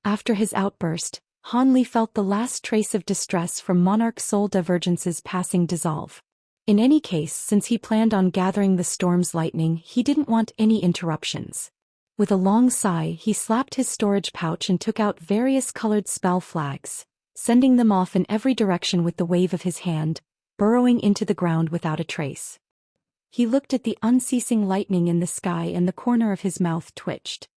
After his outburst, Han Li felt the last trace of distress from monarch soul divergence's passing dissolve. In any case, since he planned on gathering the storm's lightning, he didn't want any interruptions. With a long sigh, he slapped his storage pouch and took out various colored spell flags, sending them off in every direction with the wave of his hand, burrowing into the ground without a trace. He looked at the unceasing lightning in the sky and the corner of his mouth twitched.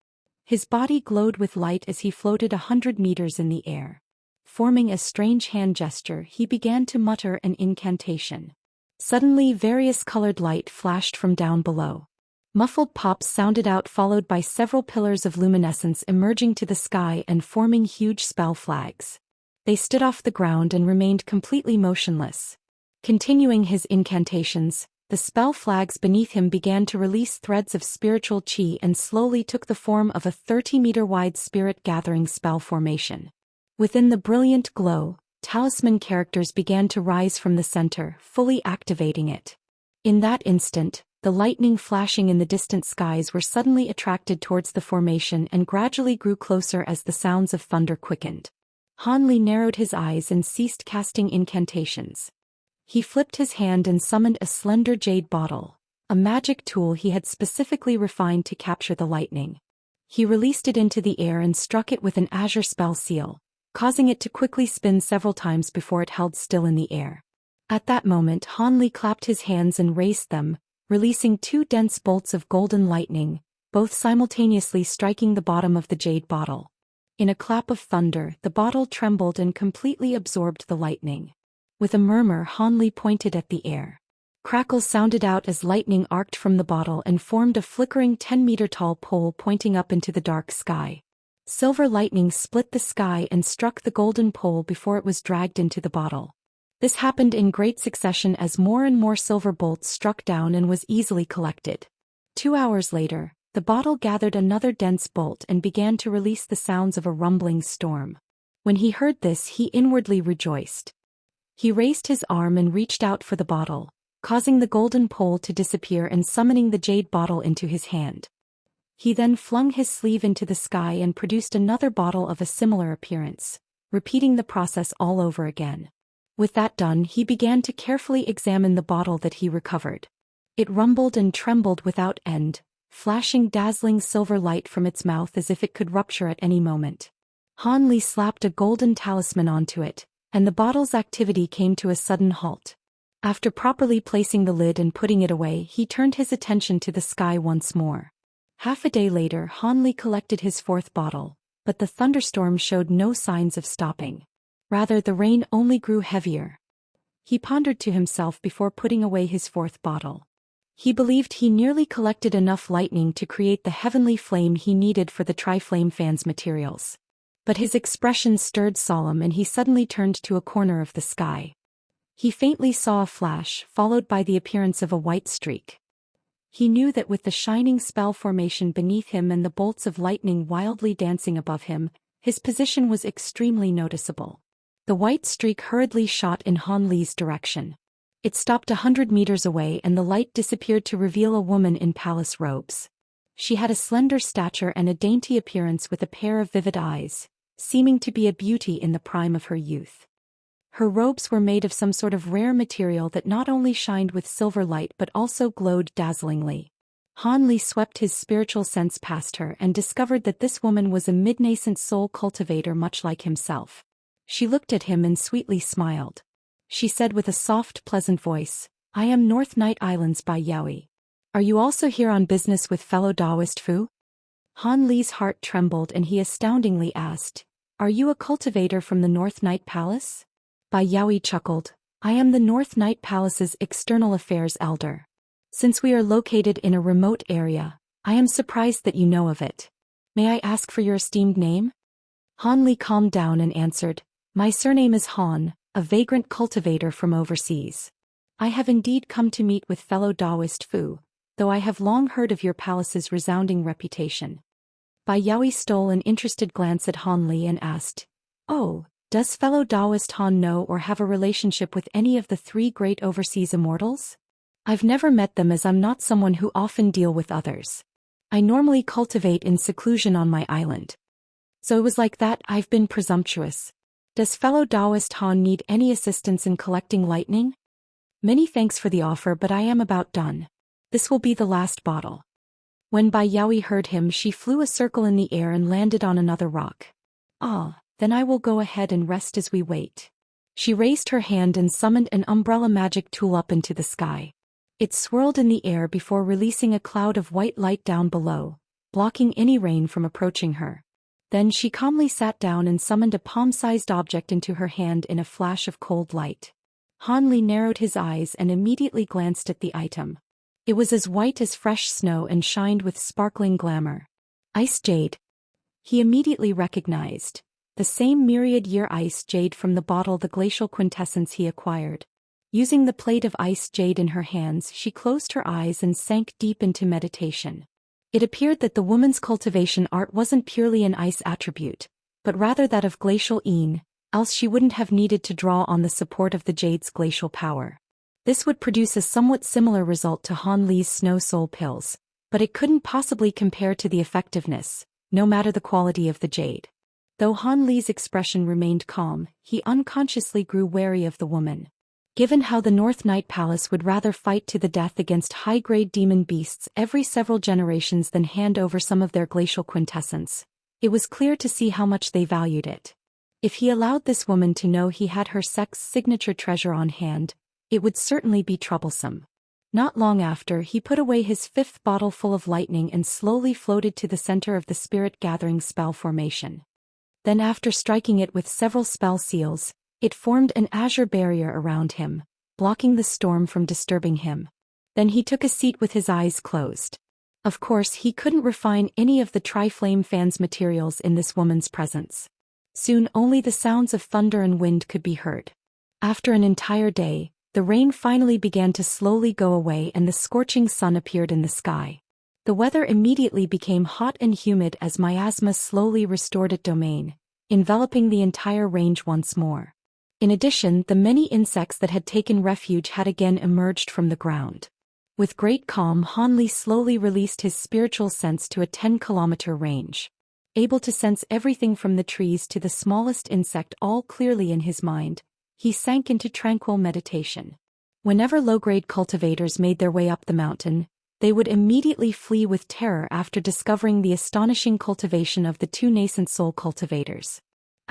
His body glowed with light as he floated 100 meters in the air. Forming a strange hand gesture, he began to mutter an incantation. Suddenly, various colored light flashed from down below. Muffled pops sounded out, followed by several pillars of luminescence emerging to the sky and forming huge spell flags. They stood off the ground and remained completely motionless. Continuing his incantations, the spell flags beneath him began to release threads of spiritual chi and slowly took the form of a 30-meter-wide spirit-gathering spell formation. Within the brilliant glow, talisman characters began to rise from the center, fully activating it. In that instant, the lightning flashing in the distant skies were suddenly attracted towards the formation and gradually grew closer as the sounds of thunder quickened. Han Li narrowed his eyes and ceased casting incantations. He flipped his hand and summoned a slender jade bottle, a magic tool he had specifically refined to capture the lightning. He released it into the air and struck it with an azure spell seal, causing it to quickly spin several times before it held still in the air. At that moment, Han Li clapped his hands and raised them, releasing 2 dense bolts of golden lightning, both simultaneously striking the bottom of the jade bottle. In a clap of thunder, the bottle trembled and completely absorbed the lightning. With a murmur, Han Li pointed at the air. Crackles sounded out as lightning arced from the bottle and formed a flickering 10-meter-tall pole pointing up into the dark sky. Silver lightning split the sky and struck the golden pole before it was dragged into the bottle. This happened in great succession as more and more silver bolts struck down and was easily collected. 2 hours later, the bottle gathered another dense bolt and began to release the sounds of a rumbling storm. When he heard this, he inwardly rejoiced. He raised his arm and reached out for the bottle, causing the golden pole to disappear and summoning the jade bottle into his hand. He then flung his sleeve into the sky and produced another bottle of a similar appearance, repeating the process all over again. With that done, he began to carefully examine the bottle that he recovered. It rumbled and trembled without end, flashing dazzling silver light from its mouth as if it could rupture at any moment. Han Li slapped a golden talisman onto it, and the bottle's activity came to a sudden halt. After properly placing the lid and putting it away, he turned his attention to the sky once more. Half a day later, Han Li collected his 4th bottle, but the thunderstorm showed no signs of stopping. Rather, the rain only grew heavier. He pondered to himself before putting away his 4th bottle. He believed he nearly collected enough lightning to create the heavenly flame he needed for the Tri-Flame fan's materials. But his expression stirred solemn and he suddenly turned to a corner of the sky. He faintly saw a flash, followed by the appearance of a white streak. He knew that with the shining spell formation beneath him and the bolts of lightning wildly dancing above him, his position was extremely noticeable. The white streak hurriedly shot in Han Li's direction. It stopped 100 meters away and the light disappeared to reveal a woman in palace robes. She had a slender stature and a dainty appearance with a pair of vivid eyes, seeming to be a beauty in the prime of her youth. Her robes were made of some sort of rare material that not only shined with silver light but also glowed dazzlingly. Han Li swept his spiritual sense past her and discovered that this woman was a mid-nascent soul cultivator much like himself. She looked at him and sweetly smiled. She said with a soft, pleasant voice, "I am North Night Islands by Yaoi. Are you also here on business with fellow Taoist Fu?" Han Li's heart trembled and he astoundingly asked, "Are you a cultivator from the North Night Palace?" Bai Yaoi chuckled, "I am the North Night Palace's external affairs elder. Since we are located in a remote area, I am surprised that you know of it. May I ask for your esteemed name?" Han Li calmed down and answered, "My surname is Han, a vagrant cultivator from overseas. I have indeed come to meet with fellow Taoist Fu, though I have long heard of your palace's resounding reputation." Bai Yaoi stole an interested glance at Han Li and asked, "Oh, does fellow Taoist Han know or have a relationship with any of the 3 great overseas immortals? I've never met them as I'm not someone who often deal with others. I normally cultivate in seclusion on my island." So it was like that. I've been presumptuous. Does fellow Taoist Han need any assistance in collecting lightning? Many thanks for the offer, but I am about done. This will be the last bottle. When Bai Yaoi heard him, she flew a circle in the air and landed on another rock. Ah, then I will go ahead and rest as we wait. She raised her hand and summoned an umbrella magic tool up into the sky. It swirled in the air before releasing a cloud of white light down below, blocking any rain from approaching her. Then she calmly sat down and summoned a palm-sized object into her hand in a flash of cold light. Han Li narrowed his eyes and immediately glanced at the item. It was as white as fresh snow and shined with sparkling glamour. Ice jade. He immediately recognized the same myriad-year ice jade from the bottle, the glacial quintessence he acquired. Using the plate of ice jade in her hands, she closed her eyes and sank deep into meditation. It appeared that the woman's cultivation art wasn't purely an ice attribute, but rather that of glacial yin, else she wouldn't have needed to draw on the support of the jade's glacial power. This would produce a somewhat similar result to Han Li's snow soul pills, but it couldn't possibly compare to the effectiveness, no matter the quality of the jade. Though Han Li's expression remained calm, he unconsciously grew wary of the woman. Given how the North Night Palace would rather fight to the death against high-grade demon beasts every several generations than hand over some of their glacial quintessence, it was clear to see how much they valued it. If he allowed this woman to know he had her sect's signature treasure on hand, it would certainly be troublesome. Not long after, he put away his fifth bottle full of lightning and slowly floated to the center of the spirit-gathering spell formation. Then, after striking it with several spell seals, it formed an azure barrier around him, blocking the storm from disturbing him. Then he took a seat with his eyes closed. Of course, he couldn't refine any of the Tri-Flame Fan's materials in this woman's presence. Soon only the sounds of thunder and wind could be heard. After an entire day, the rain finally began to slowly go away and the scorching sun appeared in the sky. The weather immediately became hot and humid as miasma slowly restored its domain, enveloping the entire range once more. In addition, the many insects that had taken refuge had again emerged from the ground. With great calm, Han Li slowly released his spiritual sense to a 10-kilometer range. Able to sense everything from the trees to the smallest insect all clearly in his mind, he sank into tranquil meditation. Whenever low-grade cultivators made their way up the mountain, they would immediately flee with terror after discovering the astonishing cultivation of the two nascent soul cultivators.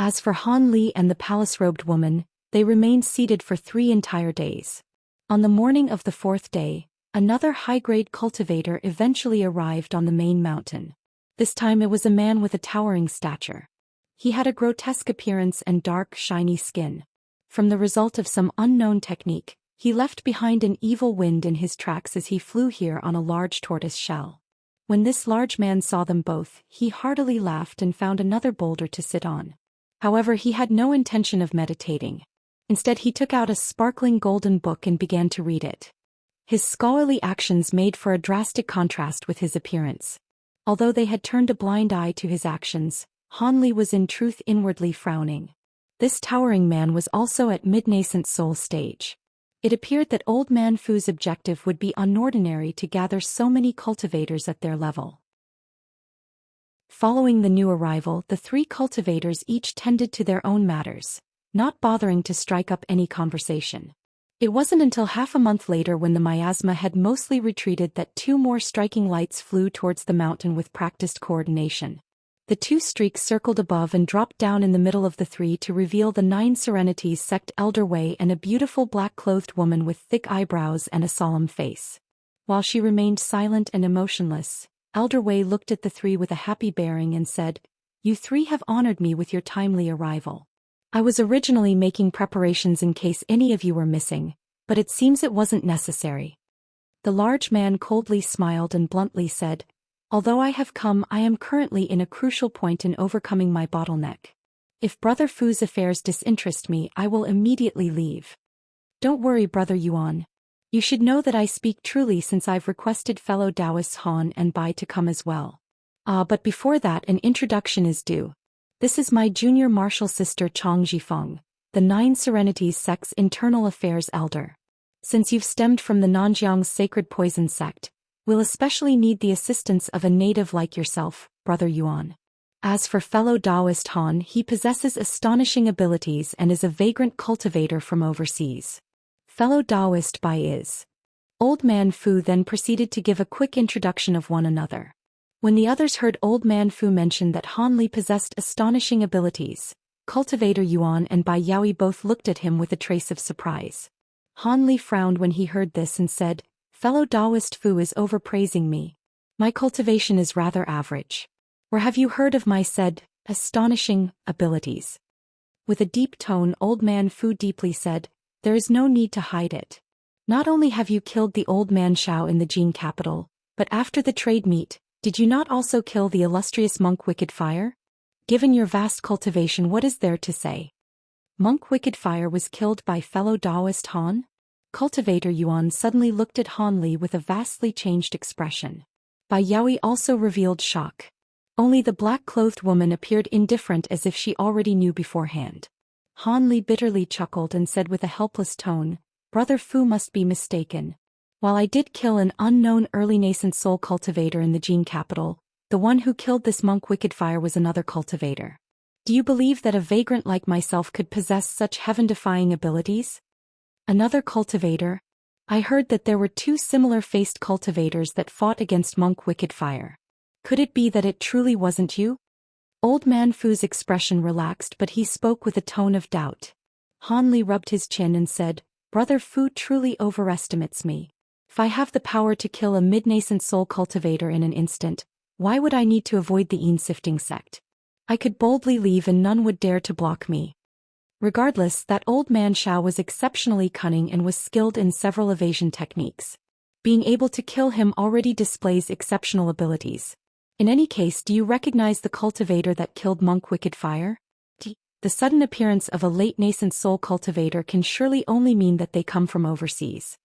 As for Han Li and the palace-robed woman, they remained seated for 3 entire days. On the morning of the 4th day, another high-grade cultivator eventually arrived on the main mountain. This time it was a man with a towering stature. He had a grotesque appearance and dark, shiny skin. From the result of some unknown technique, he left behind an evil wind in his tracks as he flew here on a large tortoise shell. When this large man saw them both, he heartily laughed and found another boulder to sit on. However, he had no intention of meditating. Instead, he took out a sparkling golden book and began to read it. His scholarly actions made for a drastic contrast with his appearance. Although they had turned a blind eye to his actions, Han Li was in truth inwardly frowning. This towering man was also at mid-nascent soul stage. It appeared that Old Man Fu's objective would be unordinary to gather so many cultivators at their level. Following the new arrival, the 3 cultivators each tended to their own matters, not bothering to strike up any conversation. It wasn't until half a month later, when the miasma had mostly retreated, that 2 more striking lights flew towards the mountain with practiced coordination. The 2 streaks circled above and dropped down in the middle of the 3 to reveal the 9 Serenities sect Elder Wei and a beautiful black-clothed woman with thick eyebrows and a solemn face. While she remained silent and emotionless, Elder Wei looked at the 3 with a happy bearing and said, "You 3 have honored me with your timely arrival. I was originally making preparations in case any of you were missing, but it seems it wasn't necessary." The large man coldly smiled and bluntly said, "Although I have come, I am currently in a crucial point in overcoming my bottleneck. If Brother Fu's affairs disinterest me, I will immediately leave. Don't worry, Brother Yuan. You should know that I speak truly, since I've requested fellow Taoists Han and Bai to come as well. But before that, an introduction is due. This is my junior martial sister Chang Zhifeng, the 9 Serenities sect's internal affairs elder. Since you've stemmed from the Nanjiang's sacred poison sect, we'll especially need the assistance of a native like yourself, Brother Yuan. As for fellow Taoist Han, he possesses astonishing abilities and is a vagrant cultivator from overseas. Fellow Taoist Bai is. Old Man Fu then proceeded to give a quick introduction of one another. When the others heard Old Man Fu mention that Han Li possessed astonishing abilities, Cultivator Yuan and Bai Yaoi both looked at him with a trace of surprise. Han Li frowned when he heard this and said, "Fellow Taoist Fu is overpraising me. My cultivation is rather average. Or have you heard of my said, astonishing, abilities?" With a deep tone, Old Man Fu deeply said, "There is no need to hide it. Not only have you killed the old man Shao in the Jin capital, but after the trade meet, did you not also kill the illustrious monk Wicked Fire? Given your vast cultivation, what is there to say?" Monk Wicked Fire was killed by fellow Taoist Han? Cultivator Yuan suddenly looked at Han Li with a vastly changed expression. Bai Yaoi also revealed shock. Only the black-clothed woman appeared indifferent as if she already knew beforehand. Han Li bitterly chuckled and said with a helpless tone, "Brother Fu must be mistaken. While I did kill an unknown early nascent soul cultivator in the Jin capital, the one who killed this monk Wicked Fire was another cultivator. Do you believe that a vagrant like myself could possess such heaven-defying abilities?" Another cultivator? I heard that there were two similar-faced cultivators that fought against monk Wicked Fire. Could it be that it truly wasn't you? Old Man Fu's expression relaxed, but he spoke with a tone of doubt. Han Li rubbed his chin and said, "Brother Fu truly overestimates me. If I have the power to kill a mid-nascent soul cultivator in an instant, why would I need to avoid the Yin-sifting sect? I could boldly leave and none would dare to block me." Regardless, that old man Shao was exceptionally cunning and was skilled in several evasion techniques. Being able to kill him already displays exceptional abilities. In any case, do you recognize the cultivator that killed monk Wicked Fire? The sudden appearance of a late nascent soul cultivator can surely only mean that they come from overseas.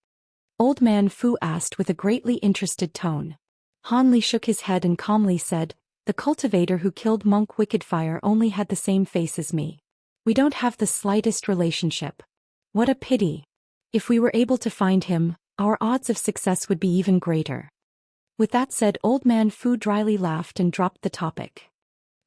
Old Man Fu asked with a greatly interested tone. Han Li shook his head and calmly said, "The cultivator who killed monk Wicked Fire only had the same face as me. We don't have the slightest relationship. What a pity. If we were able to find him, our odds of success would be even greater." With that said, Old Man Fu dryly laughed and dropped the topic.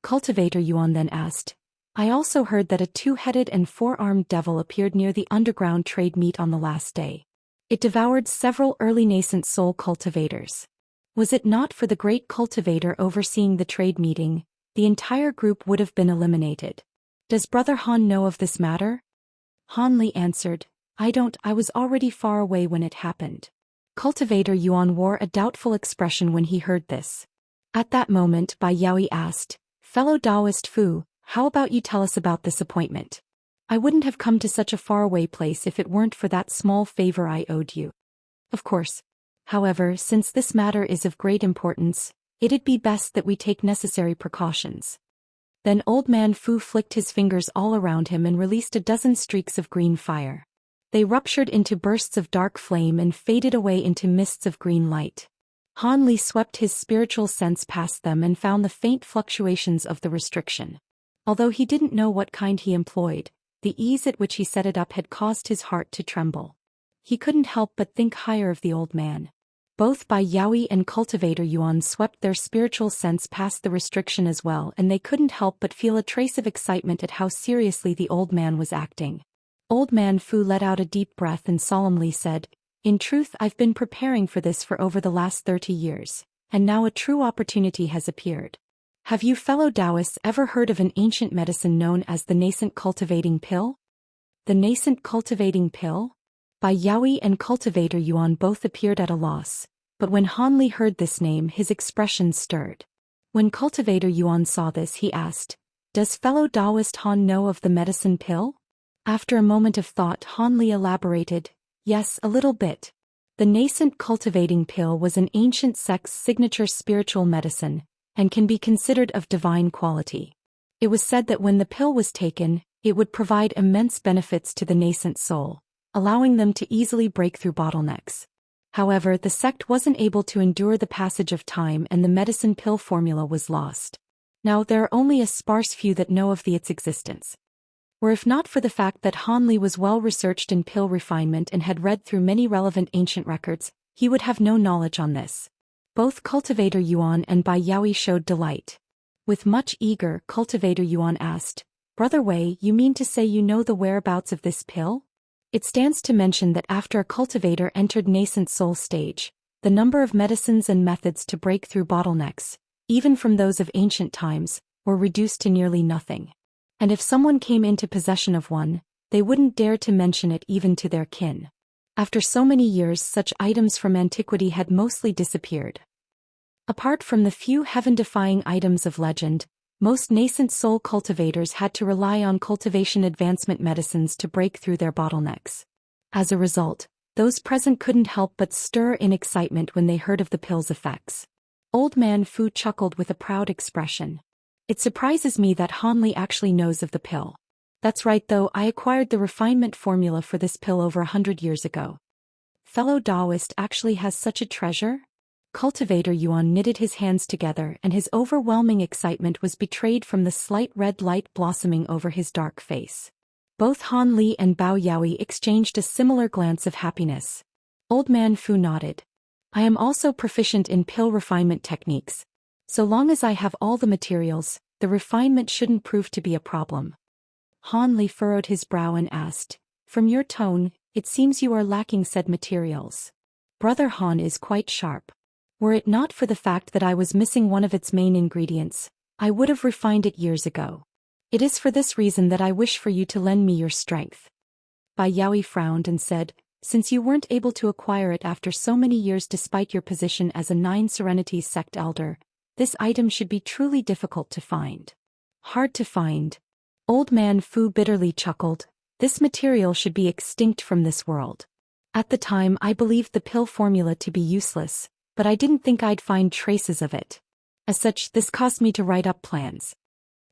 Cultivator Yuan then asked, "I also heard that a two-headed and four-armed devil appeared near the underground trade meet on the last day. It devoured several early nascent soul cultivators. Was it not for the great cultivator overseeing the trade meeting, the entire group would have been eliminated. Does Brother Han know of this matter?" Han Li answered, "I don't, I was already far away when it happened." Cultivator Yuan wore a doubtful expression when he heard this. At that moment, Bai Yaoi asked, "Fellow Taoist Fu, how about you tell us about this appointment? I wouldn't have come to such a faraway place if it weren't for that small favor I owed you." "Of course. However, since this matter is of great importance, it'd be best that we take necessary precautions." Then Old Man Fu flicked his fingers all around him and released a dozen streaks of green fire. They ruptured into bursts of dark flame and faded away into mists of green light. Han Li swept his spiritual sense past them and found the faint fluctuations of the restriction. Although he didn't know what kind he employed, the ease at which he set it up had caused his heart to tremble. He couldn't help but think higher of the old man. Both Bai Yaoi and Cultivator Yuan swept their spiritual sense past the restriction as well, and they couldn't help but feel a trace of excitement at how seriously the old man was acting. Old Man Fu let out a deep breath and solemnly said, "In truth, I've been preparing for this for over the last 30 years, and now a true opportunity has appeared. Have you fellow Taoists ever heard of an ancient medicine known as the nascent cultivating pill?" The nascent cultivating pill? Bai Yaoi and Cultivator Yuan both appeared at a loss, but when Han Li heard this name, his expression stirred. When Cultivator Yuan saw this, he asked, "Does fellow Taoist Han know of the medicine pill?" After a moment of thought, Han Li elaborated, "Yes, a little bit. The nascent cultivating pill was an ancient sect's signature spiritual medicine, and can be considered of divine quality. It was said that when the pill was taken, it would provide immense benefits to the nascent soul, allowing them to easily break through bottlenecks. However, the sect wasn't able to endure the passage of time and the medicine pill formula was lost. Now there are only a sparse few that know of its existence. Or if not for the fact that Han Li was well researched in pill refinement and had read through many relevant ancient records, he would have no knowledge on this." Both Cultivator Yuan and Bai Yaoi showed delight. With much eager, Cultivator Yuan asked, Brother Wei, you mean to say you know the whereabouts of this pill? It stands to mention that after a cultivator entered nascent soul stage, the number of medicines and methods to break through bottlenecks, even from those of ancient times, were reduced to nearly nothing. And if someone came into possession of one, they wouldn't dare to mention it even to their kin. After so many years, such items from antiquity had mostly disappeared. Apart from the few heaven-defying items of legend, most nascent soul cultivators had to rely on cultivation advancement medicines to break through their bottlenecks. As a result, those present couldn't help but stir in excitement when they heard of the pill's effects. Old Man Fu chuckled with a proud expression. It surprises me that Han Li actually knows of the pill. That's right though, I acquired the refinement formula for this pill over 100 years ago. Fellow Taoist actually has such a treasure? Cultivator Yuan knitted his hands together and his overwhelming excitement was betrayed from the slight red light blossoming over his dark face. Both Han Li and Bao Yaoi exchanged a similar glance of happiness. Old Man Fu nodded. I am also proficient in pill refinement techniques. So long as I have all the materials, the refinement shouldn't prove to be a problem. Han Li furrowed his brow and asked, From your tone, it seems you are lacking said materials. Brother Han is quite sharp. Were it not for the fact that I was missing one of its main ingredients, I would have refined it years ago. It is for this reason that I wish for you to lend me your strength. Bai Yaoi frowned and said, Since you weren't able to acquire it after so many years despite your position as a Nine Serenities sect elder, this item should be truly difficult to find. Hard to find. Old Man Fu bitterly chuckled. This material should be extinct from this world. At the time I believed the pill formula to be useless, but I didn't think I'd find traces of it. As such, this caused me to write up plans.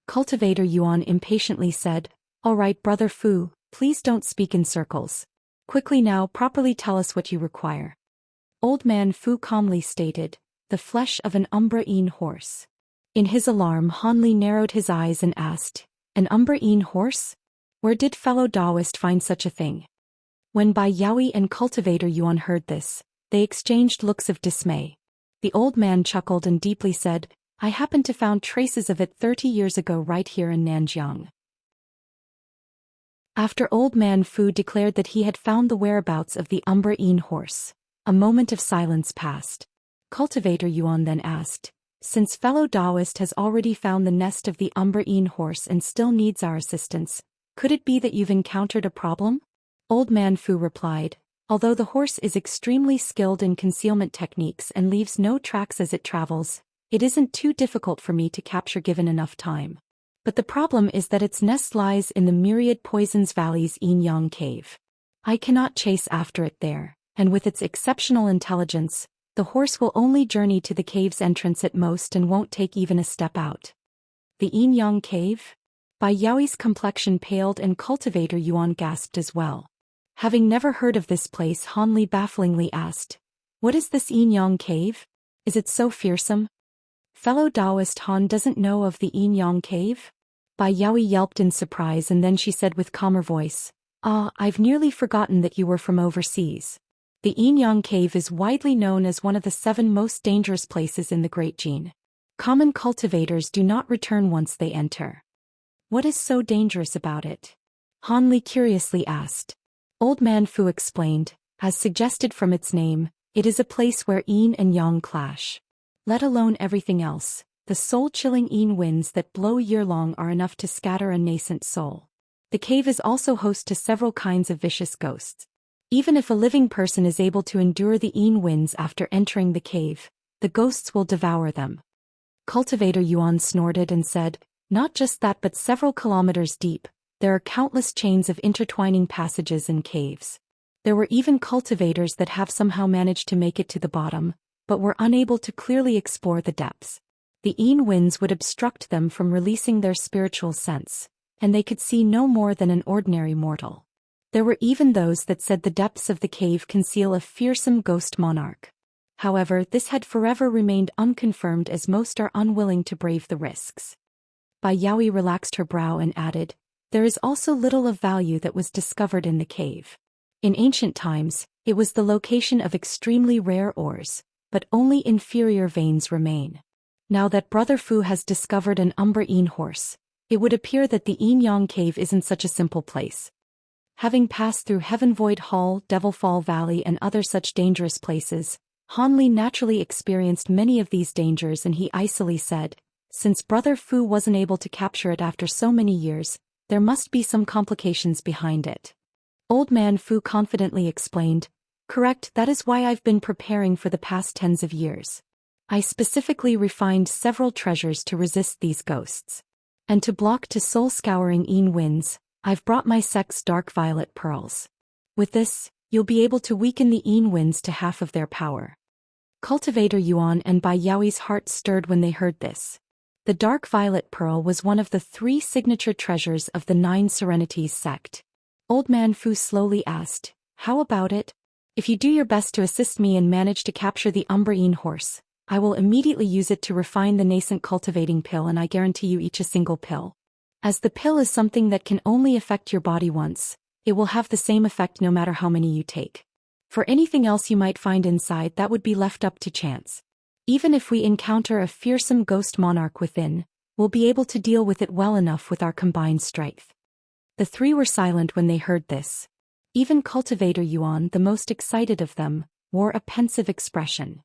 Cultivator Yuan impatiently said, All right, Brother Fu, please don't speak in circles. Quickly now, properly tell us what you require. Old Man Fu calmly stated, The flesh of an Umbraine horse. In his alarm, Han Li narrowed his eyes and asked, An Umbraine horse? Where did fellow Taoist find such a thing? When Bai Yaoi and Cultivator Yuan heard this, they exchanged looks of dismay. The old man chuckled and deeply said, I happened to found traces of it 30 years ago right here in Nanjiang. After Old Man Fu declared that he had found the whereabouts of the Umbraine horse, a moment of silence passed. Cultivator Yuan then asked, Since fellow Taoist has already found the nest of the Umbraine horse and still needs our assistance, could it be that you've encountered a problem? Old Man Fu replied, Although the horse is extremely skilled in concealment techniques and leaves no tracks as it travels, it isn't too difficult for me to capture given enough time. But the problem is that its nest lies in the Myriad Poisons Valley's Yin-Yang cave. I cannot chase after it there, and with its exceptional intelligence, the horse will only journey to the cave's entrance at most and won't take even a step out. The Yin-Yang cave? Bai Yaoi's complexion paled and Cultivator Yuan gasped as well. Having never heard of this place, Han Li bafflingly asked, What is this Yin-Yang cave? Is it so fearsome? Fellow Taoist Han doesn't know of the Yin-Yang cave? Bai Yaoi yelped in surprise and then she said with calmer voice, I've nearly forgotten that you were from overseas. The Yin-Yang cave is widely known as one of the 7 most dangerous places in the Great Jin. Common cultivators do not return once they enter. What is so dangerous about it? Han Li curiously asked. Old Man Fu explained, as suggested from its name, it is a place where yin and yang clash. Let alone everything else, the soul-chilling yin winds that blow year-long are enough to scatter a nascent soul. The cave is also host to several kinds of vicious ghosts. Even if a living person is able to endure the yin winds after entering the cave, the ghosts will devour them. Cultivator Yuan snorted and said, Not just that but several kilometers deep, there are countless chains of intertwining passages and caves. There were even cultivators that have somehow managed to make it to the bottom, but were unable to clearly explore the depths. The yin winds would obstruct them from releasing their spiritual sense, and they could see no more than an ordinary mortal. There were even those that said the depths of the cave conceal a fearsome ghost monarch. However, this had forever remained unconfirmed as most are unwilling to brave the risks. Bai Yaoi relaxed her brow and added, There is also little of value that was discovered in the cave. In ancient times, it was the location of extremely rare ores, but only inferior veins remain. Now that Brother Fu has discovered an Umbra Yin horse, it would appear that the Yin Yang Cave isn't such a simple place. Having passed through Heaven Void Hall, Devil Fall Valley and other such dangerous places, Han Li naturally experienced many of these dangers, and he icily said, since Brother Fu wasn't able to capture it after so many years, there must be some complications behind it. Old Man Fu confidently explained, correct, that is why I've been preparing for the past tens of years. I specifically refined several treasures to resist these ghosts. And to block to soul-scouring Yin winds, I've brought my sect's dark violet pearls. With this, you'll be able to weaken the Yin winds to half of their power. Cultivator Yuan and Bai Yaoi's heart stirred when they heard this. The dark violet pearl was one of the 3 signature treasures of the 9 Serenities sect. Old Man Fu slowly asked, how about it? If you do your best to assist me and manage to capture the Umbra Yin horse, I will immediately use it to refine the nascent cultivating pill, and I guarantee you each a single pill. As the pill is something that can only affect your body once, it will have the same effect no matter how many you take. For anything else you might find inside, that would be left up to chance. Even if we encounter a fearsome ghost monarch within, we'll be able to deal with it well enough with our combined strength. The 3 were silent when they heard this. Even Cultivator Yuan, the most excited of them, wore a pensive expression.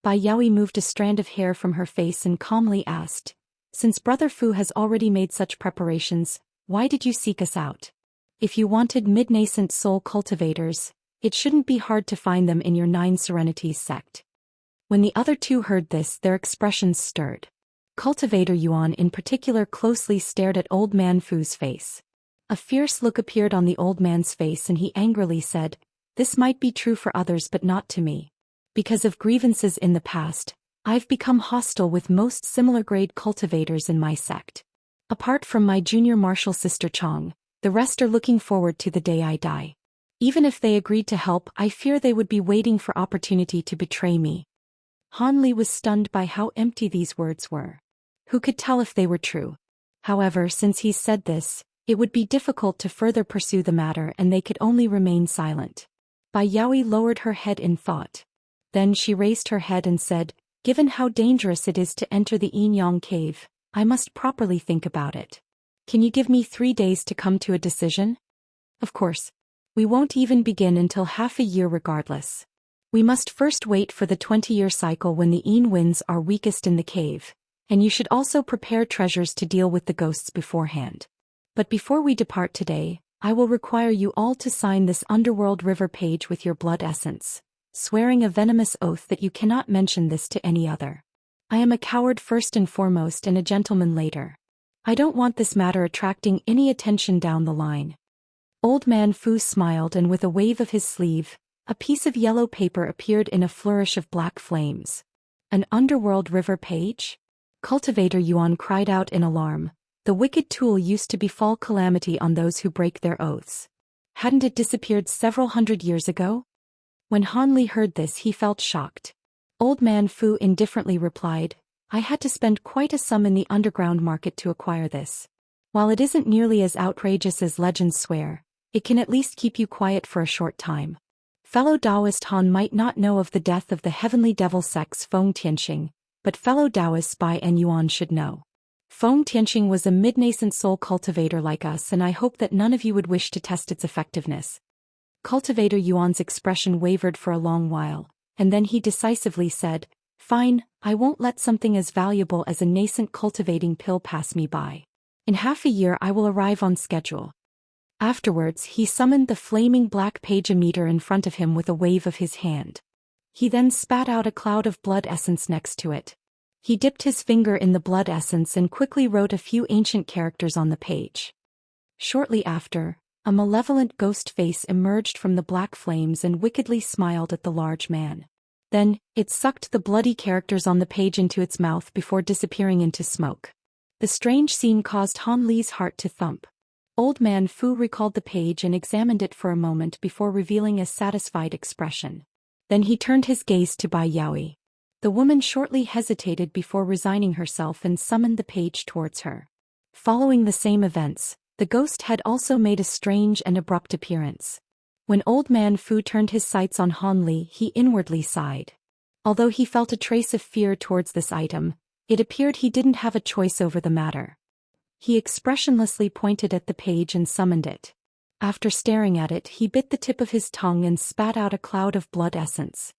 Bai Yaoi moved a strand of hair from her face and calmly asked, since Brother Fu has already made such preparations, why did you seek us out? If you wanted mid-nascent soul cultivators, it shouldn't be hard to find them in your 9 Serenities sect. When the other 2 heard this, their expressions stirred. Cultivator Yuan in particular closely stared at Old Man Fu's face. A fierce look appeared on the old man's face, and he angrily said, this might be true for others but not to me. Because of grievances in the past, I've become hostile with most similar grade cultivators in my sect. Apart from my junior martial sister Chong, the rest are looking forward to the day I die. Even if they agreed to help, I fear they would be waiting for opportunity to betray me. Han Li was stunned by how empty these words were. Who could tell if they were true? However, since he said this, it would be difficult to further pursue the matter, and they could only remain silent. Bai Yaoi lowered her head in thought. Then she raised her head and said, given how dangerous it is to enter the Yin Yang cave, I must properly think about it. Can you give me 3 days to come to a decision? Of course. We won't even begin until half a year regardless. We must first wait for the 20-year cycle when the Yin winds are weakest in the cave, and you should also prepare treasures to deal with the ghosts beforehand. But before we depart today, I will require you all to sign this Underworld River page with your blood essence, swearing a venomous oath that you cannot mention this to any other. I am a coward first and foremost and a gentleman later. I don't want this matter attracting any attention down the line. Old Man Fu smiled, and with a wave of his sleeve, a piece of yellow paper appeared in a flourish of black flames. An Underworld River page? Cultivator Yuan cried out in alarm. The wicked tool used to befall calamity on those who break their oaths. Hadn't it disappeared several hundred years ago? When Han Li heard this, he felt shocked. Old Man Fu indifferently replied, I had to spend quite a sum in the underground market to acquire this. While it isn't nearly as outrageous as legends swear, it can at least keep you quiet for a short time. Fellow Taoist Han might not know of the death of the heavenly devil sect's Feng Tianxing, but fellow Taoist Bai and Yuan should know. Feng Tianxing was a mid-nascent soul cultivator like us, and I hope that none of you would wish to test its effectiveness. Cultivator Yuan's expression wavered for a long while, and then he decisively said, fine, I won't let something as valuable as a nascent cultivating pill pass me by. In half a year I will arrive on schedule. Afterwards he summoned the flaming black page-o-meter in front of him with a wave of his hand. He then spat out a cloud of blood essence next to it. He dipped his finger in the blood essence and quickly wrote a few ancient characters on the page. Shortly after, a malevolent ghost face emerged from the black flames and wickedly smiled at the large man. Then, it sucked the bloody characters on the page into its mouth before disappearing into smoke. The strange scene caused Han Li's heart to thump. Old Man Fu recalled the page and examined it for a moment before revealing a satisfied expression. Then he turned his gaze to Bai Yaoi. The woman shortly hesitated before resigning herself and summoned the page towards her. Following the same events, the ghost had also made a strange and abrupt appearance. When Old Man Fu turned his sights on Han Li, he inwardly sighed. Although he felt a trace of fear towards this item, It appeared he didn't have a choice over the matter. He expressionlessly pointed at the page and summoned it. After staring at it, he bit the tip of his tongue and spat out a cloud of blood essence.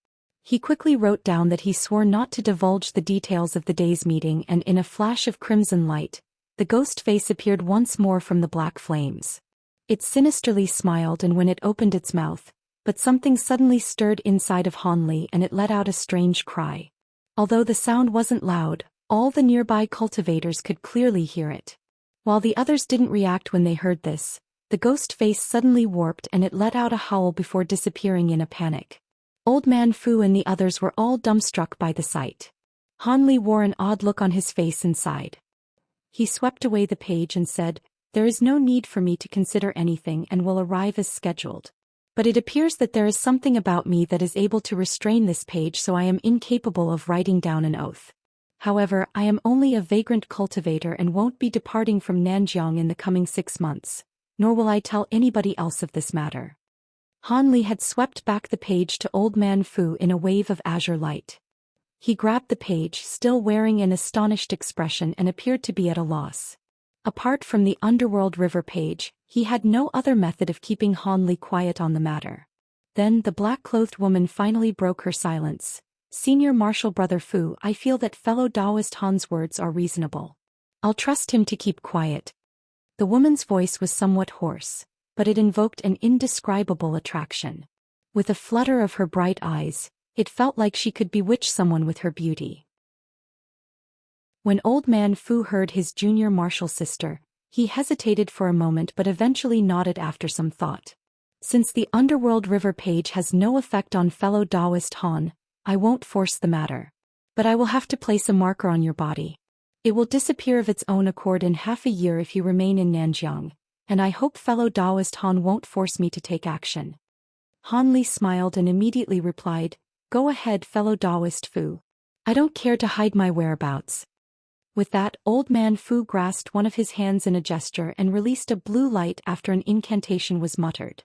He quickly wrote down that he swore not to divulge the details of the day's meeting, and in a flash of crimson light, the ghost face appeared once more from the black flames. It sinisterly smiled, and when it opened its mouth, but something suddenly stirred inside of Hanli and it let out a strange cry. Although the sound wasn't loud, all the nearby cultivators could clearly hear it. While the others didn't react when they heard this, the ghost face suddenly warped and it let out a howl before disappearing in a panic. Old Man Fu and the others were all dumbstruck by the sight. Hanli wore an odd look on his face and sighed. He swept away the page and said, "There is no need for me to consider anything and will arrive as scheduled. But it appears that there is something about me that is able to restrain this page, so I am incapable of writing down an oath. However, I am only a vagrant cultivator and won't be departing from Nanjiang in the coming 6 months, nor will I tell anybody else of this matter." Hanli had swept back the page to Old Man Fu in a wave of azure light. He grabbed the page, still wearing an astonished expression, and appeared to be at a loss. Apart from the Underworld River page, he had no other method of keeping Hanli quiet on the matter. Then the black-clothed woman finally broke her silence. "Senior Marshal Brother Fu, I feel that fellow Taoist Han's words are reasonable. I'll trust him to keep quiet." The woman's voice was somewhat hoarse, but it invoked an indescribable attraction. With a flutter of her bright eyes, it felt like she could bewitch someone with her beauty. When Old Man Fu heard his junior marshal sister, he hesitated for a moment but eventually nodded after some thought. "Since the Underworld River page has no effect on fellow Taoist Han, I won't force the matter. But I will have to place a marker on your body. It will disappear of its own accord in half a year if you remain in Nanjiang, and I hope fellow Taoist Han won't force me to take action." Hanli smiled and immediately replied, "Go ahead, fellow Taoist Fu. I don't care to hide my whereabouts." With that, Old Man Fu grasped one of his hands in a gesture and released a blue light after an incantation was muttered.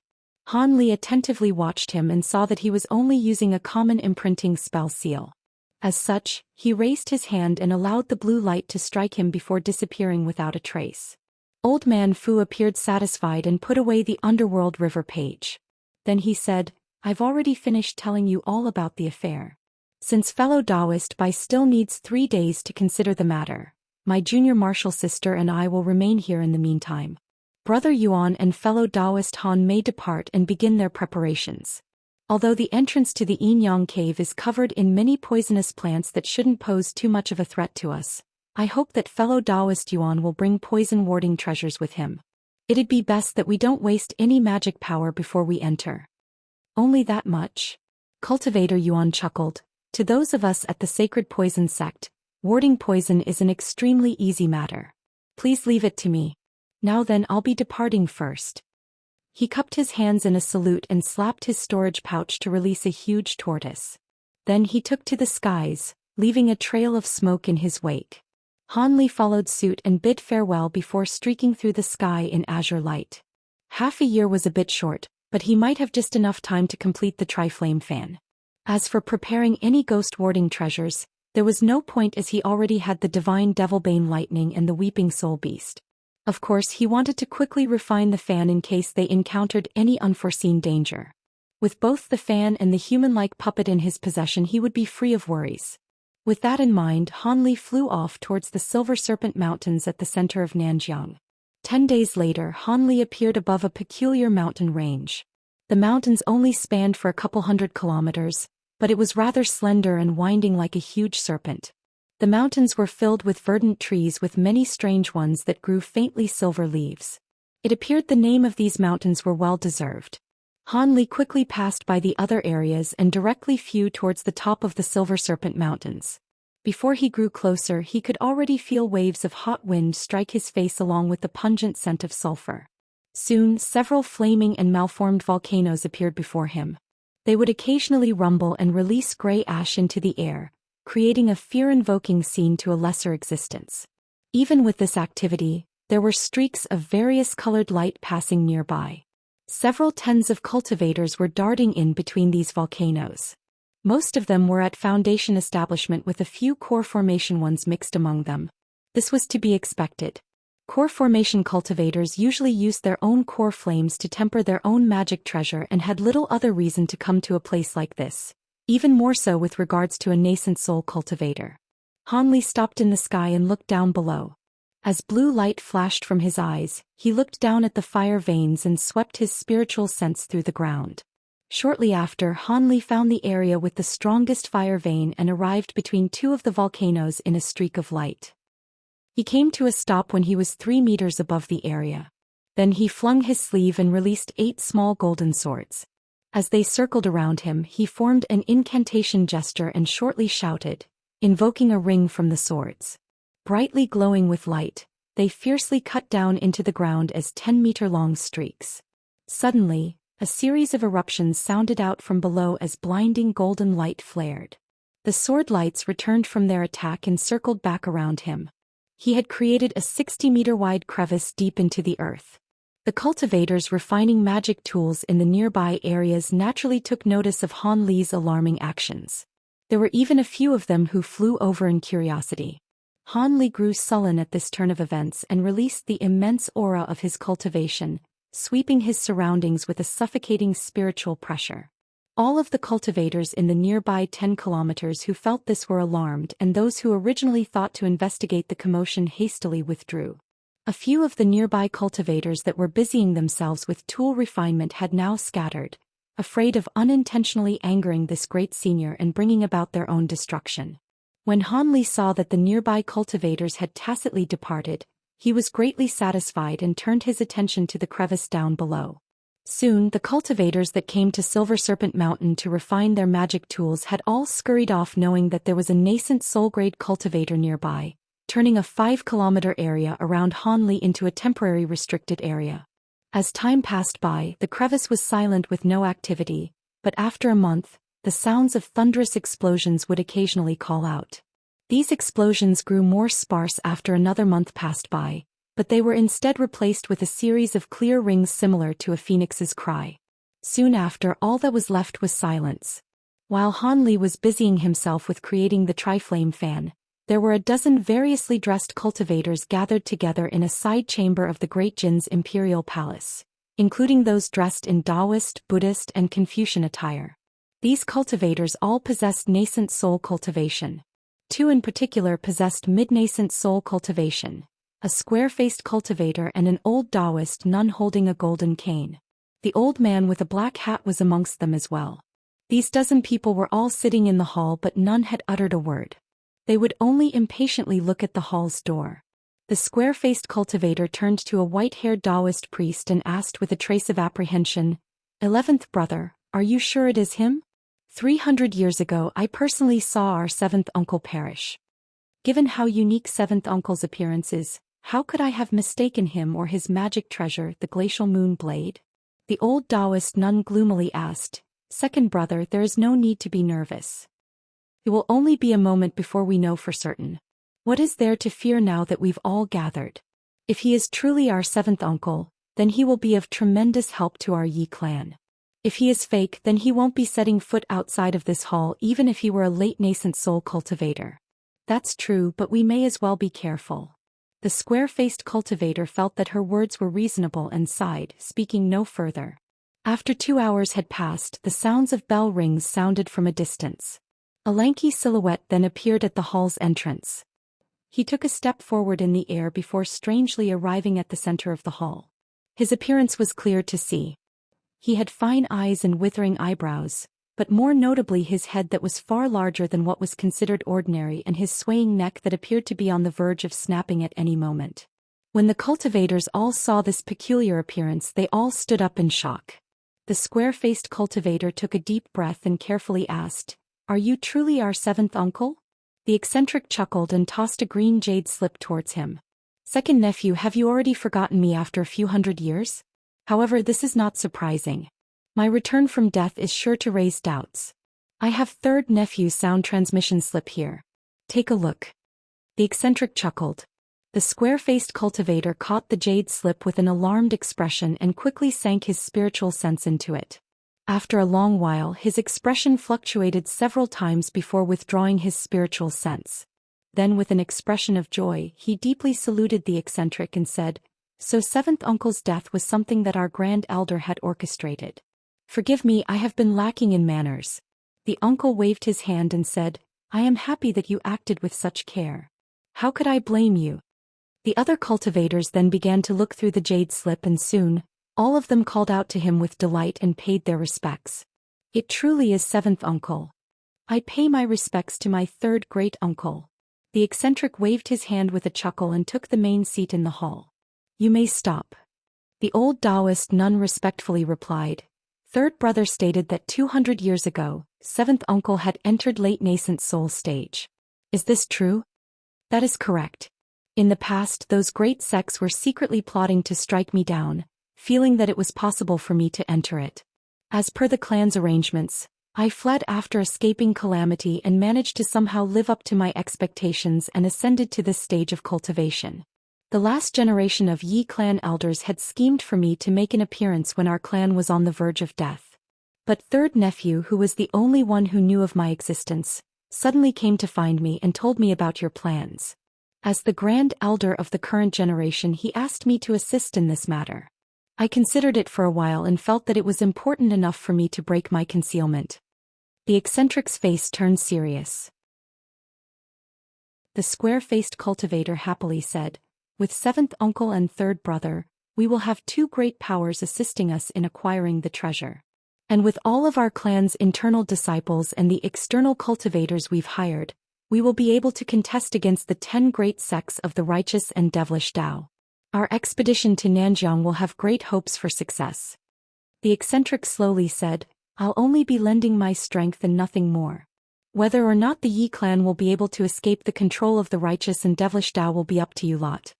Hanli attentively watched him and saw that he was only using a common imprinting spell seal. As such, he raised his hand and allowed the blue light to strike him before disappearing without a trace. Old Man Fu appeared satisfied and put away the Underworld River page. Then he said, "I've already finished telling you all about the affair. Since fellow Taoist Bai still needs 3 days to consider the matter, my junior marshal sister and I will remain here in the meantime. Brother Yuan and fellow Taoist Han may depart and begin their preparations. Although the entrance to the Yin-Yang cave is covered in many poisonous plants that shouldn't pose too much of a threat to us, I hope that fellow Taoist Yuan will bring poison-warding treasures with him. It'd be best that we don't waste any magic power before we enter." "Only that much?" Cultivator Yuan chuckled. "To those of us at the Sacred Poison Sect, warding poison is an extremely easy matter. Please leave it to me. Now then, I'll be departing first." He cupped his hands in a salute and slapped his storage pouch to release a huge tortoise. Then he took to the skies, leaving a trail of smoke in his wake. Hanli followed suit and bid farewell before streaking through the sky in azure light. Half a year was a bit short, but he might have just enough time to complete the Tri-Flame fan. As for preparing any ghost-warding treasures, there was no point as he already had the Divine Devilbane Lightning and the Weeping Soul Beast. Of course, he wanted to quickly refine the fan in case they encountered any unforeseen danger. With both the fan and the human-like puppet in his possession, he would be free of worries. With that in mind, Hanli flew off towards the Silver Serpent Mountains at the center of Nanjiang. 10 days later, Hanli appeared above a peculiar mountain range. The mountains only spanned for a couple 100 kilometers, but it was rather slender and winding like a huge serpent. The mountains were filled with verdant trees, with many strange ones that grew faintly silver leaves. It appeared the name of these mountains were well deserved. Hanli quickly passed by the other areas and directly flew towards the top of the Silver Serpent Mountains. Before he grew closer, he could already feel waves of hot wind strike his face along with the pungent scent of sulfur. Soon, several flaming and malformed volcanoes appeared before him. They would occasionally rumble and release gray ash into the air, creating a fear-invoking scene to a lesser existence. Even with this activity, there were streaks of various colored light passing nearby. Several tens of cultivators were darting in between these volcanoes. Most of them were at foundation establishment with a few core formation ones mixed among them. This was to be expected. Core formation cultivators usually used their own core flames to temper their own magic treasure and had little other reason to come to a place like this, even more so with regards to a nascent soul cultivator. Han Li stopped in the sky and looked down below. As blue light flashed from his eyes, he looked down at the fire veins and swept his spiritual sense through the ground. Shortly after, Han Li found the area with the strongest fire vein and arrived between two of the volcanoes in a streak of light. He came to a stop when he was 3 meters above the area. Then he flung his sleeve and released 8 small golden swords. As they circled around him, he formed an incantation gesture and shortly shouted, invoking a ring from the swords. Brightly glowing with light, they fiercely cut down into the ground as 10-meter-long streaks. Suddenly, a series of eruptions sounded out from below as blinding golden light flared. The sword lights returned from their attack and circled back around him. He had created a 60-meter-wide crevice deep into the earth. The cultivators refining magic tools in the nearby areas naturally took notice of Han Li's alarming actions. There were even a few of them who flew over in curiosity. Han Li grew sullen at this turn of events and released the immense aura of his cultivation, sweeping his surroundings with a suffocating spiritual pressure. All of the cultivators in the nearby 10 kilometers who felt this were alarmed, and those who originally thought to investigate the commotion hastily withdrew. A few of the nearby cultivators that were busying themselves with tool refinement had now scattered, afraid of unintentionally angering this great senior and bringing about their own destruction. When Han Li saw that the nearby cultivators had tacitly departed, he was greatly satisfied and turned his attention to the crevice down below. Soon, the cultivators that came to Silver Serpent Mountain to refine their magic tools had all scurried off, knowing that there was a nascent soul-grade cultivator nearby, turning a 5-kilometer area around Han Li into a temporary restricted area. As time passed by, the crevice was silent with no activity, but after a month, the sounds of thunderous explosions would occasionally call out. These explosions grew more sparse after another month passed by, but they were instead replaced with a series of clear rings similar to a phoenix's cry. Soon after, all that was left was silence. While Han Li was busying himself with creating the Tri-Flame fan, there were a dozen variously dressed cultivators gathered together in a side chamber of the Great Jin's imperial palace, including those dressed in Taoist, Buddhist, and Confucian attire. These cultivators all possessed nascent soul cultivation. 2 in particular possessed mid-nascent soul cultivation, a square-faced cultivator and an old Taoist nun holding a golden cane. The old man with a black hat was amongst them as well. These dozen people were all sitting in the hall, but none had uttered a word. They would only impatiently look at the hall's door. The square-faced cultivator turned to a white-haired Taoist priest and asked with a trace of apprehension, 11th brother, are you sure it is him? 300 years ago I personally saw our 7th uncle perish. Given how unique 7th uncle's appearance is, how could I have mistaken him or his magic treasure, the glacial moon blade? The old Taoist nun gloomily asked, 2nd brother, there is no need to be nervous. It will only be a moment before we know for certain. What is there to fear now that we've all gathered? If he is truly our 7th uncle, then he will be of tremendous help to our Yi clan. If he is fake, then he won't be setting foot outside of this hall even if he were a late nascent soul cultivator. That's true, but we may as well be careful. The square-faced cultivator felt that her words were reasonable and sighed, speaking no further. After 2 hours had passed, the sounds of bell rings sounded from a distance. A lanky silhouette then appeared at the hall's entrance. He took a step forward in the air before strangely arriving at the center of the hall. His appearance was clear to see. He had fine eyes and withering eyebrows, but more notably his head that was far larger than what was considered ordinary and his swaying neck that appeared to be on the verge of snapping at any moment. When the cultivators all saw this peculiar appearance, they all stood up in shock. The square-faced cultivator took a deep breath and carefully asked, "Are you truly our 7th uncle?" The eccentric chuckled and tossed a green jade slip towards him. "Second nephew, have you already forgotten me after a few hundred years? However, this is not surprising. My return from death is sure to raise doubts. I have 3rd nephew's sound transmission slip here. Take a look." The eccentric chuckled. The square-faced cultivator caught the jade slip with an alarmed expression and quickly sank his spiritual sense into it. After a long while his expression fluctuated several times before withdrawing his spiritual sense. Then with an expression of joy he deeply saluted the eccentric and said, "So seventh uncle's death was something that our grand elder had orchestrated. Forgive me, I have been lacking in manners." The uncle waved his hand and said, "I am happy that you acted with such care. How could I blame you?" The other cultivators then began to look through the jade slip and soon, all of them called out to him with delight and paid their respects. "It truly is seventh uncle. I pay my respects to my third great uncle." The eccentric waved his hand with a chuckle and took the main seat in the hall. "You may stop." The old Taoist nun respectfully replied. Third brother stated that 200 years ago, seventh uncle had entered late nascent soul stage. Is this true? That is correct. In the past those great sects were secretly plotting to strike me down, feeling that it was possible for me to enter it. As per the clan's arrangements, I fled after escaping calamity and managed to somehow live up to my expectations and ascended to this stage of cultivation. The last generation of Yi clan elders had schemed for me to make an appearance when our clan was on the verge of death. But third nephew, who was the only one who knew of my existence, suddenly came to find me and told me about your plans. As the grand elder of the current generation, he asked me to assist in this matter. I considered it for a while and felt that it was important enough for me to break my concealment. The eccentric's face turned serious. The square-faced cultivator happily said, "With seventh uncle and third brother, we will have two great powers assisting us in acquiring the treasure. And with all of our clan's internal disciples and the external cultivators we've hired, we will be able to contest against the 10 great sects of the righteous and devilish Tao. Our expedition to Nanjiang will have great hopes for success." The eccentric slowly said, "I'll only be lending my strength and nothing more. Whether or not the Yi clan will be able to escape the control of the righteous and devilish Tao will be up to you lot."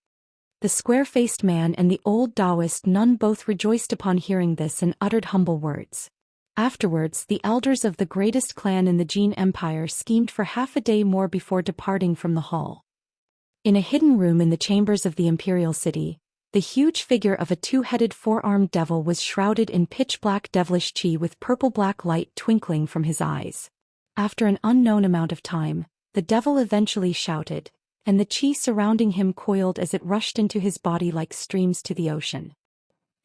The square-faced man and the old Taoist nun both rejoiced upon hearing this and uttered humble words. Afterwards, the elders of the greatest clan in the Jin Empire schemed for half a day more before departing from the hall. In a hidden room in the chambers of the imperial city, the huge figure of a two-headed four-armed devil was shrouded in pitch-black devilish qi with purple-black light twinkling from his eyes. After an unknown amount of time, the devil eventually shouted, and the qi surrounding him coiled as it rushed into his body like streams to the ocean.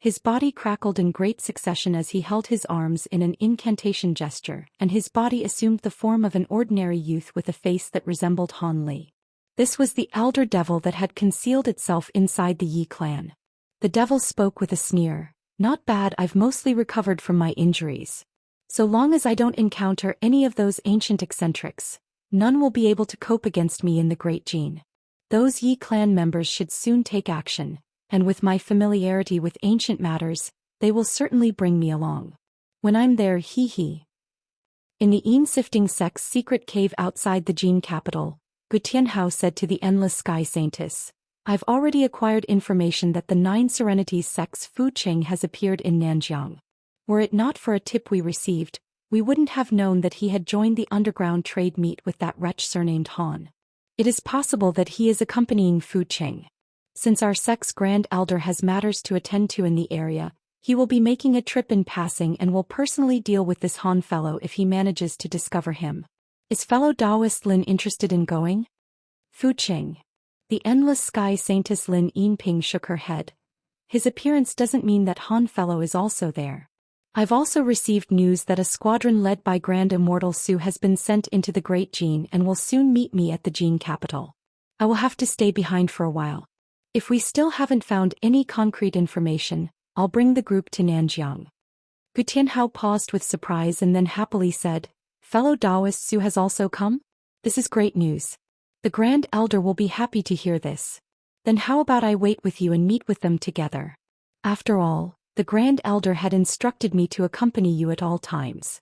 His body crackled in great succession as he held his arms in an incantation gesture, and his body assumed the form of an ordinary youth with a face that resembled Han Li. This was the elder devil that had concealed itself inside the Yi clan. The devil spoke with a sneer, "Not bad, I've mostly recovered from my injuries. So long as I don't encounter any of those ancient eccentrics, none will be able to cope against me in the Great Jin. Those Yi clan members should soon take action, and with my familiarity with ancient matters, they will certainly bring me along. When I'm there, hee." In the Yin-sifting sect's secret cave outside the Jin capital, Gu Tianhao said to the Endless Sky Saintess, "I've already acquired information that the Nine Serenities sect's Fu Qing has appeared in Nanjiang. Were it not for a tip we received, we wouldn't have known that he had joined the underground trade meet with that wretch surnamed Han. It is possible that he is accompanying Fu Qing. Since our sect's grand elder has matters to attend to in the area, he will be making a trip in passing and will personally deal with this Han fellow if he manages to discover him. Is fellow Taoist Lin interested in going?" Fu Qing. The Endless Sky Saintess Lin Yinping shook her head. "His appearance doesn't mean that Han fellow is also there. I've also received news that a squadron led by Grand Immortal Su has been sent into the Great Jin and will soon meet me at the Jin capital. I will have to stay behind for a while. If we still haven't found any concrete information, I'll bring the group to Nanjiang." Gu Tianhao paused with surprise and then happily said, "Fellow Taoist Su has also come? This is great news. The Grand Elder will be happy to hear this. Then how about I wait with you and meet with them together? After all, the Grand Elder had instructed me to accompany you at all times."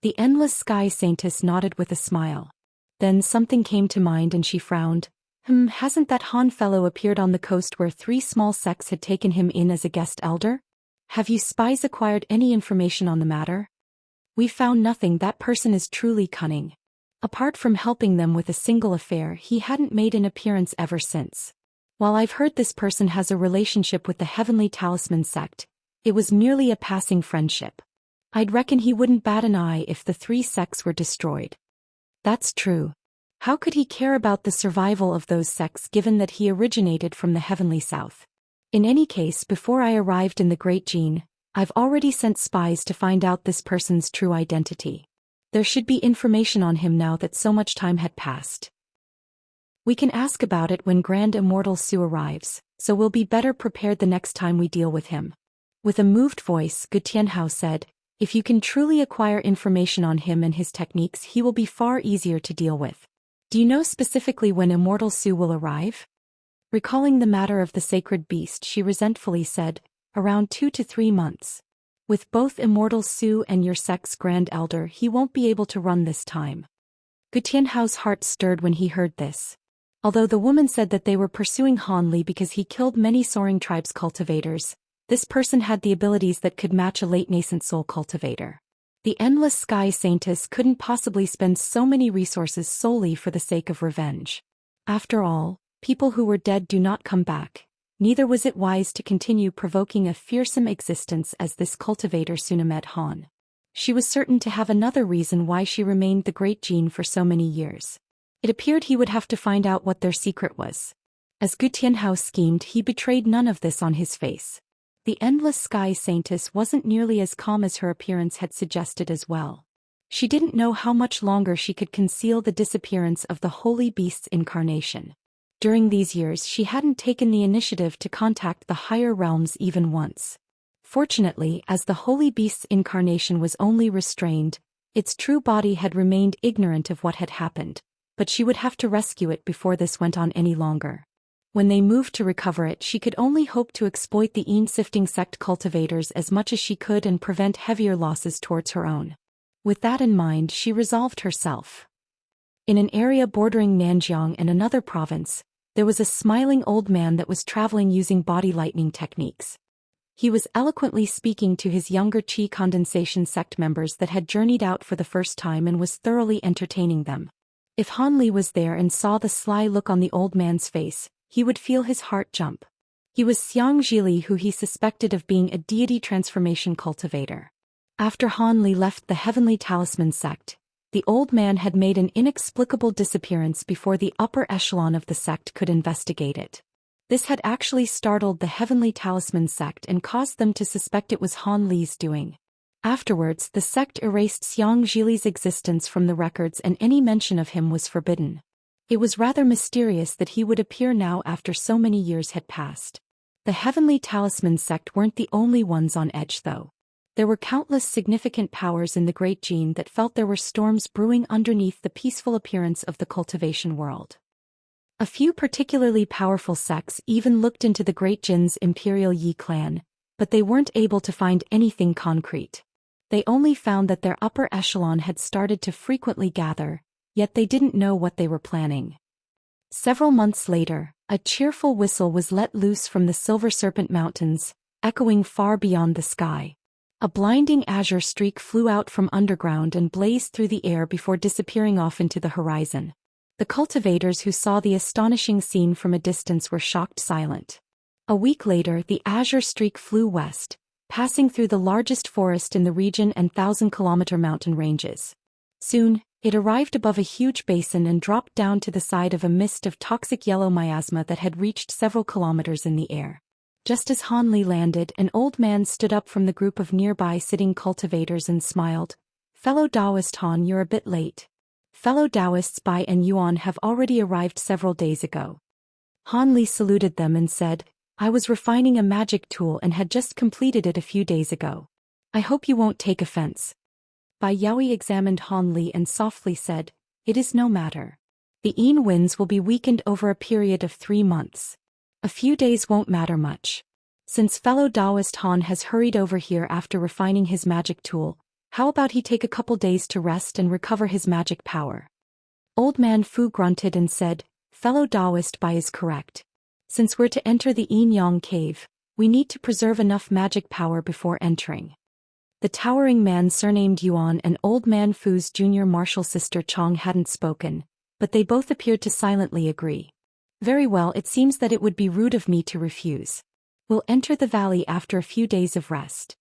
The Endless Sky Saintess nodded with a smile. Then something came to mind and she frowned. Hasn't that Han fellow appeared on the coast where 3 small sects had taken him in as a guest elder? Have you spies acquired any information on the matter?" "We found nothing. That person is truly cunning. Apart from helping them with a single affair, he hadn't made an appearance ever since. While I've heard this person has a relationship with the Heavenly Talisman sect, it was merely a passing friendship. I'd reckon he wouldn't bat an eye if the 3 sects were destroyed. That's true. How could he care about the survival of those sects given that he originated from the heavenly south? In any case, before I arrived in the Great Gene, I've already sent spies to find out this person's true identity. There should be information on him now that so much time had passed. We can ask about it when Grand Immortal Su arrives, so we'll be better prepared the next time we deal with him. With a moved voice, Gu Tianhao said, if you can truly acquire information on him and his techniques, he will be far easier to deal with. Do you know specifically when Immortal Su will arrive? Recalling the matter of the sacred beast, she resentfully said, around 2 to 3 months. With both Immortal Su and your sect's Grand Elder, he won't be able to run this time. Gu Tianhao's heart stirred when he heard this. Although the woman said that they were pursuing Han Li because he killed many soaring tribes cultivators, this person had the abilities that could match a late nascent soul cultivator. The endless sky saintess couldn't possibly spend so many resources solely for the sake of revenge. After all, people who were dead do not come back. Neither was it wise to continue provoking a fearsome existence as this cultivator soon met Han. She was certain to have another reason why she remained the Great Gene for so many years. It appeared he would have to find out what their secret was. As Gu Tianhao schemed, he betrayed none of this on his face. The endless sky saintess wasn't nearly as calm as her appearance had suggested as well. She didn't know how much longer she could conceal the disappearance of the holy beast's incarnation. During these years she hadn't taken the initiative to contact the higher realms even once. Fortunately, as the holy beast's incarnation was only restrained, its true body had remained ignorant of what had happened, but she would have to rescue it before this went on any longer. When they moved to recover it, she could only hope to exploit the Yin-sifting sect cultivators as much as she could and prevent heavier losses towards her own. With that in mind, she resolved herself. In an area bordering Nanjiang and another province, there was a smiling old man that was traveling using body lightning techniques. He was eloquently speaking to his younger Qi condensation sect members that had journeyed out for the first time and was thoroughly entertaining them. If Han Li was there and saw the sly look on the old man's face, he would feel his heart jump. He was Xianxia, who he suspected of being a deity transformation cultivator. After Han Li left the Heavenly Talisman sect, the old man had made an inexplicable disappearance before the upper echelon of the sect could investigate it. This had actually startled the Heavenly Talisman sect and caused them to suspect it was Han Li's doing. Afterwards, the sect erased Xianxia's existence from the records and any mention of him was forbidden. It was rather mysterious that he would appear now after so many years had passed. The Heavenly Talisman sect weren't the only ones on edge though. There were countless significant powers in the Great Gene that felt there were storms brewing underneath the peaceful appearance of the cultivation world. A few particularly powerful sects even looked into the Great Jin's Imperial Yi clan, but they weren't able to find anything concrete. They only found that their upper echelon had started to frequently gather, yet they didn't know what they were planning. Several months later, a cheerful whistle was let loose from the Silver Serpent Mountains, echoing far beyond the sky. A blinding azure streak flew out from underground and blazed through the air before disappearing off into the horizon. The cultivators who saw the astonishing scene from a distance were shocked silent. A week later, the azure streak flew west, passing through the largest forest in the region and 1,000-kilometer mountain ranges. Soon, it arrived above a huge basin and dropped down to the side of a mist of toxic yellow miasma that had reached several kilometers in the air. Just as Han Li landed, an old man stood up from the group of nearby sitting cultivators and smiled. "Fellow Taoist Han, you're a bit late. Fellow Taoists Bai and Yuan have already arrived several days ago." Han Li saluted them and said, "I was refining a magic tool and had just completed it a few days ago. I hope you won't take offense." Bai Yaoi examined Han Li and softly said, "It is no matter. The Yin winds will be weakened over a period of 3 months. A few days won't matter much. Since fellow Taoist Han has hurried over here after refining his magic tool, how about he take a couple days to rest and recover his magic power?" Old man Fu grunted and said, "Fellow Taoist Bai is correct. Since we're to enter the Yin Yang cave, we need to preserve enough magic power before entering." The towering man surnamed Yuan and old man Fu's junior martial sister Chong hadn't spoken, but they both appeared to silently agree. "Very well, it seems that it would be rude of me to refuse. We'll enter the valley after a few days of rest."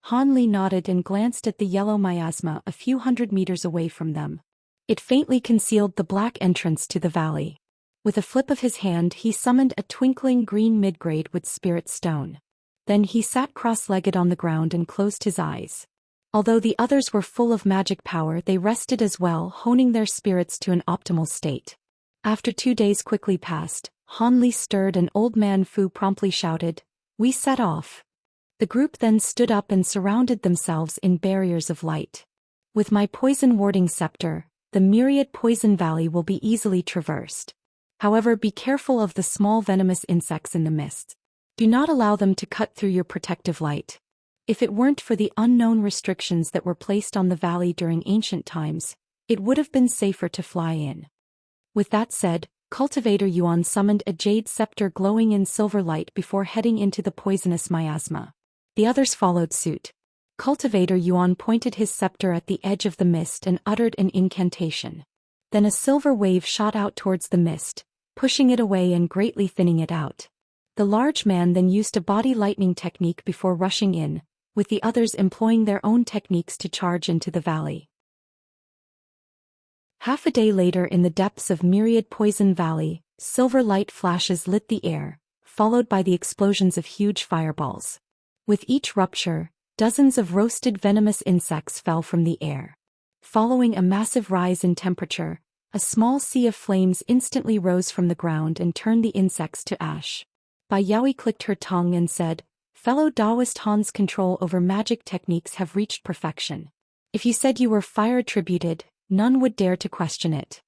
Han Li nodded and glanced at the yellow miasma a few hundred meters away from them. It faintly concealed the black entrance to the valley. With a flip of his hand he summoned a twinkling green midgrade with spirit stone. Then he sat cross-legged on the ground and closed his eyes. Although the others were full of magic power, they rested as well, honing their spirits to an optimal state. After 2 days quickly passed, Han Li stirred and old man Fu promptly shouted, "We set off." The group then stood up and surrounded themselves in barriers of light. With my poison-warding scepter, the myriad poison valley will be easily traversed. However, be careful of the small venomous insects in the mist. Do not allow them to cut through your protective light. If it weren't for the unknown restrictions that were placed on the valley during ancient times, it would have been safer to fly in. With that said, Cultivator Yuan summoned a jade scepter glowing in silver light before heading into the poisonous miasma. The others followed suit. Cultivator Yuan pointed his scepter at the edge of the mist and uttered an incantation. Then a silver wave shot out towards the mist, pushing it away and greatly thinning it out. The large man then used a body lightning technique before rushing in, with the others employing their own techniques to charge into the valley. Half a day later, in the depths of Myriad Poison Valley, silver light flashes lit the air, followed by the explosions of huge fireballs. With each rupture, dozens of roasted venomous insects fell from the air. Following a massive rise in temperature, a small sea of flames instantly rose from the ground and turned the insects to ash. Bai Yaoi clicked her tongue and said, "Fellow Taoist Han's control over magic techniques have reached perfection. If you said you were fire-attributed, none would dare to question it."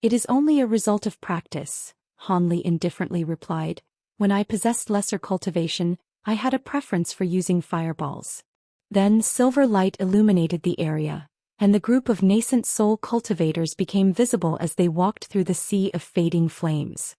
"It is only a result of practice," Han Li indifferently replied. "When I possessed lesser cultivation, I had a preference for using fireballs." Then silver light illuminated the area, and the group of nascent soul cultivators became visible as they walked through the sea of fading flames.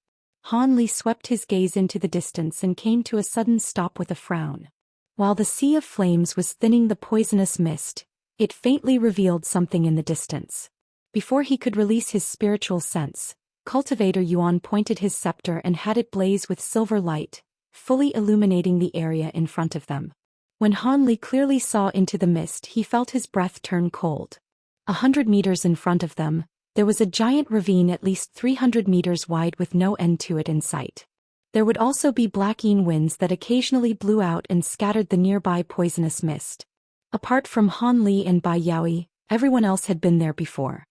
Han Li swept his gaze into the distance and came to a sudden stop with a frown. While the sea of flames was thinning the poisonous mist, it faintly revealed something in the distance. Before he could release his spiritual sense, Cultivator Yuan pointed his scepter and had it blaze with silver light, fully illuminating the area in front of them. When Han Li clearly saw into the mist, he felt his breath turn cold. 100 meters in front of them, there was a giant ravine at least 300 meters wide with no end to it in sight. There would also be black winds that occasionally blew out and scattered the nearby poisonous mist. Apart from Han Li and Bai Yaoi, everyone else had been there before.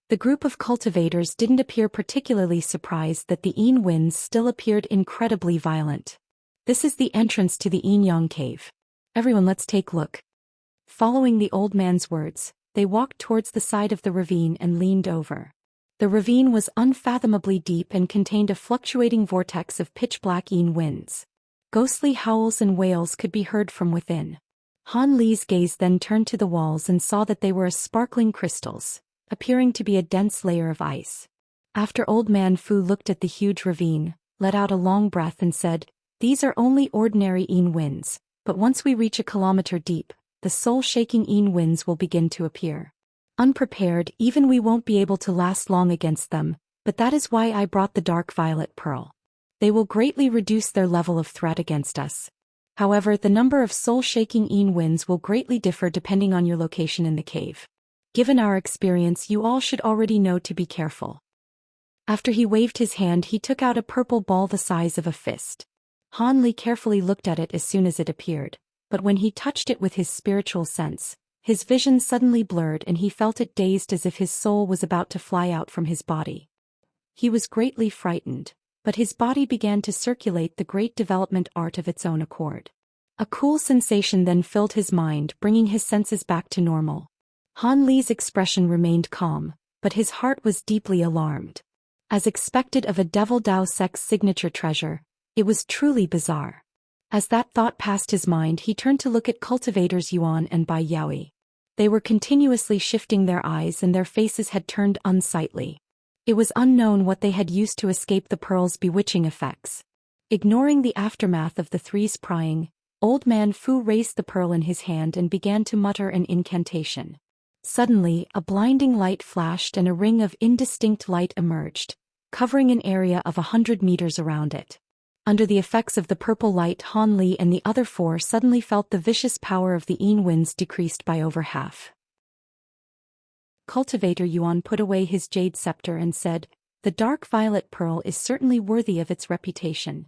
The group of cultivators didn't appear particularly surprised that the winds still appeared incredibly violent. "This is the entrance to the Yang cave. Everyone, let's take a look." Following the old man's words, they walked towards the side of the ravine and leaned over. The ravine was unfathomably deep and contained a fluctuating vortex of pitch-black winds. Ghostly howls and wails could be heard from within. Han Li's gaze then turned to the walls and saw that they were as sparkling crystals, appearing to be a dense layer of ice. After old man Fu looked at the huge ravine, let out a long breath and said, "These are only ordinary winds, but once we reach a kilometer deep, the soul-shaking winds will begin to appear. Unprepared, even we won't be able to last long against them, but that is why I brought the dark violet pearl. They will greatly reduce their level of threat against us. However, the number of soul-shaking winds will greatly differ depending on your location in the cave. Given our experience, you all should already know to be careful." After he waved his hand, he took out a purple ball the size of a fist. Han Li carefully looked at it as soon as it appeared, but when he touched it with his spiritual sense, his vision suddenly blurred and he felt it dazed as if his soul was about to fly out from his body. He was greatly frightened, but his body began to circulate the great development art of its own accord. A cool sensation then filled his mind, bringing his senses back to normal. Han Li's expression remained calm, but his heart was deeply alarmed. As expected of a Devil Dao Sect's signature treasure, it was truly bizarre. As that thought passed his mind, he turned to look at cultivators Yuan and Bai Yaoi. They were continuously shifting their eyes and their faces had turned unsightly. It was unknown what they had used to escape the pearl's bewitching effects. Ignoring the aftermath of the three's prying, old man Fu raised the pearl in his hand and began to mutter an incantation. Suddenly, a blinding light flashed and a ring of indistinct light emerged, covering an area of 100 meters around it. Under the effects of the purple light, Han Li and the other four suddenly felt the vicious power of the Yin winds decreased by over half. Cultivator Yuan put away his jade scepter and said, "The dark violet pearl is certainly worthy of its reputation."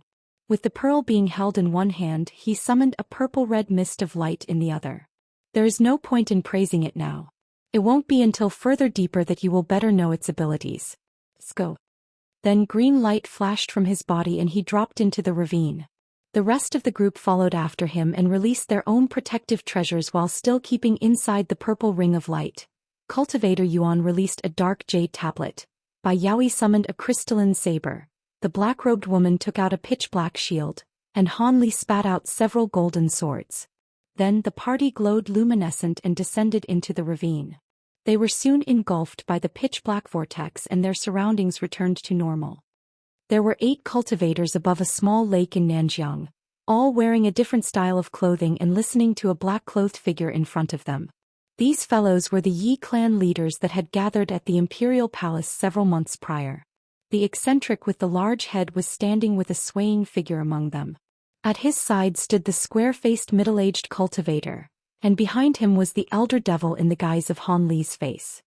With the pearl being held in one hand, he summoned a purple-red mist of light in the other. "There is no point in praising it now. It won't be until further deeper that you will better know its abilities. Let's go." Then green light flashed from his body and he dropped into the ravine. The rest of the group followed after him and released their own protective treasures while still keeping inside the purple ring of light. Cultivator Yuan released a dark jade tablet. Bai Yaoi summoned a crystalline saber. The black-robed woman took out a pitch-black shield, and Han Li spat out several golden swords. Then the party glowed luminescent and descended into the ravine. They were soon engulfed by the pitch-black vortex and their surroundings returned to normal. There were 8 cultivators above a small lake in Nanjiang, all wearing a different style of clothing and listening to a black-clothed figure in front of them. These fellows were the Yi clan leaders that had gathered at the imperial palace several months prior. The eccentric with the large head was standing with a swaying figure among them. At his side stood the square-faced middle-aged cultivator, and behind him was the elder devil in the guise of Han Li's face.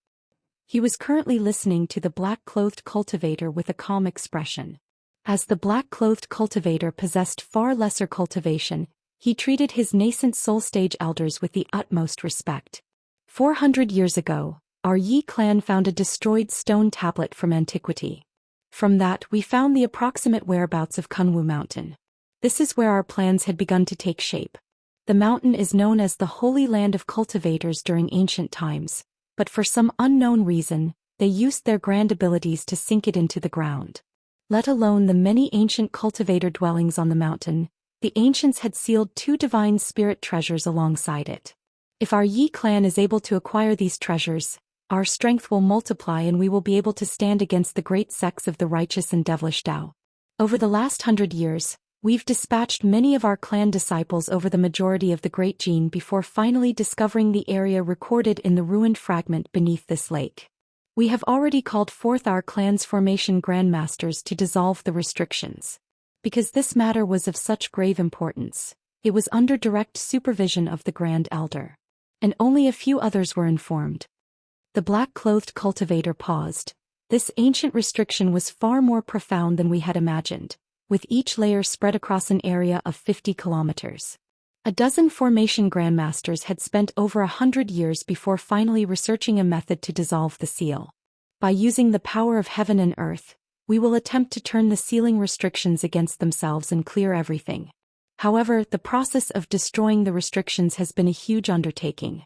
He was currently listening to the black-clothed cultivator with a calm expression. As the black-clothed cultivator possessed far lesser cultivation, he treated his nascent soul-stage elders with the utmost respect. 400 years ago, our Yi clan found a destroyed stone tablet from antiquity. From that we found the approximate whereabouts of Kunwu Mountain. This is where our plans had begun to take shape. The mountain is known as the Holy Land of Cultivators during ancient times, but for some unknown reason, they used their grand abilities to sink it into the ground. Let alone the many ancient cultivator dwellings on the mountain, the ancients had sealed 2 divine spirit treasures alongside it. If our Yi clan is able to acquire these treasures, our strength will multiply and we will be able to stand against the great sects of the righteous and devilish Tao. Over the last 100 years, we've dispatched many of our clan disciples over the majority of the Great Gene before finally discovering the area recorded in the ruined fragment beneath this lake. We have already called forth our clan's formation grandmasters to dissolve the restrictions. Because this matter was of such grave importance, it was under direct supervision of the Grand Elder. And only a few others were informed. The black-clothed cultivator paused. This ancient restriction was far more profound than we had imagined, with each layer spread across an area of 50 kilometers. A dozen formation grandmasters had spent over 100 years before finally researching a method to dissolve the seal. By using the power of heaven and earth, we will attempt to turn the sealing restrictions against themselves and clear everything. However, the process of destroying the restrictions has been a huge undertaking.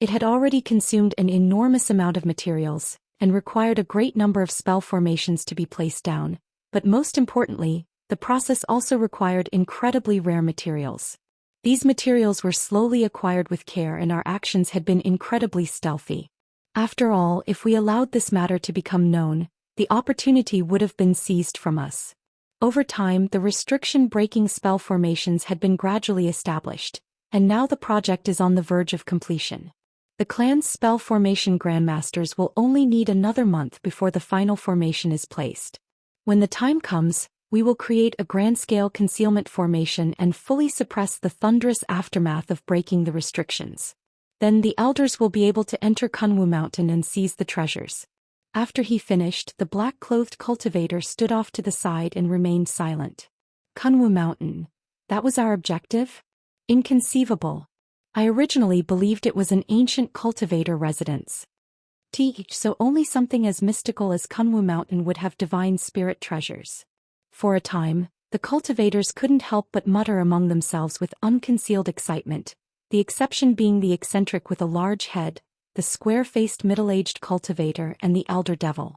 It had already consumed an enormous amount of materials, and required a great number of spell formations to be placed down, but most importantly, the process also required incredibly rare materials. These materials were slowly acquired with care and our actions had been incredibly stealthy. After all, if we allowed this matter to become known, the opportunity would have been seized from us. Over time, the restriction-breaking spell formations had been gradually established, and now the project is on the verge of completion. The clan's spell formation grandmasters will only need another month before the final formation is placed. When the time comes, we will create a grand-scale concealment formation and fully suppress the thunderous aftermath of breaking the restrictions. Then the elders will be able to enter Kunwu Mountain and seize the treasures. After he finished, the black-clothed cultivator stood off to the side and remained silent. Kunwu Mountain. That was our objective? Inconceivable. I originally believed it was an ancient cultivator residence. So only something as mystical as Kunwu Mountain would have divine spirit treasures. For a time, the cultivators couldn't help but mutter among themselves with unconcealed excitement, the exception being the eccentric with a large head, the square-faced middle-aged cultivator and the elder devil.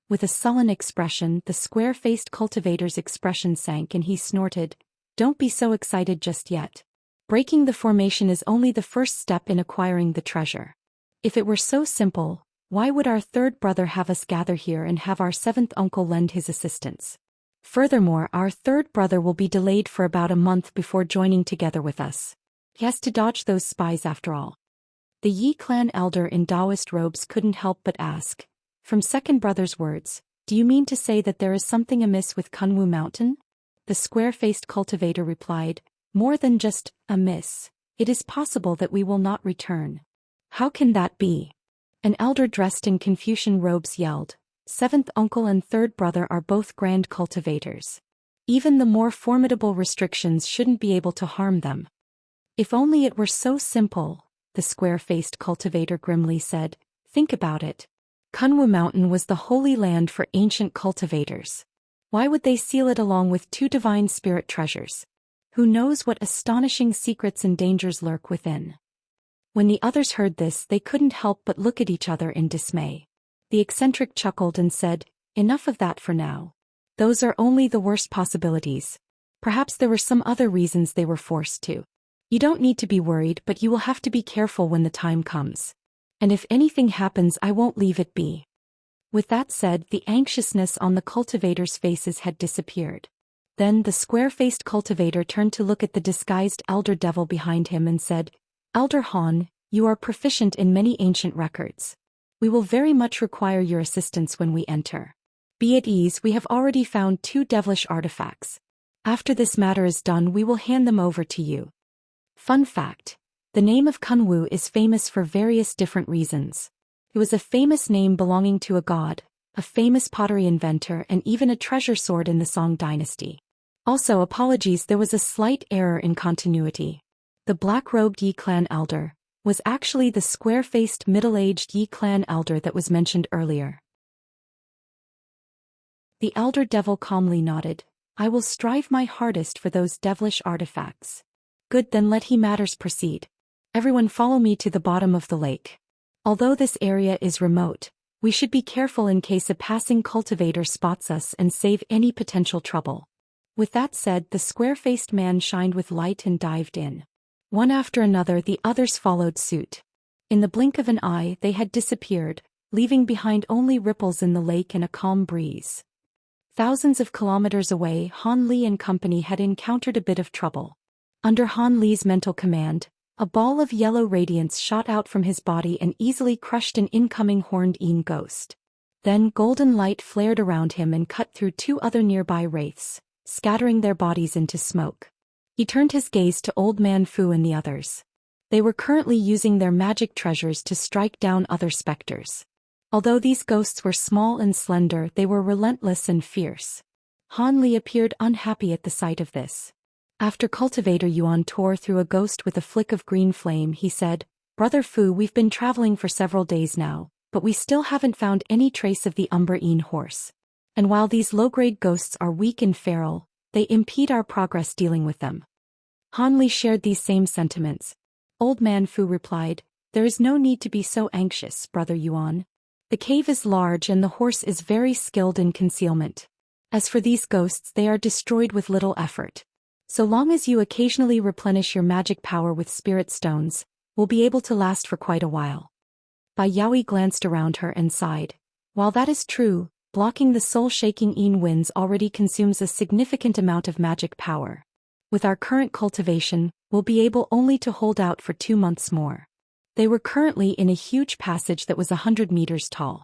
With a sullen expression, the square-faced cultivator's expression sank and he snorted, "Don't be so excited just yet. Breaking the formation is only the first step in acquiring the treasure. If it were so simple, why would our 3rd brother have us gather here and have our 7th uncle lend his assistance? Furthermore, our 3rd brother will be delayed for about a month before joining together with us. He has to dodge those spies after all." The Yi clan elder in Taoist robes couldn't help but ask. From second brother's words, Do you mean to say that there is something amiss with Kunwu Mountain? The square-faced cultivator replied, more than just amiss. It is possible that we will not return. How can that be? An elder dressed in Confucian robes yelled. Seventh uncle and third brother are both grand cultivators. Even the more formidable restrictions shouldn't be able to harm them. If only it were so simple, the square-faced cultivator grimly said. Think about it. Kunwu Mountain was the holy land for ancient cultivators. Why would they seal it along with two divine spirit treasures? Who knows what astonishing secrets and dangers lurk within? When the others heard this, they couldn't help but look at each other in dismay. The eccentric chuckled and said, enough of that for now. Those are only the worst possibilities. Perhaps there were some other reasons they were forced to. You don't need to be worried, but you will have to be careful when the time comes. And if anything happens, I won't leave it be. With that said, the anxiousness on the cultivators' faces had disappeared. Then the square-faced cultivator turned to look at the disguised elder devil behind him and said, Elder Han, you are proficient in many ancient records. We will very much require your assistance when we enter. Be at ease, we have already found 2 devilish artifacts. After this matter is done, we will hand them over to you. Fun fact. The name of Kunwu is famous for various different reasons. It was a famous name belonging to a god, a famous pottery inventor, and even a treasure sword in the Song dynasty. Also, apologies, there was a slight error in continuity. The black-robed Yi clan elder was actually the square-faced middle-aged Yi clan elder that was mentioned earlier. The elder devil calmly nodded. I will strive my hardest for those devilish artifacts. Good, then let matters proceed. Everyone follow me to the bottom of the lake. Although this area is remote, we should be careful in case a passing cultivator spots us and save any potential trouble. With that said, the square-faced man shined with light and dived in. One after another, the others followed suit. In the blink of an eye, they had disappeared, leaving behind only ripples in the lake and a calm breeze. Thousands of kilometers away, Han Li and company had encountered a bit of trouble. Under Han Li's mental command, a ball of yellow radiance shot out from his body and easily crushed an incoming horned Een ghost. Then golden light flared around him and cut through 2 other nearby wraiths, scattering their bodies into smoke. He turned his gaze to Old Man Fu and the others. They were currently using their magic treasures to strike down other specters. Although these ghosts were small and slender, they were relentless and fierce. Han Li appeared unhappy at the sight of this. After Cultivator Yuan tore through a ghost with a flick of green flame, he said, Brother Fu, we've been traveling for several days now, but we still haven't found any trace of the Umber Een horse. And while these low-grade ghosts are weak and feral, they impede our progress dealing with them. Han Li shared these same sentiments. Old Man Fu replied, There is no need to be so anxious, Brother Yuan. The cave is large and the horse is very skilled in concealment. As for these ghosts, they are destroyed with little effort. So long as you occasionally replenish your magic power with spirit stones, we'll be able to last for quite a while. Bai Yaoi glanced around her and sighed. While that is true, blocking the soul-shaking Een winds already consumes a significant amount of magic power. With our current cultivation, we'll be able only to hold out for 2 months more. They were currently in a huge passage that was 100 meters tall.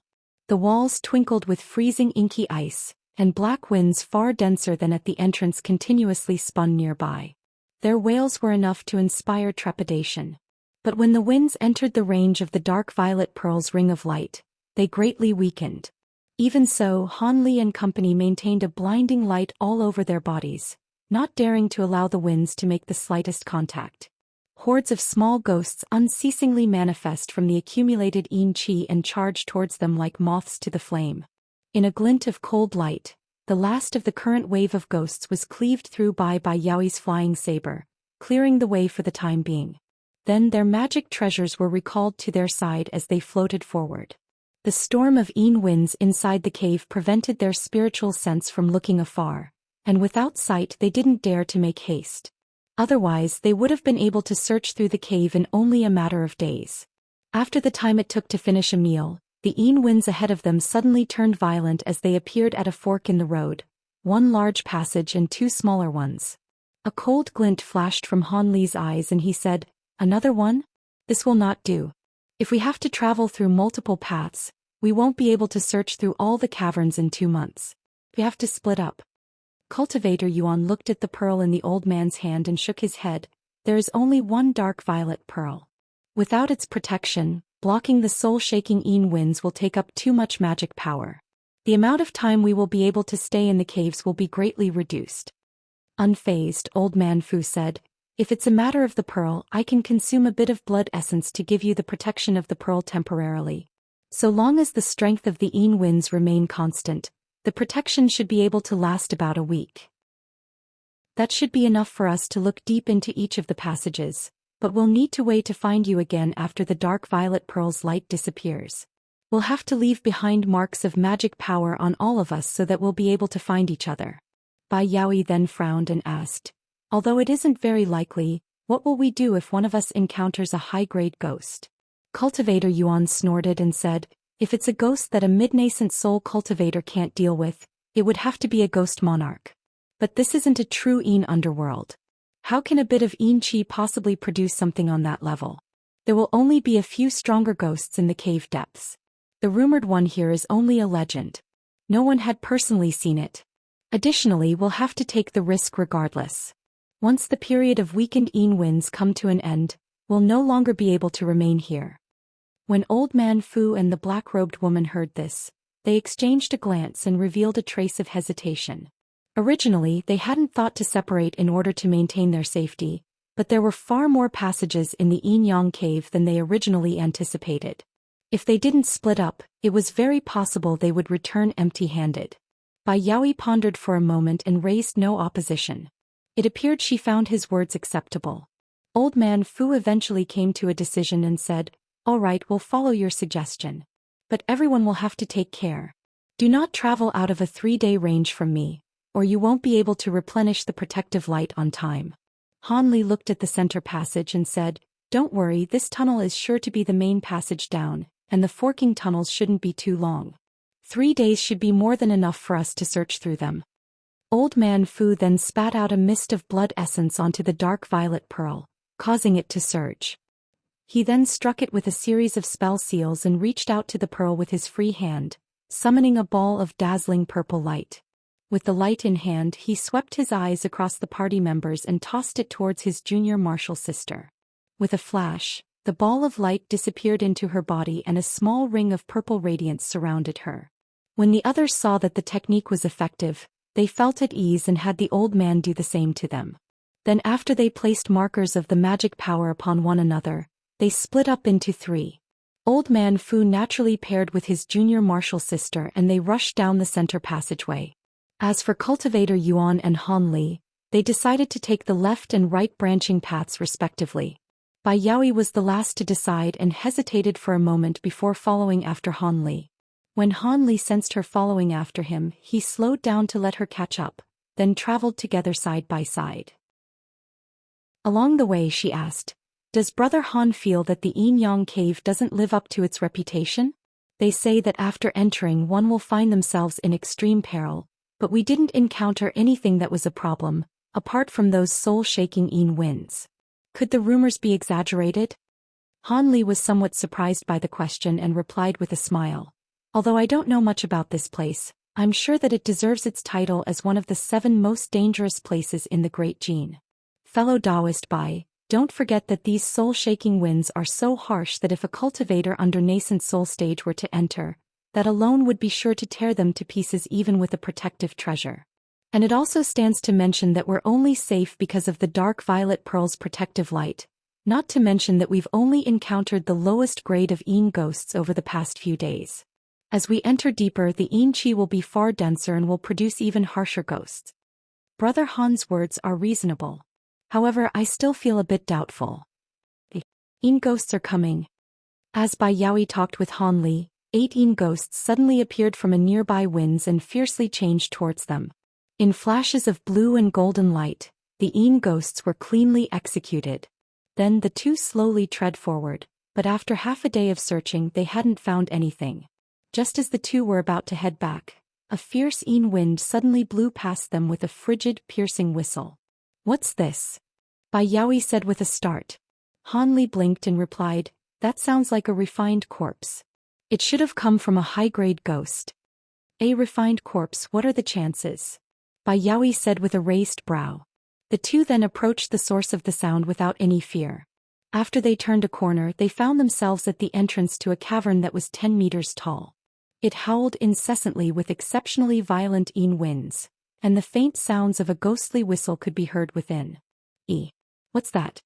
The walls twinkled with freezing inky ice, and black winds far denser than at the entrance continuously spun nearby. Their wails were enough to inspire trepidation. But when the winds entered the range of the dark violet pearl's ring of light, they greatly weakened. Even so, Han Li and company maintained a blinding light all over their bodies, not daring to allow the winds to make the slightest contact. Hordes of small ghosts unceasingly manifest from the accumulated Een chi and charge towards them like moths to the flame. In a glint of cold light, the last of the current wave of ghosts was cleaved through by Yaoi's flying saber, clearing the way for the time being. Then their magic treasures were recalled to their side as they floated forward. The storm of Een winds inside the cave prevented their spiritual sense from looking afar, and without sight they didn't dare to make haste. Otherwise, they would have been able to search through the cave in only a matter of days. After the time it took to finish a meal, the Een winds ahead of them suddenly turned violent as they appeared at a fork in the road, 1 large passage and 2 smaller ones. A cold glint flashed from Han Li's eyes and he said, Another one? This will not do. If we have to travel through multiple paths, We won't be able to search through all the caverns in 2 months. We have to split up. Cultivator Yuan looked at the pearl in the old man's hand and shook his head. There is only one dark violet pearl. Without its protection, blocking the soul-shaking Yin winds will take up too much magic power. The amount of time we will be able to stay in the caves will be greatly reduced. Unfazed, Old Man Fu said, if it's a matter of the pearl, I can consume a bit of blood essence to give you the protection of the pearl temporarily. So long as the strength of the Yin winds remain constant, the protection should be able to last about a week. That should be enough for us to look deep into each of the passages, but we'll need to wait to find you again after the dark violet pearl's light disappears. We'll have to leave behind marks of magic power on all of us so that we'll be able to find each other. Bai Yaoi then frowned and asked, although it isn't very likely, what will we do if one of us encounters a high-grade ghost? Cultivator Yuan snorted and said, if it's a ghost that a mid-nascent soul cultivator can't deal with, it would have to be a ghost monarch. But this isn't a true Yin underworld. How can a bit of Yin Qi possibly produce something on that level? There will only be a few stronger ghosts in the cave depths. The rumored one here is only a legend. No one had personally seen it. Additionally, we'll have to take the risk regardless. Once the period of weakened Yin winds come to an end, we'll no longer be able to remain here. When Old Man Fu and the black-robed woman heard this, they exchanged a glance and revealed a trace of hesitation. Originally, they hadn't thought to separate in order to maintain their safety, but there were far more passages in the Yin-Yang cave than they originally anticipated. If they didn't split up, it was very possible they would return empty-handed. Bai Yaoi pondered for a moment and raised no opposition. It appeared she found his words acceptable. Old Man Fu eventually came to a decision and said, all right, we'll follow your suggestion. But everyone will have to take care. Do not travel out of a 3-day range from me, or you won't be able to replenish the protective light on time. Han Li looked at the center passage and said, don't worry, this tunnel is sure to be the main passage down, and the forking tunnels shouldn't be too long. 3 days should be more than enough for us to search through them. Old Man Fu then spat out a mist of blood essence onto the dark violet pearl, causing it to surge. He then struck it with a series of spell seals and reached out to the pearl with his free hand, summoning a ball of dazzling purple light. With the light in hand, he swept his eyes across the party members and tossed it towards his junior martial sister. With a flash, the ball of light disappeared into her body and a small ring of purple radiance surrounded her. When the others saw that the technique was effective, they felt at ease and had the old man do the same to them. Then after they placed markers of the magic power upon one another, they split up into 3. Old Man Fu naturally paired with his junior martial sister and they rushed down the center passageway. As for Cultivator Yuan and Han Li, they decided to take the left and right branching paths respectively. Bai Yaoi was the last to decide and hesitated for a moment before following after Han Li. When Han Li sensed her following after him, he slowed down to let her catch up, then traveled together side by side. Along the way she asked, does Brother Han feel that the Yin-Yang cave doesn't live up to its reputation? They say that after entering one will find themselves in extreme peril, but we didn't encounter anything that was a problem, apart from those soul-shaking Yin winds. Could the rumors be exaggerated? Han Li was somewhat surprised by the question and replied with a smile. Although I don't know much about this place, I'm sure that it deserves its title as one of the 7 most dangerous places in the Great Jin. Fellow Taoist Bai, don't forget that these soul-shaking winds are so harsh that if a cultivator under nascent soul stage were to enter, that alone would be sure to tear them to pieces even with a protective treasure. And it also stands to mention that we're only safe because of the dark violet pearl's protective light, not to mention that we've only encountered the lowest grade of Yin ghosts over the past few days. As we enter deeper, the Yin Qi will be far denser and will produce even harsher ghosts. Brother Han's words are reasonable. However, I still feel a bit doubtful. The Yin ghosts are coming. As Bai Yaoi talked with Han Li, 8 Yin ghosts suddenly appeared from a nearby winds and fiercely changed towards them. In flashes of blue and golden light, the Yin ghosts were cleanly executed. Then the 2 slowly tread forward, but after half a day of searching they hadn't found anything. Just as the 2 were about to head back, a fierce Yin wind suddenly blew past them with a frigid, piercing whistle. What's this? Bai Yaoi said with a start. Han Li blinked and replied, that sounds like a refined corpse. It should have come from a high-grade ghost. A refined corpse, what are the chances? Bai Yaoi said with a raised brow. The two then approached the source of the sound without any fear. After they turned a corner, they found themselves at the entrance to a cavern that was 10 meters tall. It howled incessantly with exceptionally violent winds, and the faint sounds of a ghostly whistle could be heard within. What's that?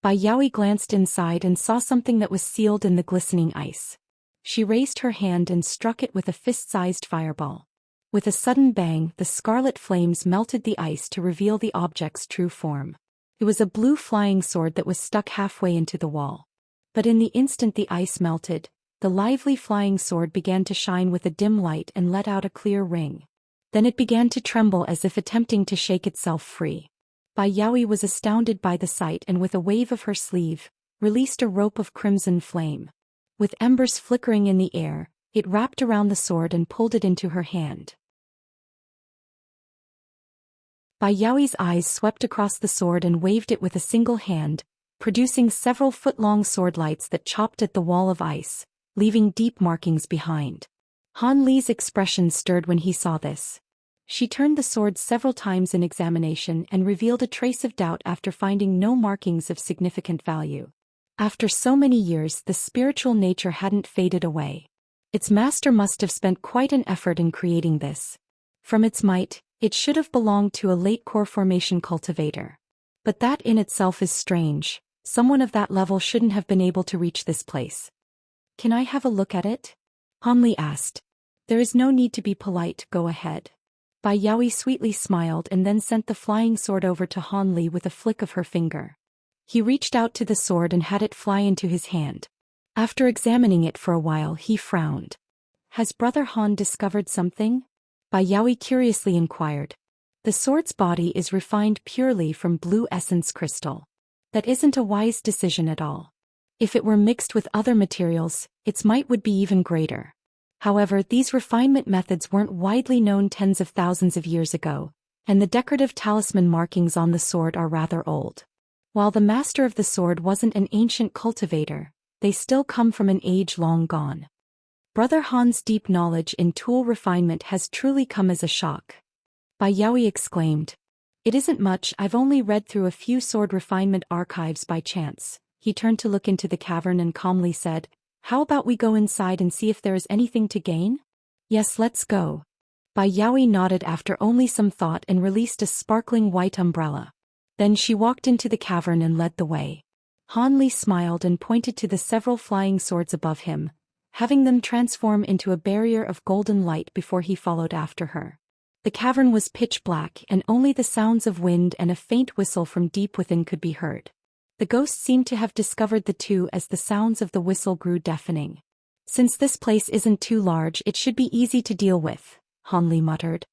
Bai Yaoi glanced inside and saw something that was sealed in the glistening ice. She raised her hand and struck it with a fist-sized fireball. With a sudden bang, the scarlet flames melted the ice to reveal the object's true form. It was a blue flying sword that was stuck halfway into the wall. But in the instant the ice melted, the lively flying sword began to shine with a dim light and let out a clear ring. Then it began to tremble as if attempting to shake itself free. Bai Yaoi was astounded by the sight and with a wave of her sleeve, released a rope of crimson flame. With embers flickering in the air, it wrapped around the sword and pulled it into her hand. Bai Yaoi's eyes swept across the sword and waved it with a single hand, producing several foot-long sword lights that chopped at the wall of ice, leaving deep markings behind. Han Li's expression stirred when he saw this. She turned the sword several times in examination and revealed a trace of doubt after finding no markings of significant value. After so many years, the spiritual nature hadn't faded away. Its master must have spent quite an effort in creating this. From its might, it should have belonged to a late core formation cultivator. But that in itself is strange. Someone of that level shouldn't have been able to reach this place. Can I have a look at it? Han Li asked. There is no need to be polite, go ahead. Bai Yaoi sweetly smiled and then sent the flying sword over to Han Li with a flick of her finger. He reached out to the sword and had it fly into his hand. After examining it for a while, he frowned. Has Brother Han discovered something? Bai Yaoi curiously inquired. The sword's body is refined purely from blue essence crystal. That isn't a wise decision at all. If it were mixed with other materials, its might would be even greater. However, these refinement methods weren't widely known tens of thousands of years ago, and the decorative talisman markings on the sword are rather old. While the master of the sword wasn't an ancient cultivator, they still come from an age long gone. Brother Han's deep knowledge in tool refinement has truly come as a shock. Bai Yaoi exclaimed. It isn't much, I've only read through a few sword refinement archives by chance. He turned to look into the cavern and calmly said, How about we go inside and see if there is anything to gain? Yes, let's go. Bai Yaoi nodded after only some thought and released a sparkling white umbrella. Then she walked into the cavern and led the way. Han Li smiled and pointed to the several flying swords above him, having them transform into a barrier of golden light before he followed after her. The cavern was pitch black and only the sounds of wind and a faint whistle from deep within could be heard. The ghost seemed to have discovered the two as the sounds of the whistle grew deafening. Since this place isn't too large, it should be easy to deal with, Han Li muttered.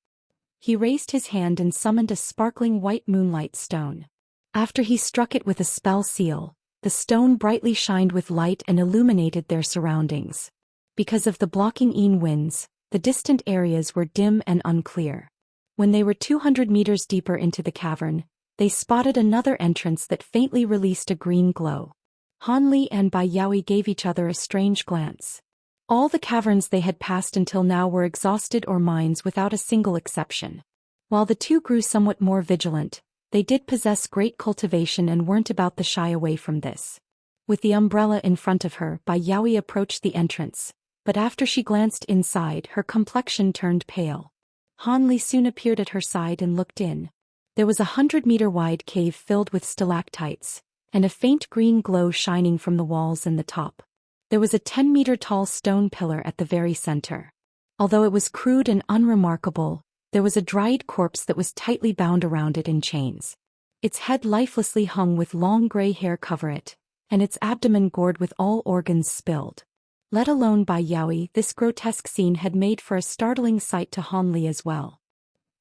He raised his hand and summoned a sparkling white moonlight stone. After he struck it with a spell seal, the stone brightly shined with light and illuminated their surroundings. Because of the blocking winds, the distant areas were dim and unclear. When they were 200 meters deeper into the cavern, they spotted another entrance that faintly released a green glow. Han Li and Bai Yaoi gave each other a strange glance. All the caverns they had passed until now were exhausted or mines without a single exception. While the two grew somewhat more vigilant, they did possess great cultivation and weren't about to shy away from this. With the umbrella in front of her, Bai Yaoi approached the entrance, but after she glanced inside, her complexion turned pale. Han Li soon appeared at her side and looked in. There was a 100-meter-wide cave filled with stalactites, and a faint green glow shining from the walls and the top. There was a 10-meter-tall stone pillar at the very center. Although it was crude and unremarkable, there was a dried corpse that was tightly bound around it in chains. Its head lifelessly hung with long gray hair cover it, and its abdomen gored with all organs spilled. Let alone Bai Yaoi, this grotesque scene had made for a startling sight to Han Li as well.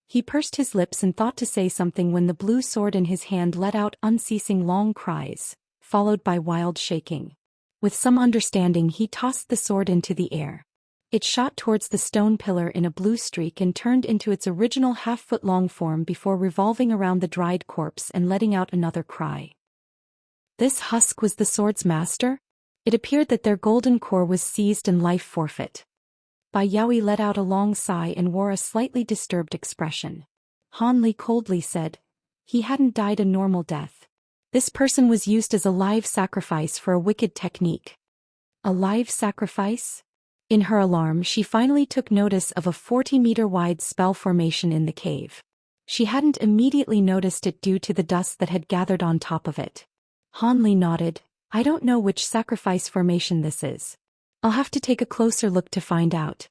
He pursed his lips and thought to say something when the blue sword in his hand let out unceasing long cries, followed by wild shaking. With some understanding, he tossed the sword into the air. It shot towards the stone pillar in a blue streak and turned into its original half-foot-long form before revolving around the dried corpse and letting out another cry. This husk was the sword's master? It appeared that their golden core was seized and life forfeit. Bai Yaoi let out a long sigh and wore a slightly disturbed expression. Han Li coldly said, "He hadn't died a normal death. This person was used as a live sacrifice for a wicked technique." A live sacrifice? In her alarm, she finally took notice of a 40-meter-wide spell formation in the cave. She hadn't immediately noticed it due to the dust that had gathered on top of it. Han Li nodded. "I don't know which sacrifice formation this is. I'll have to take a closer look to find out."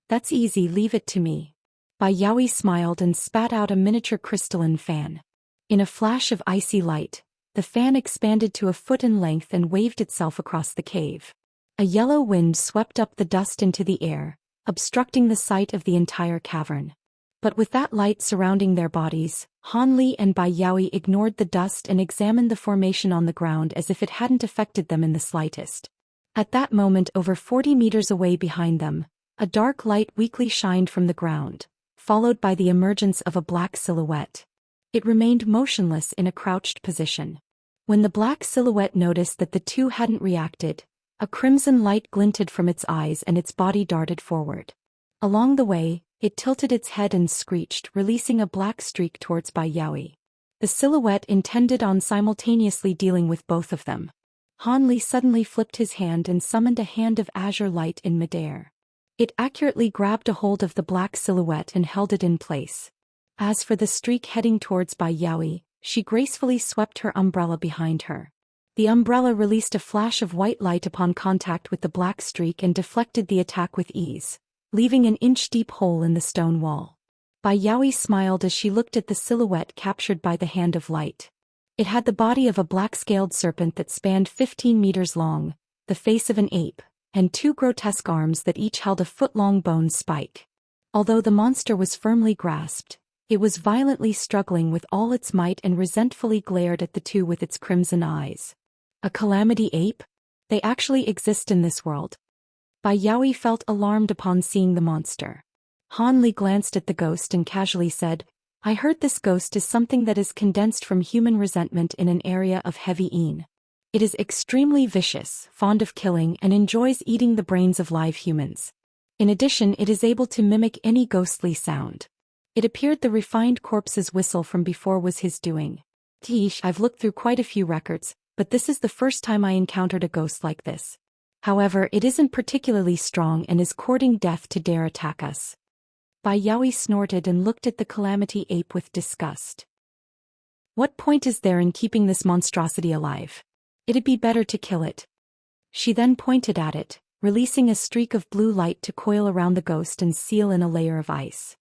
"That's easy, leave it to me." Bai Yaoi smiled and spat out a miniature crystalline fan. In a flash of icy light, the fan expanded to a foot in length and waved itself across the cave. A yellow wind swept up the dust into the air, obstructing the sight of the entire cavern. But with that light surrounding their bodies, Han Li and Bai Yaoi ignored the dust and examined the formation on the ground as if it hadn't affected them in the slightest. At that moment, over 40 meters away behind them, a dark light weakly shined from the ground, followed by the emergence of a black silhouette. It remained motionless in a crouched position. When the black silhouette noticed that the two hadn't reacted, a crimson light glinted from its eyes and its body darted forward. Along the way, it tilted its head and screeched, releasing a black streak towards Bai Yaoi. The silhouette intended on simultaneously dealing with both of them. Han Li suddenly flipped his hand and summoned a hand of azure light in midair. It accurately grabbed a hold of the black silhouette and held it in place. As for the streak heading towards Bai Yaoi, she gracefully swept her umbrella behind her. The umbrella released a flash of white light upon contact with the black streak and deflected the attack with ease, leaving an inch-deep hole in the stone wall. Bai Yaoi smiled as she looked at the silhouette captured by the hand of light. It had the body of a black-scaled serpent that spanned 15 meters long, the face of an ape, and two grotesque arms that each held a foot-long bone spike. Although the monster was firmly grasped, it was violently struggling with all its might and resentfully glared at the two with its crimson eyes. A calamity ape? They actually exist in this world. Bai Yaoi felt alarmed upon seeing the monster. Han Li glanced at the ghost and casually said, "I heard this ghost is something that is condensed from human resentment in an area of heavy Yin. It is extremely vicious, fond of killing, and enjoys eating the brains of live humans. In addition, it is able to mimic any ghostly sound." It appeared the refined corpse's whistle from before was his doing. "Teesh, I've looked through quite a few records, but this is the first time I encountered a ghost like this. However, it isn't particularly strong and is courting death to dare attack us." Bai Yaoi snorted and looked at the calamity ape with disgust. "What point is there in keeping this monstrosity alive? It'd be better to kill it." She then pointed at it, releasing a streak of blue light to coil around the ghost and seal in a layer of ice.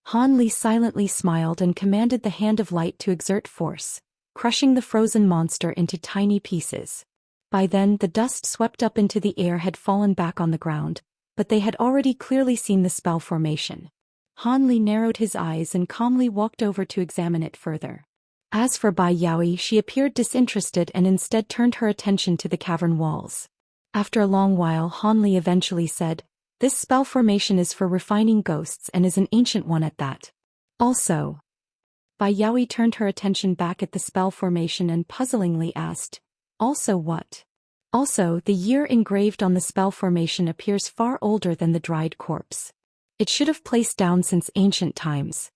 Han Li silently smiled and commanded the hand of light to exert force, crushing the frozen monster into tiny pieces. By then, the dust swept up into the air had fallen back on the ground, but they had already clearly seen the spell formation. Han Li narrowed his eyes and calmly walked over to examine it further. As for Bai Yaoi, she appeared disinterested and instead turned her attention to the cavern walls. After a long while, Han Li eventually said, "This spell formation is for refining ghosts and is an ancient one at that. Also..." Bai Yaoi turned her attention back at the spell formation and puzzlingly asked, "Also what?" "Also, the year engraved on the spell formation appears far older than the dried corpse. It should have placed down since ancient times,"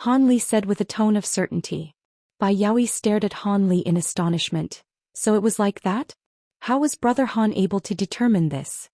Han Li said with a tone of certainty. Bai Yaoi stared at Han Li in astonishment. "So it was like that? How was Brother Han able to determine this?"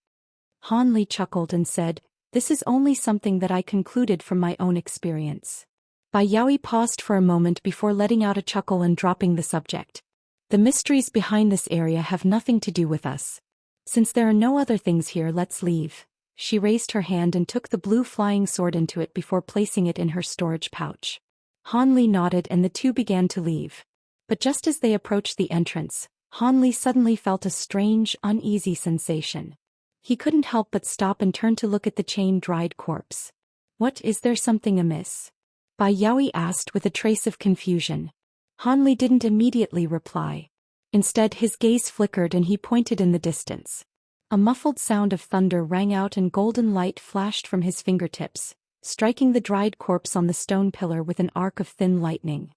Han Li chuckled and said, "This is only something that I concluded from my own experience." Bai Yaoi paused for a moment before letting out a chuckle and dropping the subject. "The mysteries behind this area have nothing to do with us. Since there are no other things here, let's leave." She raised her hand and took the blue flying sword into it before placing it in her storage pouch. Han Li nodded and the two began to leave. But just as they approached the entrance, Han Li suddenly felt a strange, uneasy sensation. He couldn't help but stop and turn to look at the chain-dried corpse. "What, is there something amiss?" Bai Yaoi asked with a trace of confusion. Han Li didn't immediately reply. Instead, his gaze flickered and he pointed in the distance. A muffled sound of thunder rang out and golden light flashed from his fingertips, striking the dried corpse on the stone pillar with an arc of thin lightning.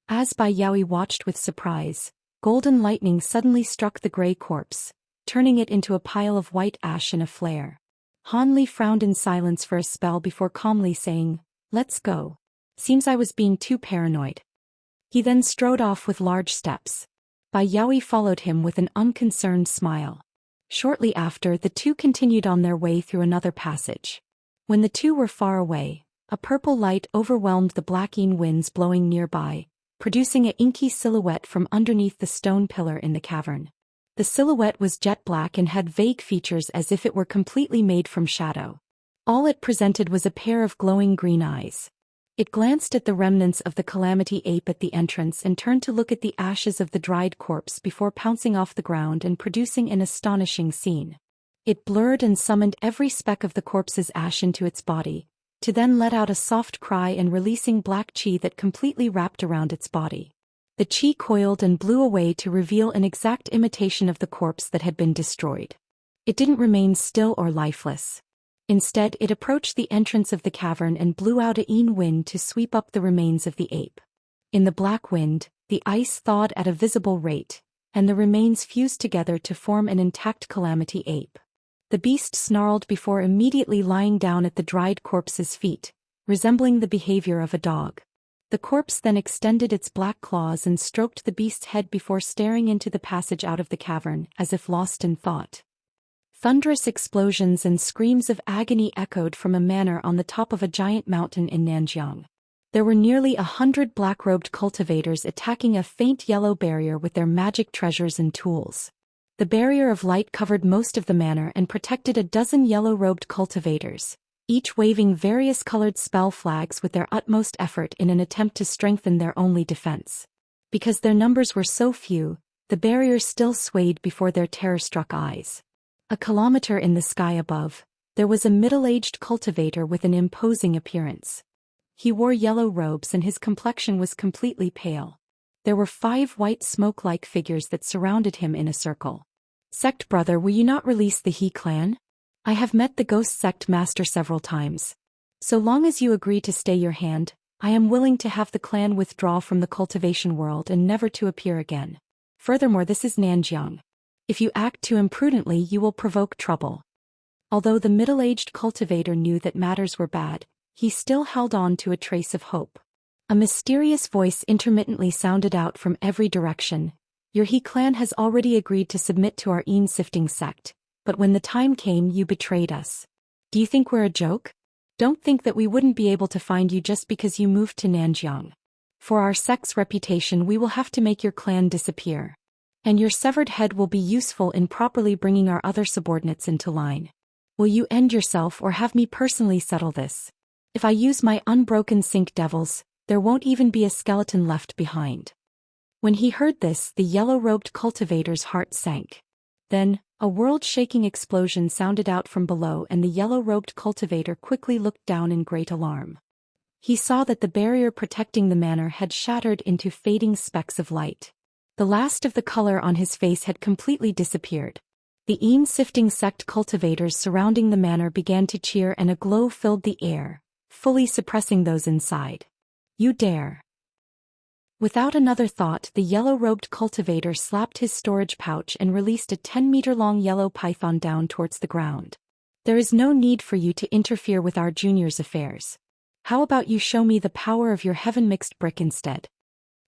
As Bai Yaoi watched with surprise, golden lightning suddenly struck the gray corpse, turning it into a pile of white ash in a flare. Han Li frowned in silence for a spell before calmly saying, "Let's go. Seems I was being too paranoid." He then strode off with large steps. Bai Yaoi followed him with an unconcerned smile. Shortly after, the two continued on their way through another passage. When the two were far away, a purple light overwhelmed the black-yin winds blowing nearby, producing an inky silhouette from underneath the stone pillar in the cavern. The silhouette was jet black and had vague features as if it were completely made from shadow. All it presented was a pair of glowing green eyes. It glanced at the remnants of the Calamity Ape at the entrance and turned to look at the ashes of the dried corpse before pouncing off the ground and producing an astonishing scene. It blurred and summoned every speck of the corpse's ash into its body, to then let out a soft cry and releasing black chi that completely wrapped around its body. The chi coiled and blew away to reveal an exact imitation of the corpse that had been destroyed. It didn't remain still or lifeless. Instead, it approached the entrance of the cavern and blew out a yin wind to sweep up the remains of the ape. In the black wind, the ice thawed at a visible rate, and the remains fused together to form an intact Calamity Ape. The beast snarled before immediately lying down at the dried corpse's feet, resembling the behavior of a dog. The corpse then extended its black claws and stroked the beast's head before staring into the passage out of the cavern, as if lost in thought. Thunderous explosions and screams of agony echoed from a manor on the top of a giant mountain in Nanjiang. There were nearly 100 black-robed cultivators attacking a faint yellow barrier with their magic treasures and tools. The barrier of light covered most of the manor and protected a dozen yellow-robed cultivators, each waving various colored spell flags with their utmost effort in an attempt to strengthen their only defense. Because their numbers were so few, the barrier still swayed before their terror-struck eyes. A kilometer in the sky above, there was a middle-aged cultivator with an imposing appearance. He wore yellow robes and his complexion was completely pale. There were 5 white smoke-like figures that surrounded him in a circle. "Sect brother, will you not release the He clan? I have met the ghost sect master several times. So long as you agree to stay your hand, I am willing to have the clan withdraw from the cultivation world and never to appear again. Furthermore, this is Nanjiang. If you act too imprudently, you will provoke trouble." Although the middle-aged cultivator knew that matters were bad, he still held on to a trace of hope. A mysterious voice intermittently sounded out from every direction. "Your He clan has already agreed to submit to our Yin-sifting sect, but when the time came, you betrayed us. Do you think we're a joke? Don't think that we wouldn't be able to find you just because you moved to Nanjiang. For our sect's reputation, we will have to make your clan disappear. And your severed head will be useful in properly bringing our other subordinates into line. Will you end yourself or have me personally settle this? If I use my unbroken sink devils, there won't even be a skeleton left behind." When he heard this, the yellow-robed cultivator's heart sank. Then, a world-shaking explosion sounded out from below and the yellow-robed cultivator quickly looked down in great alarm. He saw that the barrier protecting the manor had shattered into fading specks of light. The last of the color on his face had completely disappeared. The Yin-sifting sect cultivators surrounding the manor began to cheer and a glow filled the air, fully suppressing those inside. "You dare!" Without another thought, the yellow-robed cultivator slapped his storage pouch and released a 10-meter-long yellow python down towards the ground. "There is no need for you to interfere with our junior's affairs. How about you show me the power of your heaven-mixed brick instead?"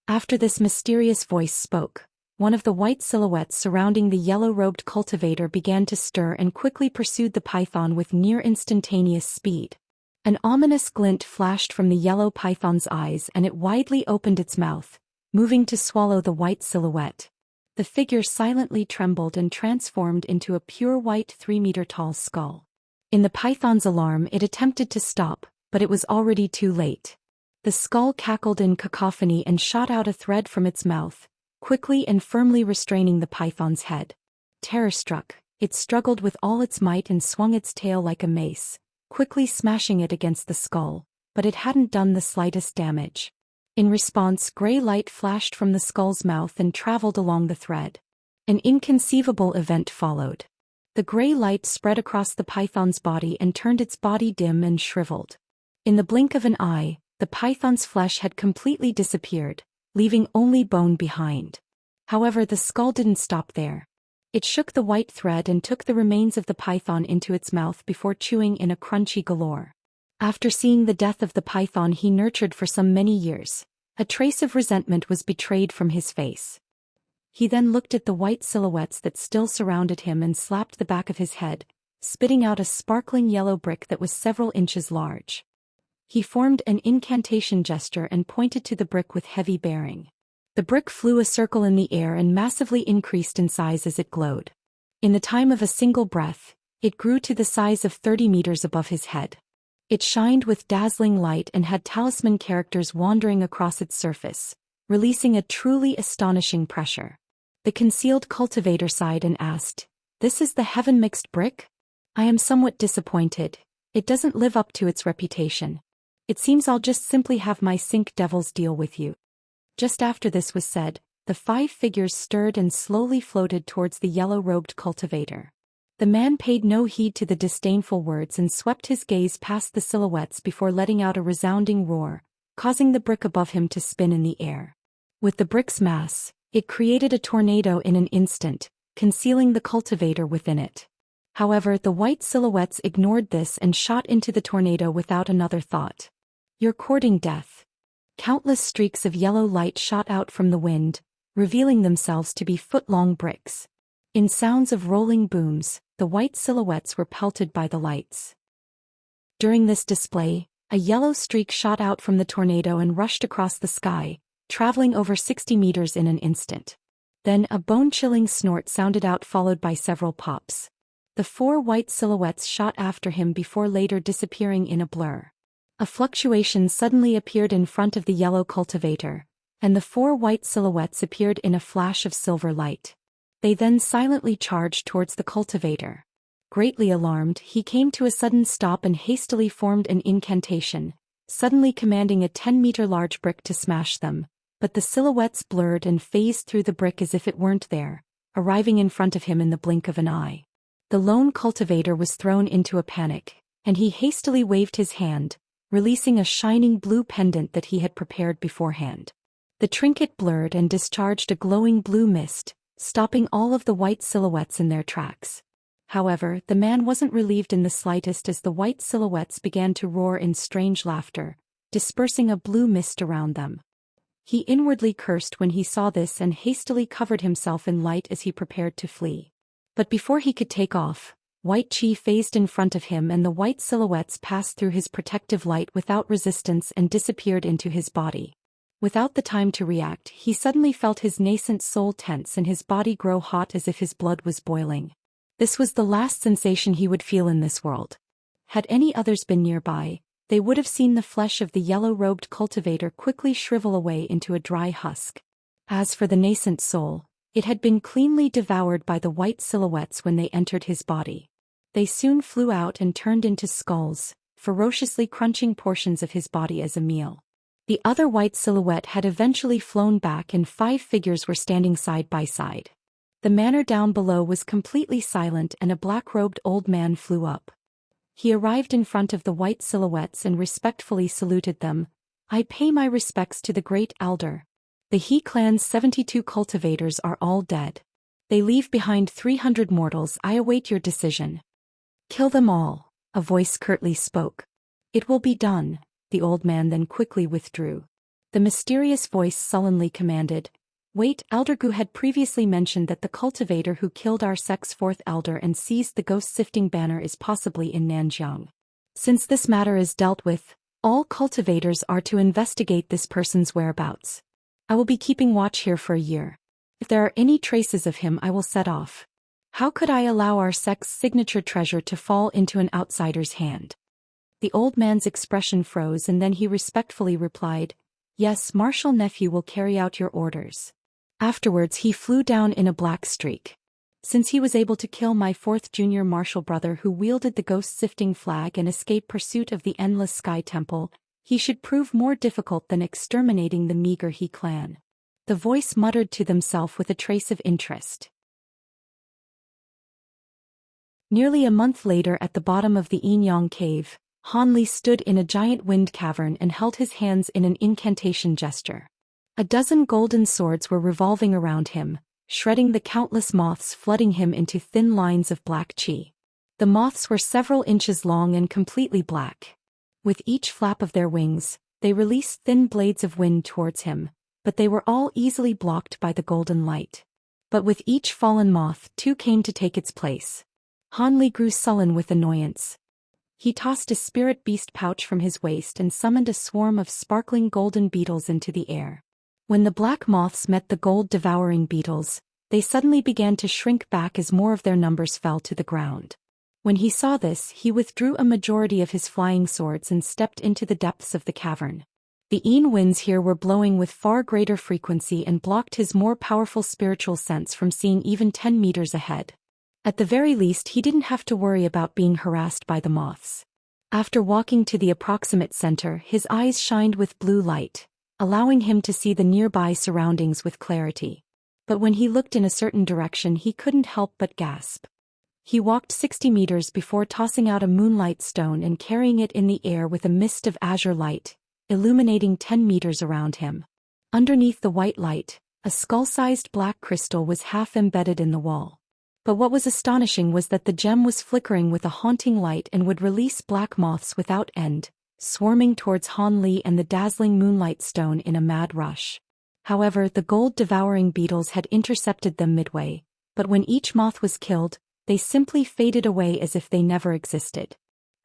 After this mysterious voice spoke, one of the white silhouettes surrounding the yellow-robed cultivator began to stir and quickly pursued the python with near-instantaneous speed. An ominous glint flashed from the yellow python's eyes and it widely opened its mouth, moving to swallow the white silhouette. The figure silently trembled and transformed into a pure white 3-meter-tall skull. In the python's alarm, it attempted to stop, but it was already too late. The skull cackled in cacophony and shot out a thread from its mouth, quickly and firmly restraining the python's head. Terror-struck, it struggled with all its might and swung its tail like a mace, quickly smashing it against the skull, but it hadn't done the slightest damage. In response, gray light flashed from the skull's mouth and traveled along the thread. An inconceivable event followed. The gray light spread across the python's body and turned its body dim and shriveled. In the blink of an eye, the python's flesh had completely disappeared, leaving only bone behind. However, the skull didn't stop there. It shook the white thread and took the remains of the python into its mouth before chewing in a crunchy galore. After seeing the death of the python he nurtured for some many years, a trace of resentment was betrayed from his face. He then looked at the white silhouettes that still surrounded him and slapped the back of his head, spitting out a sparkling yellow brick that was several inches large. He formed an incantation gesture and pointed to the brick with heavy bearing. The brick flew a circle in the air and massively increased in size as it glowed. In the time of a single breath, it grew to the size of 30 meters above his head. It shined with dazzling light and had talisman characters wandering across its surface, releasing a truly astonishing pressure. The concealed cultivator sighed and asked, "This is the heaven-mixed brick? I am somewhat disappointed. It doesn't live up to its reputation. It seems I'll just simply have my sink devils deal with you." Just after this was said, the 5 figures stirred and slowly floated towards the yellow-robed cultivator. The man paid no heed to the disdainful words and swept his gaze past the silhouettes before letting out a resounding roar, causing the brick above him to spin in the air. With the brick's mass, it created a tornado in an instant, concealing the cultivator within it. However, the white silhouettes ignored this and shot into the tornado without another thought. "You're courting death." Countless streaks of yellow light shot out from the wind, revealing themselves to be foot-long bricks. In sounds of rolling booms, the white silhouettes were pelted by the lights. During this display, a yellow streak shot out from the tornado and rushed across the sky, traveling over 60 meters in an instant. Then a bone-chilling snort sounded out, followed by several pops. The 4 white silhouettes shot after him before later disappearing in a blur. A fluctuation suddenly appeared in front of the yellow cultivator, and the 4 white silhouettes appeared in a flash of silver light. They then silently charged towards the cultivator. Greatly alarmed, he came to a sudden stop and hastily formed an incantation, suddenly commanding a 10-meter large brick to smash them, but the silhouettes blurred and phased through the brick as if it weren't there, arriving in front of him in the blink of an eye. The lone cultivator was thrown into a panic, and he hastily waved his hand, releasing a shining blue pendant that he had prepared beforehand. The trinket blurred and discharged a glowing blue mist, stopping all of the white silhouettes in their tracks. However, the man wasn't relieved in the slightest as the white silhouettes began to roar in strange laughter, dispersing a blue mist around them. He inwardly cursed when he saw this and hastily covered himself in light as he prepared to flee. But before he could take off, white chi phased in front of him and the white silhouettes passed through his protective light without resistance and disappeared into his body. Without the time to react, he suddenly felt his nascent soul tense and his body grow hot as if his blood was boiling. This was the last sensation he would feel in this world. Had any others been nearby, they would have seen the flesh of the yellow-robed cultivator quickly shrivel away into a dry husk. As for the nascent soul, it had been cleanly devoured by the white silhouettes when they entered his body. They soon flew out and turned into skulls, ferociously crunching portions of his body as a meal. The other white silhouette had eventually flown back and 5 figures were standing side by side. The manor down below was completely silent and a black-robed old man flew up. He arrived in front of the white silhouettes and respectfully saluted them. "I pay my respects to the great elder. The He clan's 72 cultivators are all dead. They leave behind 300 mortals. I await your decision." "Kill them all," a voice curtly spoke. "It will be done." The old man then quickly withdrew. The mysterious voice sullenly commanded, "Wait." Elder Gu had previously mentioned that the cultivator who killed our sect's 4th elder and seized the ghost-sifting banner is possibly in Nanjiang. Since this matter is dealt with, all cultivators are to investigate this person's whereabouts. I will be keeping watch here for a year. If there are any traces of him, I will set off. How could I allow our sect's signature treasure to fall into an outsider's hand?" The old man's expression froze and then he respectfully replied, "Yes, Marshal Nephew will carry out your orders." Afterwards he flew down in a black streak. Since he was able to kill my 4th junior marshal brother who wielded the ghost-sifting flag and escape pursuit of the Endless Sky Temple, he should prove more difficult than exterminating the meager He clan. The voice muttered to themselves with a trace of interest. Nearly a month later at the bottom of the Yinyang cave, Han Li stood in a giant wind cavern and held his hands in an incantation gesture. A dozen golden swords were revolving around him, shredding the countless moths flooding him into thin lines of black chi. The moths were several inches long and completely black. With each flap of their wings, they released thin blades of wind towards him, but they were all easily blocked by the golden light. But with each fallen moth, two came to take its place. Han Li grew sullen with annoyance. He tossed a spirit beast pouch from his waist and summoned a swarm of sparkling golden beetles into the air. When the black moths met the gold-devouring beetles, they suddenly began to shrink back as more of their numbers fell to the ground. When he saw this, he withdrew a majority of his flying swords and stepped into the depths of the cavern. The Yin winds here were blowing with far greater frequency and blocked his more powerful spiritual sense from seeing even 10 meters ahead. At the very least, he didn't have to worry about being harassed by the moths. After walking to the approximate center, his eyes shined with blue light, allowing him to see the nearby surroundings with clarity. But when he looked in a certain direction, he couldn't help but gasp. He walked 60 meters before tossing out a moonlight stone and carrying it in the air with a mist of azure light, illuminating 10 meters around him. Underneath the white light, a skull-sized black crystal was half embedded in the wall. But what was astonishing was that the gem was flickering with a haunting light and would release black moths without end, swarming towards Han Li and the dazzling moonlight stone in a mad rush. However, the gold-devouring beetles had intercepted them midway, but when each moth was killed, they simply faded away as if they never existed.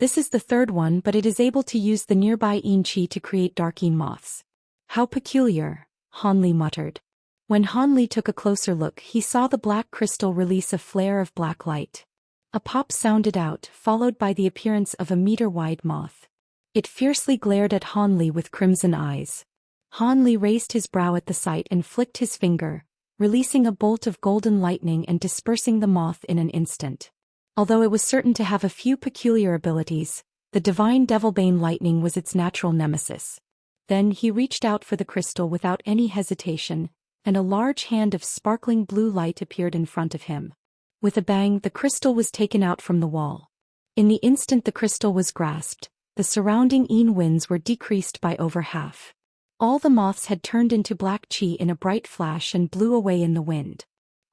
This is the third one, but it is able to use the nearby Yin Qi to create dark Yin moths. How peculiar, Han Li muttered. When Han Li took a closer look, he saw the black crystal release a flare of black light. A pop sounded out, followed by the appearance of a meter-wide moth. It fiercely glared at Han Li with crimson eyes. Han Li raised his brow at the sight and flicked his finger, releasing a bolt of golden lightning and dispersing the moth in an instant. Although it was certain to have a few peculiar abilities, the divine Devilbane lightning was its natural nemesis. Then he reached out for the crystal without any hesitation, and a large hand of sparkling blue light appeared in front of him. With a bang, the crystal was taken out from the wall. In the instant the crystal was grasped, the surrounding Yin winds were decreased by over half. All the moths had turned into black chi in a bright flash and blew away in the wind.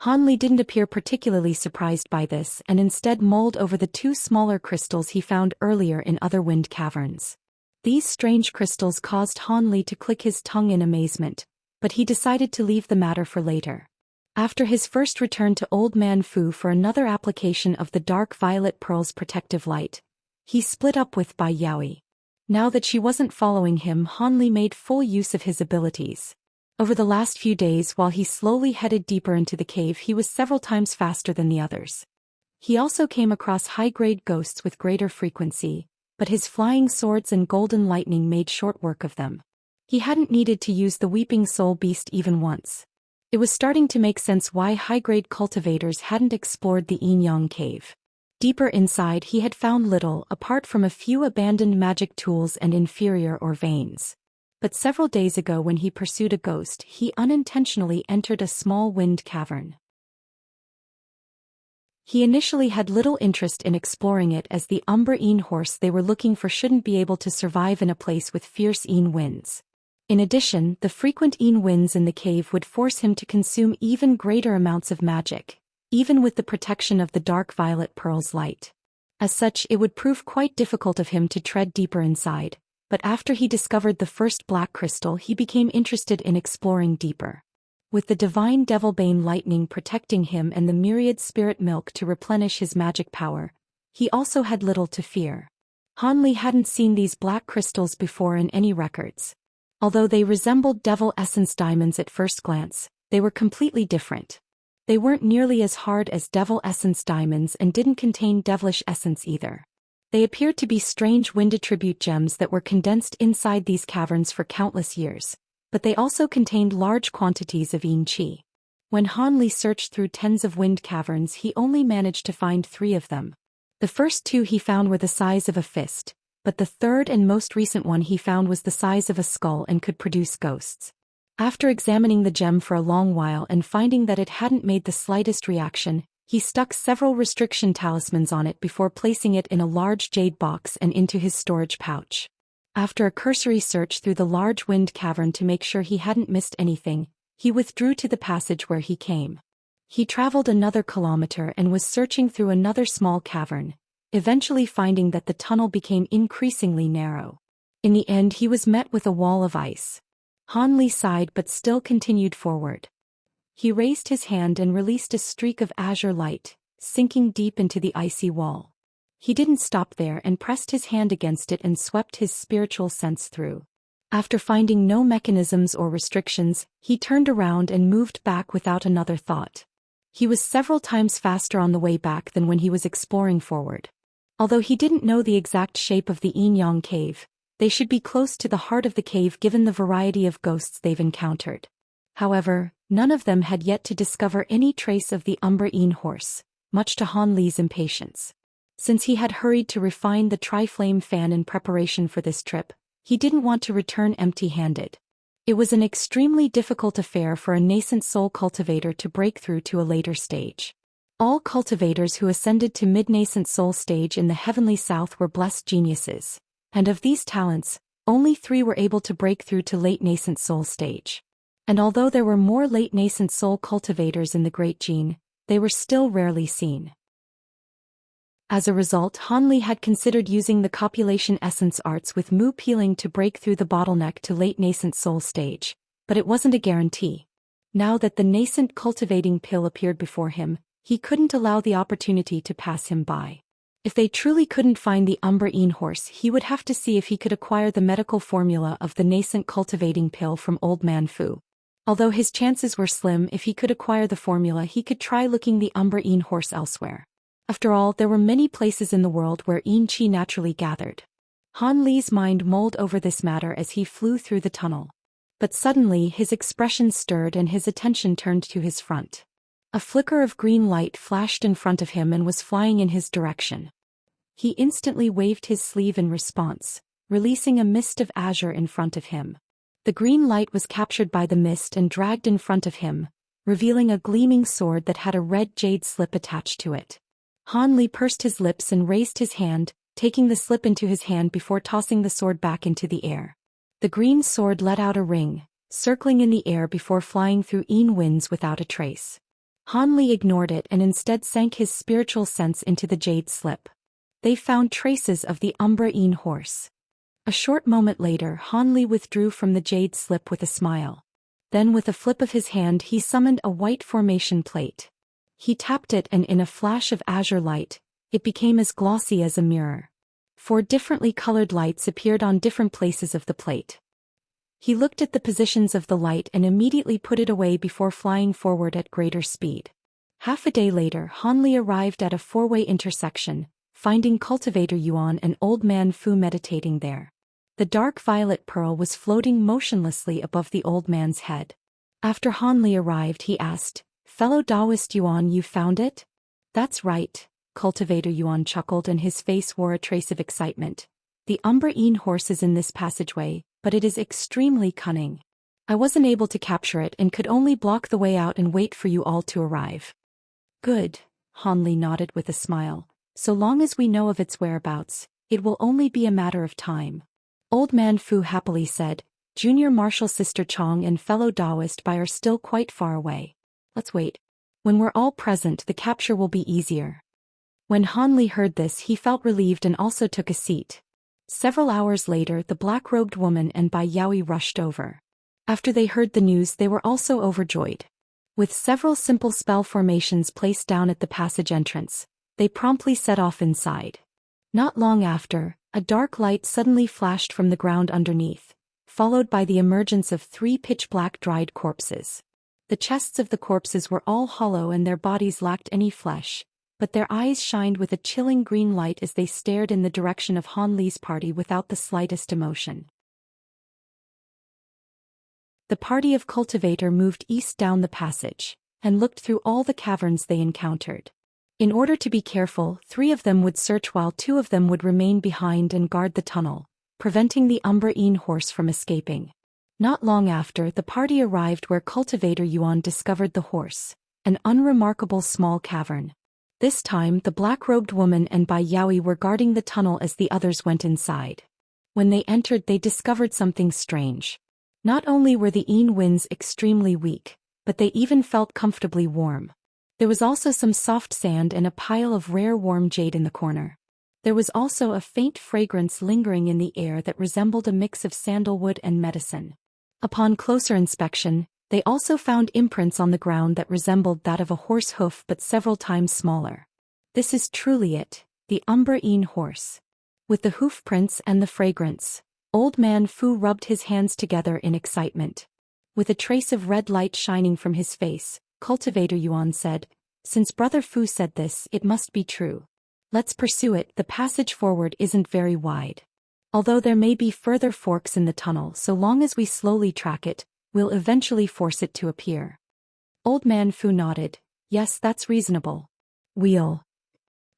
Han Li didn't appear particularly surprised by this and instead mulled over the two smaller crystals he found earlier in other wind caverns. These strange crystals caused Han Li to click his tongue in amazement, but he decided to leave the matter for later. After his first return to Old Man Fu for another application of the dark violet pearl's protective light, he split up with Bai Yaoi. Now that she wasn't following him, Han Li made full use of his abilities. Over the last few days, while he slowly headed deeper into the cave, he was several times faster than the others. He also came across high-grade ghosts with greater frequency, but his flying swords and golden lightning made short work of them. He hadn't needed to use the Weeping Soul Beast even once. It was starting to make sense why high-grade cultivators hadn't explored the Yin-Yang cave. Deeper inside, he had found little apart from a few abandoned magic tools and inferior or veins. But several days ago, when he pursued a ghost, he unintentionally entered a small wind cavern. He initially had little interest in exploring it, as the Umbra Yin horse they were looking for shouldn't be able to survive in a place with fierce Yin winds. In addition, the frequent Yin winds in the cave would force him to consume even greater amounts of magic, even with the protection of the dark violet pearl's light. As such, it would prove quite difficult of him to tread deeper inside, but after he discovered the first black crystal, he became interested in exploring deeper. With the divine Devilbane lightning protecting him and the myriad spirit milk to replenish his magic power, he also had little to fear. Han Li hadn't seen these black crystals before in any records. Although they resembled devil essence diamonds at first glance, they were completely different. They weren't nearly as hard as devil essence diamonds and didn't contain devilish essence either. They appeared to be strange wind attribute gems that were condensed inside these caverns for countless years, but they also contained large quantities of Yin Qi. When Han Li searched through tens of wind caverns, he only managed to find 3 of them. The first 2 he found were the size of a fist, but the third and most recent one he found was the size of a skull and could produce ghosts. After examining the gem for a long while and finding that it hadn't made the slightest reaction, he stuck several restriction talismans on it before placing it in a large jade box and into his storage pouch. After a cursory search through the large wind cavern to make sure he hadn't missed anything, he withdrew to the passage where he came. He traveled another kilometer and was searching through another small cavern, eventually finding that the tunnel became increasingly narrow. In the end he was met with a wall of ice. Han Li sighed but still continued forward. He raised his hand and released a streak of azure light, sinking deep into the icy wall. He didn't stop there and pressed his hand against it and swept his spiritual sense through. After finding no mechanisms or restrictions, he turned around and moved back without another thought. He was several times faster on the way back than when he was exploring forward. Although he didn't know the exact shape of the Yin Yang cave, they should be close to the heart of the cave given the variety of ghosts they've encountered. However, none of them had yet to discover any trace of the Umber Yin horse, much to Han Li's impatience. Since he had hurried to refine the tri-flame fan in preparation for this trip, he didn't want to return empty-handed. It was an extremely difficult affair for a nascent soul cultivator to break through to a later stage. All cultivators who ascended to mid-nascent soul stage in the heavenly south were blessed geniuses, and of these talents, only 3 were able to break through to late nascent soul stage. And although there were more late nascent soul cultivators in the Great Gene, they were still rarely seen. As a result, Han Li had considered using the copulation essence arts with Mu Peeling to break through the bottleneck to late nascent soul stage, but it wasn't a guarantee. Now that the nascent cultivating pill appeared before him, he couldn't allow the opportunity to pass him by. If they truly couldn't find the Umber Yin horse, he would have to see if he could acquire the medical formula of the nascent cultivating pill from Old Man Fu. Although his chances were slim, if he could acquire the formula he could try looking the Umber Yin horse elsewhere. After all, there were many places in the world where Yin Qi naturally gathered. Han Li's mind mulled over this matter as he flew through the tunnel. But suddenly his expression stirred and his attention turned to his front. A flicker of green light flashed in front of him and was flying in his direction. He instantly waved his sleeve in response, releasing a mist of azure in front of him. The green light was captured by the mist and dragged in front of him, revealing a gleaming sword that had a red jade slip attached to it. Han Li pursed his lips and raised his hand, taking the slip into his hand before tossing the sword back into the air. The green sword let out a ring, circling in the air before flying through Yin winds without a trace. Han Li ignored it and instead sank his spiritual sense into the jade slip. They found traces of the Umber Yin horse. A short moment later, Han Li withdrew from the jade slip with a smile. Then with a flip of his hand he summoned a white formation plate. He tapped it and in a flash of azure light, it became as glossy as a mirror. 4 differently colored lights appeared on different places of the plate. He looked at the positions of the light and immediately put it away before flying forward at greater speed. Half a day later, Han Li arrived at a 4-way intersection, finding Cultivator Yuan and Old Man Fu meditating there. The dark violet pearl was floating motionlessly above the old man's head. After Han Li arrived, he asked, "Fellow Taoist Yuan, you found it?" "That's right," Cultivator Yuan chuckled and his face wore a trace of excitement. "The Umber Yin horse is in this passageway, but it is extremely cunning. I wasn't able to capture it and could only block the way out and wait for you all to arrive." "Good," Han Li nodded with a smile. "So long as we know of its whereabouts, it will only be a matter of time." Old Man Fu happily said, "Junior Martial Sister Chong and fellow Taoist Bai are still quite far away. Let's wait. When we're all present, the capture will be easier." When Han Li heard this, he felt relieved and also took a seat. Several hours later, the black-robed woman and Bai Yaoi rushed over. After they heard the news, they were also overjoyed. With several simple spell formations placed down at the passage entrance, they promptly set off inside. Not long after, a dark light suddenly flashed from the ground underneath, followed by the emergence of 3 pitch-black dried corpses. The chests of the corpses were all hollow and their bodies lacked any flesh, but their eyes shined with a chilling green light as they stared in the direction of Han Li's party without the slightest emotion. The party of Cultivator moved east down the passage, and looked through all the caverns they encountered. In order to be careful, 3 of them would search while 2 of them would remain behind and guard the tunnel, preventing the Umber Yin horse from escaping. Not long after, the party arrived where Cultivator Yuan discovered the horse, an unremarkable small cavern. This time, the black-robed woman and Bai Yaoi were guarding the tunnel as the others went inside. When they entered, they discovered something strange. Not only were the Yin winds extremely weak, but they even felt comfortably warm. There was also some soft sand and a pile of rare warm jade in the corner. There was also a faint fragrance lingering in the air that resembled a mix of sandalwood and medicine. Upon closer inspection, they also found imprints on the ground that resembled that of a horse hoof but several times smaller. This is truly it, the Umber Yin horse. With the hoof prints and the fragrance, Old Man Fu rubbed his hands together in excitement. With a trace of red light shining from his face, Cultivator Yuan said, "Since Brother Fu said this, it must be true. Let's pursue it. The passage forward isn't very wide. Although there may be further forks in the tunnel, so long as we slowly track it, we'll eventually force it to appear." Old Man Fu nodded. "Yes, that's reasonable. We'll..."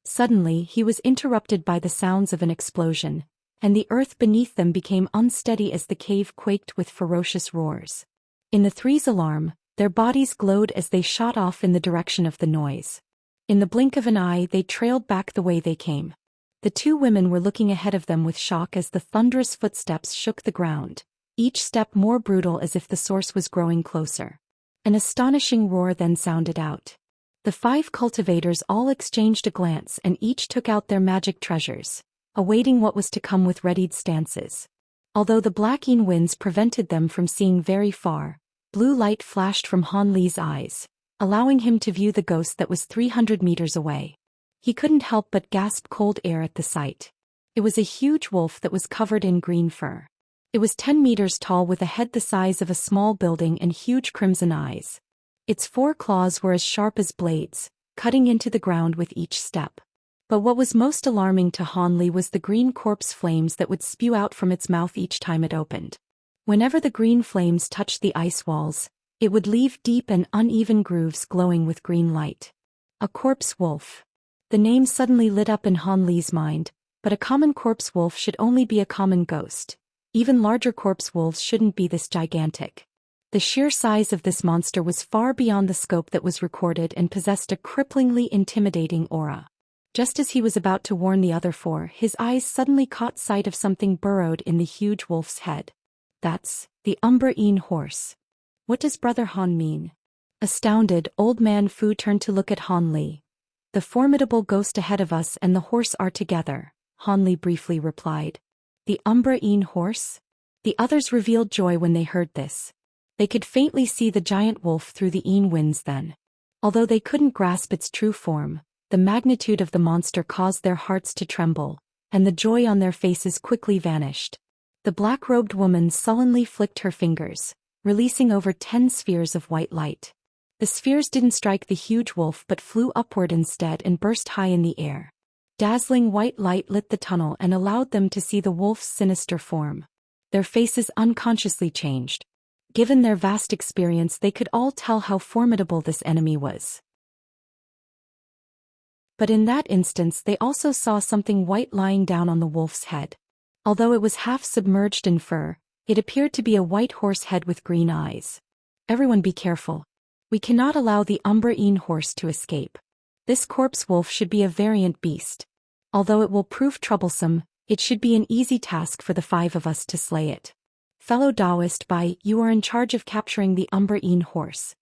Suddenly he was interrupted by the sounds of an explosion, and the earth beneath them became unsteady as the cave quaked with ferocious roars. In the three's alarm, their bodies glowed as they shot off in the direction of the noise. In the blink of an eye, they trailed back the way they came. The two women were looking ahead of them with shock as the thunderous footsteps shook the ground, each step more brutal as if the source was growing closer. An astonishing roar then sounded out. The 5 cultivators all exchanged a glance and each took out their magic treasures, awaiting what was to come with readied stances. Although the black Yin winds prevented them from seeing very far, blue light flashed from Han Li's eyes, allowing him to view the ghost that was 300 meters away. He couldn't help but gasp cold air at the sight. It was a huge wolf that was covered in green fur. It was 10 meters tall with a head the size of a small building and huge crimson eyes. Its 4 claws were as sharp as blades, cutting into the ground with each step. But what was most alarming to Han Li was the green corpse flames that would spew out from its mouth each time it opened. Whenever the green flames touched the ice walls, it would leave deep and uneven grooves glowing with green light. A corpse wolf. The name suddenly lit up in Han Li's mind, but a common corpse wolf should only be a common ghost. Even larger corpse wolves shouldn't be this gigantic. The sheer size of this monster was far beyond the scope that was recorded and possessed a cripplingly intimidating aura. Just as he was about to warn the other 4, his eyes suddenly caught sight of something burrowed in the huge wolf's head. "That's the Umber Yin horse. What does Brother Han mean?" Astounded, Old Man Fu turned to look at Han Li. "The formidable ghost ahead of us and the horse are together," Han Li briefly replied. "The Umber Yin horse?" The others revealed joy when they heard this. They could faintly see the giant wolf through the Yin winds then. Although they couldn't grasp its true form, the magnitude of the monster caused their hearts to tremble, and the joy on their faces quickly vanished. The black-robed woman sullenly flicked her fingers, releasing over 10 spheres of white light. The spheres didn't strike the huge wolf but flew upward instead and burst high in the air. Dazzling white light lit the tunnel and allowed them to see the wolf's sinister form. Their faces unconsciously changed. Given their vast experience, they could all tell how formidable this enemy was. But in that instance they also saw something white lying down on the wolf's head. Although it was half submerged in fur, it appeared to be a white horse head with green eyes. "Everyone be careful. We cannot allow the Umber Yin horse to escape. This corpse wolf should be a variant beast. Although it will prove troublesome, it should be an easy task for the 5 of us to slay it. Fellow Taoist Bai, you are in charge of capturing the Umber Yin horse."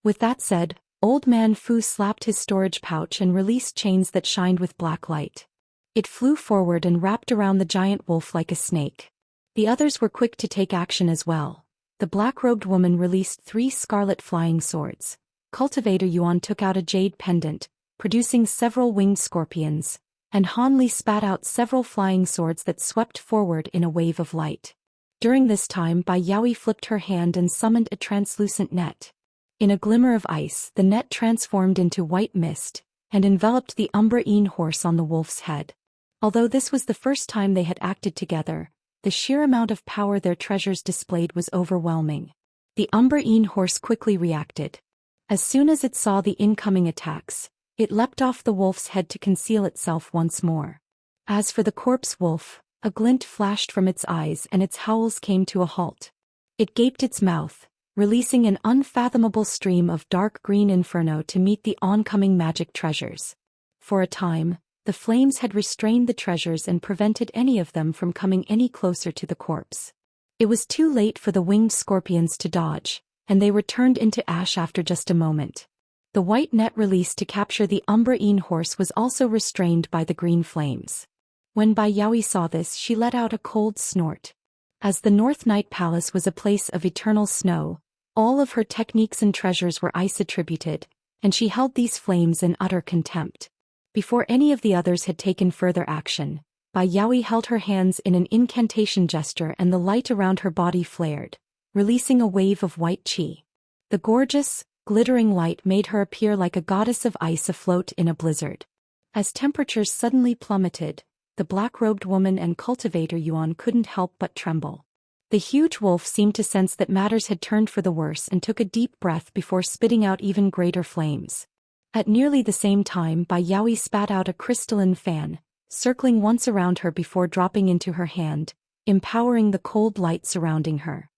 With that said, Old Man Fu slapped his storage pouch and released chains that shined with black light. It flew forward and wrapped around the giant wolf like a snake. The others were quick to take action as well. The black-robed woman released 3 scarlet flying swords. Cultivator Yuan took out a jade pendant, producing several winged scorpions, and Han Li spat out several flying swords that swept forward in a wave of light. During this time, Bai Yaoi flipped her hand and summoned a translucent net. In a glimmer of ice, the net transformed into white mist, and enveloped the Umber Yin horse on the wolf's head. Although this was the first time they had acted together, the sheer amount of power their treasures displayed was overwhelming. The Umber Yin horse quickly reacted. As soon as it saw the incoming attacks, it leapt off the wolf's head to conceal itself once more. As for the corpse wolf, a glint flashed from its eyes and its howls came to a halt. It gaped its mouth, releasing an unfathomable stream of dark green inferno to meet the oncoming magic treasures. For a time, The flames had restrained the treasures and prevented any of them from coming any closer to the corpse. It was too late for the winged scorpions to dodge, and they were turned into ash after just a moment. The white net released to capture the Umbra'ine horse was also restrained by the green flames. When Bai Yaoi saw this, she let out a cold snort. As the North Night Palace was a place of eternal snow, all of her techniques and treasures were ice attributed, and she held these flames in utter contempt. Before any of the others had taken further action, Bai Yaoi held her hands in an incantation gesture and the light around her body flared, releasing a wave of white qi. The gorgeous, glittering light made her appear like a goddess of ice afloat in a blizzard. As temperatures suddenly plummeted, the black-robed woman and cultivator Yuan couldn't help but tremble. The huge wolf seemed to sense that matters had turned for the worse and took a deep breath before spitting out even greater flames. At nearly the same time, Bai Yaoi spat out a crystalline fan, circling once around her before dropping into her hand, empowering the cold light surrounding her.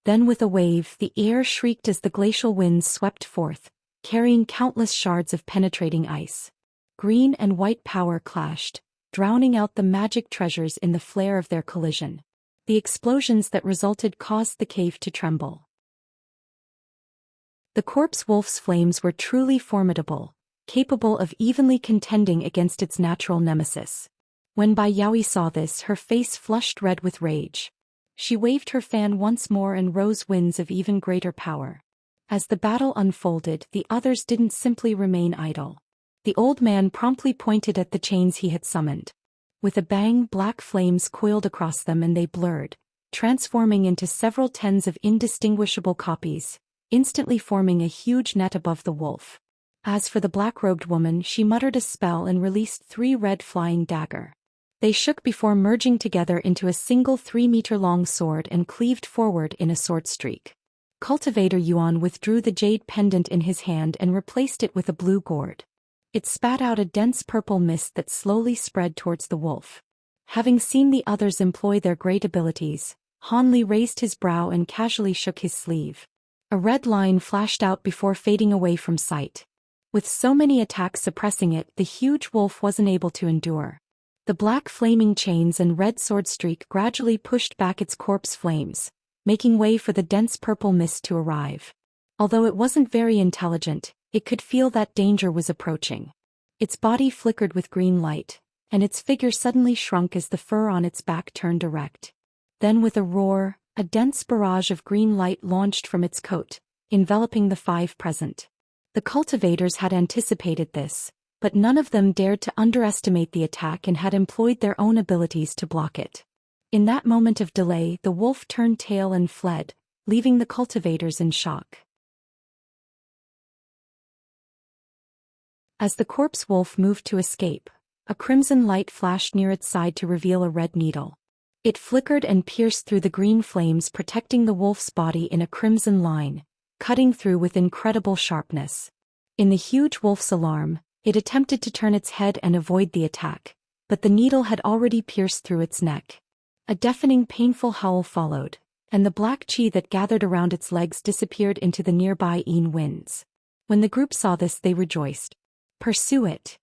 Then with a wave, the air shrieked as the glacial winds swept forth, carrying countless shards of penetrating ice. Green and white power clashed, drowning out the magic treasures in the flare of their collision. The explosions that resulted caused the cave to tremble. The corpse wolf's flames were truly formidable, capable of evenly contending against its natural nemesis. When Bai Yaoi saw this, her face flushed red with rage. She waved her fan once more and rose winds of even greater power. As the battle unfolded, the others didn't simply remain idle. The old man promptly pointed at the chains he had summoned. With a bang, black flames coiled across them and they blurred, transforming into several tens of indistinguishable copies, instantly forming a huge net above the wolf. As for the black-robed woman, she muttered a spell and released 3 red flying dagger. They shook before merging together into a single 3-meter-long sword and cleaved forward in a sword streak. Cultivator Yuan withdrew the jade pendant in his hand and replaced it with a blue gourd. It spat out a dense purple mist that slowly spread towards the wolf. Having seen the others employ their great abilities, Han Li raised his brow and casually shook his sleeve. A red line flashed out before fading away from sight. With so many attacks suppressing it, the huge wolf wasn't able to endure. The black flaming chains and red sword streak gradually pushed back its corpse flames, making way for the dense purple mist to arrive. Although it wasn't very intelligent, it could feel that danger was approaching. Its body flickered with green light, and its figure suddenly shrunk as the fur on its back turned erect. Then with a roar, a dense barrage of green light launched from its coat, enveloping the 5 present. The cultivators had anticipated this, but none of them dared to underestimate the attack and had employed their own abilities to block it. In that moment of delay, the wolf turned tail and fled, leaving the cultivators in shock. As the corpse wolf moved to escape, a crimson light flashed near its side to reveal a red needle. It flickered and pierced through the green flames, protecting the wolf's body in a crimson line, cutting through with incredible sharpness. In the huge wolf's alarm, it attempted to turn its head and avoid the attack, but the needle had already pierced through its neck. A deafening, painful howl followed, and the black qi that gathered around its legs disappeared into the nearby winds. When the group saw this, they rejoiced. "Pursue it!"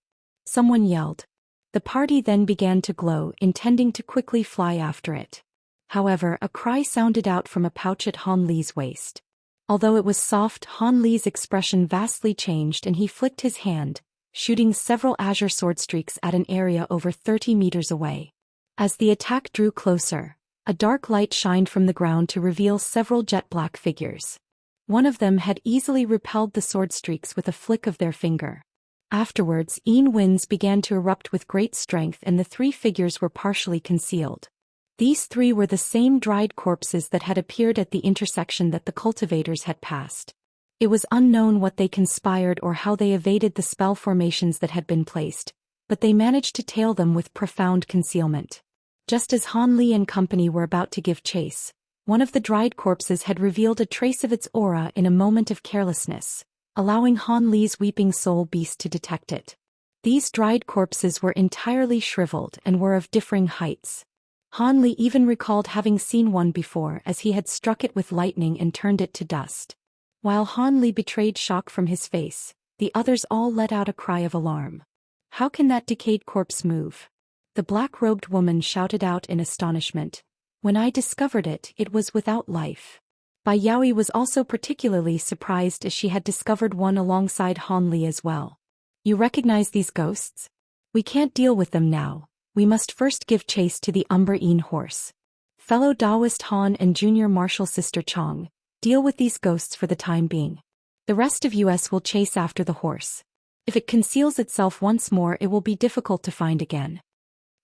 someone yelled. The party then began to glow, intending to quickly fly after it. However, a cry sounded out from a pouch at Han Li's waist. Although it was soft, Han Li's expression vastly changed and he flicked his hand, shooting several azure sword streaks at an area over 30 meters away. As the attack drew closer, a dark light shined from the ground to reveal several jet-black figures. One of them had easily repelled the sword streaks with a flick of their finger. Afterwards, winds began to erupt with great strength and the 3 figures were partially concealed. These 3 were the same dried corpses that had appeared at the intersection that the cultivators had passed. It was unknown what they conspired or how they evaded the spell formations that had been placed, but they managed to tail them with profound concealment. Just as Han Li and company were about to give chase, one of the dried corpses had revealed a trace of its aura in a moment of carelessness, allowing Han Li's weeping soul beast to detect it. These dried corpses were entirely shriveled and were of differing heights. Han Li even recalled having seen one before as he had struck it with lightning and turned it to dust. While Han Li betrayed shock from his face, the others all let out a cry of alarm. How can that decayed corpse move? The black-robed woman shouted out in astonishment. When I discovered it, it was without life. Bai Yaoi was also particularly surprised as she had discovered one alongside Han Li as well. You recognize these ghosts? We can't deal with them now. We must first give chase to the Umber-Een horse. Fellow Taoist Han and junior martial sister Chong, deal with these ghosts for the time being. The rest of us will chase after the horse. If it conceals itself once more, it will be difficult to find again.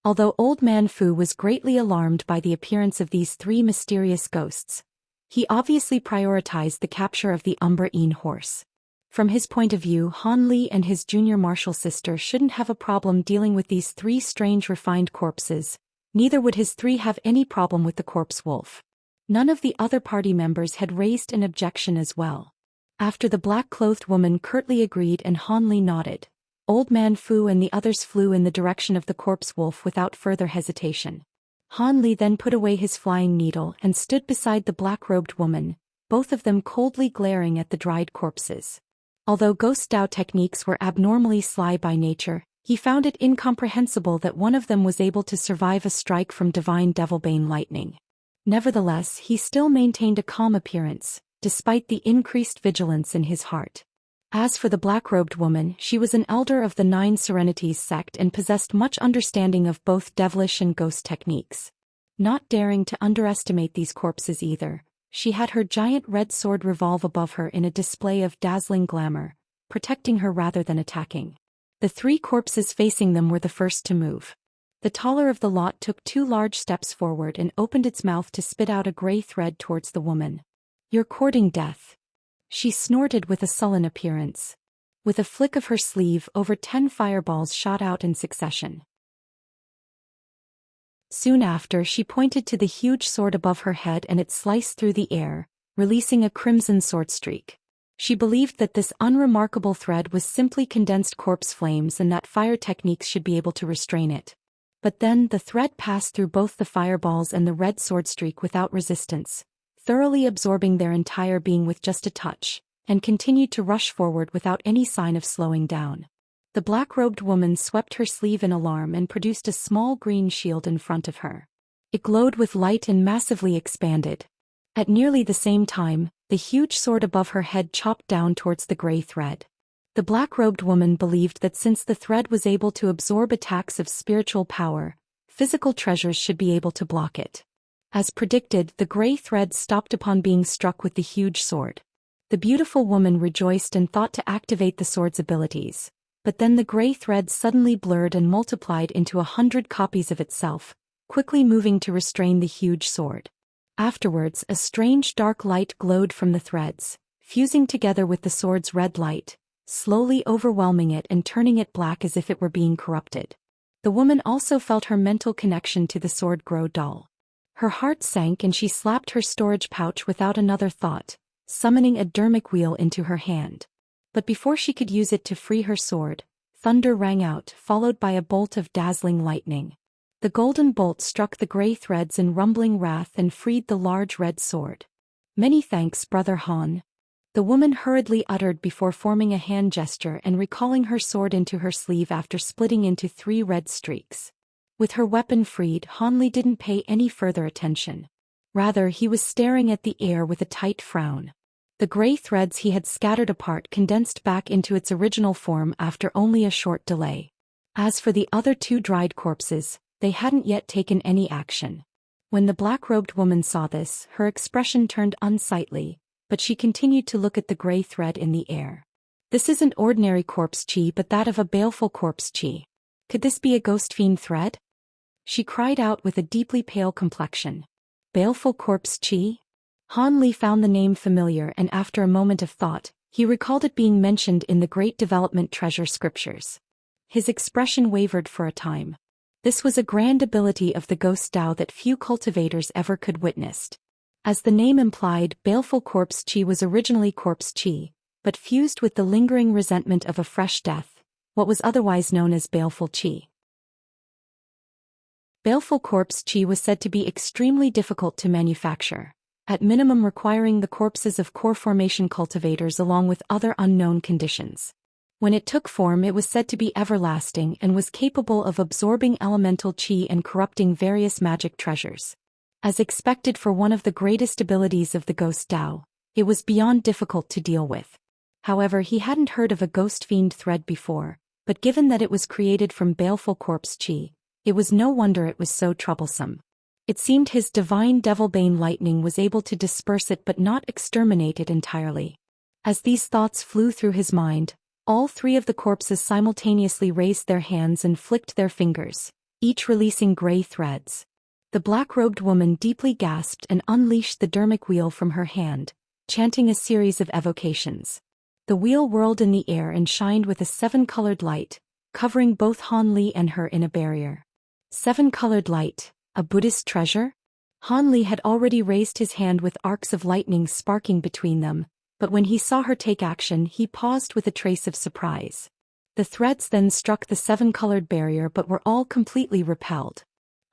Although Old Man Fu was greatly alarmed by the appearance of these three mysterious ghosts, he obviously prioritized the capture of the Umber-Een horse. From his point of view, Han Li and his junior martial sister shouldn't have a problem dealing with these three strange refined corpses, neither would his three have any problem with the corpse wolf. None of the other party members had raised an objection as well. After the black-clothed woman curtly agreed and Han Li nodded, Old Man Fu and the others flew in the direction of the corpse wolf without further hesitation. Han Li then put away his flying needle and stood beside the black-robed woman, both of them coldly glaring at the dried corpses. Although Ghost Dao techniques were abnormally sly by nature, he found it incomprehensible that one of them was able to survive a strike from divine Devilbane lightning. Nevertheless, he still maintained a calm appearance, despite the increased vigilance in his heart. As for the black-robed woman, she was an elder of the Nine Serenities sect and possessed much understanding of both devilish and ghost techniques. Not daring to underestimate these corpses either, she had her giant red sword revolve above her in a display of dazzling glamour, protecting her rather than attacking. The three corpses facing them were the first to move. The taller of the lot took 2 large steps forward and opened its mouth to spit out a gray thread towards the woman. You're courting death. She snorted with a sullen appearance. With a flick of her sleeve, over 10 fireballs shot out in succession. Soon after, she pointed to the huge sword above her head and it sliced through the air, releasing a crimson sword streak. She believed that this unremarkable thread was simply condensed corpse flames and that fire techniques should be able to restrain it. But then the thread passed through both the fireballs and the red sword streak without resistance, thoroughly absorbing their entire being with just a touch, and continued to rush forward without any sign of slowing down. The black-robed woman swept her sleeve in alarm and produced a small green shield in front of her. It glowed with light and massively expanded. At nearly the same time, the huge sword above her head chopped down towards the gray thread. The black-robed woman believed that since the thread was able to absorb attacks of spiritual power, physical treasures should be able to block it. As predicted, the gray thread stopped upon being struck with the huge sword. The beautiful woman rejoiced and thought to activate the sword's abilities, but then the gray thread suddenly blurred and multiplied into 100 copies of itself, quickly moving to restrain the huge sword. Afterwards, a strange dark light glowed from the threads, fusing together with the sword's red light, slowly overwhelming it and turning it black as if it were being corrupted. The woman also felt her mental connection to the sword grow dull. Her heart sank and she slapped her storage pouch without another thought, summoning a dermic wheel into her hand. But before she could use it to free her sword, thunder rang out, followed by a bolt of dazzling lightning. The golden bolt struck the gray threads in rumbling wrath and freed the large red sword. Many thanks, Brother Han. The woman hurriedly uttered before forming a hand gesture and recalling her sword into her sleeve after splitting into 3 red streaks. With her weapon freed, Han Li didn't pay any further attention. Rather, he was staring at the air with a tight frown. The gray threads he had scattered apart condensed back into its original form after only a short delay. As for the other 2 dried corpses, they hadn't yet taken any action. When the black-robed woman saw this, her expression turned unsightly, but she continued to look at the gray thread in the air. This isn't ordinary corpse chi but that of a baleful corpse chi. Could this be a ghost fiend thread? She cried out with a deeply pale complexion. Baleful corpse chi? Han Li found the name familiar and after a moment of thought, he recalled it being mentioned in the Great Development Treasure scriptures. His expression wavered for a time. This was a grand ability of the Ghost Dao that few cultivators ever could witness. As the name implied, baleful corpse chi was originally corpse chi, but fused with the lingering resentment of a fresh death, what was otherwise known as baleful chi. Baleful corpse chi was said to be extremely difficult to manufacture, at minimum requiring the corpses of core formation cultivators along with other unknown conditions. When it took form, it was said to be everlasting and was capable of absorbing elemental qi and corrupting various magic treasures. As expected for one of the greatest abilities of the ghost Dao, it was beyond difficult to deal with. However, he hadn't heard of a ghost fiend thread before, but given that it was created from baleful corpse qi, it was no wonder it was so troublesome. It seemed his divine devilbane lightning was able to disperse it but not exterminate it entirely. As these thoughts flew through his mind, all three of the corpses simultaneously raised their hands and flicked their fingers, each releasing gray threads. The black-robed woman deeply gasped and unleashed the dermic wheel from her hand, chanting a series of evocations. The wheel whirled in the air and shined with a seven-colored light, covering both Han Li and her in a barrier. Seven-colored light, a Buddhist treasure? Han Li had already raised his hand with arcs of lightning sparking between them, but when he saw her take action, he paused with a trace of surprise. The threads then struck the seven-colored barrier but were all completely repelled.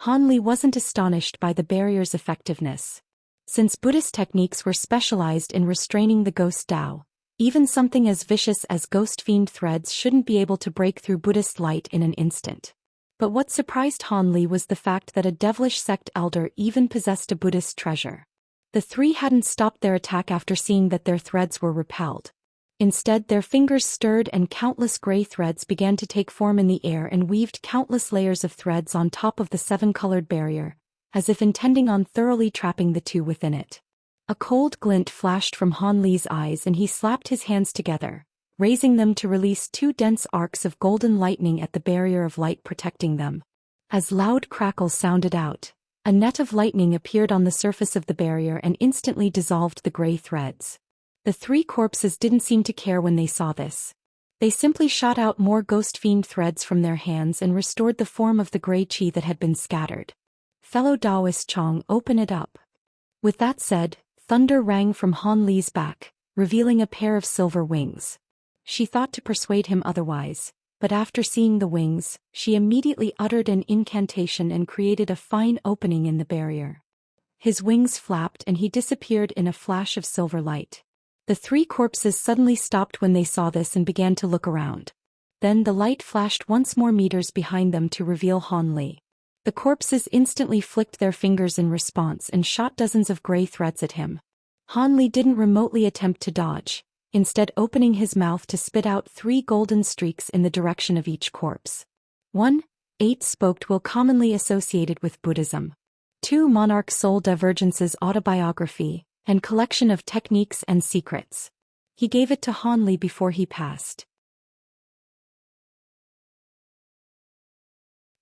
Han Li wasn't astonished by the barrier's effectiveness. Since Buddhist techniques were specialized in restraining the ghost Dao, even something as vicious as ghost fiend threads shouldn't be able to break through Buddhist light in an instant. But what surprised Han Li was the fact that a devilish sect elder even possessed a Buddhist treasure. The three hadn't stopped their attack after seeing that their threads were repelled. Instead, their fingers stirred and countless gray threads began to take form in the air and weaved countless layers of threads on top of the seven-colored barrier, as if intending on thoroughly trapping the two within it. A cold glint flashed from Han Li's eyes and he slapped his hands together, raising them to release two dense arcs of golden lightning at the barrier of light protecting them. As loud crackles sounded out, a net of lightning appeared on the surface of the barrier and instantly dissolved the gray threads. The three corpses didn't seem to care when they saw this. They simply shot out more ghost fiend threads from their hands and restored the form of the gray qi that had been scattered. Fellow Taoist Chong, open it up. With that said, thunder rang from Han Li's back, revealing a pair of silver wings. She thought to persuade him otherwise, but after seeing the wings, she immediately uttered an incantation and created a fine opening in the barrier. His wings flapped and he disappeared in a flash of silver light. The three corpses suddenly stopped when they saw this and began to look around. Then the light flashed once more meters behind them to reveal Han Li. The corpses instantly flicked their fingers in response and shot dozens of gray threads at him. Han Li didn't remotely attempt to dodge, instead opening his mouth to spit out three golden streaks in the direction of each corpse. 1. 8 Spoked will commonly associated with Buddhism. 2. Monarch Soul Divergence's autobiography, and collection of techniques and secrets. He gave it to Han Li before he passed.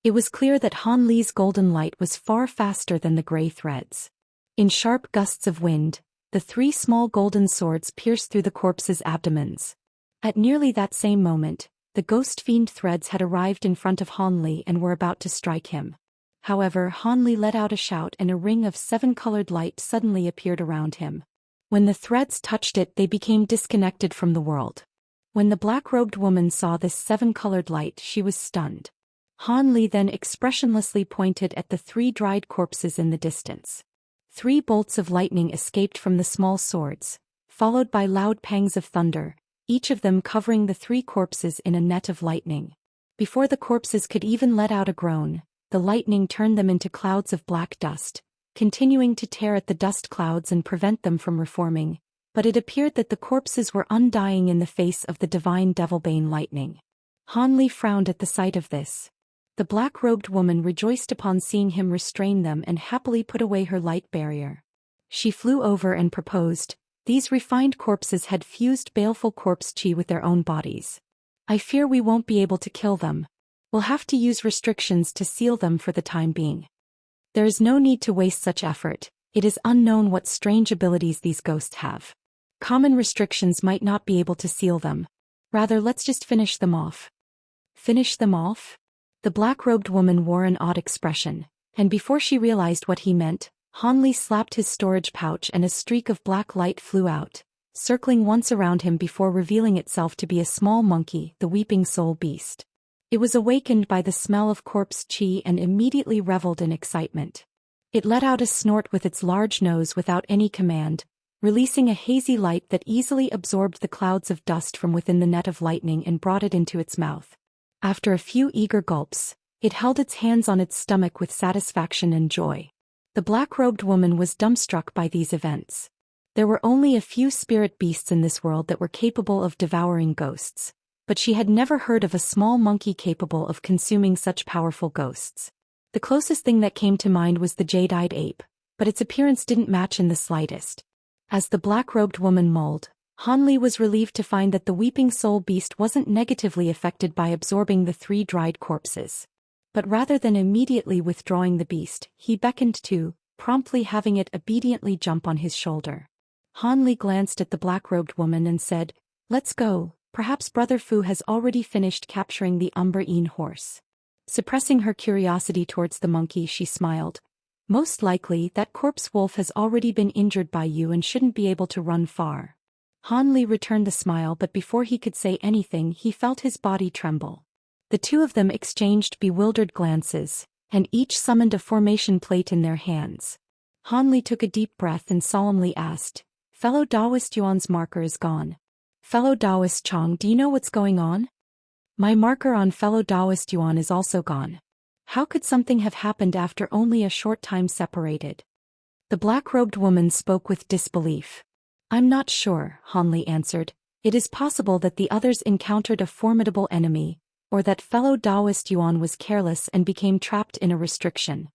It was clear that Han Li's golden light was far faster than the gray threads. In sharp gusts of wind, the three small golden swords pierced through the corpses' abdomens. At nearly that same moment, the ghost fiend threads had arrived in front of Han Li and were about to strike him. However, Han Li let out a shout and a ring of seven-colored light suddenly appeared around him. When the threads touched it, they became disconnected from the world. When the black-robed woman saw this seven-colored light, she was stunned. Han Li then expressionlessly pointed at the three dried corpses in the distance. 3 bolts of lightning escaped from the small swords, followed by loud pangs of thunder, each of them covering the 3 corpses in a net of lightning. Before the corpses could even let out a groan, the lightning turned them into clouds of black dust, continuing to tear at the dust clouds and prevent them from reforming, but it appeared that the corpses were undying in the face of the divine devilbane lightning. Han Li frowned at the sight of this. The black-robed woman rejoiced upon seeing him restrain them and happily put away her light barrier. She flew over and proposed, these refined corpses had fused baleful corpse qi with their own bodies. I fear we won't be able to kill them. We'll have to use restrictions to seal them for the time being. There is no need to waste such effort, it is unknown what strange abilities these ghosts have. Common restrictions might not be able to seal them. Rather, let's just finish them off. Finish them off? The black-robed woman wore an odd expression, and before she realized what he meant, Han Li slapped his storage pouch and a streak of black light flew out, circling once around him before revealing itself to be a small monkey, the weeping soul beast. It was awakened by the smell of corpse qi and immediately reveled in excitement. It let out a snort with its large nose without any command, releasing a hazy light that easily absorbed the clouds of dust from within the net of lightning and brought it into its mouth. After a few eager gulps, it held its hands on its stomach with satisfaction and joy. The black-robed woman was dumbstruck by these events. There were only a few spirit beasts in this world that were capable of devouring ghosts, but she had never heard of a small monkey capable of consuming such powerful ghosts. The closest thing that came to mind was the jade-eyed ape, but its appearance didn't match in the slightest. As the black-robed woman mulled, Hanli was relieved to find that the weeping soul beast wasn't negatively affected by absorbing the 3 dried corpses. But rather than immediately withdrawing the beast, he beckoned to, promptly having it obediently jump on his shoulder. Hanli glanced at the black-robed woman and said, "Let's go, perhaps Brother Fu has already finished capturing the Umbrine horse." Suppressing her curiosity towards the monkey, she smiled. "Most likely that corpse wolf has already been injured by you and shouldn't be able to run far." Hanli returned the smile, but before he could say anything he felt his body tremble. The two of them exchanged bewildered glances, and each summoned a formation plate in their hands. Hanli took a deep breath and solemnly asked, "Fellow Taoist Yuan's marker is gone. Fellow Taoist Chong, do you know what's going on?" "My marker on fellow Taoist Yuan is also gone. How could something have happened after only a short time separated?" The black-robed woman spoke with disbelief. "I'm not sure," Hanli answered. "It is possible that the others encountered a formidable enemy, or that fellow Taoist Yuan was careless and became trapped in a restriction.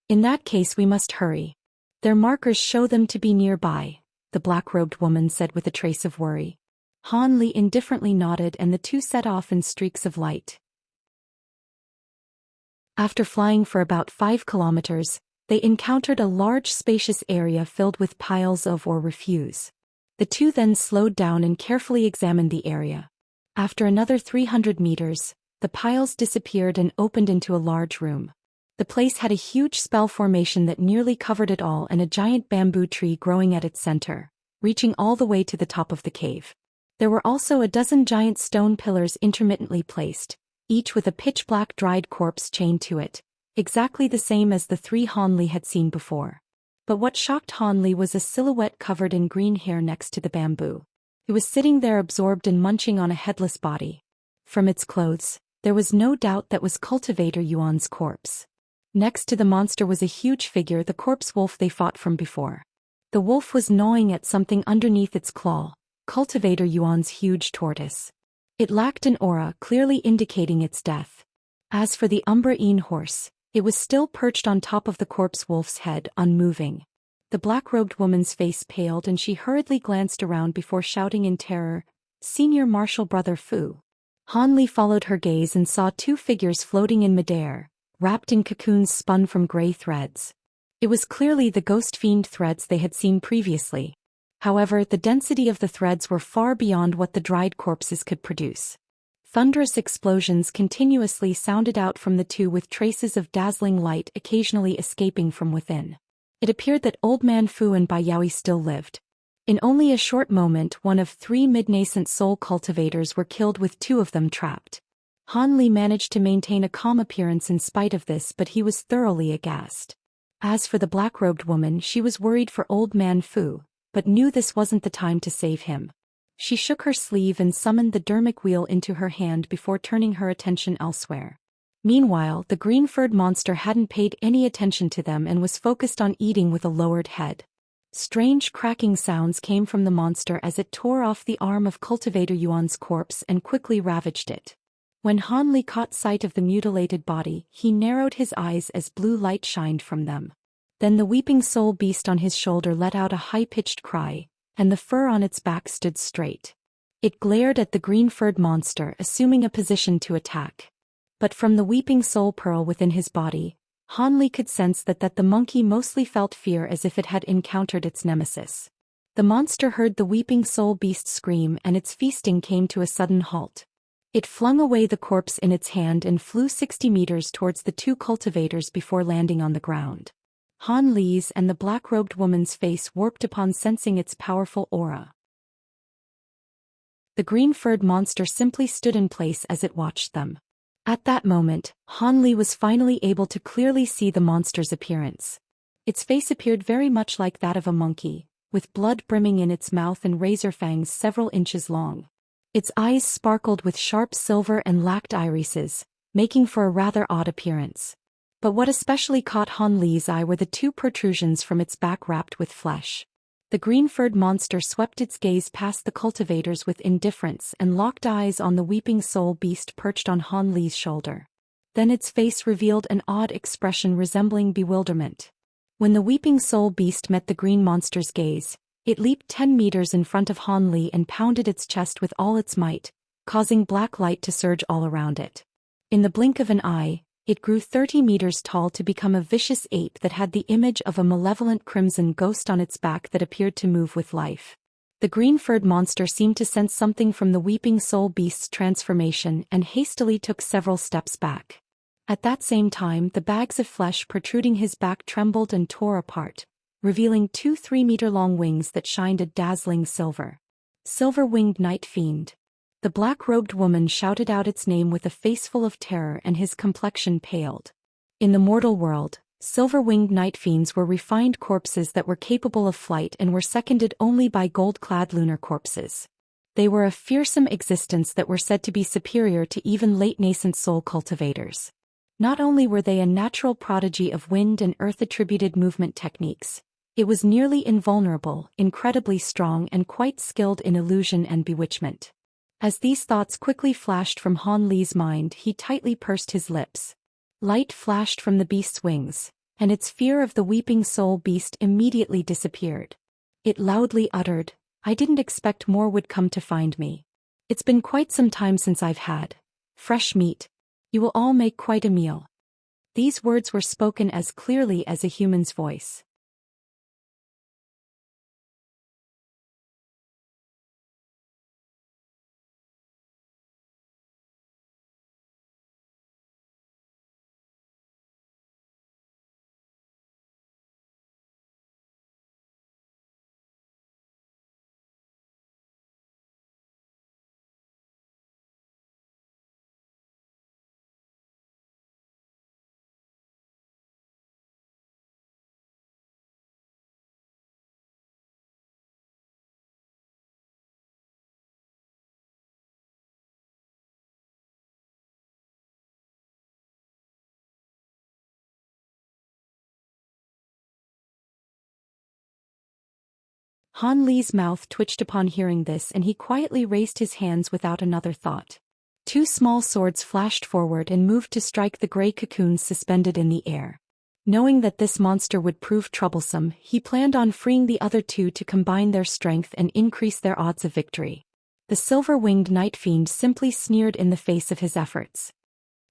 In that case we must hurry. Their markers show them to be nearby," the black-robed woman said with a trace of worry. Hanli indifferently nodded and the two set off in streaks of light. After flying for about 5 kilometers, they encountered a large spacious area filled with piles of or refuse. The two then slowed down and carefully examined the area. After another 300 meters, the piles disappeared and opened into a large room. The place had a huge spell formation that nearly covered it all and a giant bamboo tree growing at its center, reaching all the way to the top of the cave. There were also a dozen giant stone pillars intermittently placed, each with a pitch-black dried corpse chained to it, exactly the same as the 3 Hanli had seen before. But what shocked Hanli was a silhouette covered in green hair next to the bamboo. It was sitting there absorbed and munching on a headless body. From its clothes, there was no doubt that was Cultivator Yuan's corpse. Next to the monster was a huge figure, the corpse wolf they fought from before. The wolf was gnawing at something underneath its claw, Cultivator Yuan's huge tortoise. It lacked an aura, clearly indicating its death. As for the Umbrine horse, it was still perched on top of the corpse wolf's head, unmoving. The black-robed woman's face paled and she hurriedly glanced around before shouting in terror, "Senior Marshal Brother Fu." Hanli followed her gaze and saw 2 figures floating in midair, wrapped in cocoons spun from gray threads. It was clearly the ghost fiend threads they had seen previously. However, the density of the threads were far beyond what the dried corpses could produce. Thunderous explosions continuously sounded out from the two with traces of dazzling light occasionally escaping from within. It appeared that Old Man Fu and Bai Yaoi still lived. In only a short moment, one of 3 mid-nascent soul cultivators were killed with 2 of them trapped. Hanli managed to maintain a calm appearance in spite of this, but he was thoroughly aghast. As for the black-robed woman, she was worried for Old Man Fu, but knew this wasn't the time to save him. She shook her sleeve and summoned the dermic wheel into her hand before turning her attention elsewhere. Meanwhile, the green-furred monster hadn't paid any attention to them and was focused on eating with a lowered head. Strange cracking sounds came from the monster as it tore off the arm of Cultivator Yuan's corpse and quickly ravaged it. When Hanli caught sight of the mutilated body, he narrowed his eyes as blue light shined from them. Then the weeping soul beast on his shoulder let out a high-pitched cry, and the fur on its back stood straight. It glared at the green-furred monster, assuming a position to attack. But from the weeping soul pearl within his body, Hanli could sense that the monkey mostly felt fear as if it had encountered its nemesis. The monster heard the weeping soul beast scream and its feasting came to a sudden halt. It flung away the corpse in its hand and flew 60 meters towards the 2 cultivators before landing on the ground. Hanli's and the black-robed woman's face warped upon sensing its powerful aura. The green-furred monster simply stood in place as it watched them. At that moment, Hanli was finally able to clearly see the monster's appearance. Its face appeared very much like that of a monkey, with blood brimming in its mouth and razor fangs several inches long. Its eyes sparkled with sharp silver and lacked irises, making for a rather odd appearance. But what especially caught Han Li's eye were the two protrusions from its back wrapped with flesh. The green-furred monster swept its gaze past the cultivators with indifference and locked eyes on the weeping soul beast perched on Han Li's shoulder. Then its face revealed an odd expression resembling bewilderment. When the weeping soul beast met the green monster's gaze, it leaped 10 meters in front of Han Li and pounded its chest with all its might, causing black light to surge all around it. In the blink of an eye, it grew 30 meters tall to become a vicious ape that had the image of a malevolent crimson ghost on its back that appeared to move with life. The green-furred monster seemed to sense something from the weeping soul beast's transformation and hastily took several steps back. At that same time, the bags of flesh protruding his back trembled and tore apart, revealing two 3-meter-long wings that shined a dazzling silver. Silver-winged night fiend. The black-robed woman shouted out its name with a face full of terror, and his complexion paled. In the mortal world, silver-winged night fiends were refined corpses that were capable of flight and were seconded only by gold-clad lunar corpses. They were a fearsome existence that were said to be superior to even late-nascent soul cultivators. Not only were they a natural prodigy of wind and earth-attributed movement techniques, it was nearly invulnerable, incredibly strong, and quite skilled in illusion and bewitchment. As these thoughts quickly flashed from Han Li's mind, he tightly pursed his lips. Light flashed from the beast's wings, and its fear of the weeping soul beast immediately disappeared. It loudly uttered, "I didn't expect more would come to find me. It's been quite some time since I've had fresh meat. You will all make quite a meal." These words were spoken as clearly as a human's voice. Han Li's mouth twitched upon hearing this, and he quietly raised his hands without another thought. Two small swords flashed forward and moved to strike the gray cocoons suspended in the air. Knowing that this monster would prove troublesome, he planned on freeing the other two to combine their strength and increase their odds of victory. The silver-winged night fiend simply sneered in the face of his efforts.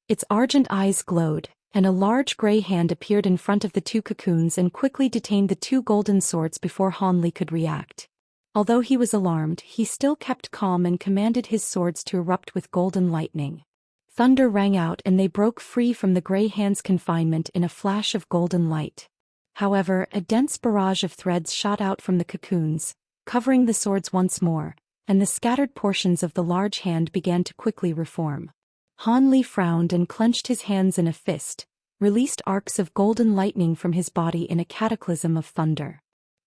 Its argent eyes glowed, and a large gray hand appeared in front of the two cocoons and quickly detained the two golden swords before Han Li could react. Although he was alarmed, he still kept calm and commanded his swords to erupt with golden lightning. Thunder rang out and they broke free from the gray hand's confinement in a flash of golden light. However, a dense barrage of threads shot out from the cocoons, covering the swords once more, and the scattered portions of the large hand began to quickly reform. Han Li frowned and clenched his hands in a fist, released arcs of golden lightning from his body in a cataclysm of thunder.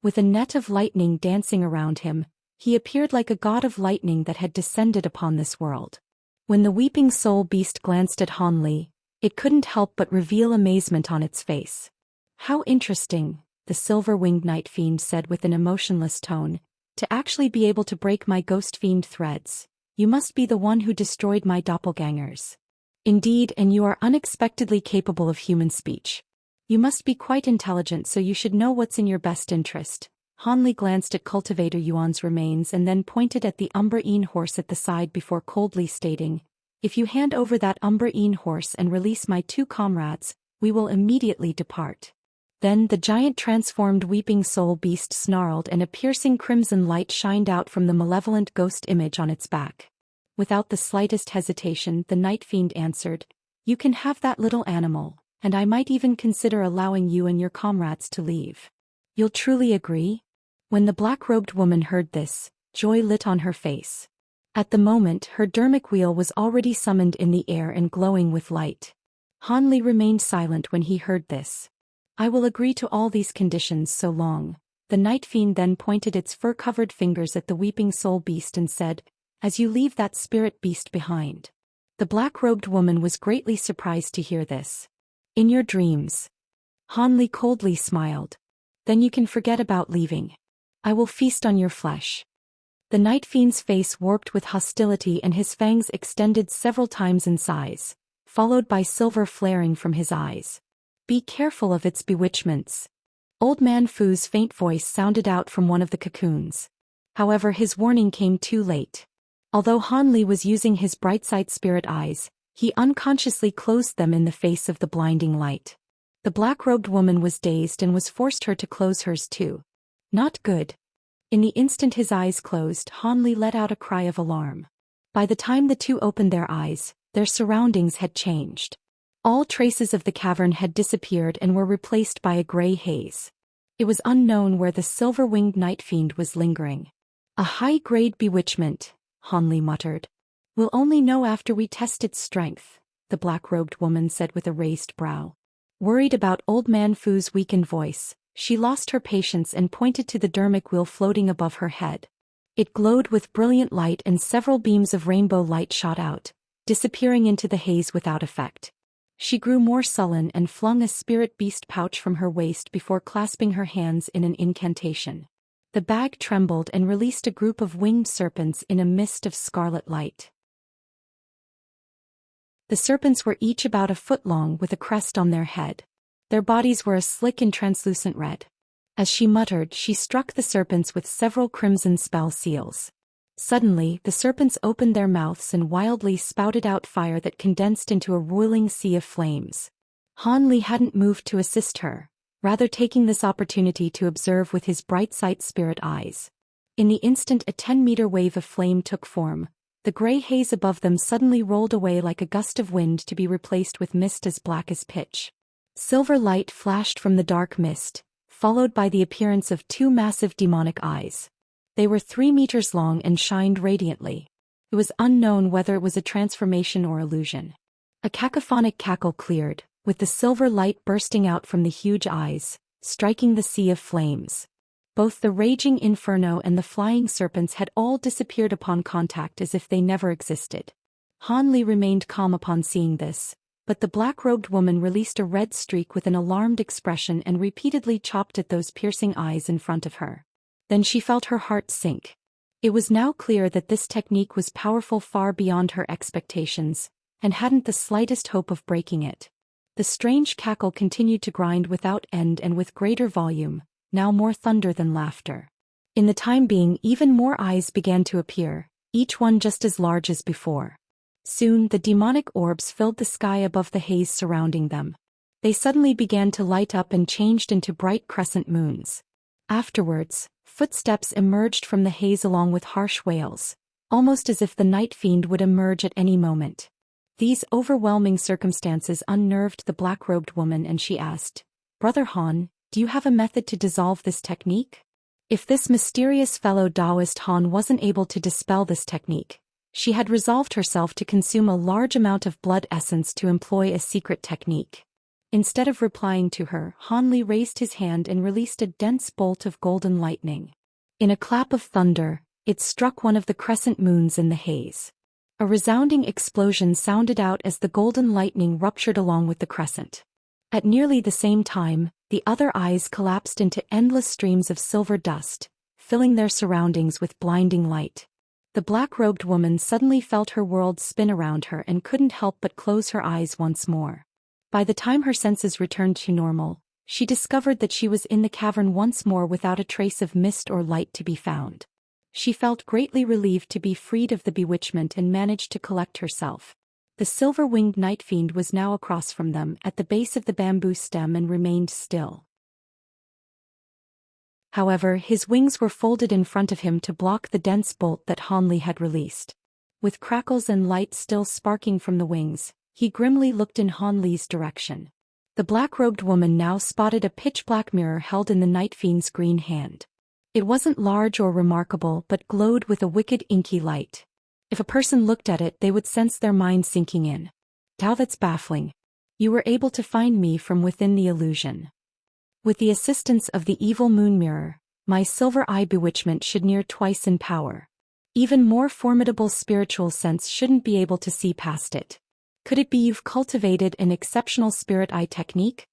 With a net of lightning dancing around him, he appeared like a god of lightning that had descended upon this world. When the weeping soul beast glanced at Han Li, it couldn't help but reveal amazement on its face. "How interesting," the silver-winged night fiend said with an emotionless tone, "to actually be able to break my ghost fiend threads. You must be the one who destroyed my doppelgangers. Indeed, and you are unexpectedly capable of human speech. You must be quite intelligent, so you should know what's in your best interest." Han Li glanced at Cultivator Yuan's remains and then pointed at the Umbrine horse at the side before coldly stating, "If you hand over that Umbrine horse and release my two comrades, we will immediately depart." Then the giant transformed weeping soul beast snarled and a piercing crimson light shined out from the malevolent ghost image on its back. Without the slightest hesitation, the night fiend answered, "You can have that little animal, and I might even consider allowing you and your comrades to leave. You'll truly agree?" When the black-robed woman heard this, joy lit on her face. At the moment, her dermic wheel was already summoned in the air and glowing with light. Han Li remained silent when he heard this. "I will agree to all these conditions so long," The night fiend then pointed its fur-covered fingers at the weeping soul beast and said, "As you leave that spirit beast behind." The black-robed woman was greatly surprised to hear this. "In your dreams." Han Li coldly smiled. "Then you can forget about leaving. I will feast on your flesh." The night fiend's face warped with hostility and his fangs extended several times in size, followed by silver flaring from his eyes. "Be careful of its bewitchments." Old Man Fu's faint voice sounded out from one of the cocoons. However, his warning came too late. Although Han Li was using his bright-side spirit eyes, he unconsciously closed them in the face of the blinding light. The black-robed woman was dazed and was forced her to close hers too. Not good. In the instant his eyes closed, Han Li let out a cry of alarm. By the time the two opened their eyes, their surroundings had changed. All traces of the cavern had disappeared and were replaced by a gray haze. It was unknown where the silver-winged night fiend was lingering. "A high-grade bewitchment," Han Li muttered. "We'll only know after we test its strength," the black-robed woman said with a raised brow. Worried about Old Man Fu's weakened voice, she lost her patience and pointed to the dermic wheel floating above her head. It glowed with brilliant light and several beams of rainbow light shot out, disappearing into the haze without effect. She grew more sullen and flung a spirit beast pouch from her waist before clasping her hands in an incantation. The bag trembled and released a group of winged serpents in a mist of scarlet light. The serpents were each about a foot long with a crest on their head. Their bodies were a slick and translucent red. As she muttered, she struck the serpents with several crimson spell seals. Suddenly, the serpents opened their mouths and wildly spouted out fire that condensed into a roiling sea of flames. Han Li hadn't moved to assist her, rather taking this opportunity to observe with his bright-sight spirit eyes. In the instant a 10-meter wave of flame took form, the gray haze above them suddenly rolled away like a gust of wind to be replaced with mist as black as pitch. Silver light flashed from the dark mist, followed by the appearance of two massive demonic eyes. They were 3 meters long and shined radiantly. It was unknown whether it was a transformation or illusion. A cacophonic cackle cleared, with the silver light bursting out from the huge eyes, striking the sea of flames. Both the raging inferno and the flying serpents had all disappeared upon contact as if they never existed. Han Li remained calm upon seeing this, but the black-robed woman released a red streak with an alarmed expression and repeatedly chopped at those piercing eyes in front of her. Then she felt her heart sink. It was now clear that this technique was powerful far beyond her expectations, and hadn't the slightest hope of breaking it. The strange cackle continued to grind without end and with greater volume, now more thunder than laughter. In the time being, even more eyes began to appear, each one just as large as before. Soon the demonic orbs filled the sky above the haze surrounding them. They suddenly began to light up and changed into bright crescent moons. Afterwards, footsteps emerged from the haze along with harsh wails, almost as if the night fiend would emerge at any moment. These overwhelming circumstances unnerved the black-robed woman and she asked, "Brother Han, do you have a method to dissolve this technique?" If this mysterious fellow Taoist Han wasn't able to dispel this technique, she had resolved herself to consume a large amount of blood essence to employ a secret technique. Instead of replying to her, Han Li raised his hand and released a dense bolt of golden lightning. In a clap of thunder, it struck one of the crescent moons in the haze. A resounding explosion sounded out as the golden lightning ruptured along with the crescent. At nearly the same time, the other eyes collapsed into endless streams of silver dust, filling their surroundings with blinding light. The black-robed woman suddenly felt her world spin around her and couldn't help but close her eyes once more. By the time her senses returned to normal, she discovered that she was in the cavern once more without a trace of mist or light to be found. She felt greatly relieved to be freed of the bewitchment and managed to collect herself. The silver-winged night fiend was now across from them at the base of the bamboo stem and remained still. However, his wings were folded in front of him to block the dense bolt that Han Li had released. With crackles and light still sparking from the wings, he grimly looked in Han Li's direction. The black-robed woman now spotted a pitch-black mirror held in the night fiend's green hand. It wasn't large or remarkable but glowed with a wicked inky light. If a person looked at it, they would sense their mind sinking in. "How that's baffling. You were able to find me from within the illusion." With the assistance of the evil moon mirror, My silver eye bewitchment should near twice in power. Even more formidable spiritual sense shouldn't be able to see past it. Could it be you've cultivated an exceptional spirit eye technique?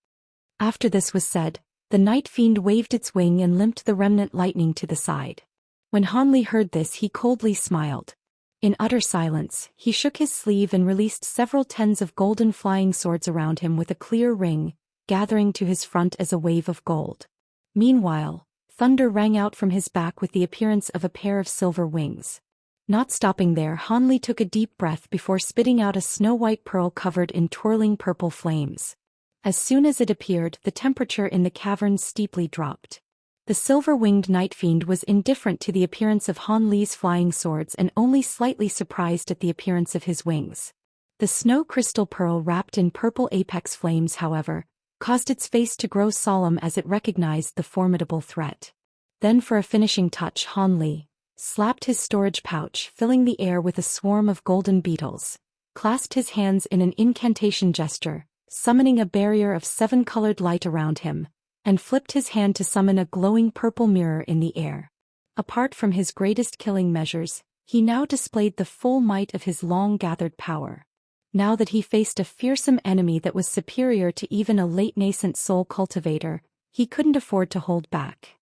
After this was said, the night fiend waved its wing and limped the remnant lightning to the side. When Han Li heard this, he coldly smiled. In utter silence, he shook his sleeve and released several tens of golden flying swords around him with a clear ring, gathering to his front as a wave of gold. Meanwhile, thunder rang out from his back with the appearance of a pair of silver wings. Not stopping there, Han Li took a deep breath before spitting out a snow-white pearl covered in twirling purple flames. As soon as it appeared, the temperature in the cavern steeply dropped. The silver-winged night fiend was indifferent to the appearance of Han Li's flying swords and only slightly surprised at the appearance of his wings. The snow crystal pearl wrapped in purple apex flames, however, caused its face to grow solemn as it recognized the formidable threat. Then for a finishing touch, Han Li slapped his storage pouch, filling the air with a swarm of golden beetles, clasped his hands in an incantation gesture, summoning a barrier of 7-colored light around him, and flipped his hand to summon a glowing purple mirror in the air. Apart from his greatest killing measures, he now displayed the full might of his long-gathered power. Now that he faced a fearsome enemy that was superior to even a late-nascent soul cultivator, he couldn't afford to hold back.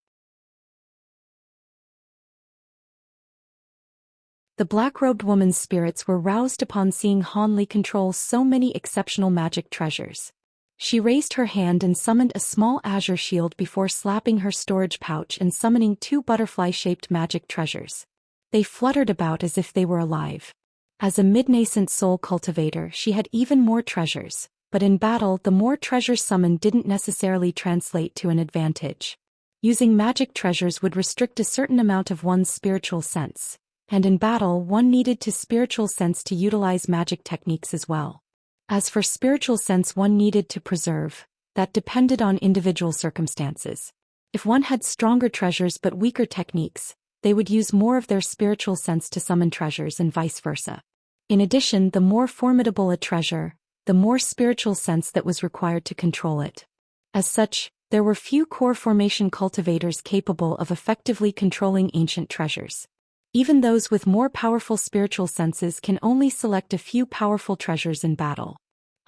The black-robed woman's spirits were roused upon seeing Han Li control so many exceptional magic treasures. She raised her hand and summoned a small azure shield before slapping her storage pouch and summoning 2 butterfly-shaped magic treasures. They fluttered about as if they were alive. As a mid-nascent soul cultivator, she had even more treasures, but in battle the more treasures summoned didn't necessarily translate to an advantage. Using magic treasures would restrict a certain amount of one's spiritual sense, and in battle one needed to spiritual sense to utilize magic techniques as well. As for spiritual sense one needed to preserve, that depended on individual circumstances. If one had stronger treasures but weaker techniques, they would use more of their spiritual sense to summon treasures and vice versa. In addition, the more formidable a treasure, the more spiritual sense that was required to control it. As such, there were few core formation cultivators capable of effectively controlling ancient treasures. Even those with more powerful spiritual senses can only select a few powerful treasures in battle.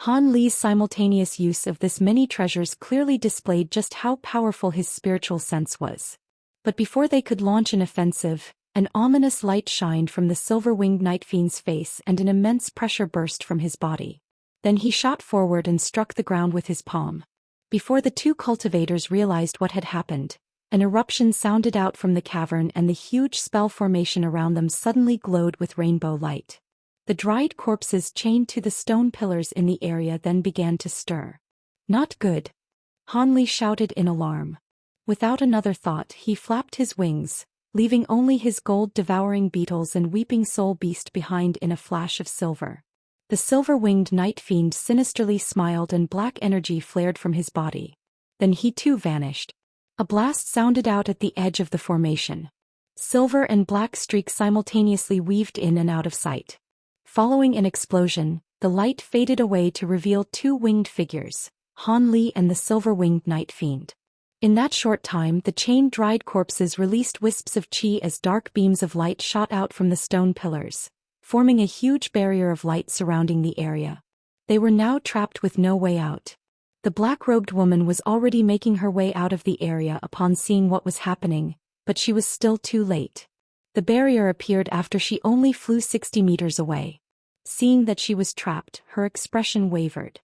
Han Li's simultaneous use of this many treasures clearly displayed just how powerful his spiritual sense was. But before they could launch an offensive, an ominous light shined from the silver-winged night fiend's face and an immense pressure burst from his body. Then he shot forward and struck the ground with his palm. Before the 2 cultivators realized what had happened, an eruption sounded out from the cavern and the huge spell formation around them suddenly glowed with rainbow light. The dried corpses chained to the stone pillars in the area then began to stir. Not good! Han Li shouted in alarm. Without another thought, he flapped his wings, leaving only his gold-devouring beetles and weeping soul beast behind in a flash of silver. The silver-winged night fiend sinisterly smiled and black energy flared from his body. Then he too vanished. A blast sounded out at the edge of the formation. Silver and black streaks simultaneously weaved in and out of sight. Following an explosion, the light faded away to reveal 2 winged figures, Han Li and the silver-winged night fiend. In that short time, the chained dried corpses released wisps of chi as dark beams of light shot out from the stone pillars, forming a huge barrier of light surrounding the area. They were now trapped with no way out. The black-robed woman was already making her way out of the area upon seeing what was happening, but she was still too late. The barrier appeared after she only flew 60 meters away. Seeing that she was trapped, her expression wavered.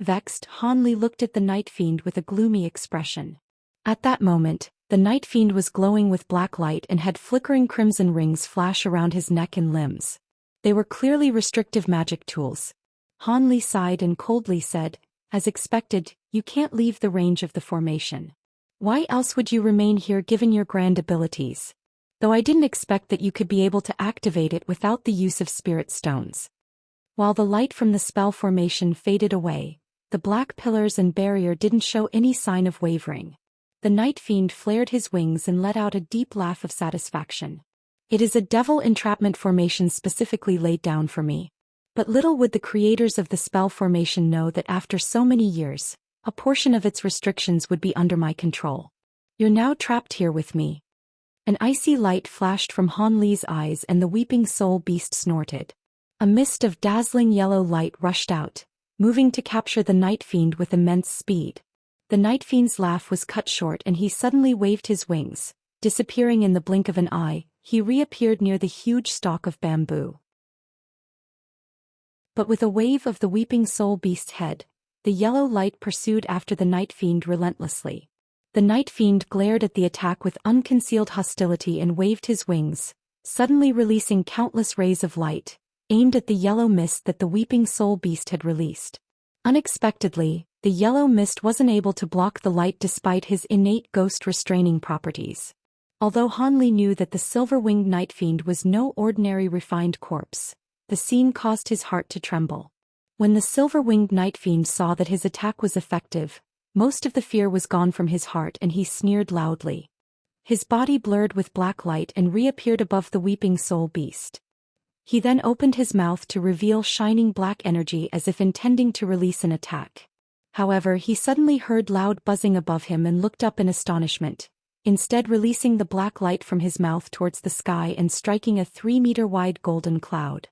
Vexed, Han Li looked at the night fiend with a gloomy expression. At that moment, the night fiend was glowing with black light and had flickering crimson rings flash around his neck and limbs. They were clearly restrictive magic tools. Han Li sighed and coldly said, "As expected, you can't leave the range of the formation. Why else would you remain here given your grand abilities? Though I didn't expect that you could be able to activate it without the use of spirit stones." While the light from the spell formation faded away, the black pillars and barrier didn't show any sign of wavering. The night fiend flared his wings and let out a deep laugh of satisfaction. "It is a devil entrapment formation specifically laid down for me. But little would the creators of the spell formation know that after so many years, a portion of its restrictions would be under my control. You're now trapped here with me. An icy light flashed from Han Li's eyes and the weeping soul beast snorted. A mist of dazzling yellow light rushed out, moving to capture the night fiend with immense speed. The night fiend's laugh was cut short and he suddenly waved his wings. Disappearing in the blink of an eye, he reappeared near the huge stalk of bamboo. But with a wave of the weeping soul beast's head, the yellow light pursued after the night fiend relentlessly. The night fiend glared at the attack with unconcealed hostility and waved his wings, suddenly releasing countless rays of light, aimed at the yellow mist that the weeping soul beast had released. Unexpectedly, the yellow mist wasn't able to block the light despite his innate ghost-restraining properties. Although Han Li knew that the silver-winged night fiend was no ordinary refined corpse, the scene caused his heart to tremble. When the silver-winged night fiend saw that his attack was effective, most of the fear was gone from his heart and he sneered loudly. His body blurred with black light and reappeared above the weeping soul beast. He then opened his mouth to reveal shining black energy as if intending to release an attack. However, he suddenly heard loud buzzing above him and looked up in astonishment, instead releasing the black light from his mouth towards the sky and striking a 3-meter-wide golden cloud.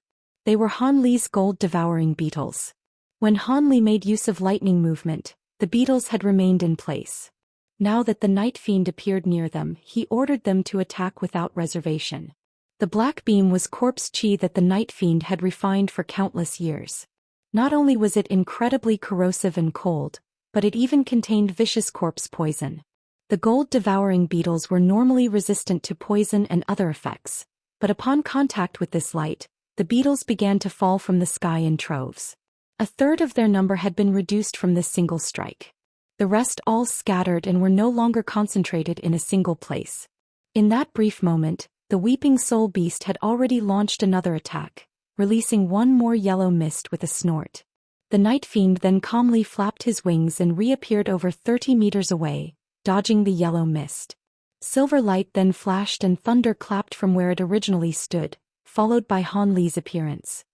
They were Han Li's gold-devouring beetles. When Han Li made use of lightning movement, the beetles had remained in place. Now that the night fiend appeared near them, he ordered them to attack without reservation. The black beam was corpse chi that the night fiend had refined for countless years. Not only was it incredibly corrosive and cold, but it even contained vicious corpse poison. The gold-devouring beetles were normally resistant to poison and other effects, but upon contact with this light, the beetles began to fall from the sky in troves. A third of their number had been reduced from this single strike. The rest all scattered and were no longer concentrated in a single place. In that brief moment, the weeping soul beast had already launched another attack, releasing one more yellow mist with a snort. The night fiend then calmly flapped his wings and reappeared over 30 meters away, dodging the yellow mist. Silver light then flashed and thunder clapped from where it originally stood, followed by Han Li's appearance.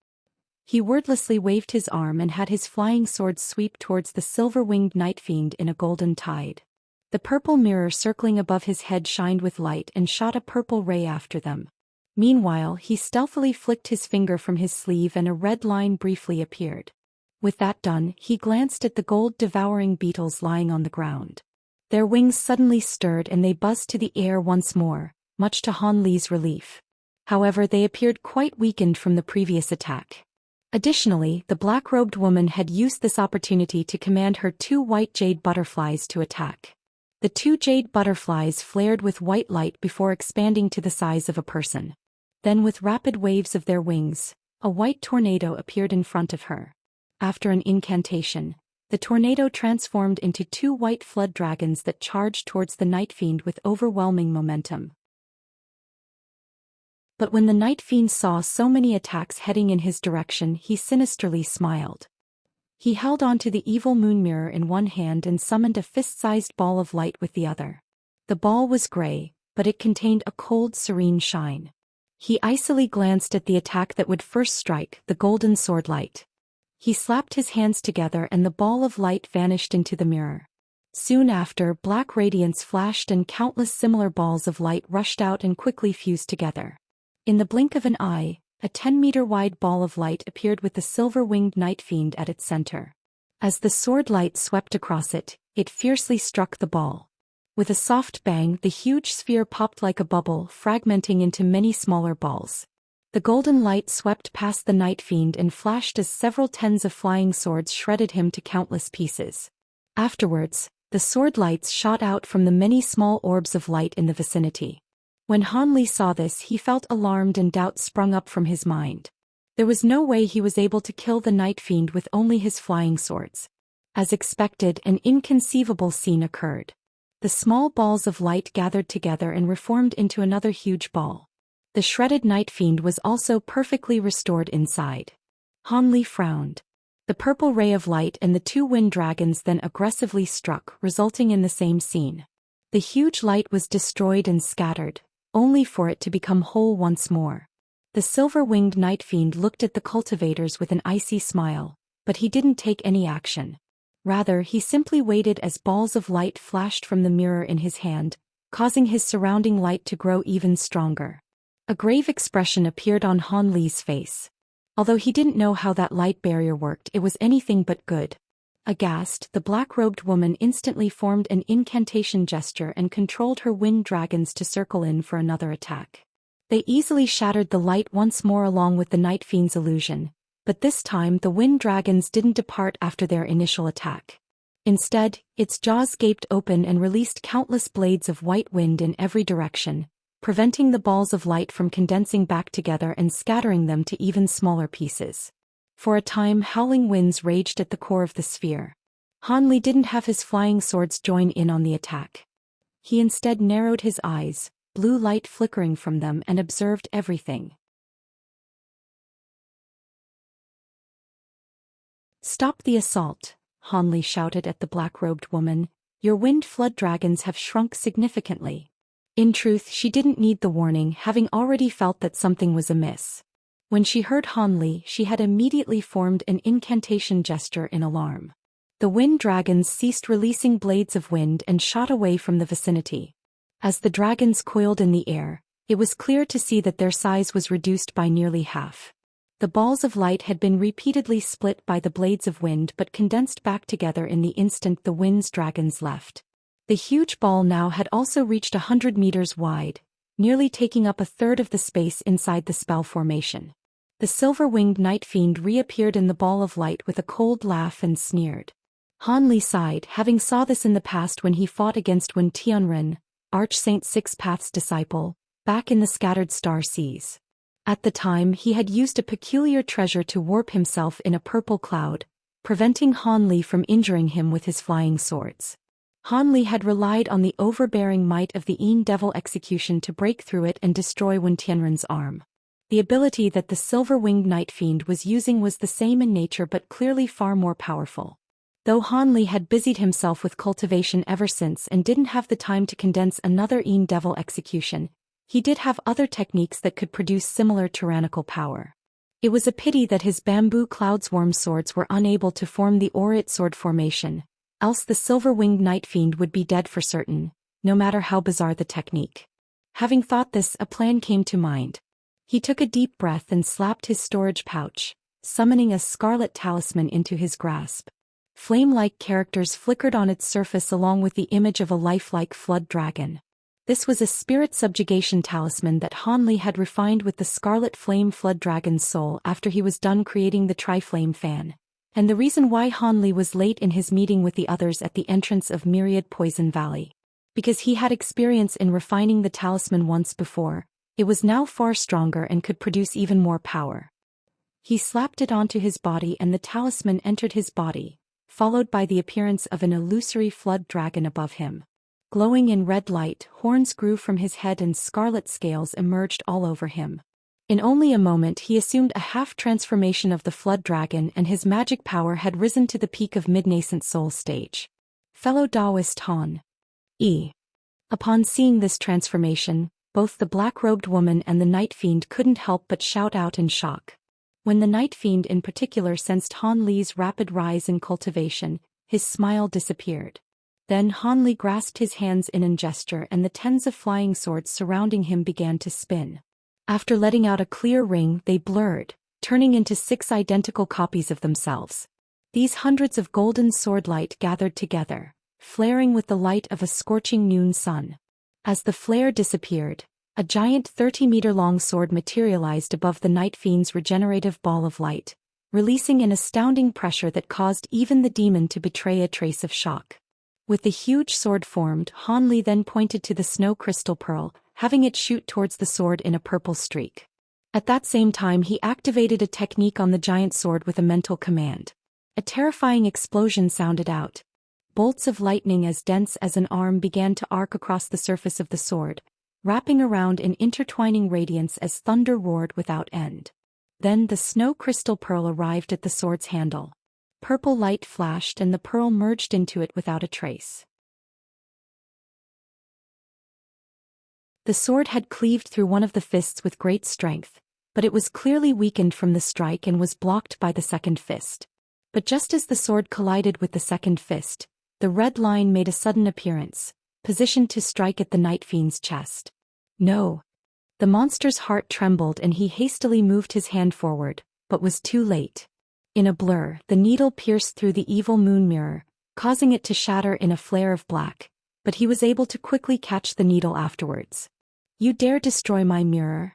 He wordlessly waved his arm and had his flying sword sweep towards the silver-winged night fiend in a golden tide. The purple mirror circling above his head shined with light and shot a purple ray after them. Meanwhile, he stealthily flicked his finger from his sleeve and a red line briefly appeared. With that done, he glanced at the gold-devouring beetles lying on the ground. Their wings suddenly stirred and they buzzed to the air once more, much to Han Li's relief. However, they appeared quite weakened from the previous attack. Additionally, the black-robed woman had used this opportunity to command her 2 white jade butterflies to attack. The 2 jade butterflies flared with white light before expanding to the size of a person. Then with rapid waves of their wings, a white tornado appeared in front of her. After an incantation, the tornado transformed into 2 white flood dragons that charged towards the night fiend with overwhelming momentum. But when the night fiend saw so many attacks heading in his direction, he sinisterly smiled. He held onto the evil moon mirror in one hand and summoned a fist-sized ball of light with the other. The ball was gray, but it contained a cold, serene shine. He icily glanced at the attack that would first strike, the golden sword light. He slapped his hands together and the ball of light vanished into the mirror. Soon after, black radiance flashed and countless similar balls of light rushed out and quickly fused together. In the blink of an eye, a 10-meter-wide ball of light appeared with the silver-winged night fiend at its center. As the sword light swept across it, it fiercely struck the ball. With a soft bang, the huge sphere popped like a bubble, fragmenting into many smaller balls. The golden light swept past the night fiend and flashed as several tens of flying swords shredded him to countless pieces. Afterwards, the sword lights shot out from the many small orbs of light in the vicinity. When Han Li saw this, he felt alarmed and doubt sprung up from his mind. There was no way he was able to kill the night fiend with only his flying swords. As expected, an inconceivable scene occurred. The small balls of light gathered together and reformed into another huge ball. The shredded night fiend was also perfectly restored inside. Han Li frowned. The purple ray of light and the 2 wind dragons then aggressively struck, resulting in the same scene. The huge light was destroyed and scattered, only for it to become whole once more. The silver-winged night fiend looked at the cultivators with an icy smile, but he didn't take any action. Rather, he simply waited as balls of light flashed from the mirror in his hand, causing his surrounding light to grow even stronger. A grave expression appeared on Han Li's face. Although he didn't know how that light barrier worked, it was anything but good. Aghast, the black-robed woman instantly formed an incantation gesture and controlled her wind dragons to circle in for another attack. They easily shattered the light once more along with the Night Fiend's illusion, but this time the wind dragons didn't depart after their initial attack. Instead, its jaws gaped open and released countless blades of white wind in every direction, preventing the balls of light from condensing back together and scattering them to even smaller pieces. For a time, howling winds raged at the core of the sphere. Han Li didn't have his flying swords join in on the attack. He instead narrowed his eyes, blue light flickering from them, and observed everything. "Stop the assault," Han Li shouted at the black-robed woman. "Your wind flood dragons have shrunk significantly." In truth, she didn't need the warning, having already felt that something was amiss. When she heard Han Li, she had immediately formed an incantation gesture in alarm. The wind dragons ceased releasing blades of wind and shot away from the vicinity. As the dragons coiled in the air, it was clear to see that their size was reduced by nearly half. The balls of light had been repeatedly split by the blades of wind but condensed back together in the instant the wind's dragons left. The huge ball now had also reached 100 meters wide, nearly taking up a third of the space inside the spell formation. The silver-winged Night Fiend reappeared in the ball of light with a cold laugh and sneered. Han Li sighed, having saw this in the past when he fought against Wen Tianren, Arch-Saint Six Path's disciple, back in the scattered star seas. At the time, he had used a peculiar treasure to warp himself in a purple cloud, preventing Han Li from injuring him with his flying swords. Han Li had relied on the overbearing might of the Yin Devil Execution to break through it and destroy Wen Tianren's arm. The ability that the silver-winged Night Fiend was using was the same in nature but clearly far more powerful. Though Han Li had busied himself with cultivation ever since and didn't have the time to condense another Yin Devil Execution, he did have other techniques that could produce similar tyrannical power. It was a pity that his bamboo cloudsworm swords were unable to form the Aurit sword formation, else the silver-winged Night Fiend would be dead for certain, no matter how bizarre the technique. Having thought this, a plan came to mind. He took a deep breath and slapped his storage pouch, summoning a scarlet talisman into his grasp. Flame-like characters flickered on its surface along with the image of a lifelike flood dragon. This was a spirit subjugation talisman that Han Li had refined with the scarlet flame flood dragon's soul after he was done creating the tri-flame fan. And the reason why Han Li was late in his meeting with the others at the entrance of Myriad Poison Valley. Because he had experience in refining the talisman once before, it was now far stronger and could produce even more power. He slapped it onto his body and the talisman entered his body, followed by the appearance of an illusory flood dragon above him. Glowing in red light, horns grew from his head and scarlet scales emerged all over him. In only a moment he assumed a half-transformation of the flood dragon and his magic power had risen to the peak of mid-nascent soul stage. Fellow Taoist Han E. Upon seeing this transformation, both the black-robed woman and the Night Fiend couldn't help but shout out in shock. When the Night Fiend in particular sensed Han Li's rapid rise in cultivation, his smile disappeared. Then Han Li grasped his hands in a gesture and the tens of flying swords surrounding him began to spin. After letting out a clear ring, they blurred, turning into 6 identical copies of themselves. These hundreds of golden sword light gathered together, flaring with the light of a scorching noon sun. As the flare disappeared, a giant 30-meter-long sword materialized above the Night Fiend's regenerative ball of light, releasing an astounding pressure that caused even the demon to betray a trace of shock. With the huge sword formed, Han Li then pointed to the snow crystal pearl, having it shoot towards the sword in a purple streak. At that same time he activated a technique on the giant sword with a mental command. A terrifying explosion sounded out. Bolts of lightning as dense as an arm began to arc across the surface of the sword, wrapping around in intertwining radiance as thunder roared without end. Then the snow crystal pearl arrived at the sword's handle. Purple light flashed and the pearl merged into it without a trace. The sword had cleaved through one of the fists with great strength, but it was clearly weakened from the strike and was blocked by the second fist. But just as the sword collided with the second fist, the red line made a sudden appearance, positioned to strike at the Night Fiend's chest. No. The monster's heart trembled and he hastily moved his hand forward, but was too late. In a blur, the needle pierced through the evil moon mirror, causing it to shatter in a flare of black, but he was able to quickly catch the needle afterwards. You dare destroy my mirror?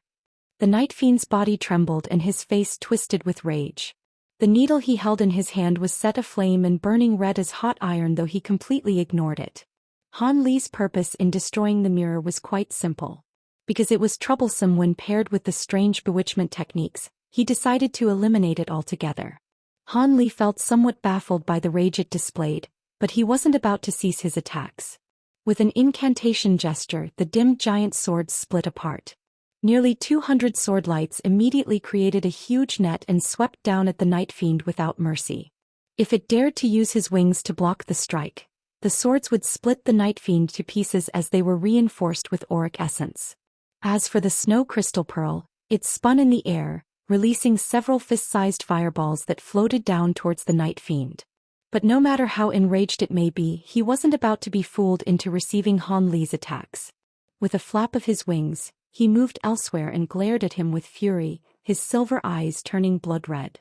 The Night Fiend's body trembled and his face twisted with rage. The needle he held in his hand was set aflame and burning red as hot iron, though he completely ignored it. Han Li's purpose in destroying the mirror was quite simple. Because it was troublesome when paired with the strange bewitchment techniques, he decided to eliminate it altogether. Han Li felt somewhat baffled by the rage it displayed, but he wasn't about to cease his attacks. With an incantation gesture, the dim giant swords split apart. Nearly 200 sword lights immediately created a huge net and swept down at the Night Fiend without mercy. If it dared to use his wings to block the strike, the swords would split the Night Fiend to pieces as they were reinforced with auric essence. As for the snow crystal pearl, it spun in the air, releasing several fist-sized fireballs that floated down towards the Night Fiend. But no matter how enraged it may be, he wasn't about to be fooled into receiving Han Li's attacks. With a flap of his wings, he moved elsewhere and glared at him with fury, his silver eyes turning blood red.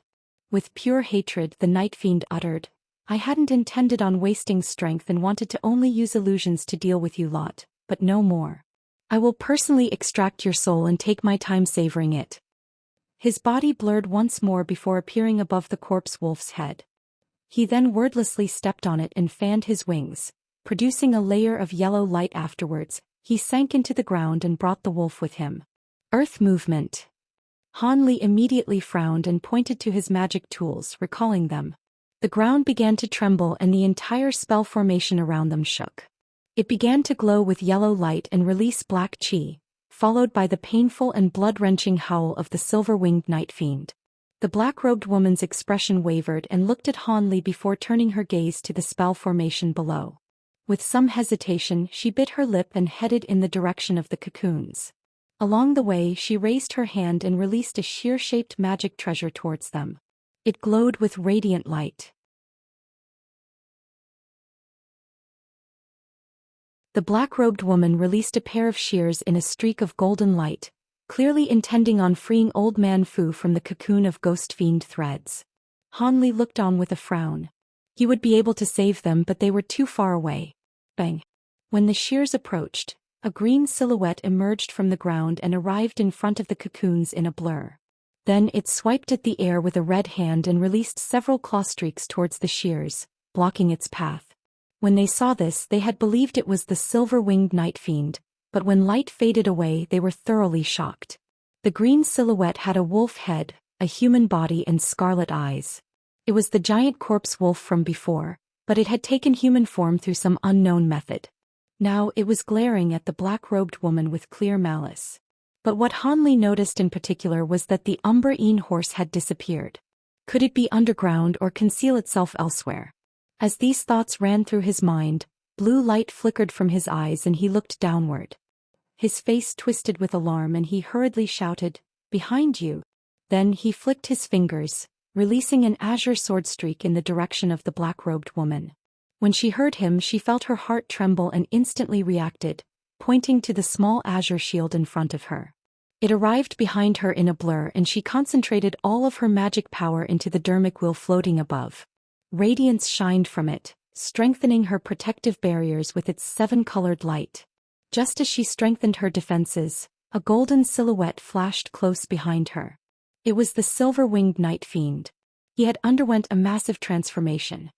With pure hatred, the Night Fiend uttered, "I hadn't intended on wasting strength and wanted to only use illusions to deal with you lot, but no more. I will personally extract your soul and take my time savoring it." His body blurred once more before appearing above the corpse wolf's head. He then wordlessly stepped on it and fanned his wings, producing a layer of yellow light afterwards. He sank into the ground and brought the wolf with him. Earth movement. Han Li immediately frowned and pointed to his magic tools, recalling them. The ground began to tremble and the entire spell formation around them shook. It began to glow with yellow light and release black chi, followed by the painful and blood-wrenching howl of the silver-winged Night Fiend. The black-robed woman's expression wavered and looked at Han Li before turning her gaze to the spell formation below. With some hesitation, she bit her lip and headed in the direction of the cocoons. Along the way, she raised her hand and released a shear-shaped magic treasure towards them. It glowed with radiant light. The black-robed woman released a pair of shears in a streak of golden light, clearly intending on freeing Old Man Fu from the cocoon of ghost fiend threads. Han Li looked on with a frown. He would be able to save them, but they were too far away. Bang! When the shears approached, a green silhouette emerged from the ground and arrived in front of the cocoons in a blur. Then it swiped at the air with a red hand and released several claw streaks towards the shears, blocking its path. When they saw this, they had believed it was the silver-winged Night Fiend, but when light faded away, they were thoroughly shocked. The green silhouette had a wolf head, a human body and scarlet eyes. It was the giant corpse wolf from before, but it had taken human form through some unknown method. Now it was glaring at the black-robed woman with clear malice. But what Han Li noticed in particular was that the Umber-Een horse had disappeared. Could it be underground or conceal itself elsewhere? As these thoughts ran through his mind, blue light flickered from his eyes and he looked downward. His face twisted with alarm and he hurriedly shouted, "Behind you!" Then he flicked his fingers, releasing an azure sword streak in the direction of the black-robed woman. When she heard him, she felt her heart tremble and instantly reacted, pointing to the small azure shield in front of her. It arrived behind her in a blur and she concentrated all of her magic power into the dermic wheel floating above. Radiance shined from it, strengthening her protective barriers with its 7-colored light. Just as she strengthened her defenses, a golden silhouette flashed close behind her. It was the silver-winged Night Fiend. He had underwent a massive transformation.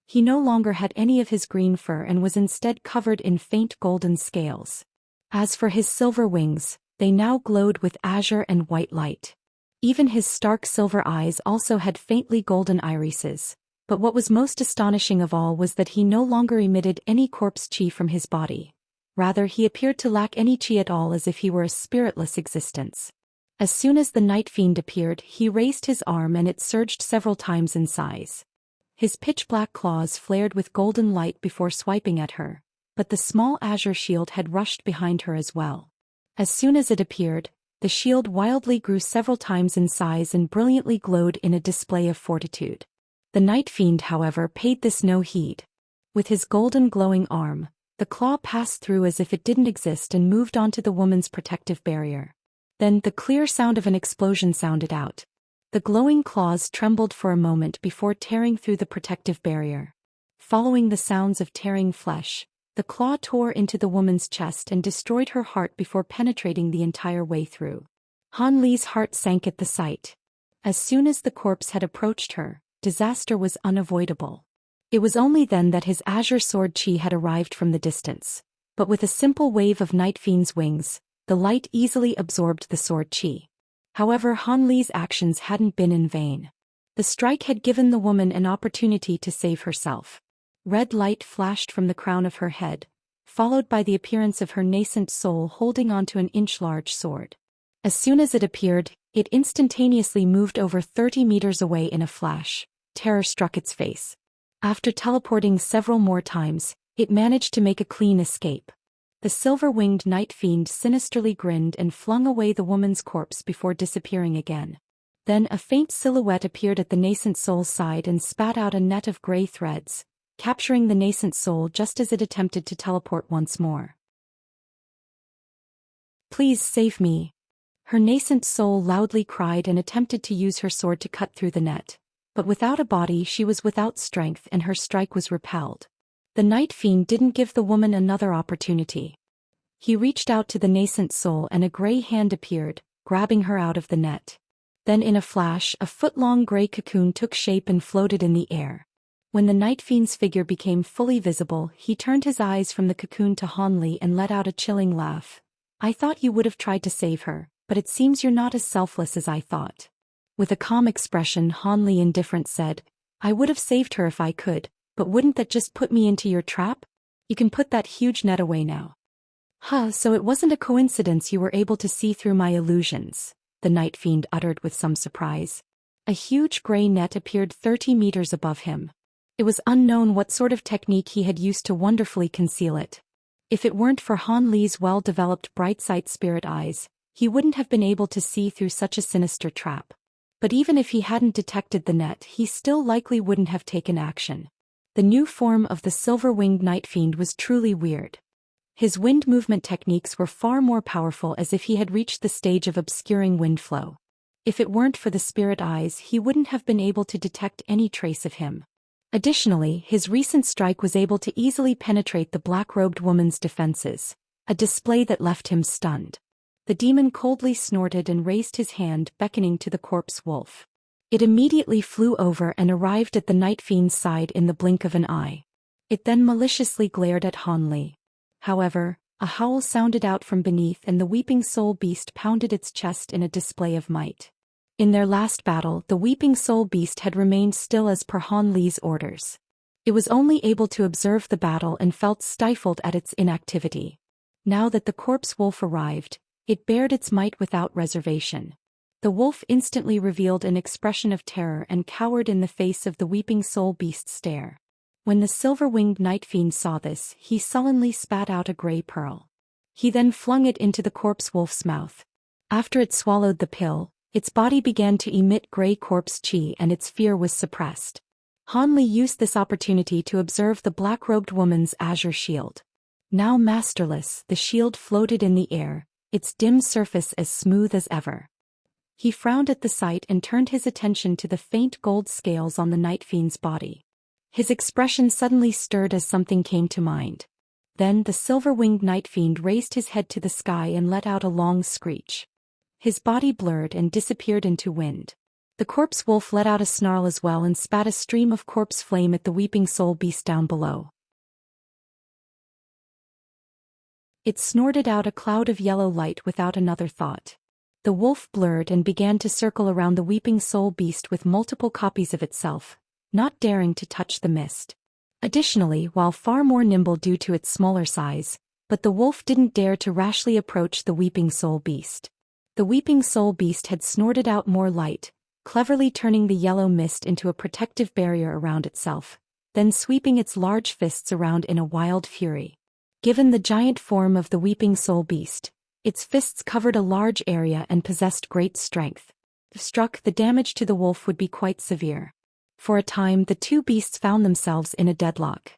He no longer had any of his green fur and was instead covered in faint golden scales. As for his silver wings, they now glowed with azure and white light. Even his stark silver eyes also had faintly golden irises. But what was most astonishing of all was that he no longer emitted any corpse chi from his body. Rather, he appeared to lack any chi at all, as if he were a spiritless existence. As soon as the Night Fiend appeared, he raised his arm and it surged several times in size. His pitch-black claws flared with golden light before swiping at her, but the small azure shield had rushed behind her as well. As soon as it appeared, the shield wildly grew several times in size and brilliantly glowed in a display of fortitude. The Night Fiend, however, paid this no heed. With his golden glowing arm, The claw passed through as if it didn't exist and moved onto the woman's protective barrier. Then the clear sound of an explosion sounded out. The glowing claws trembled for a moment before tearing through the protective barrier. Following the sounds of tearing flesh, the claw tore into the woman's chest and destroyed her heart before penetrating the entire way through. Han Li's heart sank at the sight. As soon as the corpse had approached her, disaster was unavoidable. It was only then that his azure sword chi had arrived from the distance. But with a simple wave of Night Fiend's wings, the light easily absorbed the sword chi. However, Han Li's actions hadn't been in vain. The strike had given the woman an opportunity to save herself. Red light flashed from the crown of her head, followed by the appearance of her nascent soul holding onto an inch-large sword. As soon as it appeared, it instantaneously moved over 30 meters away in a flash. Terror struck its face. After teleporting several more times, it managed to make a clean escape. The silver-winged Night Fiend sinisterly grinned and flung away the woman's corpse before disappearing again. Then a faint silhouette appeared at the nascent soul's side and spat out a net of gray threads, capturing the nascent soul just as it attempted to teleport once more. "Please save me." Her nascent soul loudly cried and attempted to use her sword to cut through the net. But without a body she was without strength and her strike was repelled. The Night Fiend didn't give the woman another opportunity. He reached out to the nascent soul and a gray hand appeared, grabbing her out of the net. Then in a flash, a foot-long gray cocoon took shape and floated in the air. When the Night Fiend's figure became fully visible, he turned his eyes from the cocoon to Han Li and let out a chilling laugh. "I thought you would have tried to save her, but it seems you're not as selfless as I thought." With a calm expression, Han Li indifferent said, "I would have saved her if I could, but wouldn't that just put me into your trap? You can put that huge net away now." "Huh, so it wasn't a coincidence you were able to see through my illusions," the Night Fiend uttered with some surprise. A huge gray net appeared 30 meters above him. It was unknown what sort of technique he had used to wonderfully conceal it. If it weren't for Han Li's well-developed bright-sight spirit eyes, he wouldn't have been able to see through such a sinister trap. But even if he hadn't detected the net, he still likely wouldn't have taken action. The new form of the silver-winged Night Fiend was truly weird. His wind movement techniques were far more powerful, as if he had reached the stage of obscuring wind flow. If it weren't for the spirit eyes, he wouldn't have been able to detect any trace of him. Additionally, his recent strike was able to easily penetrate the black-robed woman's defenses, a display that left him stunned. The demon coldly snorted and raised his hand, beckoning to the corpse wolf. It immediately flew over and arrived at the Night Fiend's side in the blink of an eye. It then maliciously glared at Han Li. However, a howl sounded out from beneath and the weeping soul beast pounded its chest in a display of might. In their last battle, the weeping soul beast had remained still as per Han Li's orders. It was only able to observe the battle and felt stifled at its inactivity. Now that the corpse wolf arrived, it bared its might without reservation. The wolf instantly revealed an expression of terror and cowered in the face of the weeping soul beast's stare. When the silver-winged Night Fiend saw this, he sullenly spat out a gray pearl. He then flung it into the corpse wolf's mouth. After it swallowed the pill, its body began to emit gray corpse chi and its fear was suppressed. Han Li used this opportunity to observe the black-robed woman's azure shield. Now masterless, the shield floated in the air, its dim surface as smooth as ever. He frowned at the sight and turned his attention to the faint gold scales on the Night Fiend's body. His expression suddenly stirred as something came to mind. Then the silver-winged Night Fiend raised his head to the sky and let out a long screech. His body blurred and disappeared into wind. The corpse wolf let out a snarl as well and spat a stream of corpse flame at the weeping soul beast down below. It snorted out a cloud of yellow light without another thought. The wolf blurred and began to circle around the weeping soul beast with multiple copies of itself, not daring to touch the mist. Additionally, while far more nimble due to its smaller size, but the wolf didn't dare to rashly approach the weeping soul beast. The weeping soul beast had snorted out more light, cleverly turning the yellow mist into a protective barrier around itself, then sweeping its large fists around in a wild fury. Given the giant form of the weeping soul beast, its fists covered a large area and possessed great strength. If struck, the damage to the wolf would be quite severe. For a time, the two beasts found themselves in a deadlock.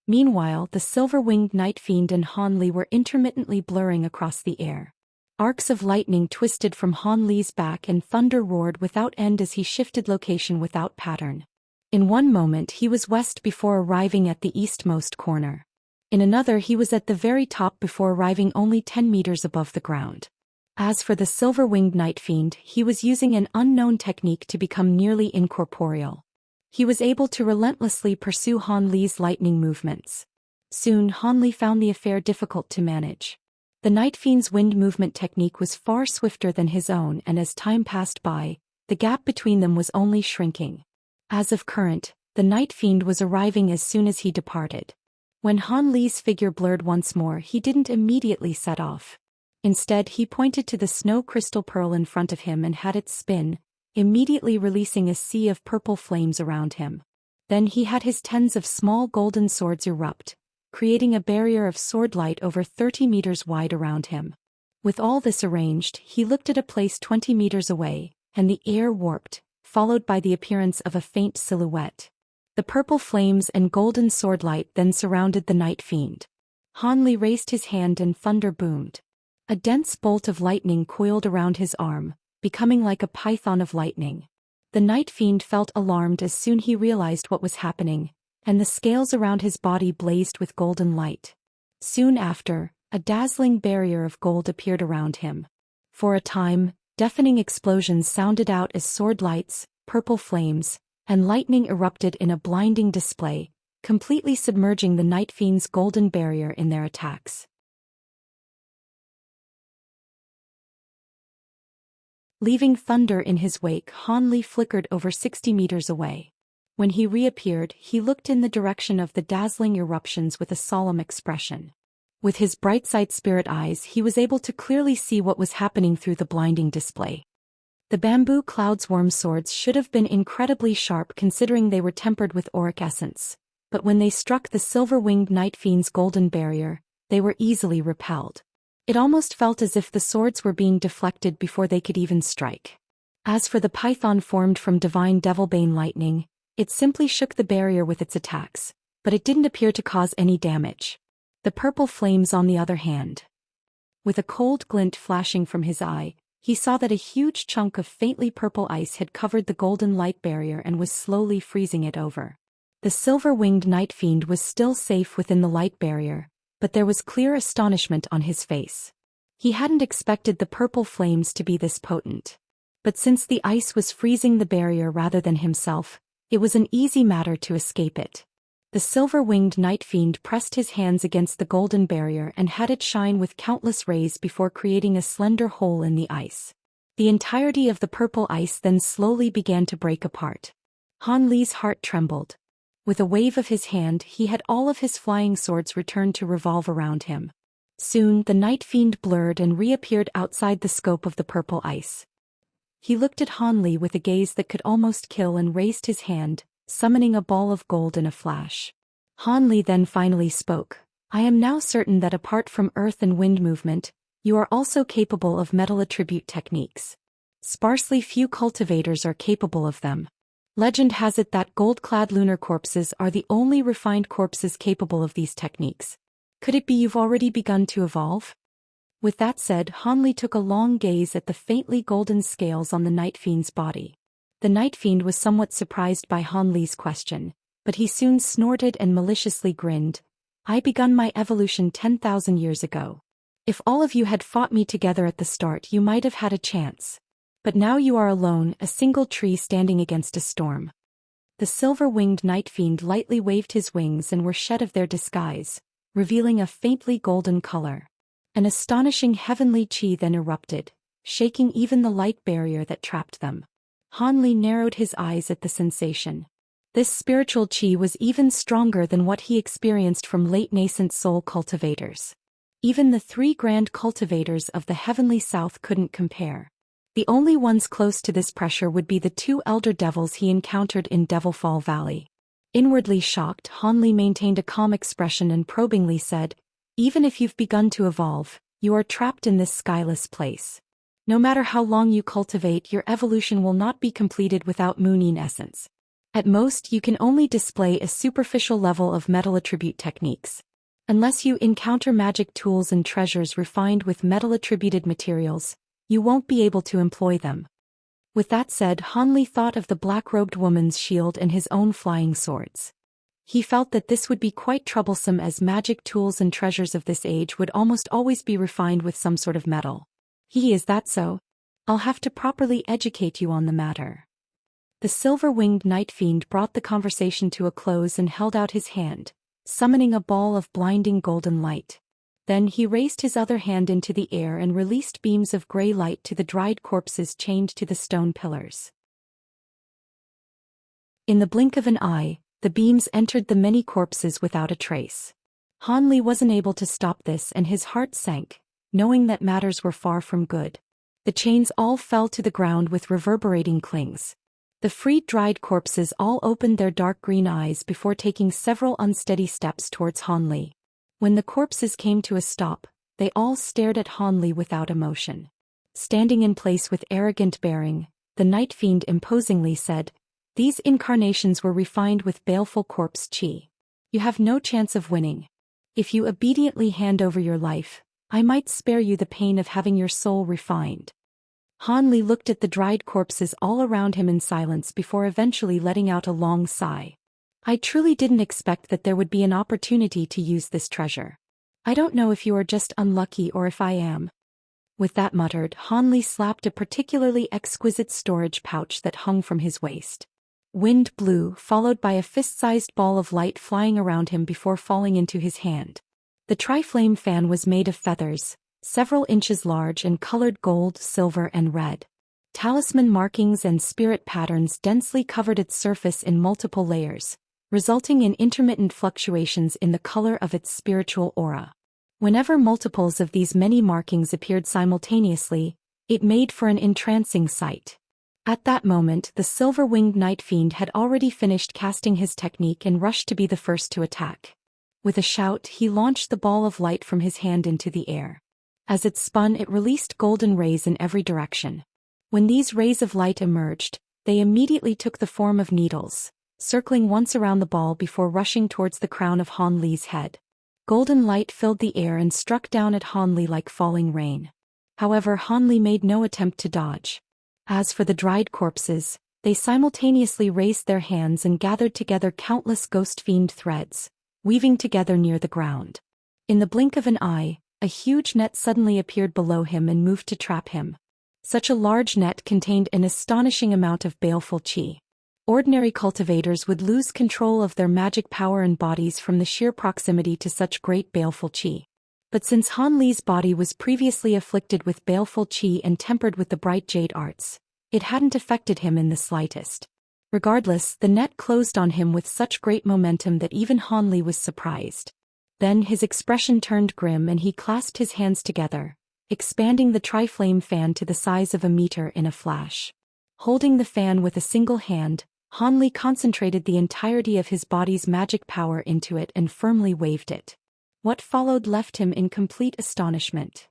Meanwhile, the silver-winged night fiend and Han Li were intermittently blurring across the air. Arcs of lightning twisted from Han Li's back and thunder roared without end as he shifted location without pattern. In one moment he was west before arriving at the eastmost corner. In another he was at the very top before arriving only 10 meters above the ground. As for the silver-winged night fiend, he was using an unknown technique to become nearly incorporeal. He was able to relentlessly pursue Han Li's lightning movements. Soon Han Li found the affair difficult to manage. The night fiend's wind movement technique was far swifter than his own, and as time passed by, the gap between them was only shrinking. As of current, the night fiend was arriving as soon as he departed. When Han Li's figure blurred once more, he didn't immediately set off. Instead, he pointed to the snow crystal pearl in front of him and had it spin, immediately releasing a sea of purple flames around him. Then he had his tens of small golden swords erupt, creating a barrier of sword light over 30 meters wide around him. With all this arranged, he looked at a place 20 meters away, and the air warped, followed by the appearance of a faint silhouette. The purple flames and golden sword light then surrounded the night fiend. Han Li raised his hand and thunder boomed. A dense bolt of lightning coiled around his arm, becoming like a python of lightning. The night fiend felt alarmed as soon he realized what was happening, and the scales around his body blazed with golden light. Soon after, a dazzling barrier of gold appeared around him. For a time, deafening explosions sounded out as sword lights, purple flames, and lightning erupted in a blinding display, completely submerging the night fiend's golden barrier in their attacks. Leaving thunder in his wake, Han Li flickered over 60 meters away. When he reappeared, he looked in the direction of the dazzling eruptions with a solemn expression. With his bright-side spirit eyes, he was able to clearly see what was happening through the blinding display. The bamboo cloud's worm swords should have been incredibly sharp considering they were tempered with auric essence, but when they struck the silver-winged night fiend's golden barrier, they were easily repelled. It almost felt as if the swords were being deflected before they could even strike. As for the python formed from divine devilbane lightning, it simply shook the barrier with its attacks, but it didn't appear to cause any damage. The purple flames, on the other hand. With a cold glint flashing from his eye, he saw that a huge chunk of faintly purple ice had covered the golden light barrier and was slowly freezing it over. The silver-winged night fiend was still safe within the light barrier, but there was clear astonishment on his face. He hadn't expected the purple flames to be this potent. But since the ice was freezing the barrier rather than himself, it was an easy matter to escape it. The silver-winged night fiend pressed his hands against the golden barrier and had it shine with countless rays before creating a slender hole in the ice. The entirety of the purple ice then slowly began to break apart. Han Li's heart trembled. With a wave of his hand, he had all of his flying swords returned to revolve around him. Soon, the night fiend blurred and reappeared outside the scope of the purple ice. He looked at Han Li with a gaze that could almost kill and raised his hand, summoning a ball of gold in a flash. Han Li then finally spoke. "I am now certain that apart from earth and wind movement, you are also capable of metal attribute techniques. Sparsely few cultivators are capable of them. Legend has it that gold-clad lunar corpses are the only refined corpses capable of these techniques. Could it be you've already begun to evolve?" With that said, Han Li took a long gaze at the faintly golden scales on the night fiend's body. The night fiend was somewhat surprised by Han Li's question, but he soon snorted and maliciously grinned. "I begun my evolution 10,000 years ago. If all of you had fought me together at the start, you might have had a chance. But now you are alone, a single tree standing against a storm." The silver-winged night fiend lightly waved his wings and were shed of their disguise, revealing a faintly golden color. An astonishing heavenly chi then erupted, shaking even the light barrier that trapped them. Han Li narrowed his eyes at the sensation. This spiritual chi was even stronger than what he experienced from late nascent soul cultivators. Even the 3 grand cultivators of the heavenly south couldn't compare. The only ones close to this pressure would be the 2 elder devils he encountered in Devilfall Valley. Inwardly shocked, Han Li maintained a calm expression and probingly said, "Even if you've begun to evolve, you are trapped in this skyless place. No matter how long you cultivate, your evolution will not be completed without Moonin essence. At most, you can only display a superficial level of metal attribute techniques. Unless you encounter magic tools and treasures refined with metal-attributed materials, you won't be able to employ them. With that said, Han Li thought of the black-robed woman's shield and his own flying swords. He felt that this would be quite troublesome as magic tools and treasures of this age would almost always be refined with some sort of metal. Is that so? I'll have to properly educate you on the matter. The silver-winged night fiend brought the conversation to a close and held out his hand, summoning a ball of blinding golden light. Then he raised his other hand into the air and released beams of gray light to the dried corpses chained to the stone pillars. In the blink of an eye, the beams entered the many corpses without a trace. Han Li wasn't able to stop this and his heart sank, knowing that matters were far from good. The chains all fell to the ground with reverberating clings. The freed dried corpses all opened their dark green eyes before taking several unsteady steps towards Han Li. When the corpses came to a stop, they all stared at Han Li without emotion. Standing in place with arrogant bearing, the night fiend imposingly said, "These incarnations were refined with baleful corpse qi. You have no chance of winning. If you obediently hand over your life, I might spare you the pain of having your soul refined." Han Li looked at the dried corpses all around him in silence before eventually letting out a long sigh. "I truly didn't expect that there would be an opportunity to use this treasure. I don't know if you are just unlucky or if I am." With that muttered, Han Li slapped a particularly exquisite storage pouch that hung from his waist. Wind blew, followed by a fist-sized ball of light flying around him before falling into his hand. The tri-flame fan was made of feathers, several inches large and colored gold, silver and red. Talisman markings and spirit patterns densely covered its surface in multiple layers, resulting in intermittent fluctuations in the color of its spiritual aura. Whenever multiples of these many markings appeared simultaneously, it made for an entrancing sight. At that moment, the silver-winged night fiend had already finished casting his technique and rushed to be the first to attack. With a shout, he launched the ball of light from his hand into the air. As it spun, it released golden rays in every direction. When these rays of light emerged, they immediately took the form of needles, circling once around the ball before rushing towards the crown of Han Li's head. Golden light filled the air and struck down at Han Li like falling rain. However, Han Li made no attempt to dodge. As for the dried corpses, they simultaneously raised their hands and gathered together countless ghost fiend threads, weaving together near the ground. In the blink of an eye, a huge net suddenly appeared below him and moved to trap him. Such a large net contained an astonishing amount of baleful qi. Ordinary cultivators would lose control of their magic power and bodies from the sheer proximity to such great baleful qi. But since Han Li's body was previously afflicted with baleful qi and tempered with the bright jade arts, it hadn't affected him in the slightest. Regardless, the net closed on him with such great momentum that even Han Li was surprised. Then his expression turned grim and he clasped his hands together, expanding the tri-flame fan to the size of a meter in a flash. Holding the fan with a single hand, Han Li concentrated the entirety of his body's magic power into it and firmly waved it. What followed left him in complete astonishment.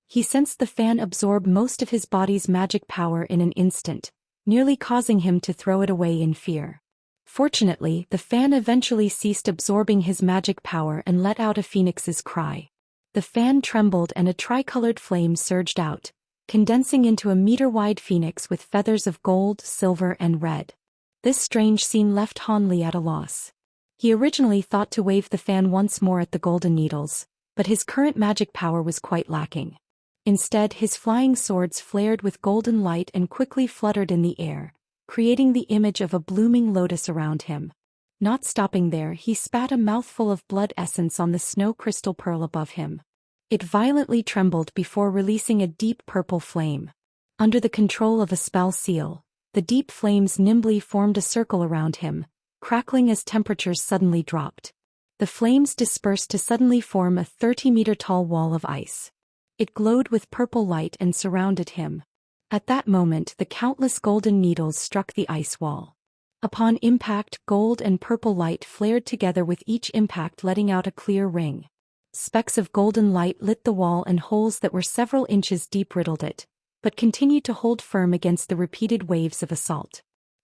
He sensed the fan absorb most of his body's magic power in an instant, nearly causing him to throw it away in fear. Fortunately, the fan eventually ceased absorbing his magic power and let out a phoenix's cry. The fan trembled and a tricolored flame surged out, condensing into a meter-wide phoenix with feathers of gold, silver and red. This strange scene left Han Li at a loss. He originally thought to wave the fan once more at the golden needles, but his current magic power was quite lacking. Instead, his flying swords flared with golden light and quickly fluttered in the air, creating the image of a blooming lotus around him. Not stopping there, he spat a mouthful of blood essence on the snow crystal pearl above him. It violently trembled before releasing a deep purple flame. Under the control of a spell seal, the deep flames nimbly formed a circle around him, crackling as temperatures suddenly dropped. The flames dispersed to suddenly form a 30-meter-tall wall of ice. It glowed with purple light and surrounded him. At that moment, the countless golden needles struck the ice wall. Upon impact, gold and purple light flared together with each impact letting out a clear ring. Specks of golden light lit the wall and holes that were several inches deep riddled it, but continued to hold firm against the repeated waves of assault.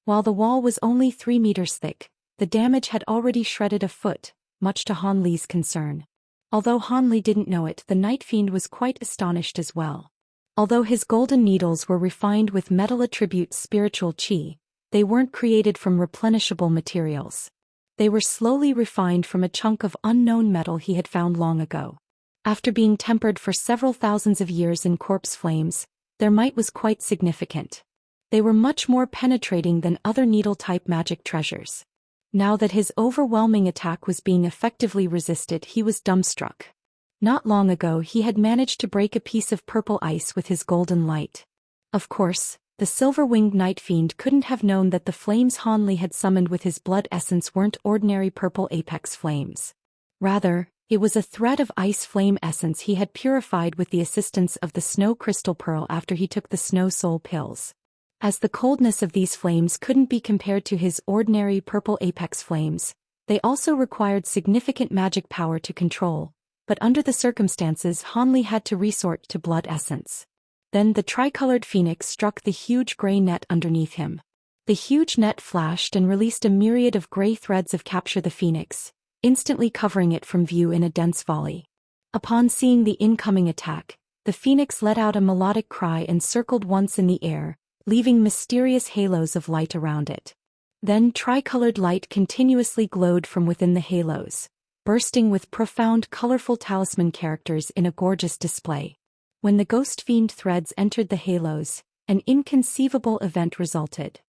While the wall was only 3 meters thick, the damage had already shredded a foot, much to Han Li's concern. Although Han Li didn't know it, the Night Fiend was quite astonished as well. Although his golden needles were refined with metal attribute spiritual qi, they weren't created from replenishable materials. They were slowly refined from a chunk of unknown metal he had found long ago. After being tempered for several thousands of years in corpse flames, their might was quite significant. They were much more penetrating than other needle-type magic treasures. Now that his overwhelming attack was being effectively resisted, he was dumbstruck. Not long ago he had managed to break a piece of purple ice with his golden light. Of course, the silver-winged Night Fiend couldn't have known that the flames Han Li had summoned with his blood essence weren't ordinary purple apex flames. Rather, it was a thread of ice flame essence he had purified with the assistance of the snow crystal pearl after he took the snow soul pills. As the coldness of these flames couldn't be compared to his ordinary purple apex flames, they also required significant magic power to control, but under the circumstances Han Li had to resort to blood essence. Then the tricolored phoenix struck the huge gray net underneath him. The huge net flashed and released a myriad of gray threads of capture the phoenix, instantly covering it from view in a dense volley. Upon seeing the incoming attack, the phoenix let out a melodic cry and circled once in the air, leaving mysterious halos of light around it. Then tricolored light continuously glowed from within the halos, bursting with profound colorful talisman characters in a gorgeous display. When the ghost fiend threads entered the halos, an inconceivable event resulted.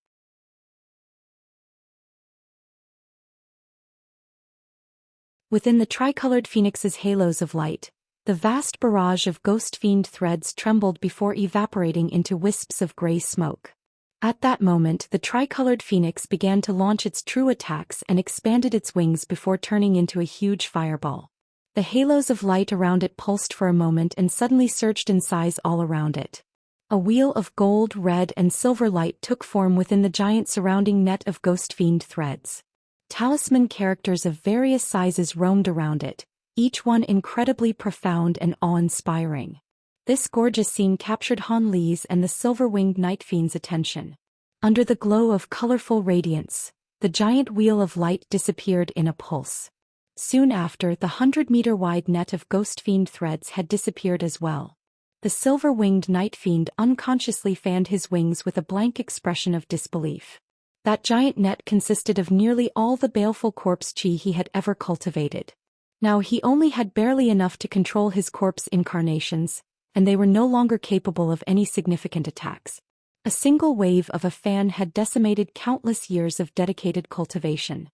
Within the tricolored phoenix's halos of light, the vast barrage of ghost fiend threads trembled before evaporating into wisps of gray smoke. At that moment the tricolored phoenix began to launch its true attacks and expanded its wings before turning into a huge fireball. The halos of light around it pulsed for a moment and suddenly surged in size all around it. A wheel of gold, red, and silver light took form within the giant surrounding net of ghost fiend threads. Talisman characters of various sizes roamed around it, each one incredibly profound and awe-inspiring. This gorgeous scene captured Han Li's and the silver-winged Night Fiend's attention. Under the glow of colorful radiance, the giant wheel of light disappeared in a pulse. Soon after, the 100-meter-wide net of ghost fiend threads had disappeared as well. The silver-winged Night Fiend unconsciously fanned his wings with a blank expression of disbelief. That giant net consisted of nearly all the baleful corpse chi he had ever cultivated. Now he only had barely enough to control his corpse incarnations, and they were no longer capable of any significant attacks. A single wave of a fan had decimated countless years of dedicated cultivation.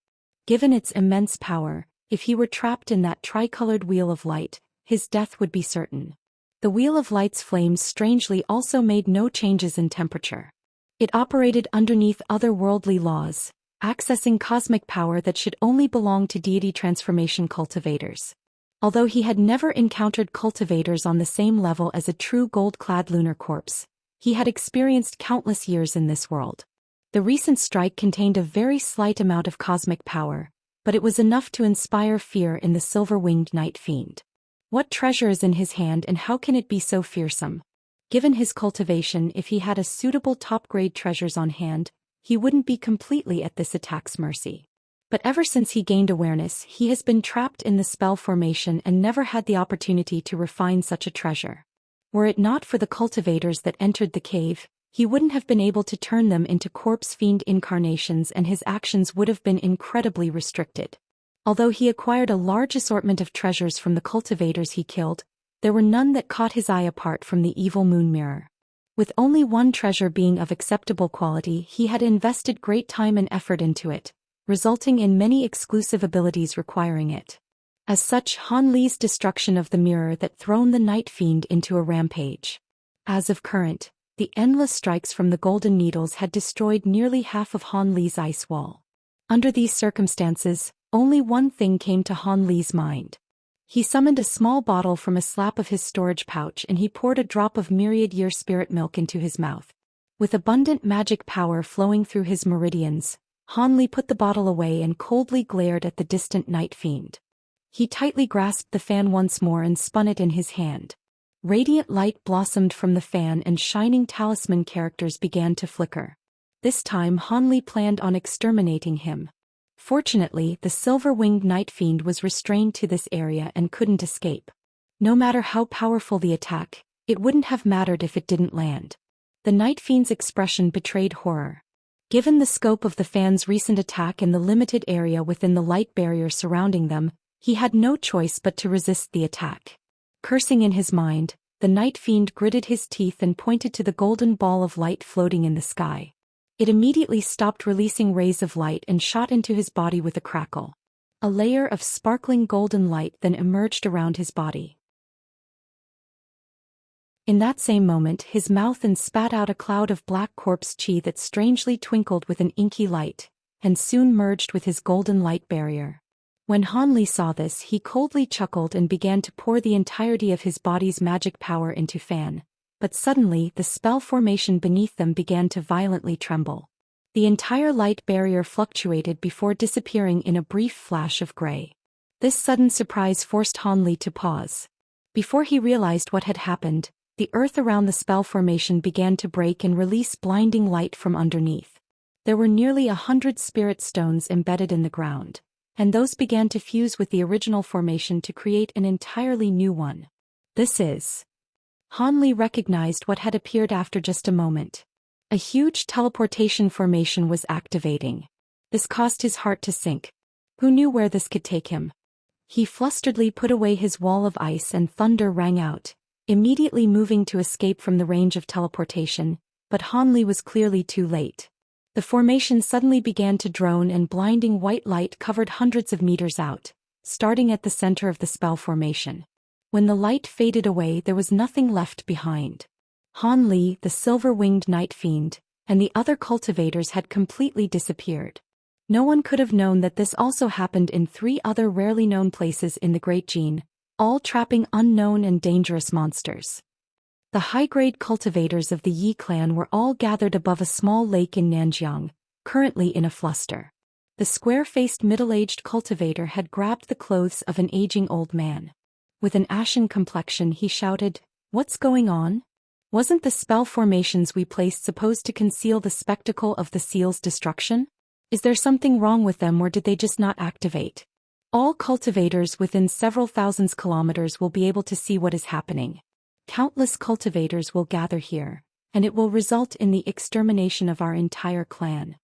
Given its immense power, if he were trapped in that tricolored wheel of light, his death would be certain. The wheel of light's flames strangely also made no changes in temperature. It operated underneath otherworldly laws, accessing cosmic power that should only belong to deity transformation cultivators. Although he had never encountered cultivators on the same level as a true gold-clad lunar corpse, he had experienced countless years in this world. The recent strike contained a very slight amount of cosmic power, but it was enough to inspire fear in the silver-winged Night Fiend. What treasure is in his hand and how can it be so fearsome? Given his cultivation, if he had a suitable top-grade treasures on hand, he wouldn't be completely at this attack's mercy. But ever since he gained awareness, he has been trapped in the spell formation and never had the opportunity to refine such a treasure. Were it not for the cultivators that entered the cave, he wouldn't have been able to turn them into corpse fiend incarnations and his actions would have been incredibly restricted. Although he acquired a large assortment of treasures from the cultivators he killed, there were none that caught his eye apart from the evil moon mirror. With only one treasure being of acceptable quality, he had invested great time and effort into it, resulting in many exclusive abilities requiring it. As such, Han Li's destruction of the mirror that thrown the Night Fiend into a rampage. As of current, the endless strikes from the golden needles had destroyed nearly half of Han Li's ice wall. Under these circumstances, only one thing came to Han Li's mind. He summoned a small bottle from a slap of his storage pouch and he poured a drop of myriad-year spirit milk into his mouth. With abundant magic power flowing through his meridians, Han Li put the bottle away and coldly glared at the distant Night Fiend. He tightly grasped the fan once more and spun it in his hand. Radiant light blossomed from the fan and shining talisman characters began to flicker. This time Han Li planned on exterminating him. Fortunately, the silver-winged night fiend was restrained to this area and couldn't escape. No matter how powerful the attack, it wouldn't have mattered if it didn't land. The night fiend's expression betrayed horror. Given the scope of the fan's recent attack and the limited area within the light barrier surrounding them, he had no choice but to resist the attack. Cursing in his mind, the night fiend gritted his teeth and pointed to the golden ball of light floating in the sky. It immediately stopped releasing rays of light and shot into his body with a crackle. A layer of sparkling golden light then emerged around his body. In that same moment, his mouth spat out a cloud of black corpse chi that strangely twinkled with an inky light, and soon merged with his golden light barrier. When Han Li saw this, he coldly chuckled and began to pour the entirety of his body's magic power into Fan. But suddenly the spell formation beneath them began to violently tremble. The entire light barrier fluctuated before disappearing in a brief flash of gray. This sudden surprise forced Han Li to pause. Before he realized what had happened, the earth around the spell formation began to break and release blinding light from underneath. There were nearly 100 spirit stones embedded in the ground, and those began to fuse with the original formation to create an entirely new one. This is... Han Li recognized what had appeared after just a moment. A huge teleportation formation was activating. This caused his heart to sink. Who knew where this could take him? He flusteredly put away his wall of ice and thunder rang out, immediately moving to escape from the range of teleportation, but Han Li was clearly too late. The formation suddenly began to drone and blinding white light covered hundreds of meters out, starting at the center of the spell formation. When the light faded away, there was nothing left behind. Han Li, the silver-winged night fiend, and the other cultivators had completely disappeared. No one could have known that this also happened in 3 other rarely known places in the Great Jin, all trapping unknown and dangerous monsters. The high-grade cultivators of the Yi clan were all gathered above a small lake in Nanjiang, currently in a fluster. The square-faced middle-aged cultivator had grabbed the clothes of an aging old man. With an ashen complexion, he shouted, "What's going on? Wasn't the spell formations we placed supposed to conceal the spectacle of the seal's destruction? Is there something wrong with them, or did they just not activate? All cultivators within several thousands kilometers will be able to see what is happening. Countless cultivators will gather here, and it will result in the extermination of our entire clan."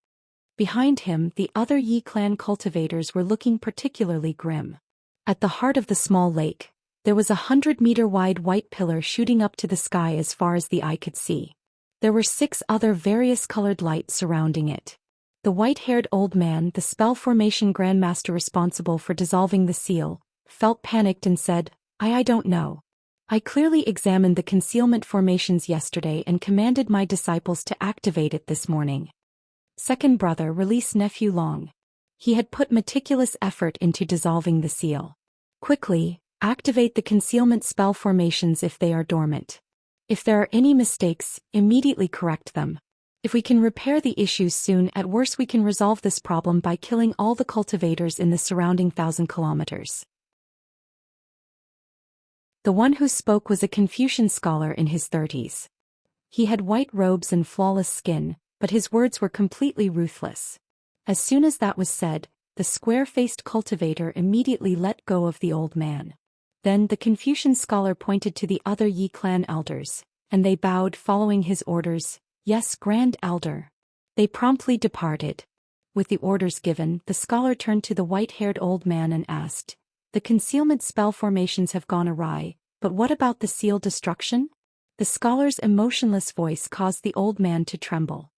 Behind him, the other Yi clan cultivators were looking particularly grim. At the heart of the small lake, there was a 100-meter-wide white pillar shooting up to the sky as far as the eye could see. There were 6 other various-colored lights surrounding it. The white-haired old man, the spell formation grandmaster responsible for dissolving the seal, felt panicked and said, I don't know. I clearly examined the concealment formations yesterday and commanded my disciples to activate it this morning. Second brother, release nephew Long. He had put meticulous effort into dissolving the seal. Quickly, activate the concealment spell formations if they are dormant. If there are any mistakes, immediately correct them. If we can repair the issues soon, at worst we can resolve this problem by killing all the cultivators in the surrounding 1,000 kilometers. The one who spoke was a Confucian scholar in his 30s. He had white robes and flawless skin, but his words were completely ruthless. As soon as that was said, the square-faced cultivator immediately let go of the old man. Then the Confucian scholar pointed to the other Yi clan elders, and they bowed following his orders. Yes, Grand Elder. They promptly departed. With the orders given, the scholar turned to the white-haired old man and asked, the concealment spell formations have gone awry, but what about the seal destruction? The scholar's emotionless voice caused the old man to tremble.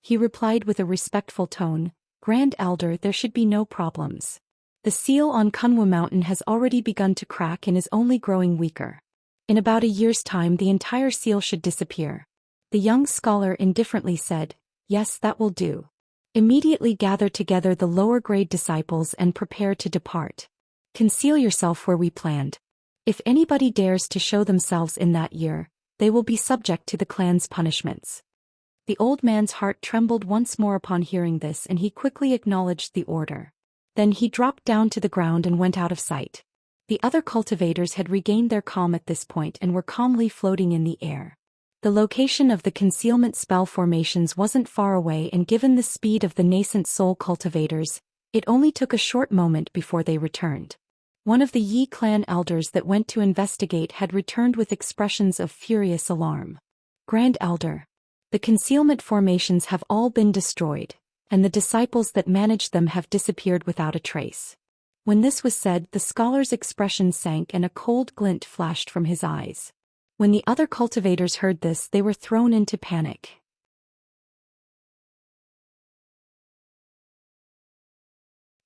He replied with a respectful tone, Grand Elder, there should be no problems. The seal on Kunwu Mountain has already begun to crack and is only growing weaker. In about a year's time the entire seal should disappear. The young scholar indifferently said, Yes, that will do. Immediately gather together the lower-grade disciples and prepare to depart. Conceal yourself where we planned. If anybody dares to show themselves in that year, they will be subject to the clan's punishments. The old man's heart trembled once more upon hearing this, and he quickly acknowledged the order. Then he dropped down to the ground and went out of sight. The other cultivators had regained their calm at this point and were calmly floating in the air. The location of the concealment spell formations wasn't far away, and given the speed of the nascent soul cultivators, it only took a short moment before they returned. One of the Yi clan elders that went to investigate had returned with expressions of furious alarm. Grand Elder, the concealment formations have all been destroyed, and the disciples that managed them have disappeared without a trace. When this was said, the scholar's expression sank and a cold glint flashed from his eyes. When the other cultivators heard this, they were thrown into panic.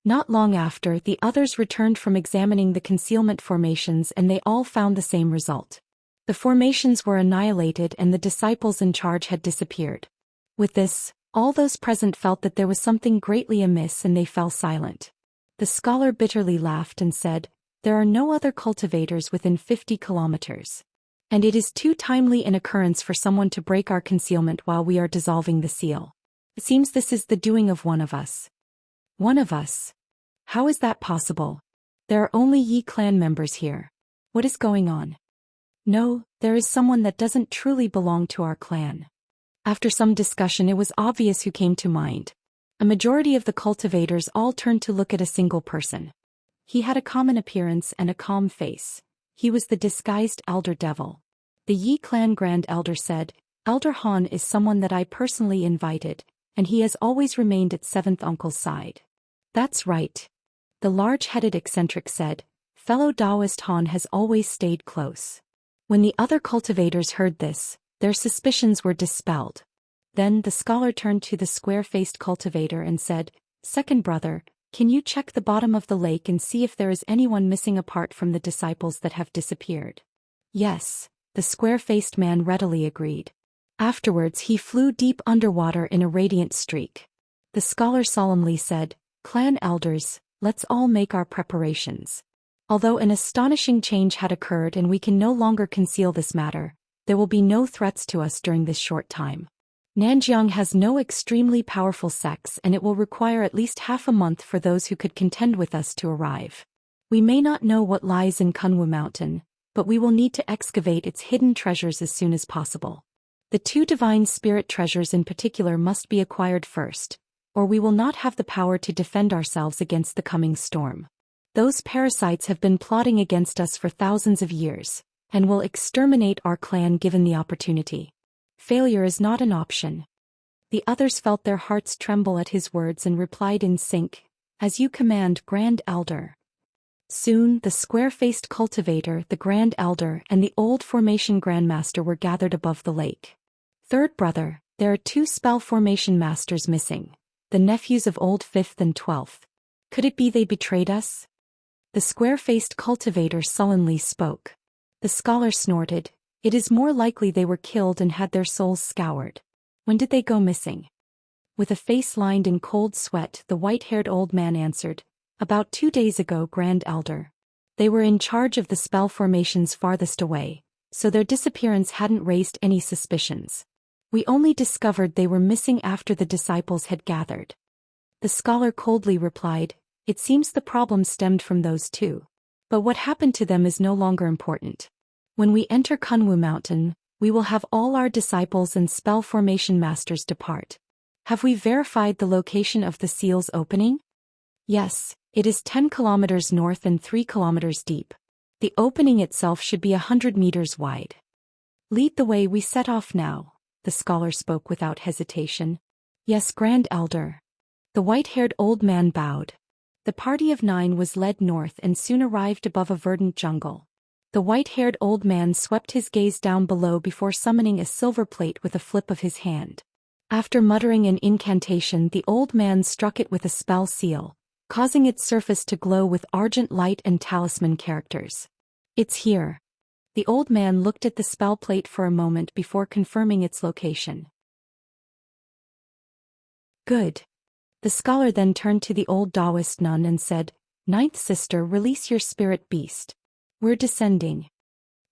Not long after, the others returned from examining the concealment formations, and they all found the same result. The formations were annihilated and the disciples in charge had disappeared. With this, all those present felt that there was something greatly amiss, and they fell silent. The scholar bitterly laughed and said, "There are no other cultivators within 50 kilometers. And it is too timely an occurrence for someone to break our concealment while we are dissolving the seal. It seems this is the doing of one of us." "One of us? How is that possible? There are only Yi clan members here. What is going on?" "No, there is someone that doesn't truly belong to our clan." After some discussion, it was obvious who came to mind. A majority of the cultivators all turned to look at a single person. He had a common appearance and a calm face. He was the disguised Elder Devil. The Yi clan Grand Elder said, "Elder Han is someone that I personally invited, and he has always remained at 7th Uncle's side." "That's right," the large-headed eccentric said. "Fellow Taoist Han has always stayed close." When the other cultivators heard this, their suspicions were dispelled. Then the scholar turned to the square-faced cultivator and said, "Second brother, can you check the bottom of the lake and see if there is anyone missing apart from the disciples that have disappeared?" "Yes," the square-faced man readily agreed. Afterwards he flew deep underwater in a radiant streak. The scholar solemnly said, "Clan elders, let's all make our preparations. Although an astonishing change had occurred and we can no longer conceal this matter, there will be no threats to us during this short time. Nanjiang has no extremely powerful sects, and it will require at least half a month for those who could contend with us to arrive. We may not know what lies in Kunwu Mountain, but we will need to excavate its hidden treasures as soon as possible. The 2 divine spirit treasures in particular must be acquired first, or we will not have the power to defend ourselves against the coming storm. Those parasites have been plotting against us for thousands of years, and will exterminate our clan given the opportunity. Failure is not an option." The others felt their hearts tremble at his words and replied in sync, "As you command, Grand Elder." Soon the square-faced cultivator, the Grand Elder, and the old formation Grandmaster were gathered above the lake. "Third brother, there are 2 spell formation masters missing, the nephews of old 5th and 12th. Could it be they betrayed us?" The square-faced cultivator sullenly spoke. The scholar snorted, "It is more likely they were killed and had their souls scoured. When did they go missing?" With a face lined in cold sweat, the white-haired old man answered, "About 2 days ago, Grand Elder. They were in charge of the spell formations farthest away, so their disappearance hadn't raised any suspicions. We only discovered they were missing after the disciples had gathered." The scholar coldly replied, "It seems the problem stemmed from those 2. But what happened to them is no longer important. When we enter Kunwu Mountain, we will have all our disciples and spell formation masters depart. Have we verified the location of the seal's opening?" "Yes, it is 10 kilometers north and 3 kilometers deep. The opening itself should be 100 meters wide." "Lead the way, we set off now," the scholar spoke without hesitation. "Yes, Grand Elder." The white-haired old man bowed. The party of 9 was led north and soon arrived above a verdant jungle. The white-haired old man swept his gaze down below before summoning a silver plate with a flip of his hand. After muttering an incantation, the old man struck it with a spell seal, causing its surface to glow with argent light and talisman characters. "It's here." The old man looked at the spell plate for a moment before confirming its location. "Good." The scholar then turned to the old Taoist nun and said, "Ninth sister, release your spirit beast. We're descending."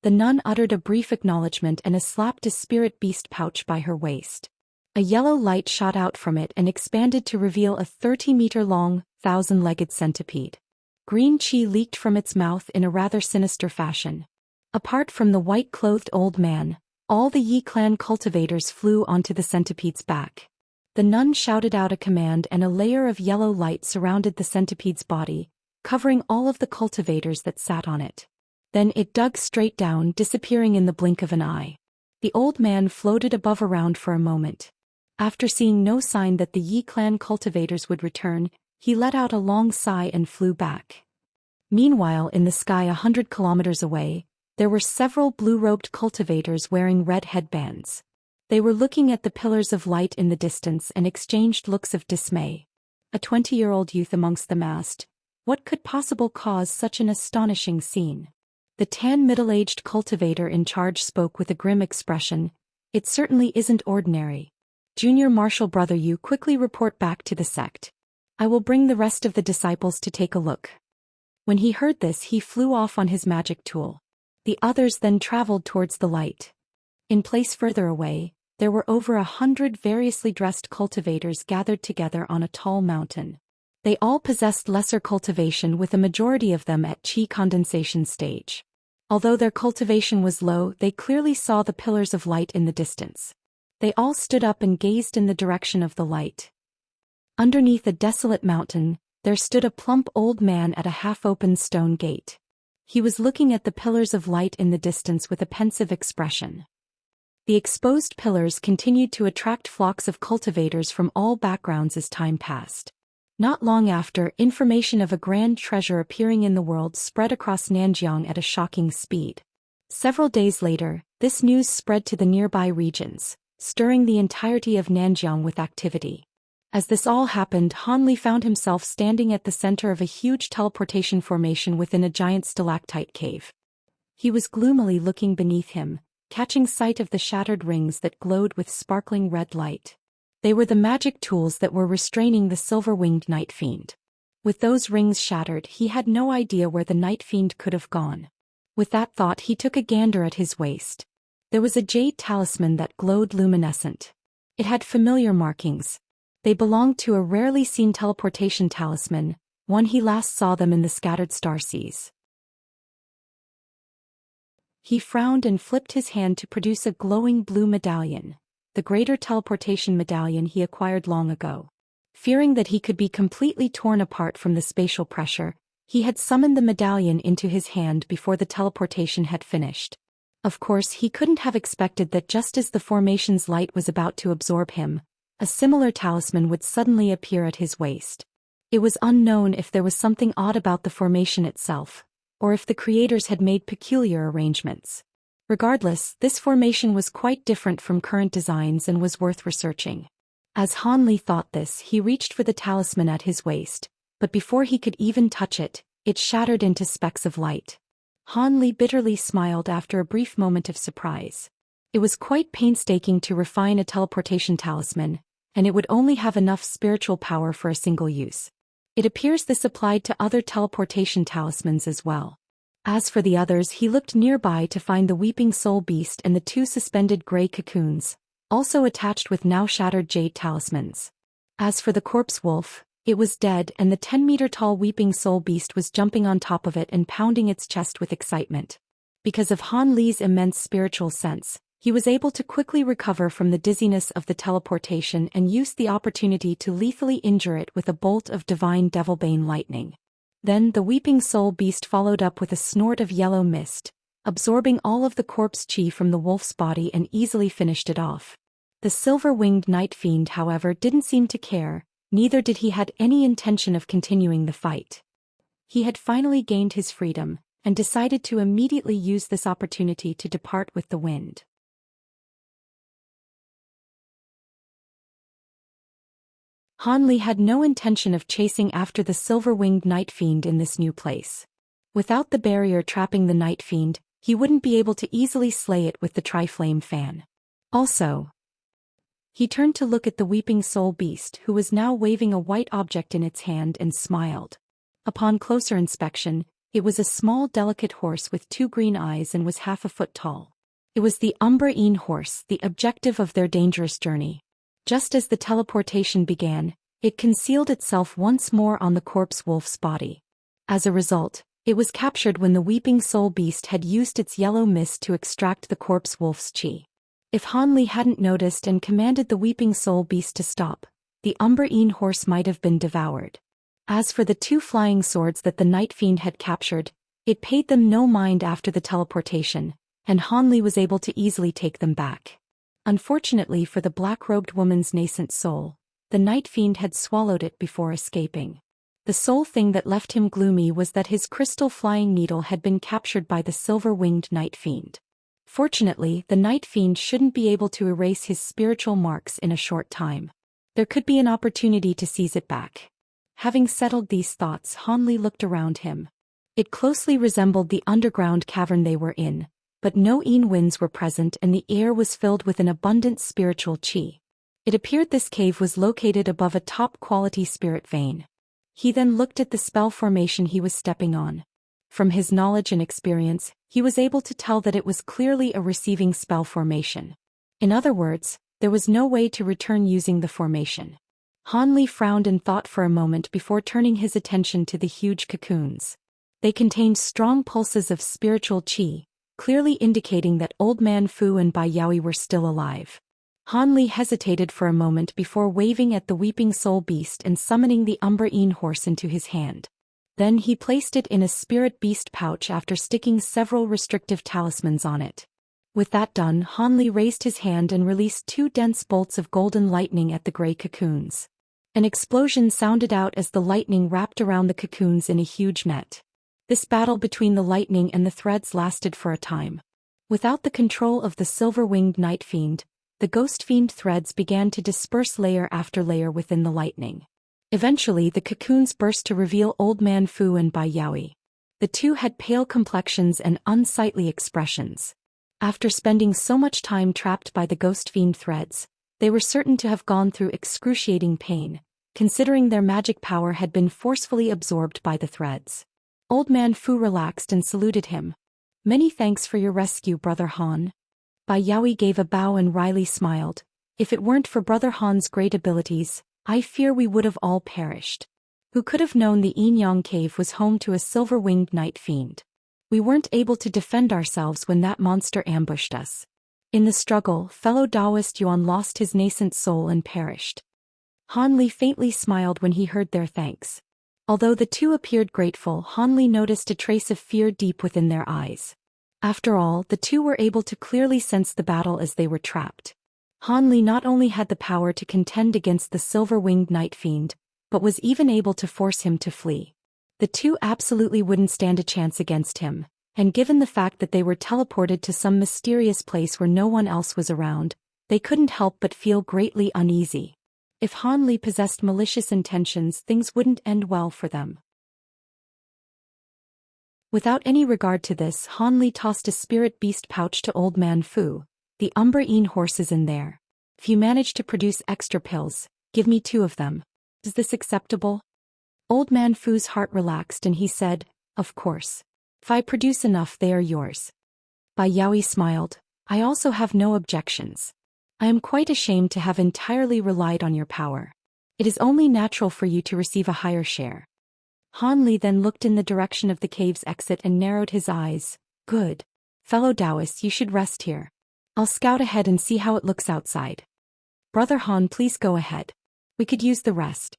The nun uttered a brief acknowledgement and slapped a spirit beast pouch by her waist. A yellow light shot out from it and expanded to reveal a 30-meter-long, 1,000-legged centipede. Green chi leaked from its mouth in a rather sinister fashion. Apart from the white-clothed old man, All the Yi clan cultivators flew onto the centipede's back. The nun shouted out a command and a layer of yellow light surrounded the centipede's body, covering all of the cultivators that sat on it. Then it dug straight down, disappearing in the blink of an eye. The old man floated above around for a moment. After seeing no sign that the Yi clan cultivators would return, he let out a long sigh and flew back. Meanwhile, in the sky 100 kilometers away, there were several blue-robed cultivators wearing red headbands. They were looking at the pillars of light in the distance and exchanged looks of dismay. A 20-year-old youth amongst them asked, "What could possibly cause such an astonishing scene?" The tan middle-aged cultivator in charge spoke with a grim expression. "It certainly isn't ordinary. Junior Marshal Brother Yu quickly report back to the sect. I will bring the rest of the disciples to take a look." When he heard this, he flew off on his magic tool. The others then traveled towards the light. In place further away, there were over 100 variously dressed cultivators gathered together on a tall mountain. They all possessed lesser cultivation, with a majority of them at qi condensation stage. Although their cultivation was low, they clearly saw the pillars of light in the distance. They all stood up and gazed in the direction of the light. Underneath a desolate mountain, there stood a plump old man at a half-open stone gate. He was looking at the pillars of light in the distance with a pensive expression. The exposed pillars continued to attract flocks of cultivators from all backgrounds as time passed. Not long after, information of a grand treasure appearing in the world spread across Nanjiang at a shocking speed. Several days later, this news spread to the nearby regions, stirring the entirety of Nanjiang with activity. As this all happened, Han Li found himself standing at the center of a huge teleportation formation within a giant stalactite cave. He was gloomily looking beneath him, catching sight of the shattered rings that glowed with sparkling red light. They were the magic tools that were restraining the silver-winged night fiend. With those rings shattered, he had no idea where the night fiend could have gone. With that thought, he took a gander at his waist. There was a jade talisman that glowed luminescent. It had familiar markings. They belonged to a rarely seen teleportation talisman, one he last saw them in the scattered starseas. He frowned and flipped his hand to produce a glowing blue medallion, the greater teleportation medallion he acquired long ago. Fearing that he could be completely torn apart from the spatial pressure, he had summoned the medallion into his hand before the teleportation had finished. Of course, he couldn't have expected that just as the formation's light was about to absorb him, a similar talisman would suddenly appear at his waist. It was unknown if there was something odd about the formation itself, or if the creators had made peculiar arrangements. Regardless, this formation was quite different from current designs and was worth researching. As Han Li thought this, he reached for the talisman at his waist, but before he could even touch it, it shattered into specks of light. Han Li bitterly smiled after a brief moment of surprise. It was quite painstaking to refine a teleportation talisman, and it would only have enough spiritual power for a single use. It appears this applied to other teleportation talismans as well. As for the others, he looked nearby to find the weeping soul beast and the two suspended gray cocoons, also attached with now shattered jade talismans. As for the corpse wolf, it was dead, and the 10-meter-tall weeping soul beast was jumping on top of it and pounding its chest with excitement. Because of Han Li's immense spiritual sense, he was able to quickly recover from the dizziness of the teleportation and used the opportunity to lethally injure it with a bolt of divine devilbane lightning. Then the weeping soul beast followed up with a snort of yellow mist, absorbing all of the corpse chi from the wolf's body and easily finished it off. The silver-winged night fiend, however, didn't seem to care, neither did he had any intention of continuing the fight. He had finally gained his freedom, and decided to immediately use this opportunity to depart with the wind. Han Li had no intention of chasing after the silver-winged night fiend in this new place. Without the barrier trapping the night fiend, he wouldn't be able to easily slay it with the tri-flame fan. Also, he turned to look at the weeping soul beast, who was now waving a white object in its hand, and smiled. Upon closer inspection, it was a small delicate horse with 2 green eyes and was half a foot tall. It was the Umbra'in horse, the objective of their dangerous journey. Just as the teleportation began, it concealed itself once more on the corpse wolf's body. As a result, it was captured when the weeping soul beast had used its yellow mist to extract the corpse wolf's chi. If Hanli hadn't noticed and commanded the weeping soul beast to stop, the Umbrine horse might have been devoured. As for the 2 flying swords that the Night Fiend had captured, it paid them no mind after the teleportation, and Hanli was able to easily take them back. Unfortunately for the black-robed woman's nascent soul, the Night Fiend had swallowed it before escaping. The sole thing that left him gloomy was that his crystal flying needle had been captured by the silver-winged Night Fiend. Fortunately, the Night Fiend shouldn't be able to erase his spiritual marks in a short time. There could be an opportunity to seize it back. Having settled these thoughts, Hanli looked around him. It closely resembled the underground cavern they were in, but no winds were present and the air was filled with an abundant spiritual qi. It appeared this cave was located above a top-quality spirit vein. He then looked at the spell formation he was stepping on. From his knowledge and experience, he was able to tell that it was clearly a receiving spell formation. In other words, there was no way to return using the formation. Hanli frowned and thought for a moment before turning his attention to the huge cocoons. They contained strong pulses of spiritual qi, clearly indicating that Old Man Fu and Bai Yaoi were still alive. Hanli hesitated for a moment before waving at the weeping soul beast and summoning the Umbrine horse into his hand. Then he placed it in a spirit beast pouch after sticking several restrictive talismans on it. With that done, Hanli raised his hand and released 2 dense bolts of golden lightning at the gray cocoons. An explosion sounded out as the lightning wrapped around the cocoons in a huge net. This battle between the lightning and the threads lasted for a time. Without the control of the silver-winged Night Fiend, the Ghost Fiend threads began to disperse layer after layer within the lightning. Eventually the cocoons burst to reveal Old Man Fu and Bai Yaoi. The 2 had pale complexions and unsightly expressions. After spending so much time trapped by the Ghost Fiend threads, they were certain to have gone through excruciating pain, considering their magic power had been forcefully absorbed by the threads. Old Man Fu relaxed and saluted him. "Many thanks for your rescue, Brother Han." Bai Yaoi gave a bow and wryly smiled. "If it weren't for Brother Han's great abilities, I fear we would have all perished. Who could have known the Yin-Yang Cave was home to a silver-winged Night Fiend? We weren't able to defend ourselves when that monster ambushed us. In the struggle, fellow Taoist Yuan lost his nascent soul and perished." Hanli faintly smiled when he heard their thanks. Although the 2 appeared grateful, Hanli noticed a trace of fear deep within their eyes. After all, the 2 were able to clearly sense the battle as they were trapped. Hanli not only had the power to contend against the silver-winged Night Fiend, but was even able to force him to flee. The 2 absolutely wouldn't stand a chance against him, and given the fact that they were teleported to some mysterious place where no one else was around, they couldn't help but feel greatly uneasy. If Hanli possessed malicious intentions, things wouldn't end well for them. Without any regard to this, Hanli tossed a spirit beast pouch to Old Man Fu. "The Umbrine horse is in there. If you manage to produce extra pills, give me 2 of them. Is this acceptable?" Old Man Fu's heart relaxed and he said, "Of course. If I produce enough, they are yours." Bai Yaoi smiled. "I also have no objections. I am quite ashamed to have entirely relied on your power. It is only natural for you to receive a higher share." Hanli then looked in the direction of the cave's exit and narrowed his eyes. "Good. Fellow Taoists, you should rest here. I'll scout ahead and see how it looks outside." "Brother Han, please go ahead. We could use the rest."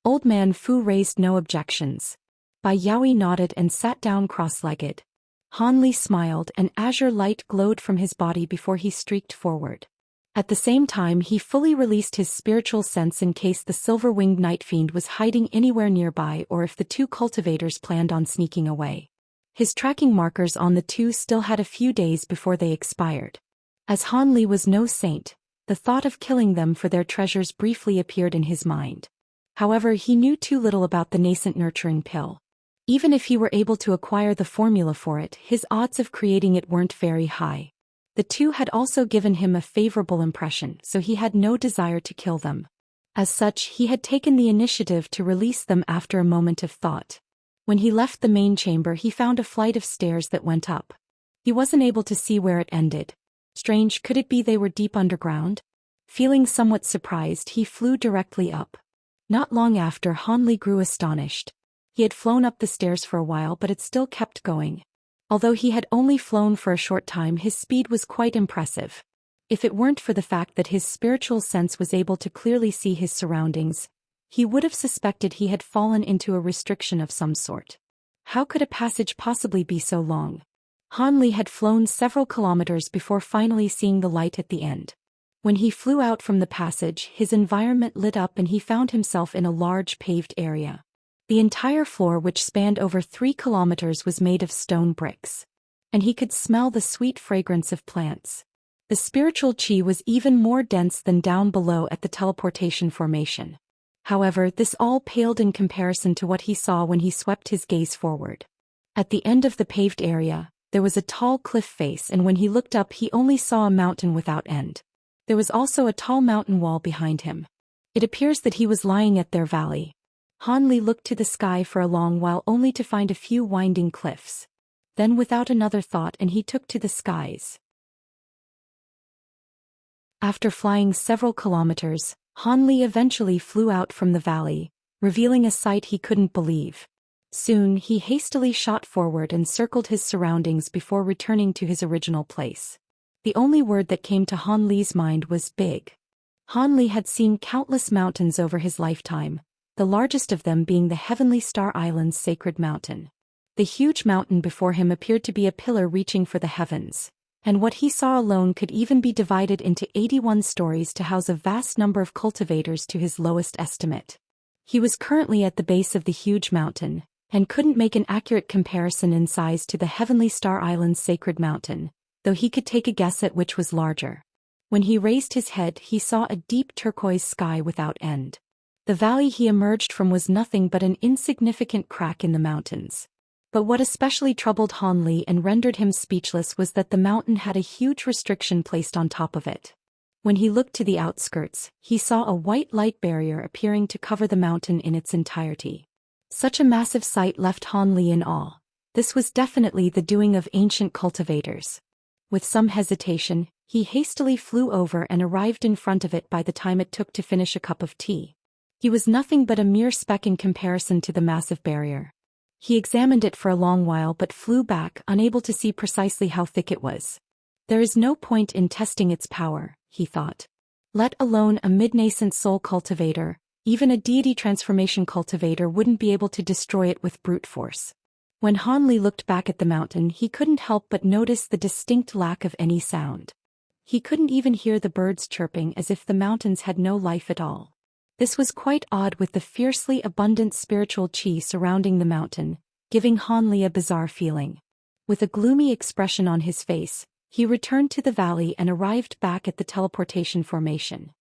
Old Man Fu raised no objections. Bai Yaoi nodded and sat down cross-legged. Hanli smiled and azure light glowed from his body before he streaked forward. At the same time, he fully released his spiritual sense in case the silver-winged Night Fiend was hiding anywhere nearby or if the 2 cultivators planned on sneaking away. His tracking markers on the 2 still had a few days before they expired. As Hanli was no saint, the thought of killing them for their treasures briefly appeared in his mind. However, he knew too little about the nascent nurturing pill. Even if he were able to acquire the formula for it, his odds of creating it weren't very high. The 2 had also given him a favorable impression, so he had no desire to kill them. As such, he had taken the initiative to release them after a moment of thought. When he left the main chamber, he found a flight of stairs that went up. He wasn't able to see where it ended. Strange, could it be they were deep underground? Feeling somewhat surprised, he flew directly up. Not long after, Hanli grew astonished. He had flown up the stairs for a while, but it still kept going. Although he had only flown for a short time, his speed was quite impressive. If it weren't for the fact that his spiritual sense was able to clearly see his surroundings, he would have suspected he had fallen into a restriction of some sort. How could a passage possibly be so long? Han Li had flown several kilometers before finally seeing the light at the end. When he flew out from the passage, his environment lit up and he found himself in a large paved area. The entire floor, which spanned over 3 kilometers, was made of stone bricks. And he could smell the sweet fragrance of plants. The spiritual qi was even more dense than down below at the teleportation formation. However, this all paled in comparison to what he saw when he swept his gaze forward. At the end of the paved area, there was a tall cliff face, and when he looked up he only saw a mountain without end. There was also a tall mountain wall behind him. It appears that he was lying at their valley. Han Li looked to the sky for a long while only to find a few winding cliffs. Then without another thought he took to the skies. After flying several kilometers, Han Li eventually flew out from the valley, revealing a sight he couldn't believe. Soon he hastily shot forward and circled his surroundings before returning to his original place. The only word that came to Han Li's mind was big. Han Li had seen countless mountains over his lifetime, the largest of them being the Heavenly Star Island's sacred mountain. The huge mountain before him appeared to be a pillar reaching for the heavens, and what he saw alone could even be divided into 81 stories to house a vast number of cultivators to his lowest estimate. He was currently at the base of the huge mountain, and couldn't make an accurate comparison in size to the Heavenly Star Island's sacred mountain, though he could take a guess at which was larger. When he raised his head, he saw a deep turquoise sky without end. The valley he emerged from was nothing but an insignificant crack in the mountains. But what especially troubled Han Li and rendered him speechless was that the mountain had a huge restriction placed on top of it. When he looked to the outskirts, he saw a white light barrier appearing to cover the mountain in its entirety. Such a massive sight left Han Li in awe. This was definitely the doing of ancient cultivators. With some hesitation, he hastily flew over and arrived in front of it by the time it took to finish a cup of tea. He was nothing but a mere speck in comparison to the massive barrier. He examined it for a long while but flew back, unable to see precisely how thick it was. There is no point in testing its power, he thought. Let alone a mid-nascent soul cultivator, even a deity transformation cultivator wouldn't be able to destroy it with brute force. When Han Li looked back at the mountain, he couldn't help but notice the distinct lack of any sound. He couldn't even hear the birds chirping, as if the mountains had no life at all. This was quite odd, with the fiercely abundant spiritual qi surrounding the mountain, giving Han Li a bizarre feeling. With a gloomy expression on his face, he returned to the valley and arrived back at the teleportation formation.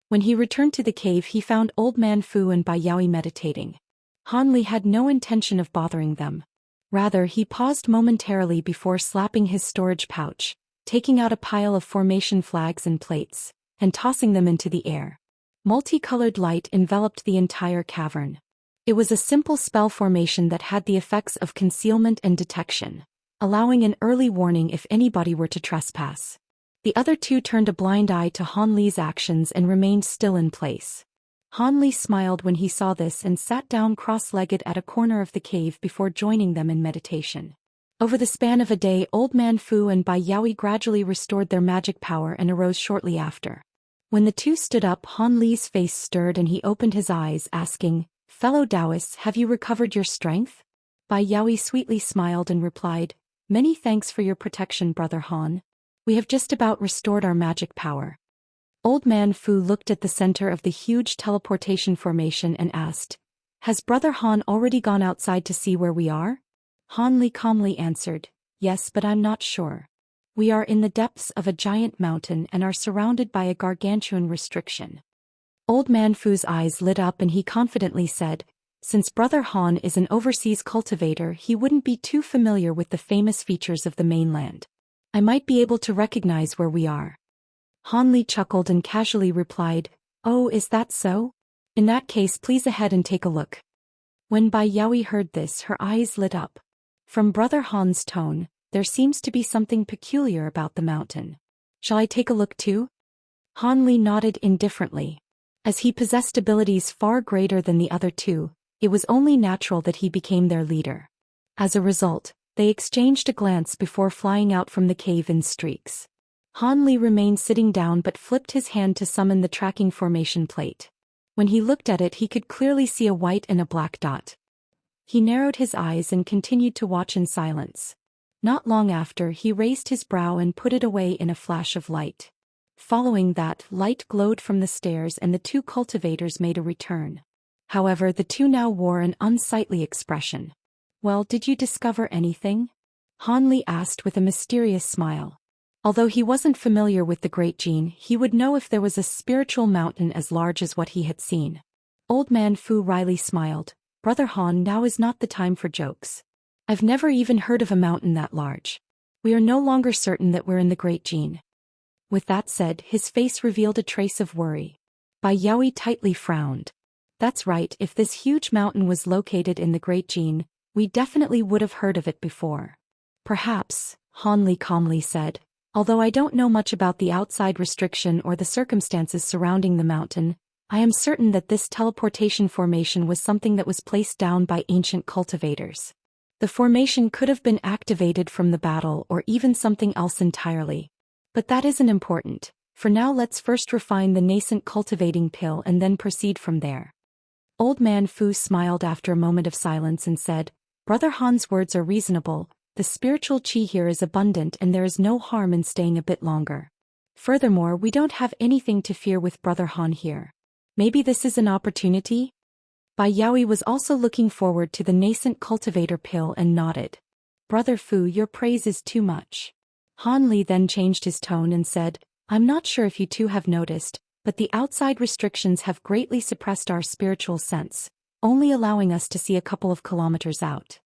When he returned to the cave, he found Old Man Fu and Bai Yaoi meditating. Han Li had no intention of bothering them. Rather, he paused momentarily before slapping his storage pouch, taking out a pile of formation flags and plates, and tossing them into the air. Multicolored light enveloped the entire cavern. It was a simple spell formation that had the effects of concealment and detection, allowing an early warning if anybody were to trespass. The other two turned a blind eye to Han Li's actions and remained still in place. Han Li smiled when he saw this and sat down cross-legged at a corner of the cave before joining them in meditation. Over the span of a day, Old Man Fu and Bai Yaoi gradually restored their magic power and arose shortly after. When the two stood up, Han Li's face stirred and he opened his eyes, asking, "Fellow Taoists, have you recovered your strength?" Bai Yaoi sweetly smiled and replied, "Many thanks for your protection, Brother Han. We have just about restored our magic power." Old Man Fu looked at the center of the huge teleportation formation and asked, "Has Brother Han already gone outside to see where we are?" Han Li calmly answered, "Yes, but I'm not sure. We are in the depths of a giant mountain and are surrounded by a gargantuan restriction." Old Man Fu's eyes lit up and he confidently said, "Since Brother Han is an overseas cultivator, he wouldn't be too familiar with the famous features of the mainland. I might be able to recognize where we are." Han Li chuckled and casually replied, "Oh, is that so? In that case, please ahead and take a look." When Bai Yaoi heard this, her eyes lit up. From Brother Han's tone, there seems to be something peculiar about the mountain. "Shall I take a look too?" Han Li nodded indifferently. As he possessed abilities far greater than the other two, it was only natural that he became their leader. As a result, They exchanged a glance before flying out from the cave in streaks. Han Li remained sitting down but flipped his hand to summon the tracking formation plate. When he looked at it, he could clearly see a white and a black dot. He narrowed his eyes and continued to watch in silence. Not long after, he raised his brow and put it away in a flash of light. Following that, light glowed from the stairs and the two cultivators made a return. However, the two now wore an unsightly expression. "Well, did you discover anything?" Han Li asked with a mysterious smile. Although he wasn't familiar with the Great Gene, he would know if there was a spiritual mountain as large as what he had seen. Old man Fu wryly smiled. "Brother Han, now is not the time for jokes. I've never even heard of a mountain that large. We are no longer certain that we're in the Great Gene." With that said, his face revealed a trace of worry. Bai Yaoi tightly frowned. "That's right, if this huge mountain was located in the Great Gene, we definitely would have heard of it before." "Perhaps," Han Li calmly said. "Although I don't know much about the outside restriction or the circumstances surrounding the mountain, I am certain that this teleportation formation was something that was placed down by ancient cultivators. The formation could have been activated from the battle or even something else entirely. But that isn't important. For now, let's first refine the nascent cultivating pill and then proceed from there." Old man Fu smiled after a moment of silence and said, "Brother Han's words are reasonable. The spiritual qi here is abundant and there is no harm in staying a bit longer. Furthermore, we don't have anything to fear with Brother Han here. Maybe this is an opportunity?" Bai Yaoi was also looking forward to the nascent cultivator pill and nodded. "Brother Fu, your praise is too much." Han Li then changed his tone and said, "I'm not sure if you two have noticed, but the outside restrictions have greatly suppressed our spiritual sense, only allowing us to see a couple of kilometers out.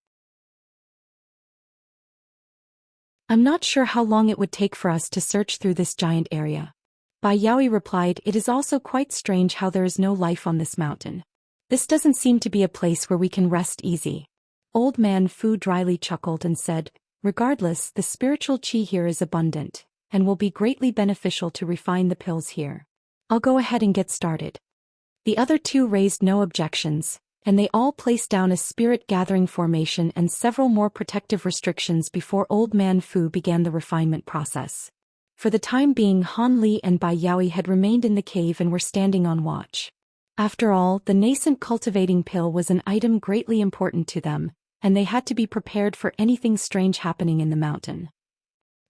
I'm not sure how long it would take for us to search through this giant area." Bai Yaoi replied, "It is also quite strange how there is no life on this mountain. This doesn't seem to be a place where we can rest easy." Old man Fu dryly chuckled and said, "Regardless, the spiritual qi here is abundant, and will be greatly beneficial to refine the pills here. I'll go ahead and get started." The other two raised no objections, and they all placed down a spirit-gathering formation and several more protective restrictions before Old Man Fu began the refinement process. For the time being, Han Li and Bai Yaoi had remained in the cave and were standing on watch. After all, the nascent cultivating pill was an item greatly important to them, and they had to be prepared for anything strange happening in the mountain.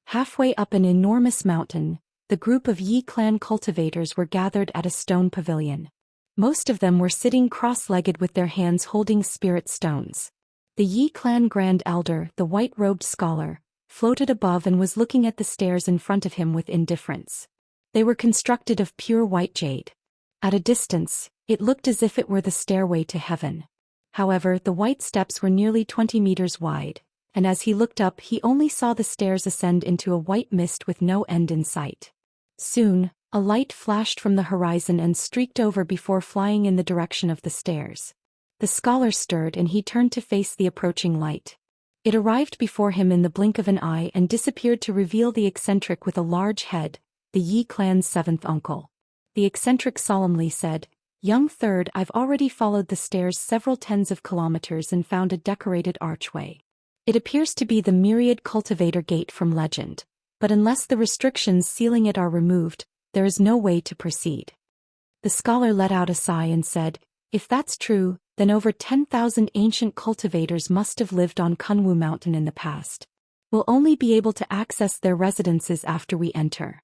Halfway up an enormous mountain, the group of Yi clan cultivators were gathered at a stone pavilion. Most of them were sitting cross-legged with their hands holding spirit stones. The Yi clan Grand Elder, the white-robed scholar, floated above and was looking at the stairs in front of him with indifference. They were constructed of pure white jade. At a distance, it looked as if it were the stairway to heaven. However, the white steps were nearly 20 meters wide, and as he looked up he only saw the stairs ascend into a white mist with no end in sight. Soon, a light flashed from the horizon and streaked over before flying in the direction of the stairs. The scholar stirred and he turned to face the approaching light. It arrived before him in the blink of an eye and disappeared to reveal the eccentric with a large head, the Yi clan's seventh uncle. The eccentric solemnly said, "Young third, I've already followed the stairs several tens of kilometers and found a decorated archway. It appears to be the myriad cultivator gate from legend, but unless the restrictions sealing it are removed, there is no way to proceed." The scholar let out a sigh and said, "If that's true, then over 10,000 ancient cultivators must have lived on Kunwu Mountain in the past. We'll only be able to access their residences after we enter."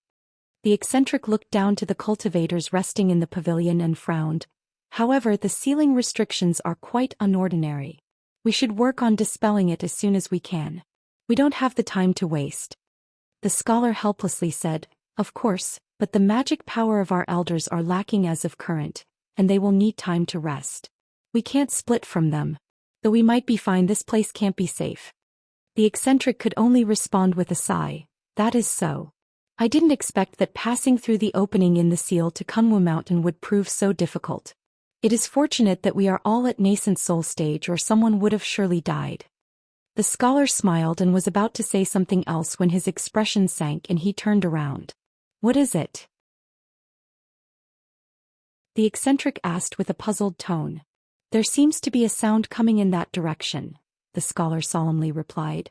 The eccentric looked down to the cultivators resting in the pavilion and frowned. "However, the sealing restrictions are quite unordinary. We should work on dispelling it as soon as we can. We don't have the time to waste." The scholar helplessly said, "Of course, but the magic power of our elders are lacking as of current, and they will need time to rest. We can't split from them. Though we might be fine, this place can't be safe." The eccentric could only respond with a sigh, "That is so. I didn't expect that passing through the opening in the seal to Kunwu Mountain would prove so difficult. It is fortunate that we are all at nascent soul stage or someone would have surely died." The scholar smiled and was about to say something else when his expression sank and he turned around. "What is it?" the eccentric asked with a puzzled tone. "There seems to be a sound coming in that direction," the scholar solemnly replied.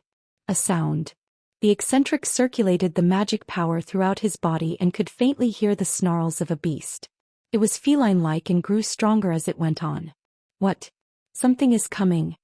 A sound. The eccentric circulated the magic power throughout his body and could faintly hear the snarls of a beast. It was feline-like and grew stronger as it went on. What? Something is coming.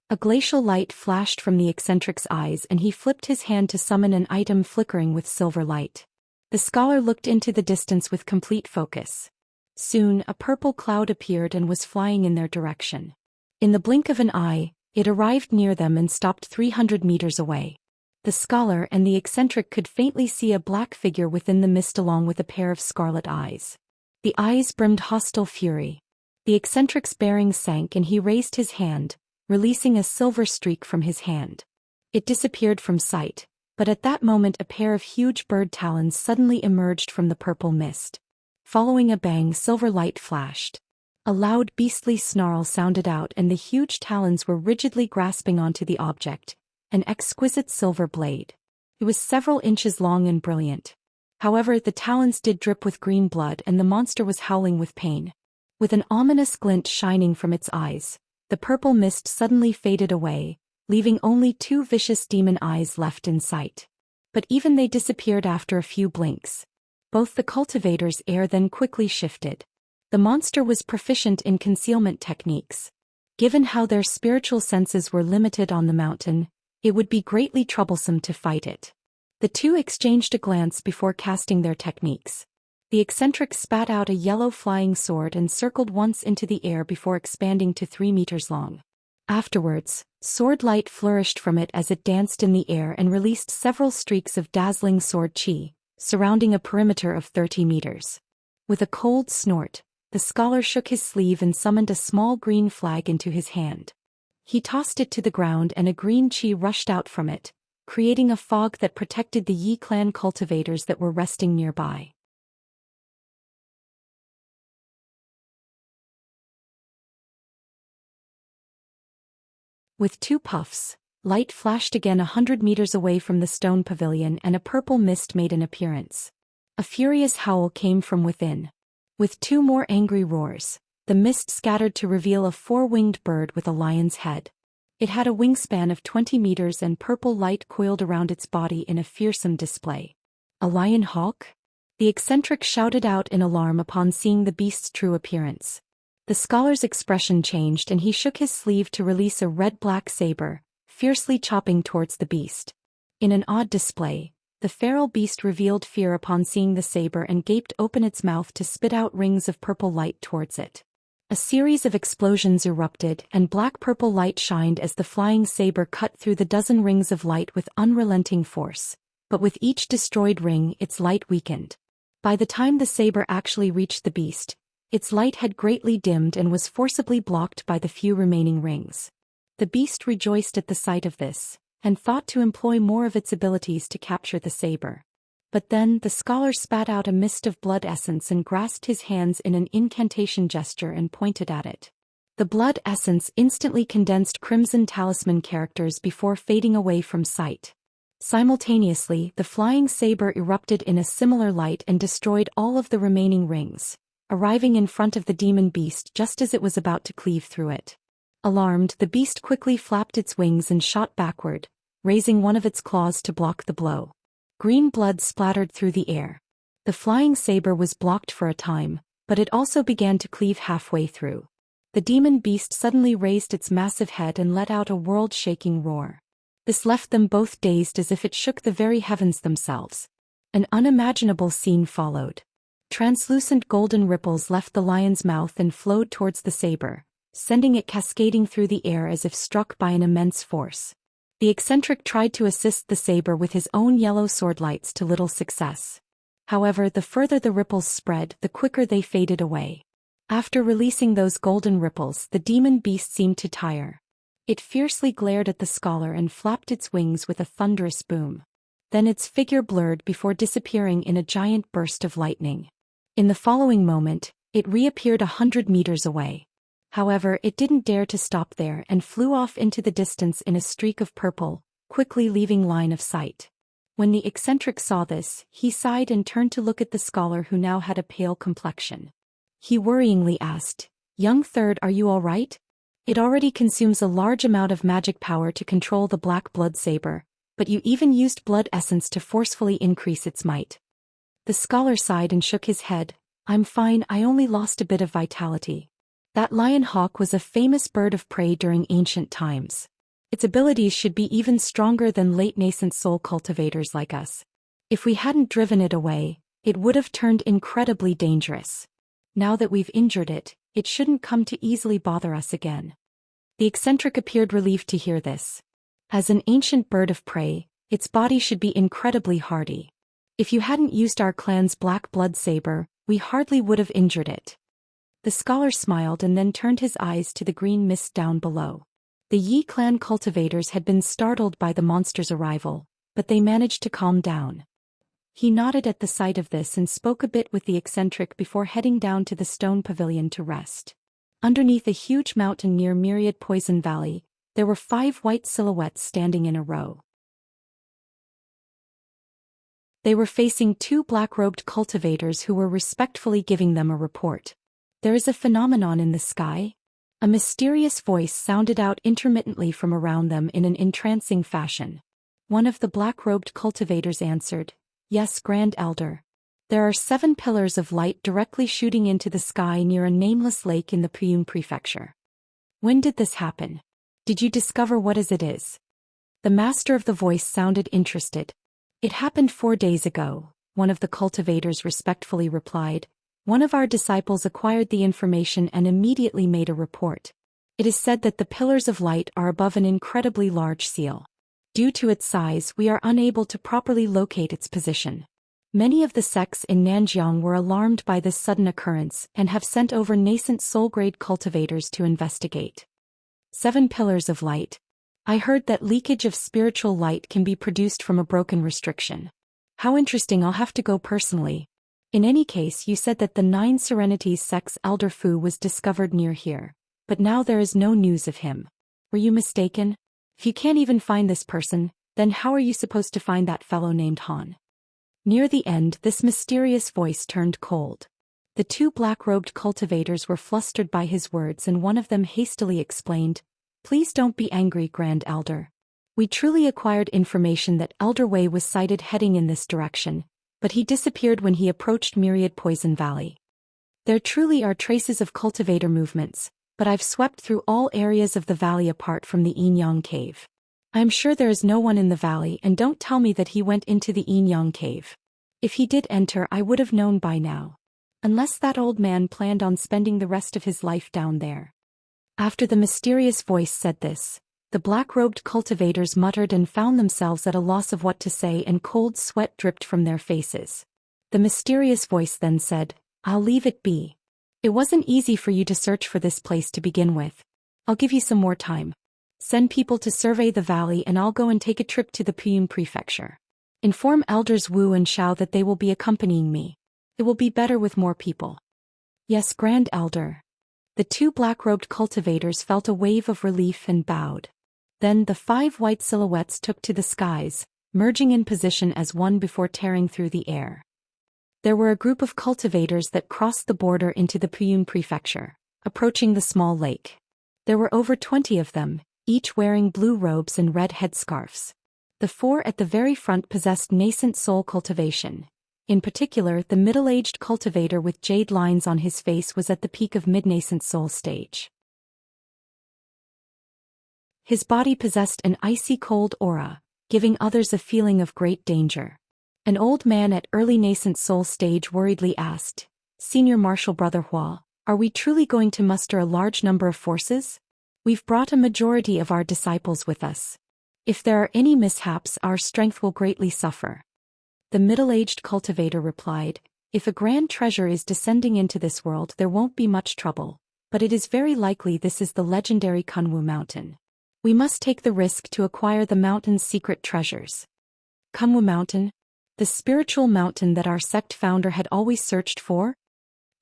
A glacial light flashed from the eccentric's eyes and he flipped his hand to summon an item flickering with silver light. The scholar looked into the distance with complete focus. Soon, a purple cloud appeared and was flying in their direction. In the blink of an eye, it arrived near them and stopped 300 meters away. The scholar and the eccentric could faintly see a black figure within the mist along with a pair of scarlet eyes. The eyes brimmed hostile fury. The eccentric's bearing sank and he raised his hand, releasing a silver streak from his hand. It disappeared from sight, but at that moment a pair of huge bird talons suddenly emerged from the purple mist. Following a bang, silver light flashed. A loud beastly snarl sounded out and the huge talons were rigidly grasping onto the object, an exquisite silver blade. It was several inches long and brilliant. However, the talons did drip with green blood and the monster was howling with pain. With an ominous glint shining from its eyes, the purple mist suddenly faded away, leaving only two vicious demon eyes left in sight. But even they disappeared after a few blinks. Both the cultivator's air then quickly shifted. The monster was proficient in concealment techniques. Given how their spiritual senses were limited on the mountain, it would be greatly troublesome to fight it. The two exchanged a glance before casting their techniques. The eccentric spat out a yellow flying sword and circled once into the air before expanding to 3 meters long. Afterwards, sword light flourished from it as it danced in the air and released several streaks of dazzling sword chi, surrounding a perimeter of 30 meters. With a cold snort, the scholar shook his sleeve and summoned a small green flag into his hand. He tossed it to the ground and a green chi rushed out from it, creating a fog that protected the Yi clan cultivators that were resting nearby. With 2 puffs, light flashed again 100 meters away from the stone pavilion and a purple mist made an appearance. A furious howl came from within. With 2 more angry roars, the mist scattered to reveal a 4-winged bird with a lion's head. It had a wingspan of 20 meters and purple light coiled around its body in a fearsome display. A lion hawk? The eccentric shouted out in alarm upon seeing the beast's true appearance. The scholar's expression changed and he shook his sleeve to release a red-black saber, fiercely chopping towards the beast. In an odd display, the feral beast revealed fear upon seeing the saber and gaped open its mouth to spit out rings of purple light towards it. A series of explosions erupted and black-purple light shined as the flying saber cut through the dozen rings of light with unrelenting force, but with each destroyed ring its light weakened. By the time the saber actually reached the beast, its light had greatly dimmed and was forcibly blocked by the few remaining rings. The beast rejoiced at the sight of this, and thought to employ more of its abilities to capture the saber. But then the scholar spat out a mist of blood essence and grasped his hands in an incantation gesture and pointed at it. The blood essence instantly condensed crimson talisman characters before fading away from sight. Simultaneously, the flying saber erupted in a similar light and destroyed all of the remaining rings, arriving in front of the demon beast just as it was about to cleave through it. Alarmed, the beast quickly flapped its wings and shot backward, raising one of its claws to block the blow. Green blood splattered through the air. The flying saber was blocked for a time, but it also began to cleave halfway through. The demon beast suddenly raised its massive head and let out a world-shaking roar. This left them both dazed as if it shook the very heavens themselves. An unimaginable scene followed. Translucent golden ripples left the lion's mouth and flowed towards the saber, sending it cascading through the air as if struck by an immense force. The eccentric tried to assist the saber with his own yellow sword lights to little success. However, the further the ripples spread, the quicker they faded away. After releasing those golden ripples, the demon beast seemed to tire. It fiercely glared at the scholar and flapped its wings with a thunderous boom. Then its figure blurred before disappearing in a giant burst of lightning. In the following moment, it reappeared 100 meters away. However, it didn't dare to stop there and flew off into the distance in a streak of purple, quickly leaving line of sight. When the eccentric saw this, he sighed and turned to look at the scholar who now had a pale complexion. He worryingly asked, "Young third, are you all right? It already consumes a large amount of magic power to control the black blood saber, but you even used blood essence to forcefully increase its might. The scholar sighed and shook his head. I'm fine, I only lost a bit of vitality. That lion hawk was a famous bird of prey during ancient times. Its abilities should be even stronger than late nascent soul cultivators like us. If we hadn't driven it away, it would have turned incredibly dangerous. Now that we've injured it, it shouldn't come to easily bother us again. The eccentric appeared relieved to hear this. As an ancient bird of prey, its body should be incredibly hardy. If you hadn't used our clan's black blood saber, we hardly would have injured it. The scholar smiled and then turned his eyes to the green mist down below. The Yi clan cultivators had been startled by the monster's arrival, but they managed to calm down. He nodded at the sight of this and spoke a bit with the eccentric before heading down to the stone pavilion to rest. Underneath a huge mountain near Myriad Poison Valley, there were 5 white silhouettes standing in a row. They were facing 2 black-robed cultivators who were respectfully giving them a report. There is a phenomenon in the sky? A mysterious voice sounded out intermittently from around them in an entrancing fashion. One of the black-robed cultivators answered, Yes, Grand Elder. There are 7 pillars of light directly shooting into the sky near a nameless lake in the Puyun prefecture. When did this happen? Did you discover what it is? The master of the voice sounded interested. It happened 4 days ago, one of the cultivators respectfully replied. One of our disciples acquired the information and immediately made a report. It is said that the pillars of light are above an incredibly large seal. Due to its size, we are unable to properly locate its position. Many of the sects in Nanjiang were alarmed by this sudden occurrence and have sent over nascent soul-grade cultivators to investigate. 7 pillars of light. I heard that leakage of spiritual light can be produced from a broken restriction. How interesting, I'll have to go personally. In any case, you said that the 9 Serenities sect's Elder Fu was discovered near here, but now there is no news of him. Were you mistaken? If you can't even find this person, then how are you supposed to find that fellow named Han? Near the end, this mysterious voice turned cold. The 2 black-robed cultivators were flustered by his words and one of them hastily explained, Please don't be angry, Grand Elder. We truly acquired information that Elder Wei was sighted heading in this direction, but he disappeared when he approached Myriad Poison Valley. There truly are traces of cultivator movements, but I've swept through all areas of the valley apart from the Yin-Yang Cave. I am sure there is no one in the valley, and don't tell me that he went into the Yin-Yang Cave. If he did enter, I would have known by now. Unless that old man planned on spending the rest of his life down there. After the mysterious voice said this, the black-robed cultivators muttered and found themselves at a loss of what to say, and cold sweat dripped from their faces. The mysterious voice then said, I'll leave it be. It wasn't easy for you to search for this place to begin with. I'll give you some more time. Send people to survey the valley and I'll go and take a trip to the Puyun prefecture. Inform Elders Wu and Xiao that they will be accompanying me. It will be better with more people. Yes, Grand Elder. The 2 black-robed cultivators felt a wave of relief and bowed. Then the 5 white silhouettes took to the skies, merging in position as one before tearing through the air. There were a group of cultivators that crossed the border into the Puyun prefecture, approaching the small lake. There were over 20 of them, each wearing blue robes and red headscarves. The 4 at the very front possessed nascent soul cultivation. In particular, the middle-aged cultivator with jade lines on his face was at the peak of mid-nascent soul stage. His body possessed an icy cold aura, giving others a feeling of great danger. An old man at early nascent soul stage worriedly asked, Senior Marshal Brother Hua, are we truly going to muster a large number of forces? We've brought a majority of our disciples with us. If there are any mishaps, our strength will greatly suffer. The middle-aged cultivator replied, If a grand treasure is descending into this world, there won't be much trouble, but it is very likely this is the legendary Kunwu Mountain. We must take the risk to acquire the mountain's secret treasures. Kunwu Mountain? The spiritual mountain that our sect founder had always searched for?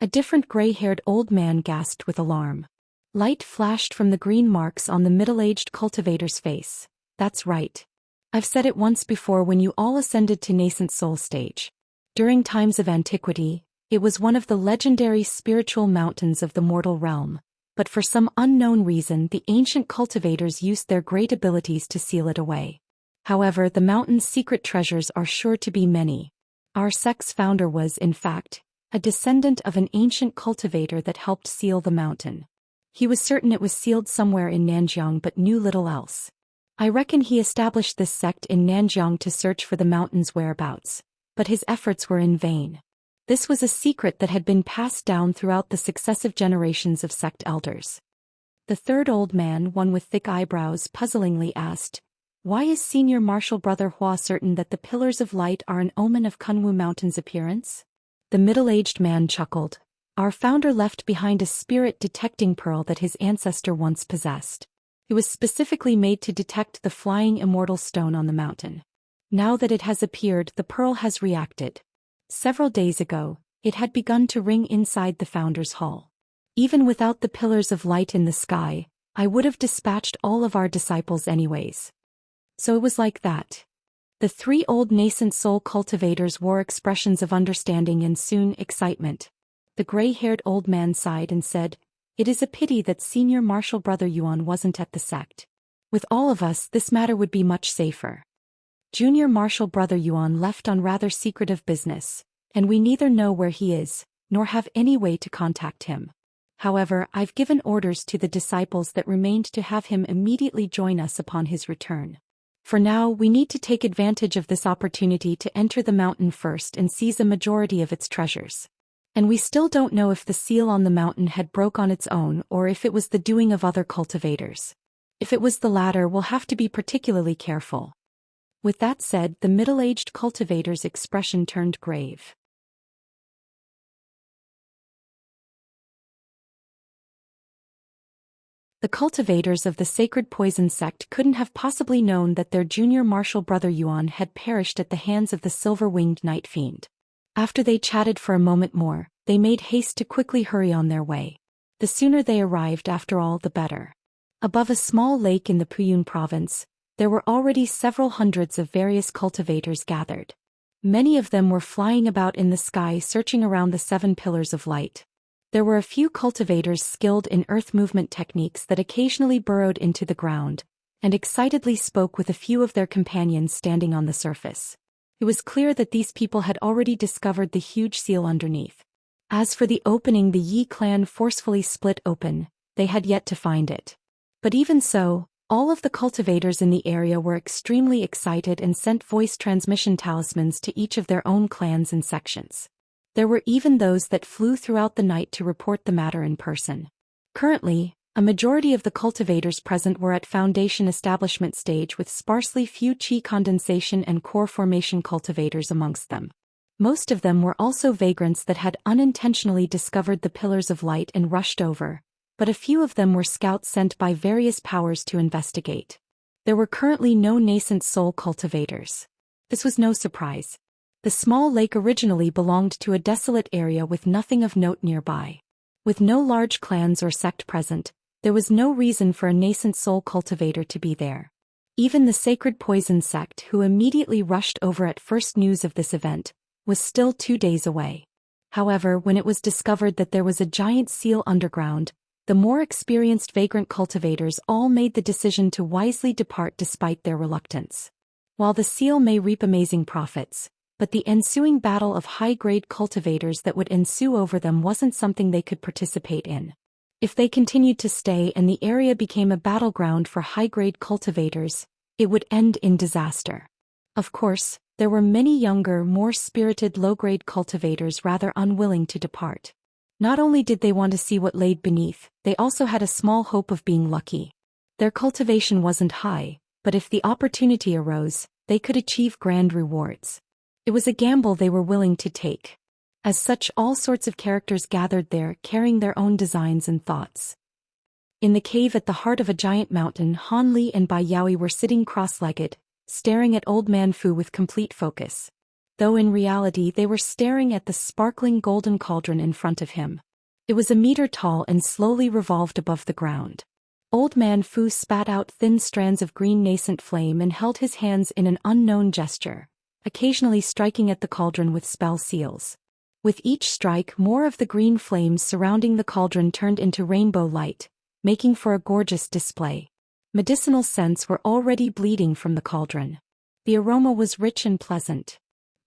A different gray-haired old man gasped with alarm. Light flashed from the green marks on the middle-aged cultivator's face. That's right. I've said it once before when you all ascended to nascent soul stage. During times of antiquity, it was one of the legendary spiritual mountains of the mortal realm, but for some unknown reason the ancient cultivators used their great abilities to seal it away. However, the mountain's secret treasures are sure to be many. Our sect's founder was, in fact, a descendant of an ancient cultivator that helped seal the mountain. He was certain it was sealed somewhere in Nanjiang but knew little else. I reckon he established this sect in Nanjiang to search for the mountain's whereabouts, but his efforts were in vain. This was a secret that had been passed down throughout the successive generations of sect elders. The third old man, one with thick eyebrows, puzzlingly asked, "Why is Senior Martial Brother Hua certain that the Pillars of Light are an omen of Kunwu Mountain's appearance?" The middle-aged man chuckled. "Our founder left behind a spirit-detecting pearl that his ancestor once possessed. It was specifically made to detect the flying immortal stone on the mountain. Now that it has appeared, the pearl has reacted. Several days ago, it had begun to ring inside the founder's hall. Even without the pillars of light in the sky, I would have dispatched all of our disciples anyways." So it was like that. The three old nascent soul cultivators wore expressions of understanding and soon excitement. The gray-haired old man sighed and said, "It is a pity that Senior Martial Brother Yuan wasn't at the sect. With all of us, this matter would be much safer. Junior Martial Brother Yuan left on rather secretive business, and we neither know where he is, nor have any way to contact him. However, I've given orders to the disciples that remained to have him immediately join us upon his return. For now, we need to take advantage of this opportunity to enter the mountain first and seize a majority of its treasures. And we still don't know if the seal on the mountain had broke on its own or if it was the doing of other cultivators. If it was the latter, we'll have to be particularly careful." With that said, the middle-aged cultivator's expression turned grave. The cultivators of the Sacred Poison sect couldn't have possibly known that their junior martial brother Yuan had perished at the hands of the silver-winged night fiend. After they chatted for a moment more, they made haste to quickly hurry on their way. The sooner they arrived, after all, the better. Above a small lake in the Puyun province, there were already several hundreds of various cultivators gathered. Many of them were flying about in the sky searching around the 7 pillars of light. There were a few cultivators skilled in earth movement techniques that occasionally burrowed into the ground, and excitedly spoke with a few of their companions standing on the surface. It was clear that these people had already discovered the huge seal underneath. As for the opening the Yi clan forcefully split open, they had yet to find it. But even so, all of the cultivators in the area were extremely excited and sent voice transmission talismans to each of their own clans and sections. There were even those that flew throughout the night to report the matter in person. Currently, a majority of the cultivators present were at foundation establishment stage with sparsely few chi condensation and core formation cultivators amongst them. Most of them were also vagrants that had unintentionally discovered the pillars of light and rushed over, but a few of them were scouts sent by various powers to investigate. There were currently no nascent soul cultivators. This was no surprise. The small lake originally belonged to a desolate area with nothing of note nearby. With no large clans or sect present, there was no reason for a nascent soul cultivator to be there. Even the Sacred Poison sect, who immediately rushed over at first news of this event, was still 2 days away. However, when it was discovered that there was a giant seal underground, the more experienced vagrant cultivators all made the decision to wisely depart despite their reluctance. While the seal may reap amazing profits, but the ensuing battle of high-grade cultivators that would ensue over them wasn't something they could participate in. If they continued to stay and the area became a battleground for high-grade cultivators, it would end in disaster. Of course, there were many younger, more spirited low-grade cultivators rather unwilling to depart. Not only did they want to see what laid beneath, they also had a small hope of being lucky. Their cultivation wasn't high, but if the opportunity arose, they could achieve grand rewards. It was a gamble they were willing to take. As such, all sorts of characters gathered there, carrying their own designs and thoughts. In the cave at the heart of a giant mountain, Han Li and Bai Yaoi were sitting cross-legged, staring at Old Man Fu with complete focus. Though in reality they were staring at the sparkling golden cauldron in front of him. It was a meter tall and slowly revolved above the ground. Old Man Fu spat out thin strands of green nascent flame and held his hands in an unknown gesture, occasionally striking at the cauldron with spell seals. With each strike, more of the green flames surrounding the cauldron turned into rainbow light, making for a gorgeous display. Medicinal scents were already bleeding from the cauldron. The aroma was rich and pleasant.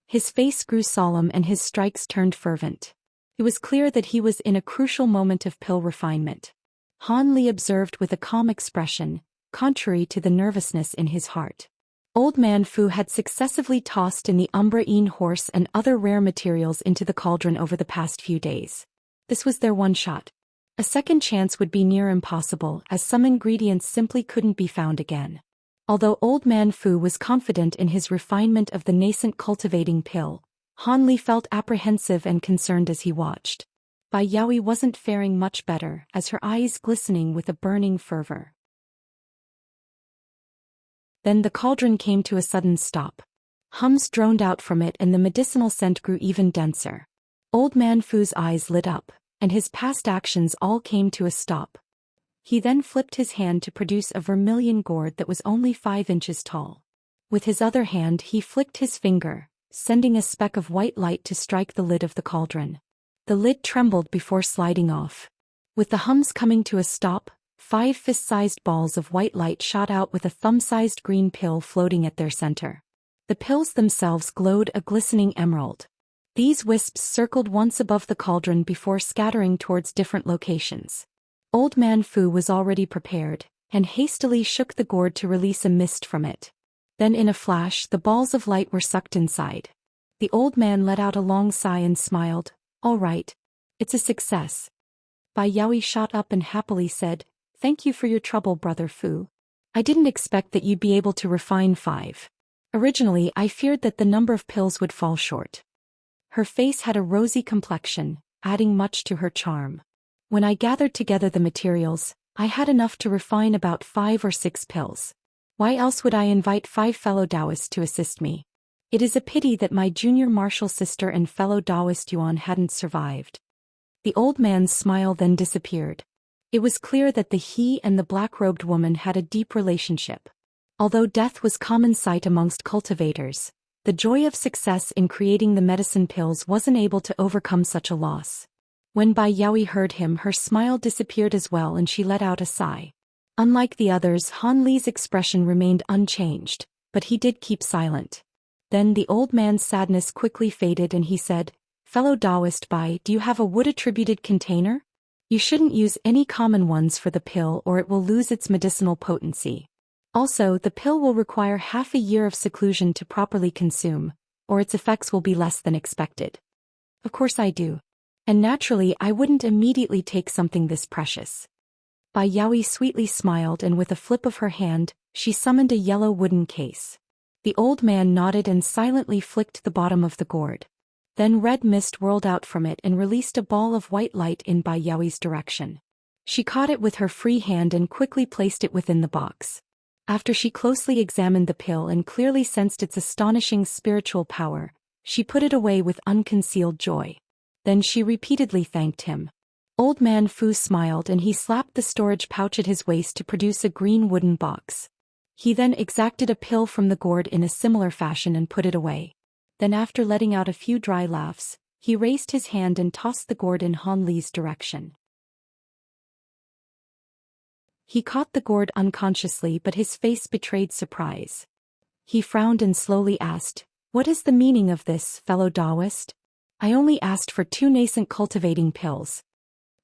His face grew solemn and his strikes turned fervent. It was clear that he was in a crucial moment of pill refinement. Han Li observed with a calm expression, contrary to the nervousness in his heart. Old Man Fu had successively tossed in the umbraine horse and other rare materials into the cauldron over the past few days. This was their one shot. A second chance would be near impossible, as some ingredients simply couldn't be found again. Although Old Man Fu was confident in his refinement of the nascent cultivating pill, Han Li felt apprehensive and concerned as he watched. Bai Yaoi wasn't faring much better, as her eyes glistening with a burning fervor. Then the cauldron came to a sudden stop. Hums droned out from it and the medicinal scent grew even denser. Old Man Fu's eyes lit up, and his past actions all came to a stop. He then flipped his hand to produce a vermilion gourd that was only 5 inches tall. With his other hand he flicked his finger, sending a speck of white light to strike the lid of the cauldron. The lid trembled before sliding off. With the hums coming to a stop, 5 fist-sized balls of white light shot out with a thumb-sized green pill floating at their center. The pills themselves glowed a glistening emerald. These wisps circled once above the cauldron before scattering towards different locations. Old Man Fu was already prepared, and hastily shook the gourd to release a mist from it. Then in a flash the balls of light were sucked inside. The old man let out a long sigh and smiled. "All right. It's a success." Bai Yaoi shot up and happily said, "Thank you for your trouble, Brother Fu. I didn't expect that you'd be able to refine 5. Originally I feared that the number of pills would fall short." Her face had a rosy complexion, adding much to her charm. "When I gathered together the materials, I had enough to refine about 5 or 6 pills. Why else would I invite 5 fellow Taoists to assist me? It is a pity that my junior martial sister and fellow Taoist Yuan hadn't survived." The old man's smile then disappeared. It was clear that he and the black-robed woman had a deep relationship. Although death was common sight amongst cultivators, the joy of success in creating the medicine pills wasn't able to overcome such a loss. When Bai Yaoi heard him, her smile disappeared as well and she let out a sigh. Unlike the others, Han Li's expression remained unchanged, but he did keep silent. Then the old man's sadness quickly faded and he said, "Fellow Taoist Bai, do you have a wood-attributed container? You shouldn't use any common ones for the pill or it will lose its medicinal potency. Also, the pill will require half a year of seclusion to properly consume, or its effects will be less than expected." "Of course I do. And naturally I wouldn't immediately take something this precious." Bai Yaoi sweetly smiled and with a flip of her hand, she summoned a yellow wooden case. The old man nodded and silently flicked the bottom of the gourd. Then red mist whirled out from it and released a ball of white light in Bai Yaoi's direction. She caught it with her free hand and quickly placed it within the box. After she closely examined the pill and clearly sensed its astonishing spiritual power, she put it away with unconcealed joy. Then she repeatedly thanked him. Old Man Fu smiled and he slapped the storage pouch at his waist to produce a green wooden box. He then exacted a pill from the gourd in a similar fashion and put it away. Then after letting out a few dry laughs, he raised his hand and tossed the gourd in Han Li's direction. He caught the gourd unconsciously but his face betrayed surprise. He frowned and slowly asked, "What is the meaning of this, fellow Taoist? I only asked for 2 nascent cultivating pills."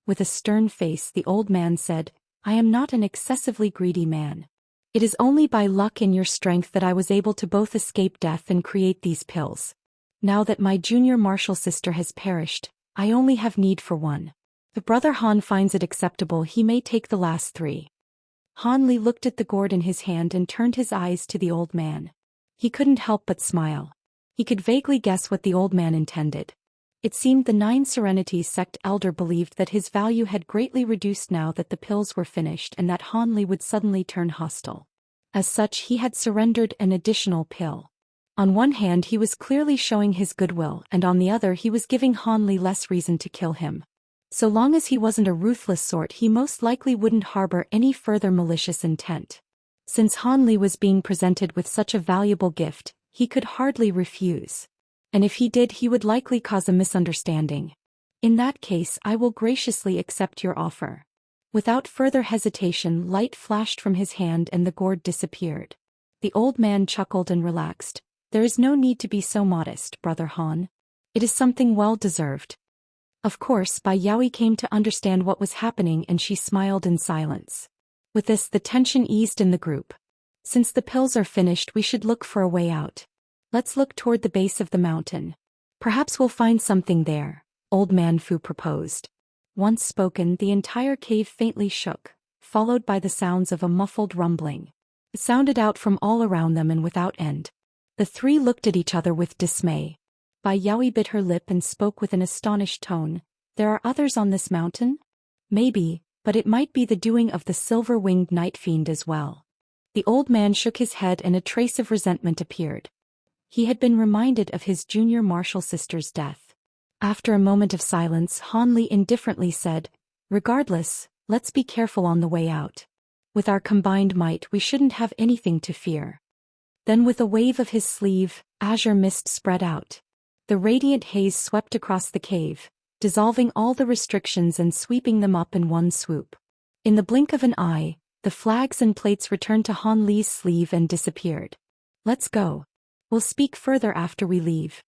With a stern face the old man said, "I am not an excessively greedy man. It is only by luck and your strength that I was able to both escape death and create these pills. Now that my junior martial sister has perished, I only have need for 1. If Brother Han finds it acceptable he may take the last 3. Han Li looked at the gourd in his hand and turned his eyes to the old man. He couldn't help but smile. He could vaguely guess what the old man intended. It seemed the 9 Serenities sect elder believed that his value had greatly reduced now that the pills were finished and that Han Li would suddenly turn hostile. As such he had surrendered an additional pill. On one hand he was clearly showing his goodwill and on the other he was giving Han Li less reason to kill him. So long as he wasn't a ruthless sort he most likely wouldn't harbor any further malicious intent. Since Han Li was being presented with such a valuable gift, he could hardly refuse. And if he did he would likely cause a misunderstanding. "In that case I will graciously accept your offer." Without further hesitation light flashed from his hand and the gourd disappeared. The old man chuckled and relaxed. There is no need to be so modest, Brother Han. It is something well deserved. Of course, Bai Yaoi came to understand what was happening and she smiled in silence. With this, the tension eased in the group. Since the pills are finished, we should look for a way out. Let's look toward the base of the mountain. Perhaps we'll find something there, Old Man Fu proposed. Once spoken, the entire cave faintly shook, followed by the sounds of a muffled rumbling. It sounded out from all around them and without end. The three looked at each other with dismay. Bai Yaoi bit her lip and spoke with an astonished tone. There are others on this mountain? Maybe, but it might be the doing of the silver-winged night fiend as well. The old man shook his head and a trace of resentment appeared. He had been reminded of his junior martial sister's death. After a moment of silence, Han Li indifferently said, "Regardless, let's be careful on the way out. With our combined might, we shouldn't have anything to fear." Then with a wave of his sleeve, azure mist spread out. The radiant haze swept across the cave, dissolving all the restrictions and sweeping them up in one swoop. In the blink of an eye, the flags and plates returned to Han Li's sleeve and disappeared. "Let's go. We'll speak further after we leave."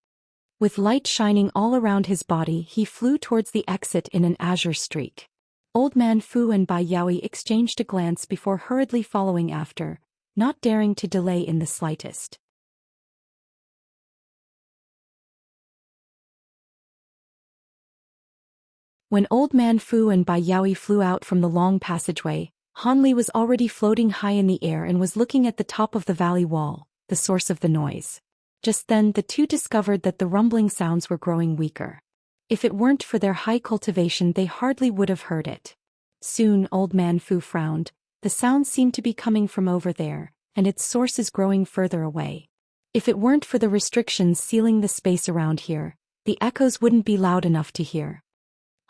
With light shining all around his body, he flew towards the exit in an azure streak. Old Man Fu and Bai Yaoi exchanged a glance before hurriedly following after, not daring to delay in the slightest. When Old Man Fu and Bai Yaoi flew out from the long passageway, Han Li was already floating high in the air and was looking at the top of the valley wall, the source of the noise. Just then the two discovered that the rumbling sounds were growing weaker. If it weren't for their high cultivation, they hardly would have heard it. Soon Old Man Fu frowned. The sound seemed to be coming from over there, and its source is growing further away. If it weren't for the restrictions sealing the space around here, the echoes wouldn't be loud enough to hear.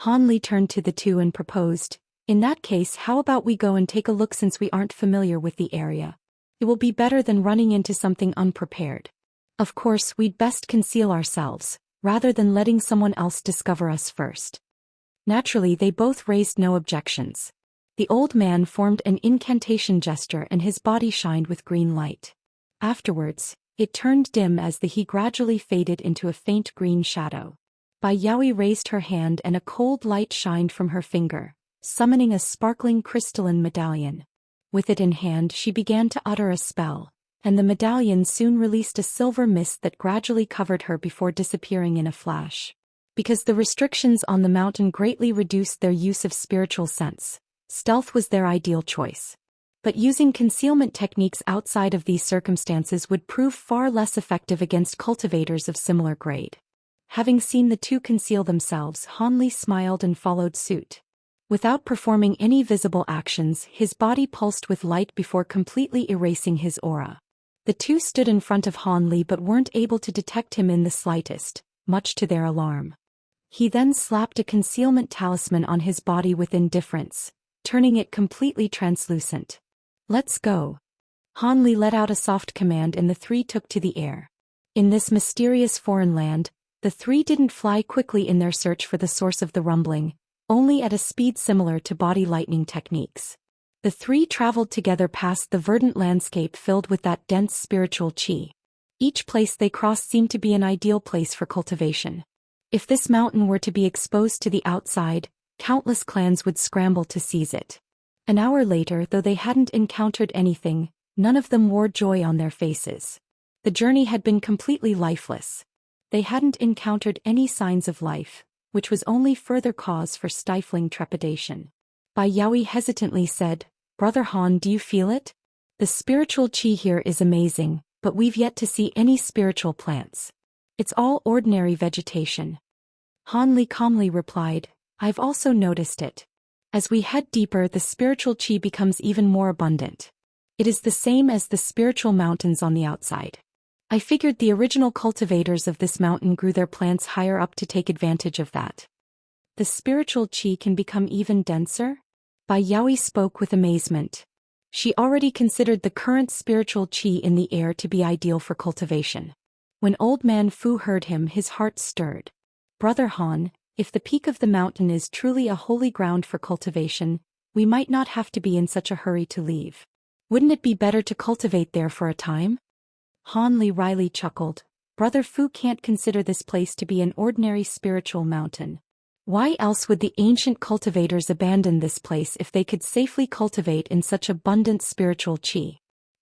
Han Li turned to the two and proposed, "In that case, how about we go and take a look since we aren't familiar with the area? It will be better than running into something unprepared. Of course, we'd best conceal ourselves, rather than letting someone else discover us first." Naturally, they both raised no objections. The old man formed an incantation gesture and his body shined with green light. Afterwards, it turned dim as the he gradually faded into a faint green shadow. Bai Yaoi raised her hand and a cold light shined from her finger, summoning a sparkling crystalline medallion. With it in hand, she began to utter a spell, and the medallion soon released a silver mist that gradually covered her before disappearing in a flash. Because the restrictions on the mountain greatly reduced their use of spiritual sense, stealth was their ideal choice. But using concealment techniques outside of these circumstances would prove far less effective against cultivators of similar grade. Having seen the two conceal themselves, Han Li smiled and followed suit. Without performing any visible actions, his body pulsed with light before completely erasing his aura. The two stood in front of Han Li but weren't able to detect him in the slightest, much to their alarm. He then slapped a concealment talisman on his body with indifference, turning it completely translucent. "Let's go." Han Li let out a soft command and the three took to the air. In this mysterious foreign land, the three didn't fly quickly in their search for the source of the rumbling, only at a speed similar to body lightning techniques. The three traveled together past the verdant landscape filled with that dense spiritual qi. Each place they crossed seemed to be an ideal place for cultivation. If this mountain were to be exposed to the outside, countless clans would scramble to seize it. An hour later, though they hadn't encountered anything, none of them wore joy on their faces. The journey had been completely lifeless. They hadn't encountered any signs of life, which was only further cause for stifling trepidation. Bai Yaoi hesitantly said, "Brother Han, do you feel it? The spiritual qi here is amazing, but we've yet to see any spiritual plants. It's all ordinary vegetation." Han Li calmly replied, "I've also noticed it. As we head deeper, the spiritual qi becomes even more abundant. It is the same as the spiritual mountains on the outside. I figured the original cultivators of this mountain grew their plants higher up to take advantage of that." "The spiritual qi can become even denser?" Bai Yaoi spoke with amazement. She already considered the current spiritual qi in the air to be ideal for cultivation. When Old Man Fu heard him, his heart stirred. "Brother Han, if the peak of the mountain is truly a holy ground for cultivation, we might not have to be in such a hurry to leave. Wouldn't it be better to cultivate there for a time? Han Li wryly chuckled. Brother Fu can't consider this place to be an ordinary spiritual mountain. Why else would the ancient cultivators abandon this place if they could safely cultivate in such abundant spiritual qi?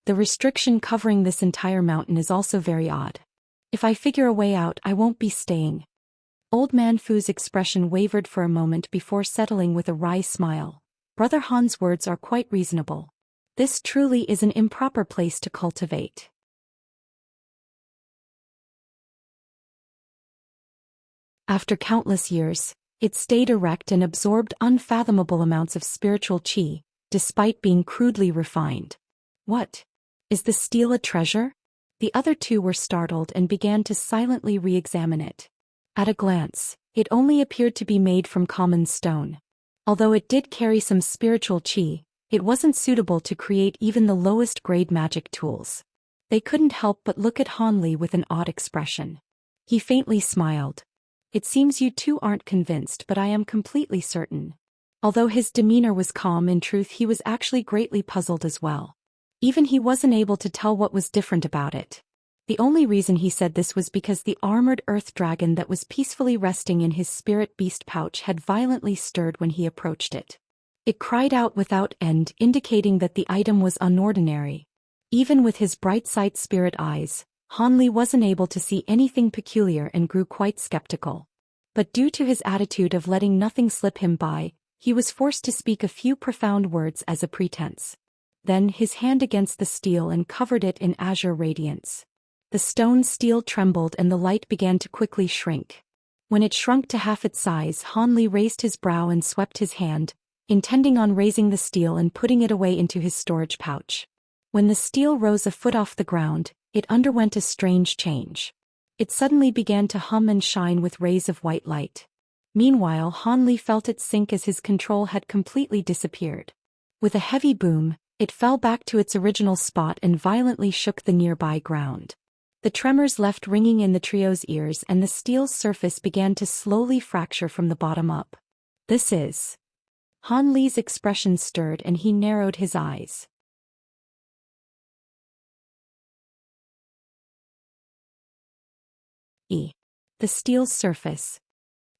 The restriction covering this entire mountain is also very odd. If I figure a way out, I won't be staying. Old Man Fu's expression wavered for a moment before settling with a wry smile. Brother Han's words are quite reasonable. This truly is an improper place to cultivate. After countless years, it stayed erect and absorbed unfathomable amounts of spiritual qi, despite being crudely refined. What? Is the steel a treasure? The other two were startled and began to silently re-examine it. At a glance, it only appeared to be made from common stone. Although it did carry some spiritual qi, it wasn't suitable to create even the lowest grade magic tools. They couldn't help but look at Han Li with an odd expression. He faintly smiled. It seems you two aren't convinced, but I am completely certain. Although his demeanor was calm, in truth he was actually greatly puzzled as well. Even he wasn't able to tell what was different about it. The only reason he said this was because the armored earth dragon that was peacefully resting in his spirit beast pouch had violently stirred when he approached it. It cried out without end, indicating that the item was unordinary. Even with his bright sight spirit eyes, Han Li wasn't able to see anything peculiar and grew quite skeptical. But due to his attitude of letting nothing slip him by, he was forced to speak a few profound words as a pretense. Then his hand against the steel and covered it in azure radiance. The stone steel trembled and the light began to quickly shrink. When it shrunk to half its size, Han Li raised his brow and swept his hand, intending on raising the steel and putting it away into his storage pouch. When the steel rose a foot off the ground, it underwent a strange change. It suddenly began to hum and shine with rays of white light. Meanwhile, Han Li felt it sink as his control had completely disappeared. With a heavy boom, it fell back to its original spot and violently shook the nearby ground. The tremors left ringing in the trio's ears, and the steel's surface began to slowly fracture from the bottom up. This is... Han Li's expression stirred and he narrowed his eyes. The steel's surface.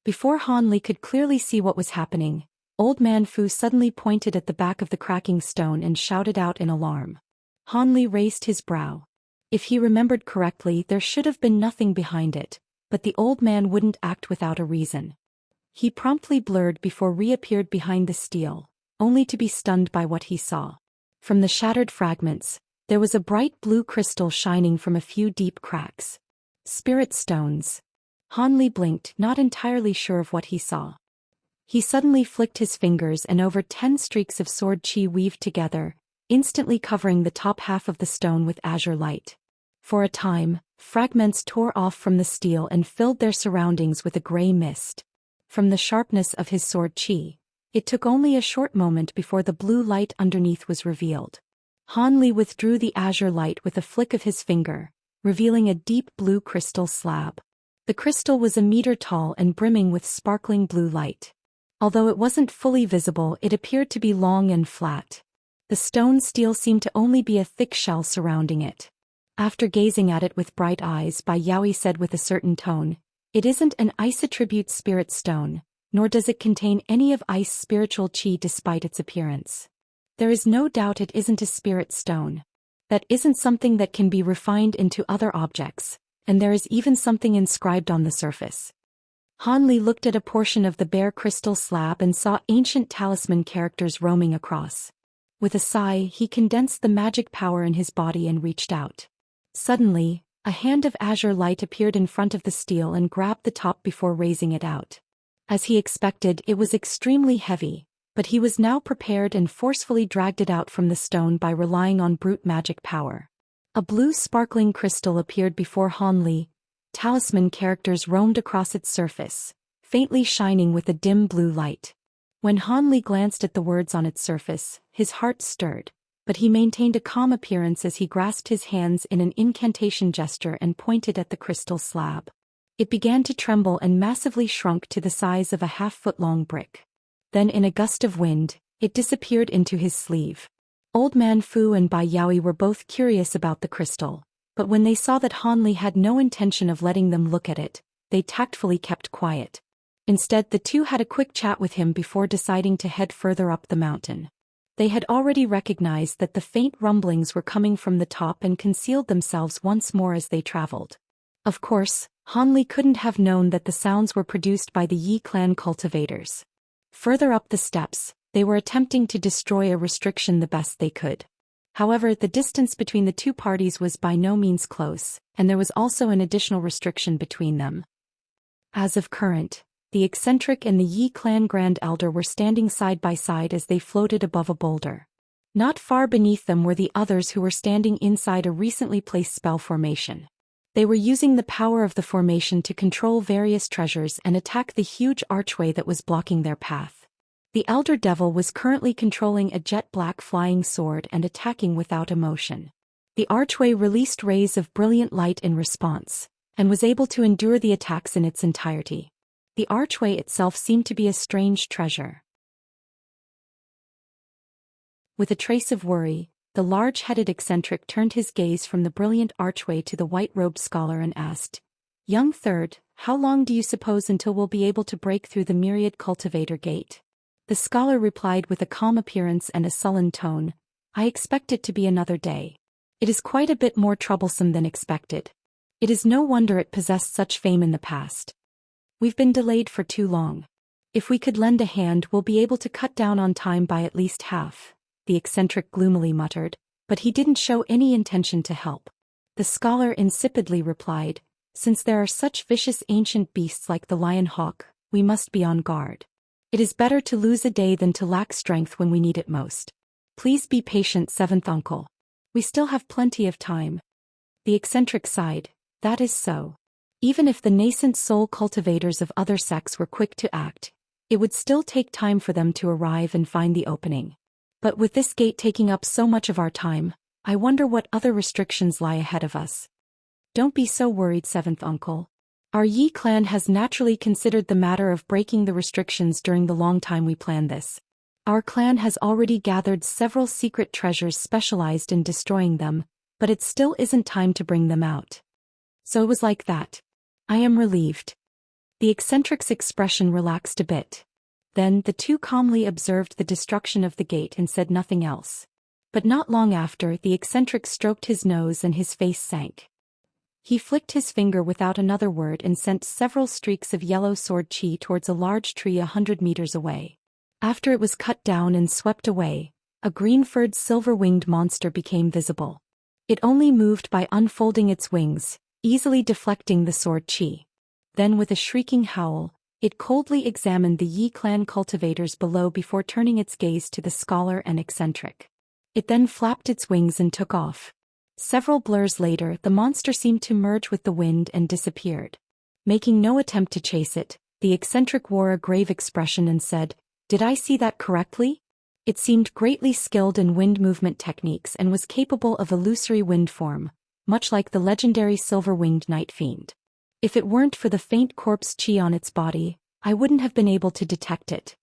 Before Han Li could clearly see what was happening, Old Man Fu suddenly pointed at the back of the cracking stone and shouted out in alarm. Han Li raised his brow. If he remembered correctly, there should have been nothing behind it, but the old man wouldn't act without a reason. He promptly blurred before reappeared behind the steel, only to be stunned by what he saw. From the shattered fragments, there was a bright blue crystal shining from a few deep cracks. Spirit stones. Han Li blinked, not entirely sure of what he saw. He suddenly flicked his fingers and over 10 streaks of sword qi weaved together, instantly covering the top half of the stone with azure light. For a time, fragments tore off from the steel and filled their surroundings with a gray mist. From the sharpness of his sword qi, it took only a short moment before the blue light underneath was revealed. Han Li withdrew the azure light with a flick of his finger, revealing a deep blue crystal slab. The crystal was a meter tall and brimming with sparkling blue light. Although it wasn't fully visible, it appeared to be long and flat. The stone steel seemed to only be a thick shell surrounding it. After gazing at it with bright eyes, Bai Yaoi said with a certain tone, "It isn't an ice attribute spirit stone, nor does it contain any of ice spiritual qi despite its appearance. There is no doubt it isn't a spirit stone. That isn't something that can be refined into other objects, and there is even something inscribed on the surface." Han Li looked at a portion of the bare crystal slab and saw ancient talisman characters roaming across. With a sigh, he condensed the magic power in his body and reached out. Suddenly, a hand of azure light appeared in front of the steel and grabbed the top before raising it out. As he expected, it was extremely heavy, but he was now prepared and forcefully dragged it out from the stone by relying on brute magic power. A blue sparkling crystal appeared before Han Li. Talisman characters roamed across its surface, faintly shining with a dim blue light. When Han Li glanced at the words on its surface, his heart stirred, but he maintained a calm appearance as he grasped his hands in an incantation gesture and pointed at the crystal slab. It began to tremble and massively shrunk to the size of a half-foot-long brick. Then in a gust of wind, it disappeared into his sleeve. Old Man Fu and Bai Yaoi were both curious about the crystal, but when they saw that Han Li had no intention of letting them look at it, they tactfully kept quiet. Instead, the two had a quick chat with him before deciding to head further up the mountain. They had already recognized that the faint rumblings were coming from the top and concealed themselves once more as they traveled. Of course, Han Li couldn't have known that the sounds were produced by the Yi clan cultivators. Further up the steps, they were attempting to destroy a restriction the best they could. However, the distance between the two parties was by no means close, and there was also an additional restriction between them. As of current, the eccentric and the Yi clan Grand Elder were standing side by side as they floated above a boulder. Not far beneath them were the others who were standing inside a recently placed spell formation. They were using the power of the formation to control various treasures and attack the huge archway that was blocking their path. The Elder Devil was currently controlling a jet-black flying sword and attacking without emotion. The archway released rays of brilliant light in response, and was able to endure the attacks in its entirety. The archway itself seemed to be a strange treasure. With a trace of worry, the large-headed eccentric turned his gaze from the brilliant archway to the white-robed scholar and asked, "Young Third, how long do you suppose until we'll be able to break through the myriad cultivator gate?" The scholar replied with a calm appearance and a sullen tone, "I expect it to be another day. It is quite a bit more troublesome than expected. It is no wonder it possessed such fame in the past. We've been delayed for too long. If we could lend a hand, we'll be able to cut down on time by at least half," the eccentric gloomily muttered, but he didn't show any intention to help. The scholar insipidly replied, "Since there are such vicious ancient beasts like the lion hawk, we must be on guard. It is better to lose a day than to lack strength when we need it most. Please be patient, seventh uncle. We still have plenty of time." The eccentric sighed, "That is so. Even if the nascent soul cultivators of other sects were quick to act, it would still take time for them to arrive and find the opening. But with this gate taking up so much of our time, I wonder what other restrictions lie ahead of us." "Don't be so worried, seventh uncle. Our Yi clan has naturally considered the matter of breaking the restrictions during the long time we planned this. Our clan has already gathered several secret treasures specialized in destroying them, but it still isn't time to bring them out." So it was like that. "I am relieved." The eccentric's expression relaxed a bit. Then the two calmly observed the destruction of the gate and said nothing else. But not long after, the eccentric stroked his nose and his face sank. He flicked his finger without another word and sent several streaks of yellow sword chi towards a large tree 100 meters away. After it was cut down and swept away, a green-furred silver-winged monster became visible. It only moved by unfolding its wings, easily deflecting the sword chi. Then with a shrieking howl, it coldly examined the Yi clan cultivators below before turning its gaze to the scholar and eccentric. It then flapped its wings and took off. Several blurs later, the monster seemed to merge with the wind and disappeared. Making no attempt to chase it, the eccentric wore a grave expression and said, "Did I see that correctly?" It seemed greatly skilled in wind movement techniques and was capable of illusory wind form, much like the legendary silver-winged night fiend. If it weren't for the faint corpse chi on its body, I wouldn't have been able to detect it.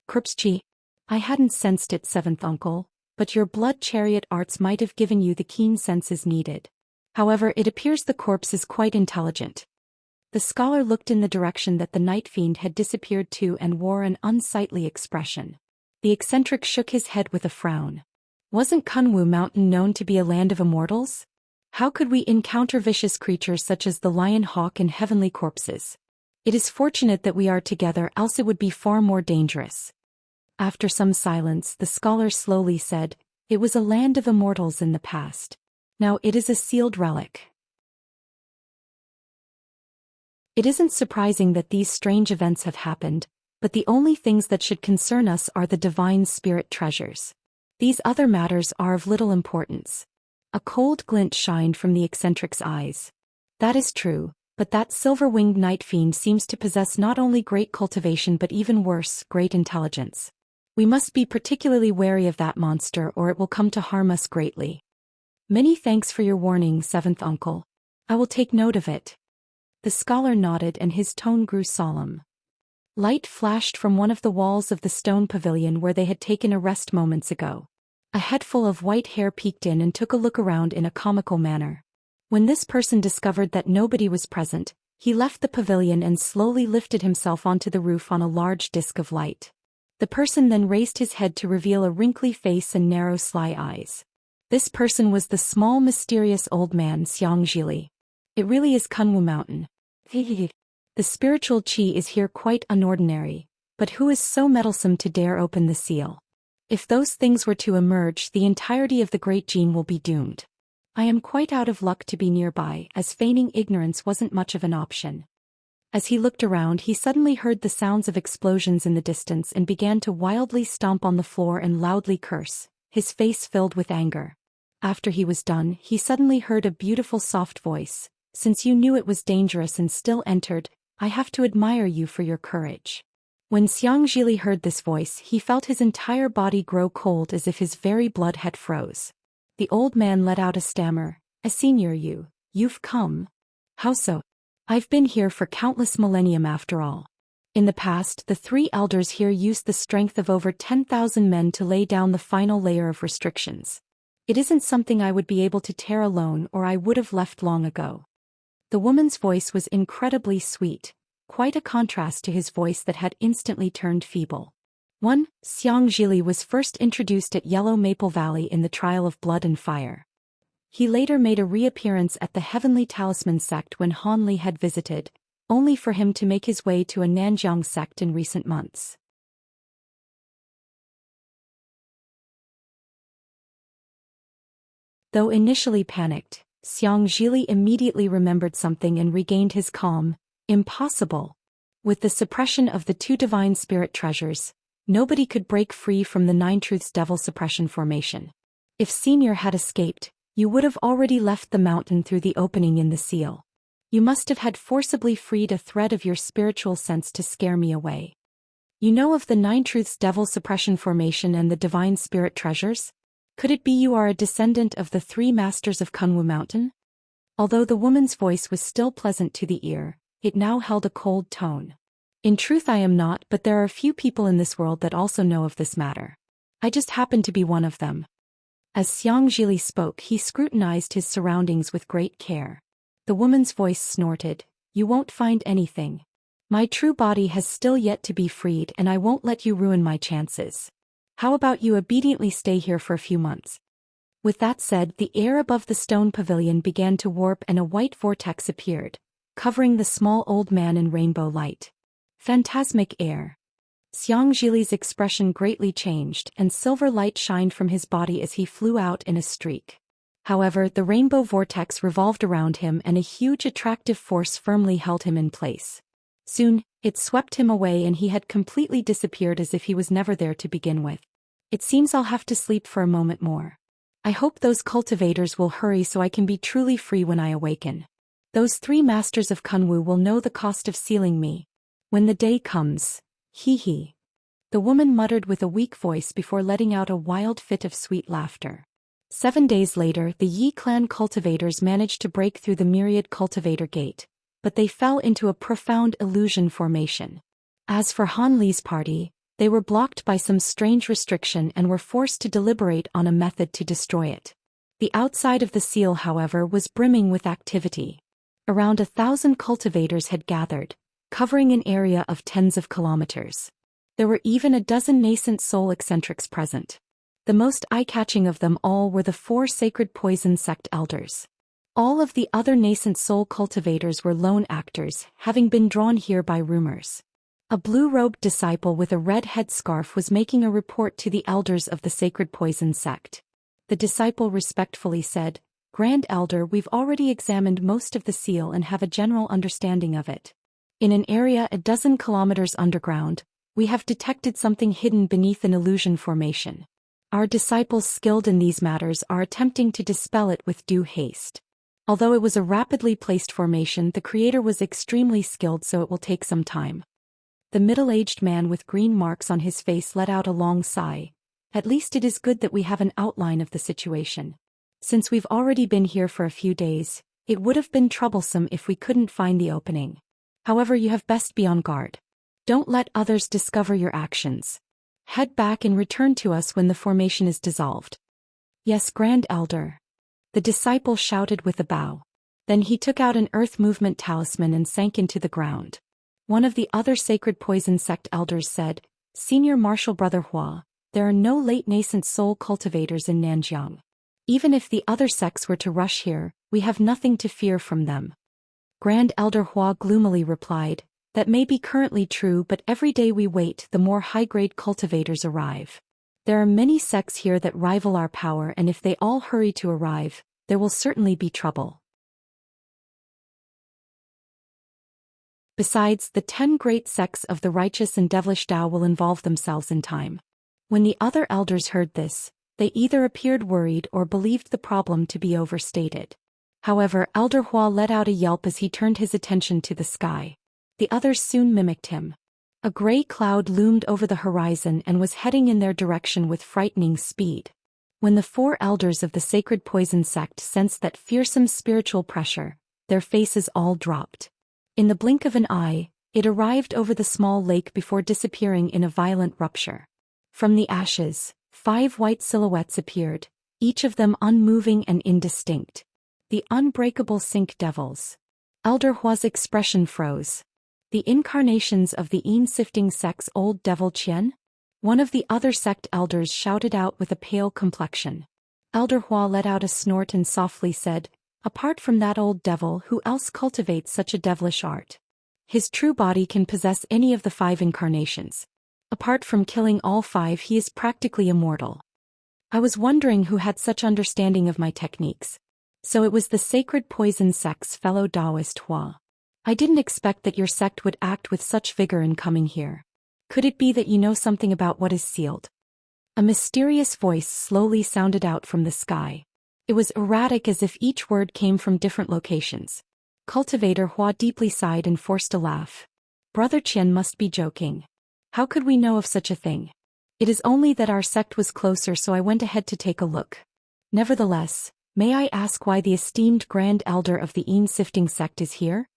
Corpse chi? I hadn't sensed it, seventh uncle, but your blood chariot arts might have given you the keen senses needed. However, it appears the corpse is quite intelligent." The scholar looked in the direction that the night fiend had disappeared to and wore an unsightly expression. The eccentric shook his head with a frown. "Wasn't Kunwu Mountain known to be a land of immortals? How could we encounter vicious creatures such as the lion hawk and heavenly corpses? It is fortunate that we are together, else it would be far more dangerous." After some silence, the scholar slowly said, "It was a land of immortals in the past. Now it is a sealed relic." It isn't surprising that these strange events have happened, but the only things that should concern us are the divine spirit treasures. These other matters are of little importance. A cold glint shined from the eccentric's eyes. "That is true, but that silver-winged night fiend seems to possess not only great cultivation but even worse, great intelligence. We must be particularly wary of that monster or it will come to harm us greatly." "Many thanks for your warning, seventh uncle. I will take note of it." The scholar nodded and his tone grew solemn. Light flashed from one of the walls of the stone pavilion where they had taken a rest moments ago. A head full of white hair peeked in and took a look around in a comical manner. When this person discovered that nobody was present, he left the pavilion and slowly lifted himself onto the roof on a large disk of light. The person then raised his head to reveal a wrinkly face and narrow sly eyes. This person was the small mysterious old man Xianxia. It really is Kunwu Mountain. The spiritual qi is here quite unordinary, but who is so meddlesome to dare open the seal? If those things were to emerge, the entirety of the great gene will be doomed. I am quite out of luck to be nearby, as feigning ignorance wasn't much of an option. As he looked around, he suddenly heard the sounds of explosions in the distance and began to wildly stomp on the floor and loudly curse, his face filled with anger. After he was done, he suddenly heard a beautiful soft voice. Since you knew it was dangerous and still entered, I have to admire you for your courage. When Xianxia heard this voice, he felt his entire body grow cold as if his very blood had froze. The old man let out a stammer. Senior, you've come. How so? I've been here for countless millennium after all. In the past, the 3 elders here used the strength of over 10,000 men to lay down the final layer of restrictions. It isn't something I would be able to tear alone, or I would have left long ago. The woman's voice was incredibly sweet, quite a contrast to his voice that had instantly turned feeble. Xianxia was first introduced at Yellow Maple Valley in the Trial of Blood and Fire. He later made a reappearance at the Heavenly Talisman sect when Han Li had visited, only for him to make his way to a Nanjiang sect in recent months. Though initially panicked, Xianxia immediately remembered something and regained his calm. Impossible. With the suppression of the 2 divine spirit treasures, nobody could break free from the 9 Truths Devil Suppression Formation. If Senior had escaped, you would have already left the mountain through the opening in the seal. You must have had forcibly freed a thread of your spiritual sense to scare me away. You know of the 9 Truths Devil Suppression Formation and the divine spirit treasures? Could it be you are a descendant of the 3 masters of Kunwu Mountain? Although the woman's voice was still pleasant to the ear, it now held a cold tone. In truth, I am not, but there are few people in this world that also know of this matter. I just happen to be one of them. As Xianxia spoke, he scrutinized his surroundings with great care. The woman's voice snorted, "You won't find anything. My true body has still yet to be freed, and I won't let you ruin my chances. How about you obediently stay here for a few months?" With that said, the air above the stone pavilion began to warp and a white vortex appeared, covering the small old man in rainbow light. Phantasmic air. Xianxia's expression greatly changed, and silver light shined from his body as he flew out in a streak. However, the rainbow vortex revolved around him and a huge attractive force firmly held him in place. Soon, it swept him away and he had completely disappeared as if he was never there to begin with. It seems I'll have to sleep for a moment more. I hope those cultivators will hurry so I can be truly free when I awaken. Those 3 masters of Kunwu will know the cost of sealing me. When the day comes. Hee. The woman muttered with a weak voice before letting out a wild fit of sweet laughter. 7 days later, the Yi clan cultivators managed to break through the myriad cultivator gate, but they fell into a profound illusion formation. As for Han Li's party, they were blocked by some strange restriction and were forced to deliberate on a method to destroy it. The outside of the seal, however, was brimming with activity. Around 1,000 cultivators had gathered, covering an area of tens of kilometers. There were even a dozen nascent soul eccentrics present. The most eye-catching of them all were the 4 sacred poison sect elders. All of the other nascent soul cultivators were lone actors, having been drawn here by rumors. A blue-robed disciple with a red headscarf was making a report to the elders of the sacred poison sect. The disciple respectfully said, "Grand Elder, we've already examined most of the seal and have a general understanding of it. In an area a dozen kilometers underground, we have detected something hidden beneath an illusion formation. Our disciples skilled in these matters are attempting to dispel it with due haste. Although it was a rapidly placed formation, the creator was extremely skilled, so it will take some time." The middle-aged man with green marks on his face let out a long sigh. "At least it is good that we have an outline of the situation. Since we've already been here for a few days, it would have been troublesome if we couldn't find the opening. However, you have best be on guard. Don't let others discover your actions. Head back and return to us when the formation is dissolved." Yes, Grand Elder. The disciple shouted with a bow. Then he took out an earth movement talisman and sank into the ground. One of the other sacred poison sect elders said, Senior Martial Brother Hua, there are no late nascent soul cultivators in Nanjiang. Even if the other sects were to rush here, we have nothing to fear from them. Grand Elder Hua gloomily replied, that may be currently true, but every day we wait the more high-grade cultivators arrive. There are many sects here that rival our power, and if they all hurry to arrive, there will certainly be trouble. Besides, the 10 great sects of the righteous and devilish Tao will involve themselves in time. When the other elders heard this, they either appeared worried or believed the problem to be overstated. However, Elder Hua let out a yelp as he turned his attention to the sky. The others soon mimicked him. A gray cloud loomed over the horizon and was heading in their direction with frightening speed. When the 4 elders of the sacred poison sect sensed that fearsome spiritual pressure, their faces all dropped. In the blink of an eye, it arrived over the small lake before disappearing in a violent rupture. From the ashes, 5 white silhouettes appeared, each of them unmoving and indistinct. The unbreakable Sink Devils. Elder Hua's expression froze. The incarnations of the Yin-sifting sect's old devil Qian? One of the other sect elders shouted out with a pale complexion. Elder Hua let out a snort and softly said, Apart from that old devil, who else cultivates such a devilish art? His true body can possess any of the 5 incarnations. Apart from killing all 5, he is practically immortal. I was wondering who had such understanding of my techniques. So it was the sacred poison sect's fellow Taoist Hua. I didn't expect that your sect would act with such vigor in coming here. Could it be that you know something about what is sealed? A mysterious voice slowly sounded out from the sky. It was erratic, as if each word came from different locations. Cultivator Hua deeply sighed and forced a laugh. Brother Qian must be joking. How could we know of such a thing? It is only that our sect was closer, so I went ahead to take a look. Nevertheless, may I ask why the esteemed Grand Elder of the Yin-sifting sect is here?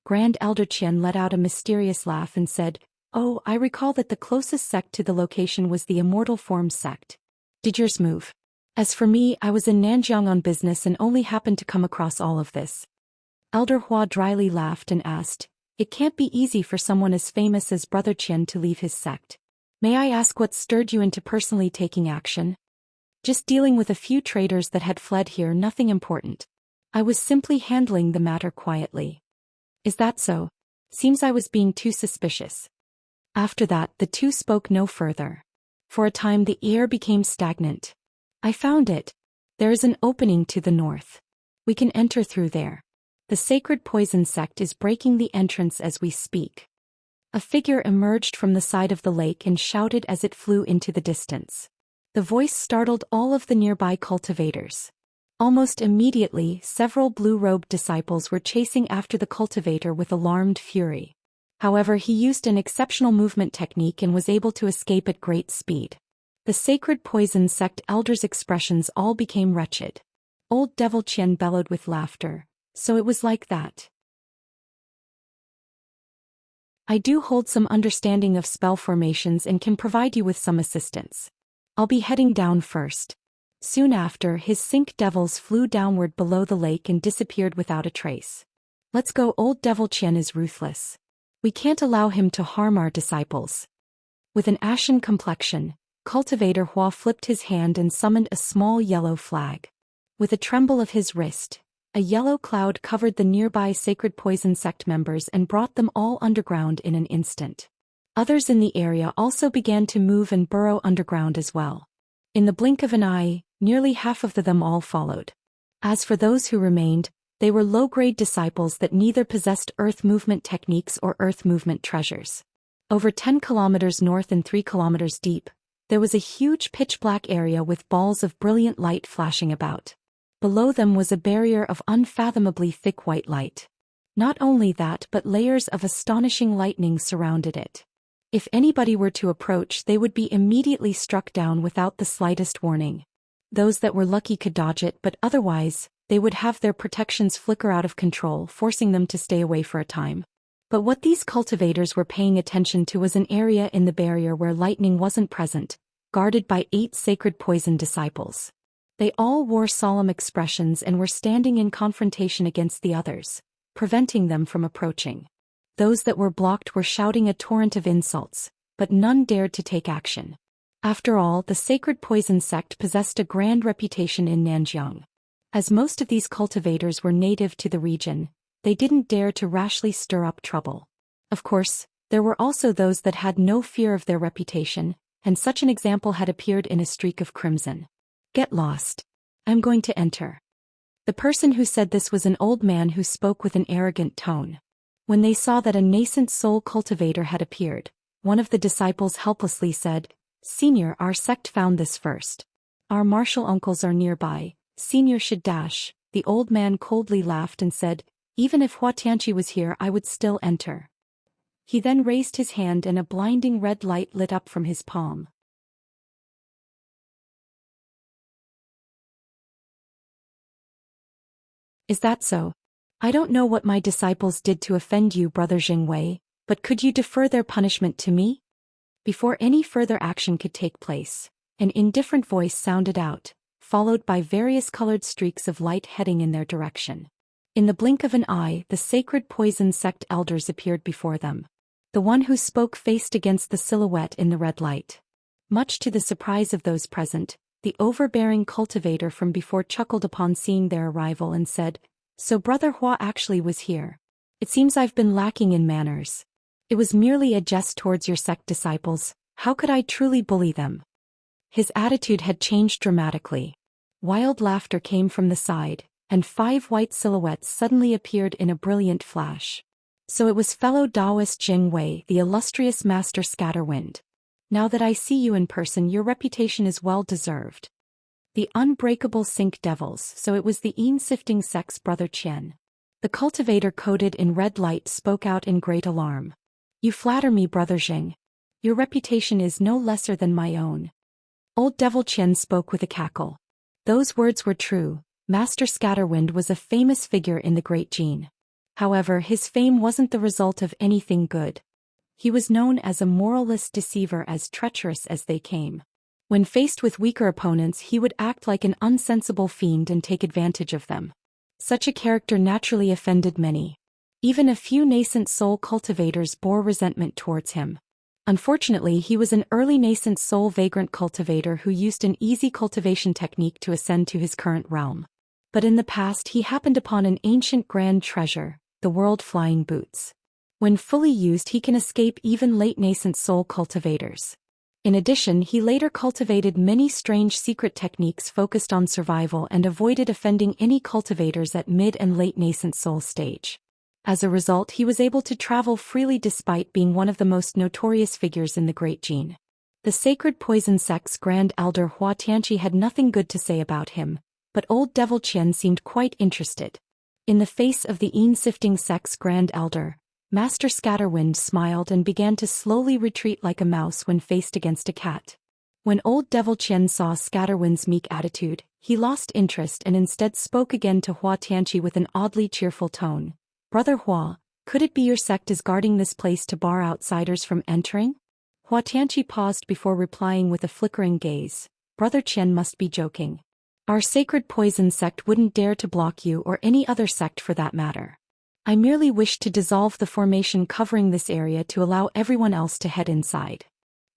Grand Elder Qian let out a mysterious laugh and said, Oh, I recall that the closest sect to the location was the Immortal Forms sect. Did yours move? As for me, I was in Nanjiang on business and only happened to come across all of this. Elder Hua dryly laughed and asked, It can't be easy for someone as famous as Brother Qian to leave his sect. May I ask what stirred you into personally taking action? Just dealing with a few traitors that had fled here, nothing important. I was simply handling the matter quietly. Is that so? Seems I was being too suspicious. After that, the two spoke no further. For a time the air became stagnant. I found it. There is an opening to the north. We can enter through there. The sacred poison sect is breaking the entrance as we speak. A figure emerged from the side of the lake and shouted as it flew into the distance. The voice startled all of the nearby cultivators. Almost immediately, several blue-robed disciples were chasing after the cultivator with alarmed fury. However, he used an exceptional movement technique and was able to escape at great speed. The sacred poison sect elders' expressions all became wretched. Old Devil Qian bellowed with laughter. So it was like that. I do hold some understanding of spell formations and can provide you with some assistance. I'll be heading down first. Soon after, his Sink Devils flew downward below the lake and disappeared without a trace. Let's go, Old Devil Qian is ruthless. We can't allow him to harm our disciples. With an ashen complexion, Cultivator Hua flipped his hand and summoned a small yellow flag. With a tremble of his wrist, a yellow cloud covered the nearby sacred poison sect members and brought them all underground in an instant. Others in the area also began to move and burrow underground as well. In the blink of an eye, nearly half of them all followed. As for those who remained, they were low-grade disciples that neither possessed earth movement techniques or earth movement treasures. Over 10 kilometers north and 3 kilometers deep, there was a huge pitch-black area with balls of brilliant light flashing about. Below them was a barrier of unfathomably thick white light. Not only that, but layers of astonishing lightning surrounded it. If anybody were to approach, they would be immediately struck down without the slightest warning. Those that were lucky could dodge it, but otherwise, they would have their protections flicker out of control, forcing them to stay away for a time. But what these cultivators were paying attention to was an area in the barrier where lightning wasn't present, guarded by 8 sacred poison disciples. They all wore solemn expressions and were standing in confrontation against the others, preventing them from approaching. Those that were blocked were shouting a torrent of insults, but none dared to take action. After all, the sacred poison sect possessed a grand reputation in Nanjiang. As most of these cultivators were native to the region, they didn't dare to rashly stir up trouble. Of course, there were also those that had no fear of their reputation, and such an example had appeared in a streak of crimson. Get lost. I'm going to enter. The person who said this was an old man who spoke with an arrogant tone. When they saw that a nascent soul cultivator had appeared, one of the disciples helplessly said, "Senior, our sect found this first. Our martial uncles are nearby, Senior should dash." The old man coldly laughed and said, "Even if Tianxia was here I would still enter." He then raised his hand and a blinding red light lit up from his palm. Is that so? I don't know what my disciples did to offend you, Brother Jingwei, but could you defer their punishment to me? Before any further action could take place, an indifferent voice sounded out, followed by various colored streaks of light heading in their direction. In the blink of an eye, the sacred poison sect elders appeared before them. The one who spoke faced against the silhouette in the red light. Much to the surprise of those present, the overbearing cultivator from before chuckled upon seeing their arrival and said, "So Brother Hua actually was here. It seems I've been lacking in manners. It was merely a jest towards your sect disciples. How could I truly bully them?" His attitude had changed dramatically. Wild laughter came from the side, and 5 white silhouettes suddenly appeared in a brilliant flash. So it was fellow Taoist Jing Wei, the illustrious Master Scatterwind. Now that I see you in person, your reputation is well deserved. The unbreakable Sink Devils, so it was the Yin-sifting sect's Brother Qian. The cultivator coated in red light spoke out in great alarm. "You flatter me, Brother Jing. Your reputation is no lesser than my own." Old Devil Qian spoke with a cackle. Those words were true. Master Scatterwind was a famous figure in the Great Jin. However, his fame wasn't the result of anything good. He was known as a moralless deceiver, as treacherous as they came. When faced with weaker opponents, he would act like an unsensible fiend and take advantage of them. Such a character naturally offended many. Even a few nascent soul cultivators bore resentment towards him. Unfortunately, he was an early nascent soul vagrant cultivator who used an easy cultivation technique to ascend to his current realm. But in the past he happened upon an ancient grand treasure, the world-flying boots. When fully used, he can escape even late nascent soul cultivators. In addition, he later cultivated many strange secret techniques focused on survival and avoided offending any cultivators at mid and late nascent soul stage. As a result, he was able to travel freely despite being one of the most notorious figures in the Great Jin. The Sacred Poison Sect's Grand Elder Hua Tianqi had nothing good to say about him, but Old Devil Qian seemed quite interested. In the face of the Yin-sifting sect's Grand Elder, Master Scatterwind smiled and began to slowly retreat like a mouse when faced against a cat. When Old Devil Qian saw Scatterwind's meek attitude, he lost interest and instead spoke again to Hua Tianqi with an oddly cheerful tone. "Brother Hua, could it be your sect is guarding this place to bar outsiders from entering?" Hua Tianqi paused before replying with a flickering gaze. "Brother Qian must be joking. Our Sacred Poison sect wouldn't dare to block you or any other sect for that matter. I merely wished to dissolve the formation covering this area to allow everyone else to head inside."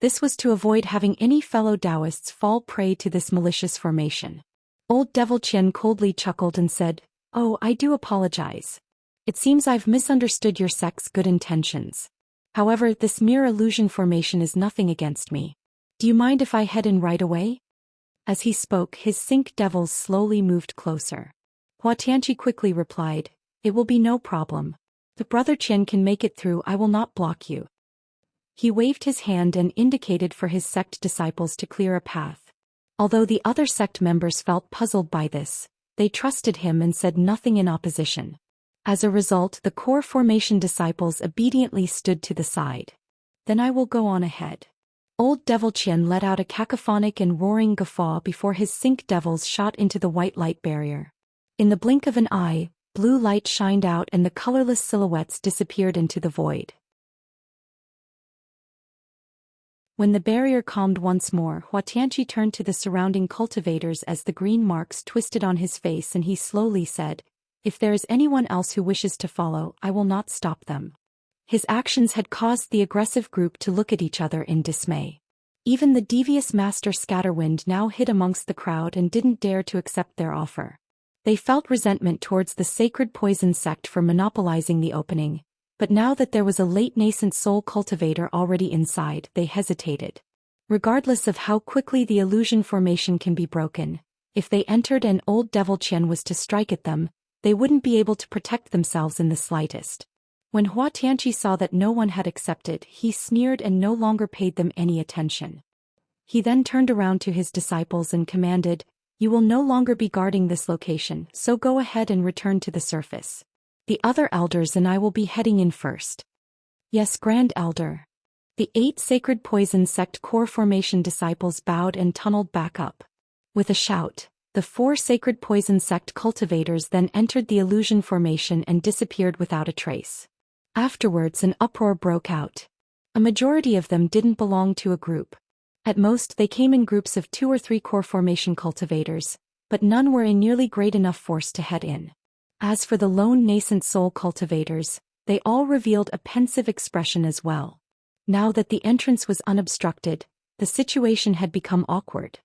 This was to avoid having any fellow Taoists fall prey to this malicious formation. Old Devil Qian coldly chuckled and said, "Oh, I do apologize. It seems I've misunderstood your sect's good intentions. However, this mere illusion formation is nothing against me. Do you mind if I head in right away?" As he spoke, his Sink Devils slowly moved closer. Hua Tianqi quickly replied, "It will be no problem. The Brother Qian can make it through. I will not block you." He waved his hand and indicated for his sect disciples to clear a path. Although the other sect members felt puzzled by this, they trusted him and said nothing in opposition. As a result, the core formation disciples obediently stood to the side. "Then I will go on ahead." Old Devil Qian let out a cacophonic and roaring guffaw before his Sink Devils shot into the white light barrier. In the blink of an eye, blue light shined out and the colorless silhouettes disappeared into the void. When the barrier calmed once more, Xianxia turned to the surrounding cultivators as the green marks twisted on his face, and he slowly said, "If there is anyone else who wishes to follow, I will not stop them." His actions had caused the aggressive group to look at each other in dismay. Even the devious Master Scatterwind now hid amongst the crowd and didn't dare to accept their offer. They felt resentment towards the sacred poison sect for monopolizing the opening, but now that there was a late nascent soul cultivator already inside, they hesitated. Regardless of how quickly the illusion formation can be broken, if they entered and old Devil Qian was to strike at them, they wouldn't be able to protect themselves in the slightest. When Xianxia saw that no one had accepted, he sneered and no longer paid them any attention. He then turned around to his disciples and commanded, "You will no longer be guarding this location, so go ahead and return to the surface. The other elders and I will be heading in first." "Yes, Grand Elder." The 8 sacred poison sect core formation disciples bowed and tunneled back up. With a shout, the 4 sacred poison sect cultivators then entered the illusion formation and disappeared without a trace. Afterwards, an uproar broke out. A majority of them didn't belong to a group. At most, they came in groups of 2 or 3 core formation cultivators, but none were in nearly great enough force to head in. As for the lone nascent soul cultivators, they all revealed a pensive expression as well. Now that the entrance was unobstructed, the situation had become awkward.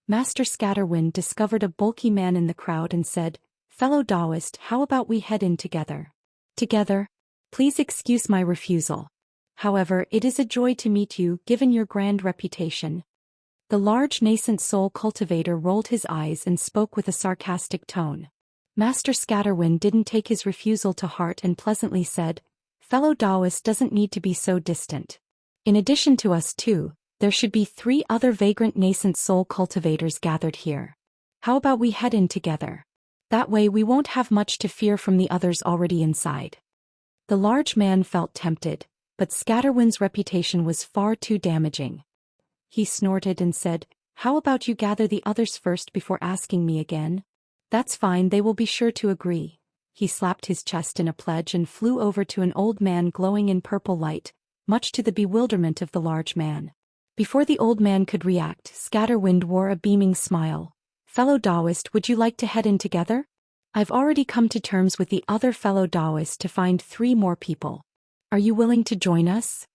Master Scatterwind discovered a bulky man in the crowd and said, "Fellow Taoist, how about we head in together?" "Together? Please excuse my refusal. However, it is a joy to meet you, given your grand reputation." The large nascent soul cultivator rolled his eyes and spoke with a sarcastic tone. Master Scatterwind didn't take his refusal to heart and pleasantly said, "Fellow Taoist doesn't need to be so distant. In addition to us too, there should be 3 other vagrant nascent soul cultivators gathered here. How about we head in together? That way we won't have much to fear from the others already inside." The large man felt tempted, but Scatterwind's reputation was far too damaging. He snorted and said, "How about you gather the others first before asking me again?" "That's fine, they will be sure to agree." He slapped his chest in a pledge and flew over to an old man glowing in purple light, much to the bewilderment of the large man. Before the old man could react, Scatterwind wore a beaming smile. "Fellow Taoist, would you like to head in together? I've already come to terms with the other fellow Taoists to find 3 more people. Are you willing to join us?"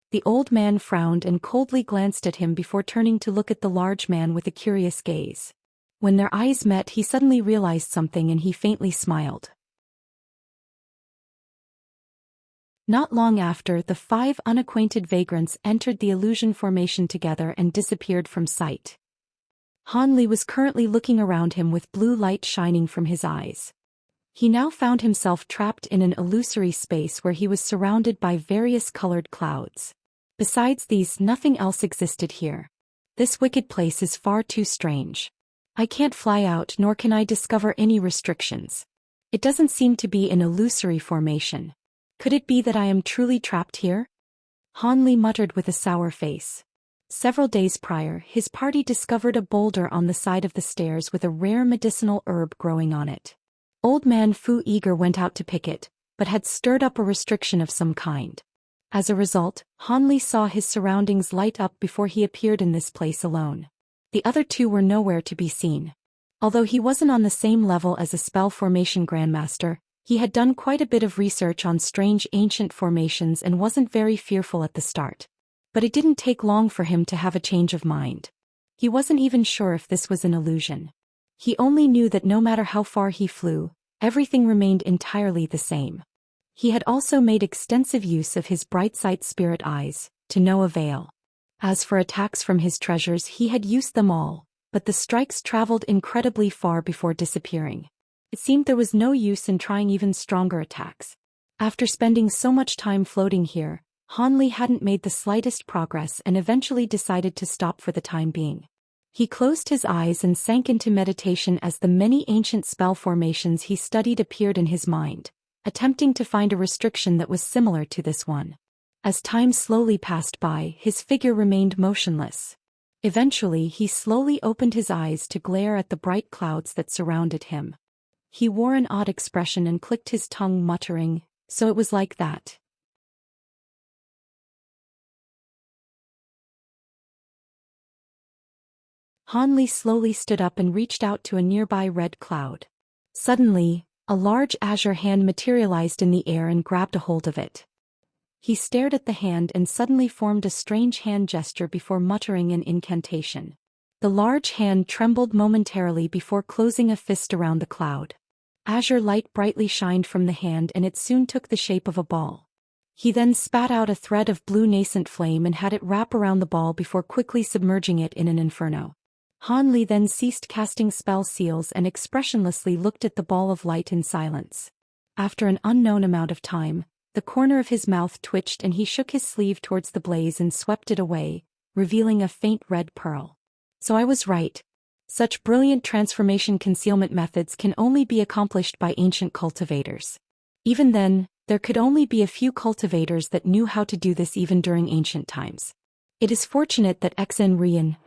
The old man frowned and coldly glanced at him before turning to look at the large man with a curious gaze. When their eyes met, he suddenly realized something and he faintly smiled. Not long after, the 5 unacquainted vagrants entered the illusion formation together and disappeared from sight. Han Li was currently looking around him with blue light shining from his eyes. He now found himself trapped in an illusory space where he was surrounded by various colored clouds. Besides these, nothing else existed here. This wicked place is far too strange. I can't fly out, nor can I discover any restrictions. It doesn't seem to be an illusory formation. Could it be that I am truly trapped here? Han Li muttered with a sour face. Several days prior, his party discovered a boulder on the side of the stairs with a rare medicinal herb growing on it. Old Man Fu Eager went out to pick it, but had stirred up a restriction of some kind. As a result, Han Li saw his surroundings light up before he appeared in this place alone. The other 2 were nowhere to be seen. Although he wasn't on the same level as a spell formation grandmaster, he had done quite a bit of research on strange ancient formations and wasn't very fearful at the start. But it didn't take long for him to have a change of mind. He wasn't even sure if this was an illusion. He only knew that no matter how far he flew, everything remained entirely the same. He had also made extensive use of his bright sight spirit eyes, to no avail. As for attacks from his treasures, he had used them all, but the strikes traveled incredibly far before disappearing. It seemed there was no use in trying even stronger attacks. After spending so much time floating here, Han Li hadn't made the slightest progress and eventually decided to stop for the time being. He closed his eyes and sank into meditation as the many ancient spell formations he studied appeared in his mind, attempting to find a restriction that was similar to this one. As time slowly passed by, his figure remained motionless. Eventually, he slowly opened his eyes to glare at the bright clouds that surrounded him. He wore an odd expression and clicked his tongue, muttering, "So it was like that." Han Li slowly stood up and reached out to a nearby red cloud. Suddenly, a large azure hand materialized in the air and grabbed a hold of it. He stared at the hand and suddenly formed a strange hand gesture before muttering an incantation. The large hand trembled momentarily before closing a fist around the cloud. Azure light brightly shined from the hand and it soon took the shape of a ball. He then spat out a thread of blue nascent flame and had it wrap around the ball before quickly submerging it in an inferno. Han Li then ceased casting spell seals and expressionlessly looked at the ball of light in silence. After an unknown amount of time, the corner of his mouth twitched and he shook his sleeve towards the blaze and swept it away, revealing a faint red pearl. So I was right. Such brilliant transformation concealment methods can only be accomplished by ancient cultivators. Even then, there could only be a few cultivators that knew how to do this even during ancient times. It is fortunate that Xianxia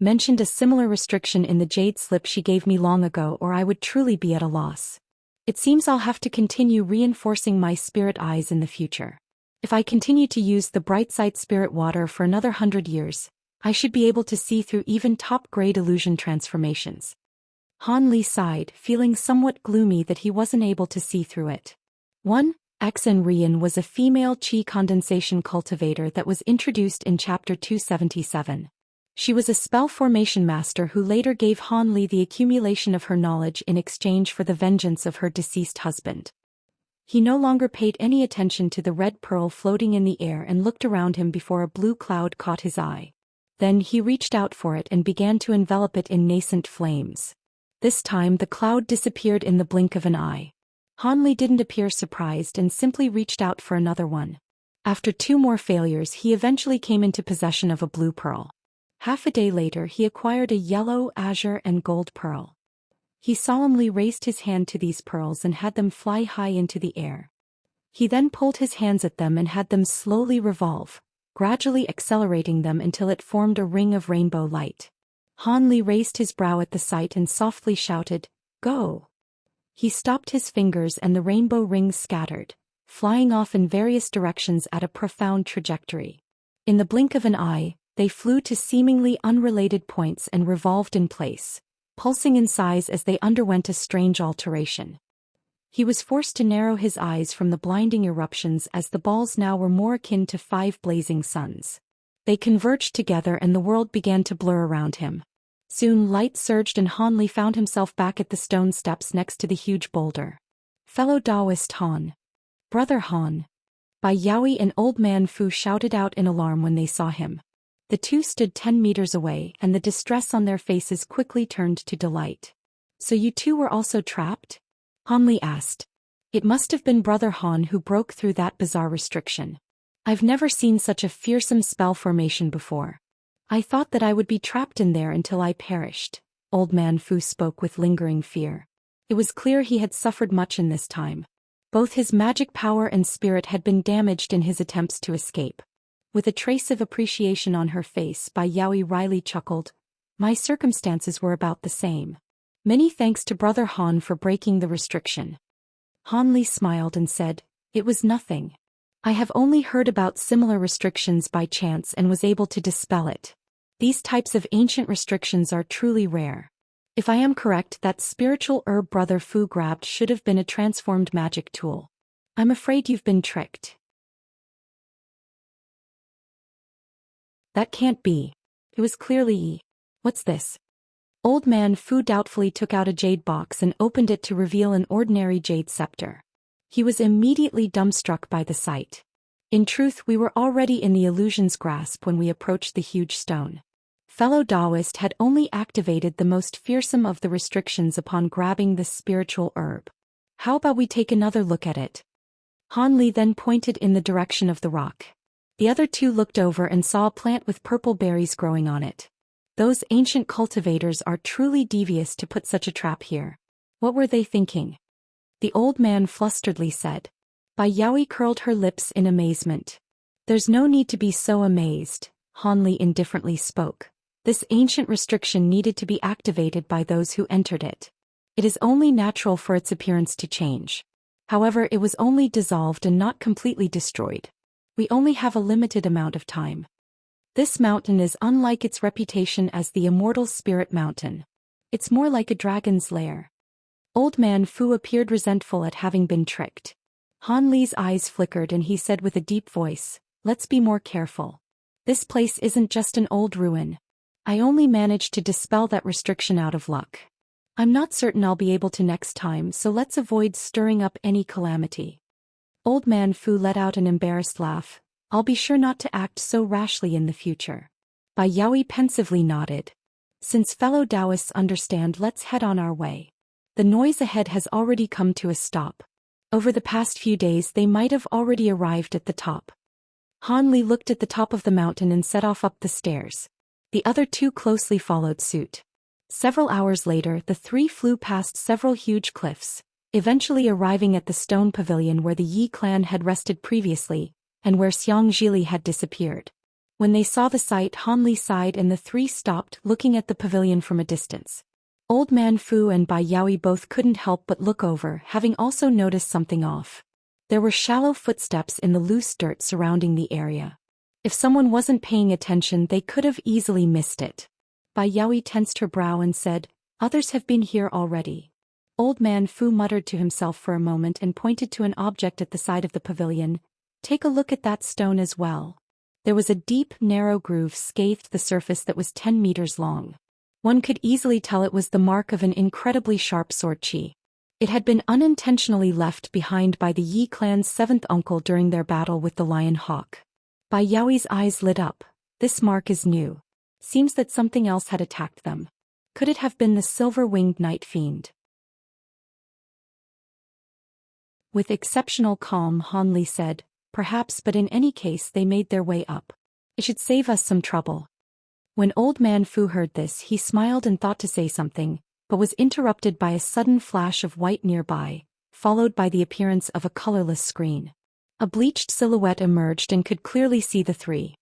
mentioned a similar restriction in the jade slip she gave me long ago, or I would truly be at a loss. It seems I'll have to continue reinforcing my spirit eyes in the future. If I continue to use the Brightside Spirit Water for another 100 years, I should be able to see through even top-grade illusion transformations. Han Li sighed, feeling somewhat gloomy that he wasn't able to see through it. Xianxia was a female qi condensation cultivator that was introduced in Chapter 277. She was a spell formation master who later gave Han Li the accumulation of her knowledge in exchange for the vengeance of her deceased husband. He no longer paid any attention to the red pearl floating in the air and looked around him before a blue cloud caught his eye. Then he reached out for it and began to envelop it in nascent flames. This time the cloud disappeared in the blink of an eye. Han Li didn't appear surprised and simply reached out for another one. After 2 more failures, he eventually came into possession of a blue pearl. Half a day later he acquired a yellow, azure and gold pearl. He solemnly raised his hand to these pearls and had them fly high into the air. He then pulled his hands at them and had them slowly revolve, gradually accelerating them until it formed a ring of rainbow light. Han Li raised his brow at the sight and softly shouted, "Go!" He stopped his fingers and the rainbow rings scattered, flying off in various directions at a profound trajectory. In the blink of an eye, they flew to seemingly unrelated points and revolved in place, pulsing in size as they underwent a strange alteration. He was forced to narrow his eyes from the blinding eruptions as the balls now were more akin to 5 blazing suns. They converged together and the world began to blur around him. Soon light surged and Han Li found himself back at the stone steps next to the huge boulder. "Fellow Taoist Han. Brother Han." Bai Yaoi and Old Man Fu shouted out in alarm when they saw him. The two stood 10 meters away and the distress on their faces quickly turned to delight. "So you two were also trapped?" Han Li asked. "It must have been Brother Han who broke through that bizarre restriction. I've never seen such a fearsome spell formation before. I thought that I would be trapped in there until I perished." Old Man Fu spoke with lingering fear. It was clear he had suffered much in this time. Both his magic power and spirit had been damaged in his attempts to escape. With a trace of appreciation on her face, Bai Yaoi wryly chuckled. "My circumstances were about the same. Many thanks to Brother Han for breaking the restriction." Han Li smiled and said, "It was nothing. I have only heard about similar restrictions by chance and was able to dispel it. These types of ancient restrictions are truly rare. If I am correct, that spiritual herb Brother Fu grabbed should have been a transformed magic tool. I'm afraid you've been tricked." "That can't be. It was clearly What's this?" Old Man Fu doubtfully took out a jade box and opened it to reveal an ordinary jade scepter. He was immediately dumbstruck by the sight. In truth, we were already in the illusion's grasp when we approached the huge stone. Fellow Taoist had only activated the most fearsome of the restrictions upon grabbing this spiritual herb. "How about we take another look at it?" Han Li then pointed in the direction of the rock. The other two looked over and saw a plant with purple berries growing on it. Those ancient cultivators are truly devious to put such a trap here. What were they thinking? The old man flusteredly said. Bai Yaoi curled her lips in amazement. "There's no need to be so amazed," Han Li indifferently spoke. "This ancient restriction needed to be activated by those who entered it. It is only natural for its appearance to change. However, it was only dissolved and not completely destroyed. We only have a limited amount of time." This mountain is unlike its reputation as the immortal spirit mountain. It's more like a dragon's lair. Old man Fu appeared resentful at having been tricked. Han Li's eyes flickered and he said with a deep voice, "Let's be more careful. This place isn't just an old ruin. I only managed to dispel that restriction out of luck. I'm not certain I'll be able to next time, so let's avoid stirring up any calamity." Old man Fu let out an embarrassed laugh. "I'll be sure not to act so rashly in the future." Bai Yaoi pensively nodded. "Since fellow Taoists understand, let's head on our way. The noise ahead has already come to a stop. Over the past few days they might have already arrived at the top." Han Li looked at the top of the mountain and set off up the stairs. The other two closely followed suit. Several hours later the three flew past several huge cliffs, eventually arriving at the stone pavilion where the Yi clan had rested previously, and where Xianxia had disappeared. When they saw the sight, Han Li sighed and the three stopped, looking at the pavilion from a distance. Old man Fu and Bai Yaoi both couldn't help but look over, having also noticed something off. There were shallow footsteps in the loose dirt surrounding the area. If someone wasn't paying attention, they could have easily missed it. Bai Yaoi tensed her brow and said, "Others have been here already." Old man Fu muttered to himself for a moment and pointed to an object at the side of the pavilion. "Take a look at that stone as well." There was a deep, narrow groove scathed the surface that was 10 meters long. One could easily tell it was the mark of an incredibly sharp sword chi. It had been unintentionally left behind by the Yi clan's seventh uncle during their battle with the lion hawk. Bai Yaoi's eyes lit up. "This mark is new. Seems that something else had attacked them. Could it have been the silver-winged night fiend?" With exceptional calm, Han Li said, "Perhaps, but in any case they made their way up. It should save us some trouble." When old man Fu heard this, he smiled and thought to say something, but was interrupted by a sudden flash of white nearby, followed by the appearance of a colorless screen. A bleached silhouette emerged and could clearly see the three.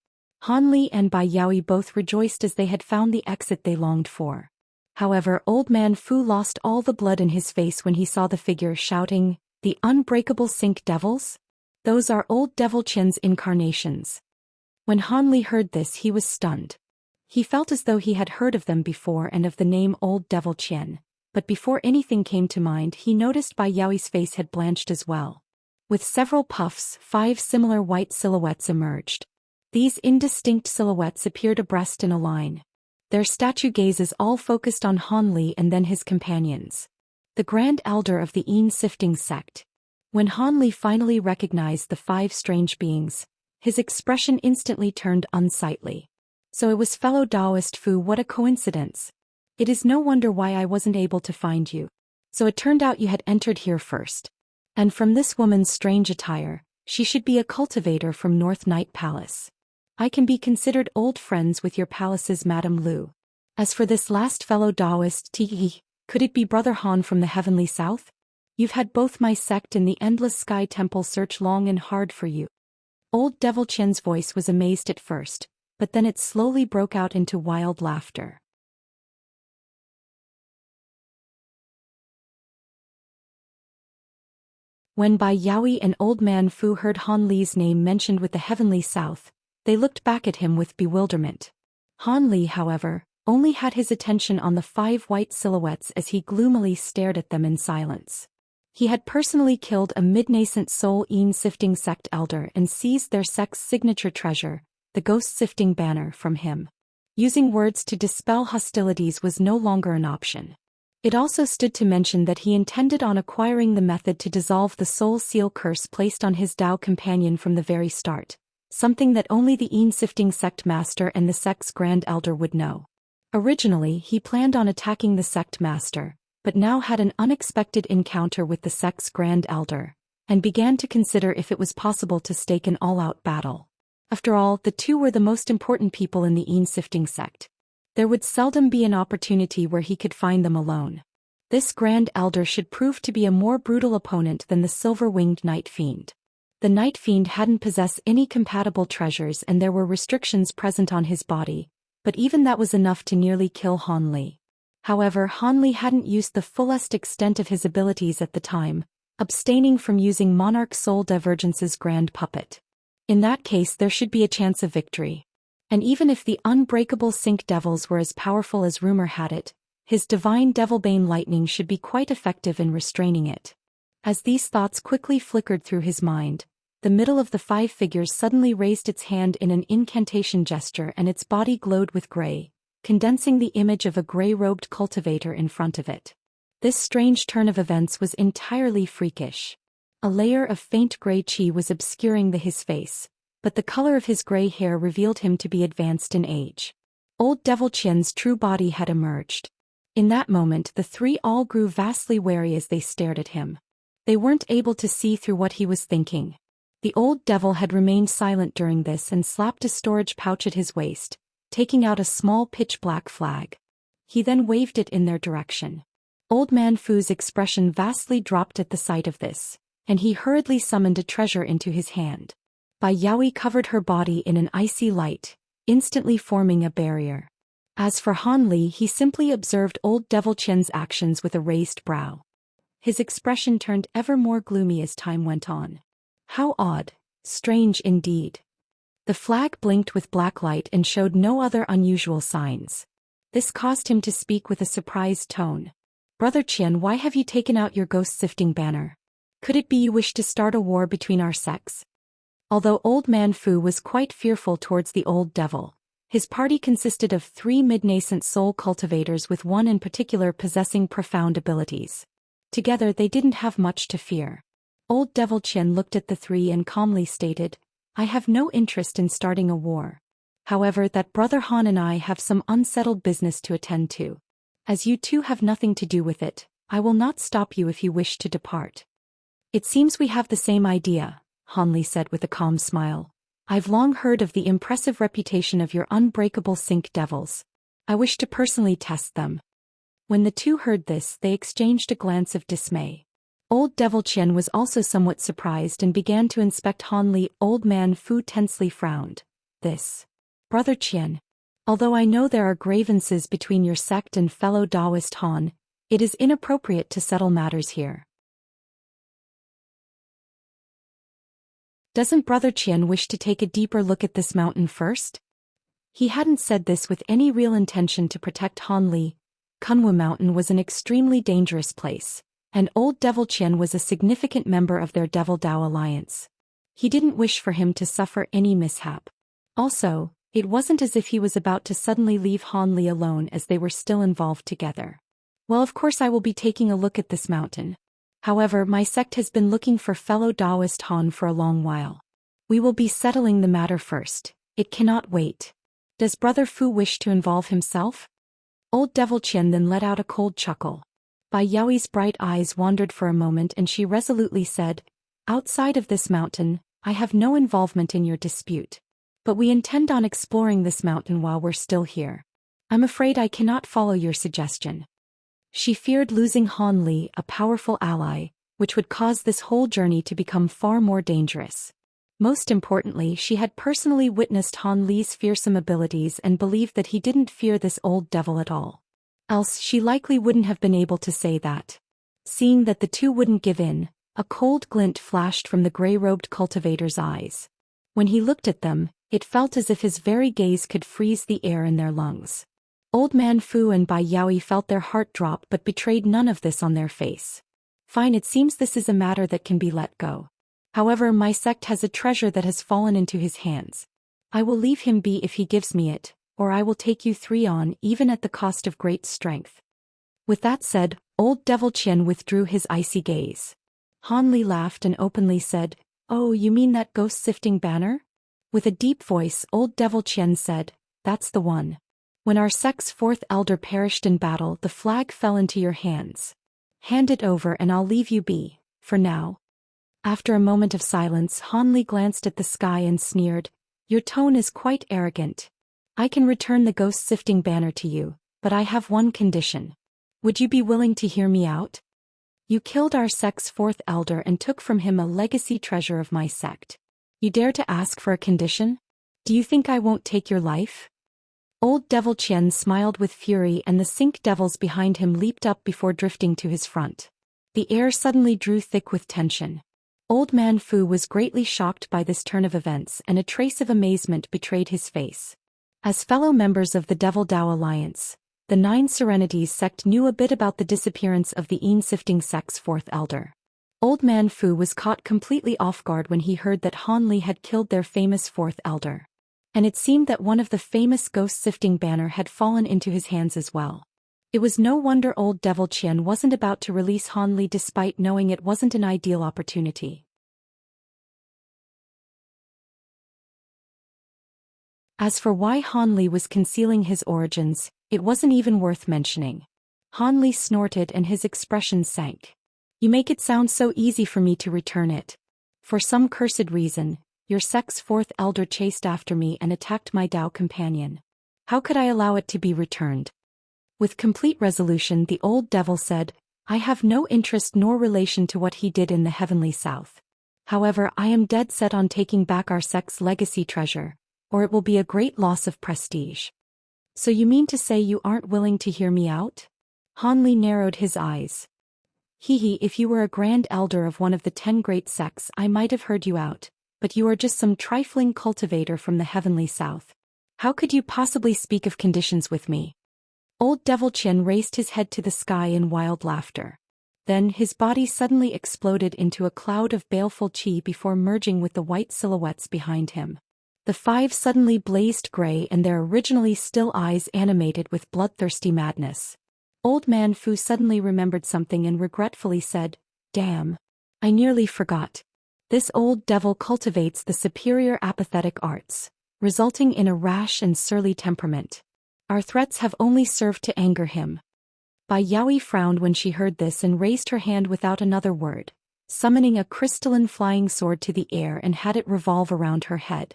Han Li and Bai Yaoi both rejoiced as they had found the exit they longed for. However, old man Fu lost all the blood in his face when he saw the figure, shouting, "The unbreakable Sink Devils? Those are old Devil Qian's incarnations." When Han Li heard this, he was stunned. He felt as though he had heard of them before and of the name Old Devil Qian, but before anything came to mind, he noticed Bai Yaoi's face had blanched as well. With several puffs, 5 similar white silhouettes emerged. These indistinct silhouettes appeared abreast in a line. Their statue gazes all focused on Han Li and then his companions. The Grand Elder of the Sifting sect. When Han Li finally recognized the 5 strange beings, his expression instantly turned unsightly. "So it was fellow Taoist Fu, what a coincidence. It is no wonder why I wasn't able to find you. So it turned out you had entered here first. And from this woman's strange attire, she should be a cultivator from North Night Palace. I can be considered old friends with your palace's Madame Lu. As for this last fellow Taoist, could it be Brother Han from the Heavenly South? You've had both my sect and the Endless Sky Temple search long and hard for you." Old Devil Qian's voice was amazed at first, but then it slowly broke out into wild laughter. When Bai Yaoi and Old Man Fu heard Han Li's name mentioned with the Heavenly South, they looked back at him with bewilderment. Han Li, however, only had his attention on the 5 white silhouettes as he gloomily stared at them in silence. He had personally killed a mid-nascent soul Sifting sect elder and seized their sect's signature treasure, the ghost-sifting banner, from him. Using words to dispel hostilities was no longer an option. It also stood to mention that he intended on acquiring the method to dissolve the soul seal curse placed on his Tao companion from the very start, something that only the Sifting sect master and the sect's grand elder would know. Originally, he planned on attacking the sect master, but now had an unexpected encounter with the sect's grand elder, and began to consider if it was possible to stake an all-out battle. After all, the two were the most important people in the Sifting sect. There would seldom be an opportunity where he could find them alone. This Grand Elder should prove to be a more brutal opponent than the silver-winged Night Fiend. The Night Fiend hadn't possessed any compatible treasures and there were restrictions present on his body, but even that was enough to nearly kill Han Li. However, Han Li hadn't used the fullest extent of his abilities at the time, abstaining from using Monarch Soul Divergence's Grand Puppet. In that case, there should be a chance of victory. And even if the unbreakable Sync Devils were as powerful as rumor had it, his divine Devilbane lightning should be quite effective in restraining it. As these thoughts quickly flickered through his mind, the middle of the five figures suddenly raised its hand in an incantation gesture and its body glowed with gray, condensing the image of a gray-robed cultivator in front of it. This strange turn of events was entirely freakish. A layer of faint gray chi was obscuring his face, but the color of his gray hair revealed him to be advanced in age. Old Devil Qian's true body had emerged. In that moment the three all grew vastly wary as they stared at him. They weren't able to see through what he was thinking. The old devil had remained silent during this and slapped a storage pouch at his waist, taking out a small pitch-black flag. He then waved it in their direction. Old Man Fu's expression vastly dropped at the sight of this, and he hurriedly summoned a treasure into his hand. Bai Yaoi covered her body in an icy light, instantly forming a barrier. As for Han Li, he simply observed old Devil Qian's actions with a raised brow. His expression turned ever more gloomy as time went on. How odd, strange indeed. The flag blinked with black light and showed no other unusual signs. This caused him to speak with a surprised tone. Brother Qian, why have you taken out your ghost-sifting banner? Could it be you wish to start a war between our sects? Although Old Man Fu was quite fearful towards the old devil, his party consisted of 3 mid-nascent soul cultivators with one in particular possessing profound abilities. Together they didn't have much to fear. Old Devil Qian looked at the 3 and calmly stated, I have no interest in starting a war. However, that Brother Han and I have some unsettled business to attend to. As you two have nothing to do with it, I will not stop you if you wish to depart. It seems we have the same idea, Han Li said with a calm smile. I've long heard of the impressive reputation of your unbreakable Sync Devils. I wish to personally test them. When the two heard this, they exchanged a glance of dismay. Old Devil Qian was also somewhat surprised and began to inspect Han Li. Old Man Fu tensely frowned. This. Brother Qian. Although I know there are grievances between your sect and fellow Taoist Han, it is inappropriate to settle matters here. Doesn't Brother Qian wish to take a deeper look at this mountain first? He hadn't said this with any real intention to protect Han Li. Kunwu Mountain was an extremely dangerous place, and Old Devil Qian was a significant member of their Devil Dao alliance. He didn't wish for him to suffer any mishap. Also, it wasn't as if he was about to suddenly leave Han Li alone as they were still involved together. Well, of course I will be taking a look at this mountain. However, my sect has been looking for fellow Taoist Han for a long while. We will be settling the matter first. It cannot wait. Does Brother Fu wish to involve himself? Old Devil Qian then let out a cold chuckle. Bai Yaoi's bright eyes wandered for a moment and she resolutely said, Outside of this mountain, I have no involvement in your dispute. But we intend on exploring this mountain while we're still here. I'm afraid I cannot follow your suggestion. She feared losing Han Li, a powerful ally, which would cause this whole journey to become far more dangerous. Most importantly, she had personally witnessed Han Li's fearsome abilities and believed that he didn't fear this old devil at all. Else she likely wouldn't have been able to say that. Seeing that the two wouldn't give in, a cold glint flashed from the gray-robed cultivator's eyes. When he looked at them, it felt as if his very gaze could freeze the air in their lungs. Old Man Fu and Bai Yaoi felt their heart drop but betrayed none of this on their face. Fine, it seems this is a matter that can be let go. However, my sect has a treasure that has fallen into his hands. I will leave him be if he gives me it, or I will take you 3 on, even at the cost of great strength. With that said, Old Devil Qian withdrew his icy gaze. Han Li laughed and openly said, Oh, you mean that ghost-sifting banner? With a deep voice, Old Devil Qian said, That's the one. When our sect's 4th elder perished in battle, the flag fell into your hands. Hand it over and I'll leave you be, for now. After a moment of silence, Han Li glanced at the sky and sneered, Your tone is quite arrogant. I can return the ghost-sifting banner to you, but I have one condition. Would you be willing to hear me out? You killed our sect's 4th elder and took from him a legacy treasure of my sect. You dare to ask for a condition? Do you think I won't take your life? Old Devil Qian smiled with fury and the Sync Devils behind him leaped up before drifting to his front. The air suddenly drew thick with tension. Old Man Fu was greatly shocked by this turn of events and a trace of amazement betrayed his face. As fellow members of the Devil Dao Alliance, the Nine Serenities sect knew a bit about the disappearance of the Yin-sifting sect's fourth elder. Old Man Fu was caught completely off guard when he heard that Han Li had killed their famous fourth elder. And it seemed that one of the famous ghost-sifting banner had fallen into his hands as well. It was no wonder old Devil Qian wasn't about to release Han Li despite knowing it wasn't an ideal opportunity. As for why Han Li was concealing his origins, it wasn't even worth mentioning. Han Li snorted and his expression sank. You make it sound so easy for me to return it. For some cursed reason, your sect's fourth elder chased after me and attacked my Dao companion. How could I allow it to be returned? With complete resolution, the old devil said, I have no interest nor relation to what he did in the heavenly south. However, I am dead set on taking back our sect's legacy treasure, or it will be a great loss of prestige. So you mean to say you aren't willing to hear me out? Han Li narrowed his eyes. If you were a grand elder of one of the 10 great sects I might have heard you out, but you are just some trifling cultivator from the heavenly south. How could you possibly speak of conditions with me? Old Devil Qian raised his head to the sky in wild laughter. Then his body suddenly exploded into a cloud of baleful qi before merging with the white silhouettes behind him. The five suddenly blazed gray and their originally still eyes animated with bloodthirsty madness. Old Man Fu suddenly remembered something and regretfully said, Damn. I nearly forgot. This old devil cultivates the superior apathetic arts, resulting in a rash and surly temperament. Our threats have only served to anger him. Bai Yaoi frowned when she heard this and raised her hand without another word, summoning a crystalline flying sword to the air and had it revolve around her head.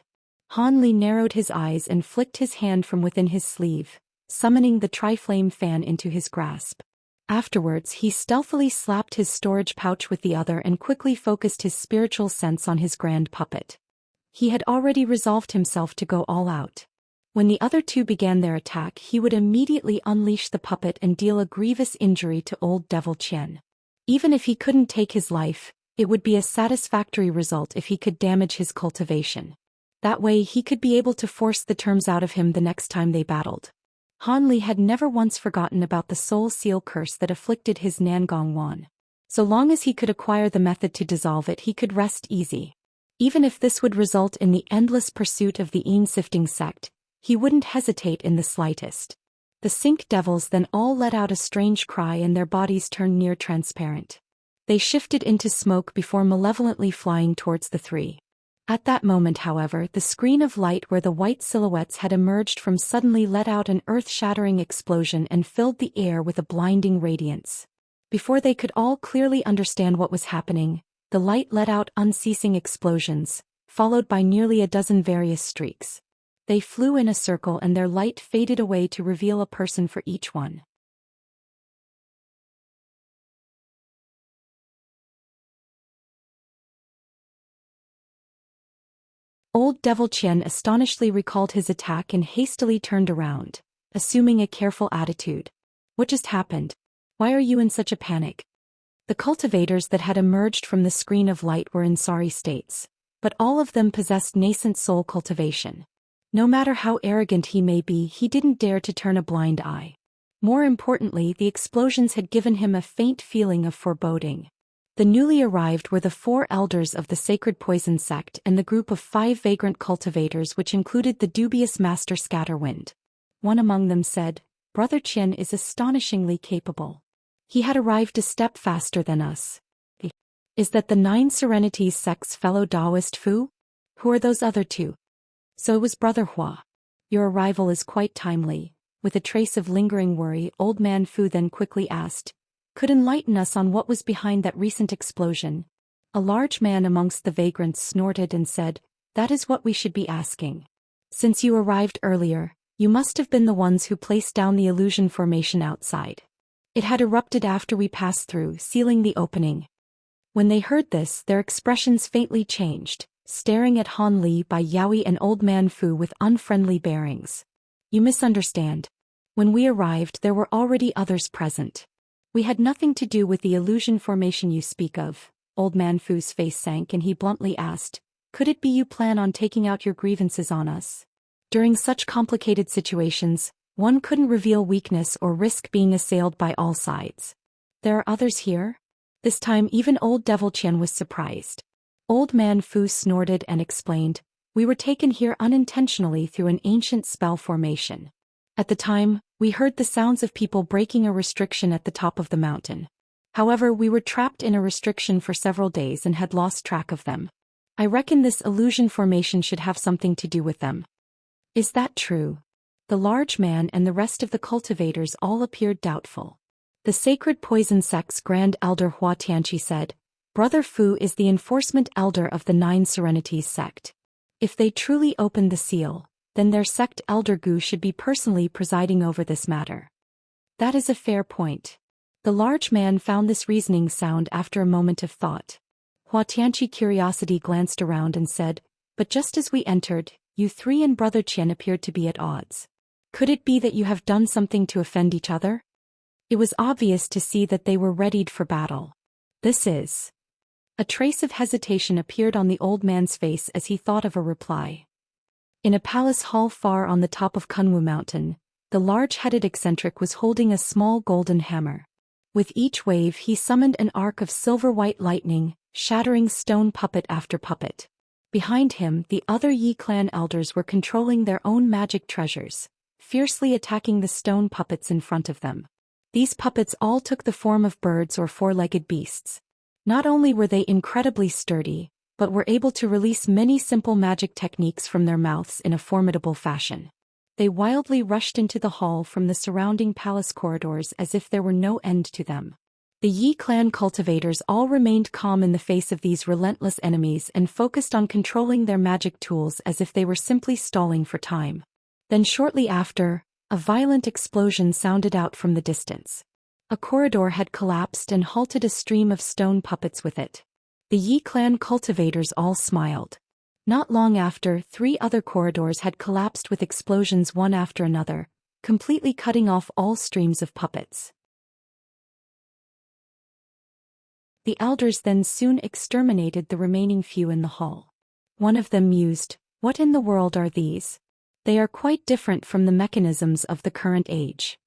Han Li narrowed his eyes and flicked his hand from within his sleeve, summoning the tri-flame fan into his grasp. Afterwards he stealthily slapped his storage pouch with the other and quickly focused his spiritual sense on his grand puppet. He had already resolved himself to go all out. When the other two began their attack, he would immediately unleash the puppet and deal a grievous injury to old Devil Qian. Even if he couldn't take his life, it would be a satisfactory result if he could damage his cultivation. That way he could be able to force the terms out of him the next time they battled. Han Li had never once forgotten about the soul seal curse that afflicted his Nangong Wan. So long as he could acquire the method to dissolve it, he could rest easy. Even if this would result in the endless pursuit of the Yin-sifting sect, he wouldn't hesitate in the slightest. The Sink Devils then all let out a strange cry and their bodies turned near transparent. They shifted into smoke before malevolently flying towards the three. At that moment, however, the screen of light where the white silhouettes had emerged from suddenly let out an earth-shattering explosion and filled the air with a blinding radiance. Before they could all clearly understand what was happening, the light let out unceasing explosions, followed by nearly a dozen various streaks. They flew in a circle and their light faded away to reveal a person for each one. Old Devil Qian astonishedly recalled his attack and hastily turned around, assuming a careful attitude. What just happened? Why are you in such a panic? The cultivators that had emerged from the screen of light were in sorry states, but all of them possessed nascent soul cultivation. No matter how arrogant he may be, he didn't dare to turn a blind eye. More importantly, the explosions had given him a faint feeling of foreboding. The newly arrived were the 4 elders of the Sacred Poison sect and the group of 5 vagrant cultivators, which included the dubious Master Scatterwind. One among them said, Brother Qian is astonishingly capable. He had arrived a step faster than us. Is that the 9 Serenities sect's fellow Taoist Fu? Who are those other 2? So it was Brother Hua. Your arrival is quite timely. With a trace of lingering worry, Old Man Fu then quickly asked, could enlighten us on what was behind that recent explosion? A large man amongst the vagrants snorted and said, that is what we should be asking. Since you arrived earlier, you must have been the ones who placed down the illusion formation outside. It had erupted after we passed through, sealing the opening. When they heard this, their expressions faintly changed, staring at Han Li, Bai Yaoi and Old Man Fu with unfriendly bearings. You misunderstand. When we arrived, there were already others present. We had nothing to do with the illusion formation you speak of. Old Man Fu's face sank and he bluntly asked, could it be you plan on taking out your grievances on us? During such complicated situations, one couldn't reveal weakness or risk being assailed by all sides. There are others here? This time even old Devil Qian was surprised. Old Man Fu snorted and explained, "We were taken here unintentionally through an ancient spell formation. At the time, we heard the sounds of people breaking a restriction at the top of the mountain. However, we were trapped in a restriction for several days and had lost track of them. I reckon this illusion formation should have something to do with them." "Is that true?" The large man and the rest of the cultivators all appeared doubtful. The Sacred Poison Sect's Grand Elder Hua Tianqi said, "Brother Fu is the enforcement elder of the Nine Serenities sect. If they truly opened the seal, then their sect elder Gu should be personally presiding over this matter." "That is a fair point." The large man found this reasoning sound after a moment of thought. Hua Tianqi's curiosity glanced around and said, "But just as we entered, you three and Brother Qian appeared to be at odds. Could it be that you have done something to offend each other?" It was obvious to see that they were readied for battle. "This is..." A trace of hesitation appeared on the old man's face as he thought of a reply. In a palace hall far on the top of Kunwu Mountain, the large-headed eccentric was holding a small golden hammer. With each wave he summoned an arc of silver-white lightning, shattering stone puppet after puppet. Behind him, the other Yi clan elders were controlling their own magic treasures, fiercely attacking the stone puppets in front of them. These puppets all took the form of birds or four-legged beasts. Not only were they incredibly sturdy, but were able to release many simple magic techniques from their mouths in a formidable fashion. They wildly rushed into the hall from the surrounding palace corridors as if there were no end to them. The Yi clan cultivators all remained calm in the face of these relentless enemies and focused on controlling their magic tools as if they were simply stalling for time. Then shortly after, a violent explosion sounded out from the distance. A corridor had collapsed and halted a stream of stone puppets with it. The Yi clan cultivators all smiled. Not long after, 3 other corridors had collapsed with explosions one after another, completely cutting off all streams of puppets. The elders then soon exterminated the remaining few in the hall. One of them mused, "What in the world are these? They are quite different from the mechanisms of the current age."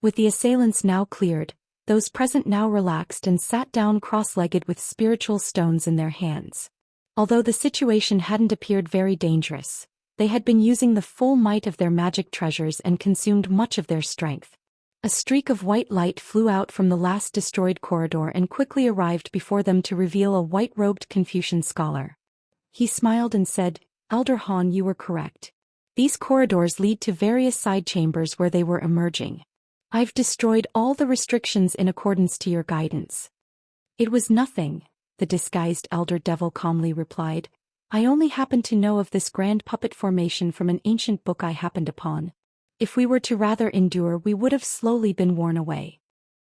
With the assailants now cleared, those present now relaxed and sat down cross-legged with spiritual stones in their hands. Although the situation hadn't appeared very dangerous, they had been using the full might of their magic treasures and consumed much of their strength. A streak of white light flew out from the last destroyed corridor and quickly arrived before them to reveal a white-robed Confucian scholar. He smiled and said, "Elder Han, you were correct. These corridors lead to various side chambers where they were emerging. I've destroyed all the restrictions in accordance to your guidance." "It was nothing," the disguised elder devil calmly replied. "I only happened to know of this grand puppet formation from an ancient book I happened upon. If we were to rather endure, we would have slowly been worn away."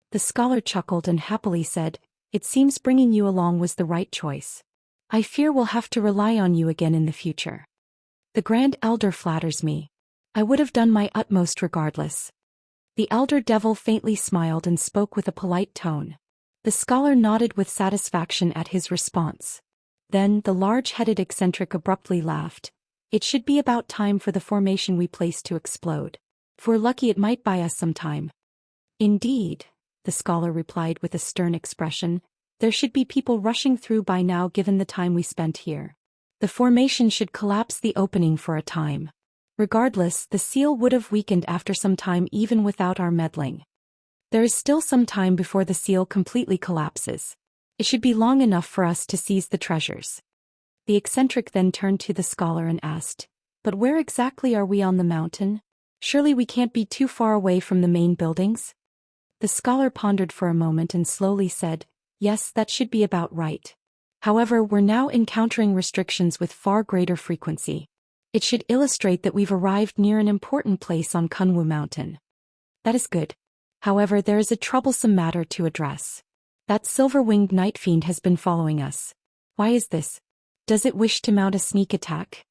The scholar chuckled and happily said, "It seems bringing you along was the right choice. I fear we'll have to rely on you again in the future." "The Grand Elder flatters me. I would have done my utmost regardless." The elder devil faintly smiled and spoke with a polite tone. The scholar nodded with satisfaction at his response. Then the large-headed eccentric abruptly laughed. "It should be about time for the formation we placed to explode. If we're lucky, it might buy us some time." "Indeed," the scholar replied with a stern expression, "there should be people rushing through by now given the time we spent here. The formation should collapse the opening for a time. Regardless, the seal would have weakened after some time even without our meddling. There is still some time before the seal completely collapses. It should be long enough for us to seize the treasures." The eccentric then turned to the scholar and asked, "But where exactly are we on the mountain? Surely we can't be too far away from the main buildings?" The scholar pondered for a moment and slowly said, "Yes, that should be about right. However, we're now encountering restrictions with far greater frequency. It should illustrate that we've arrived near an important place on Kunwu Mountain." "That is good. However, there is a troublesome matter to address. That silver-winged night fiend has been following us. Why is this? Does it wish to mount a sneak attack?"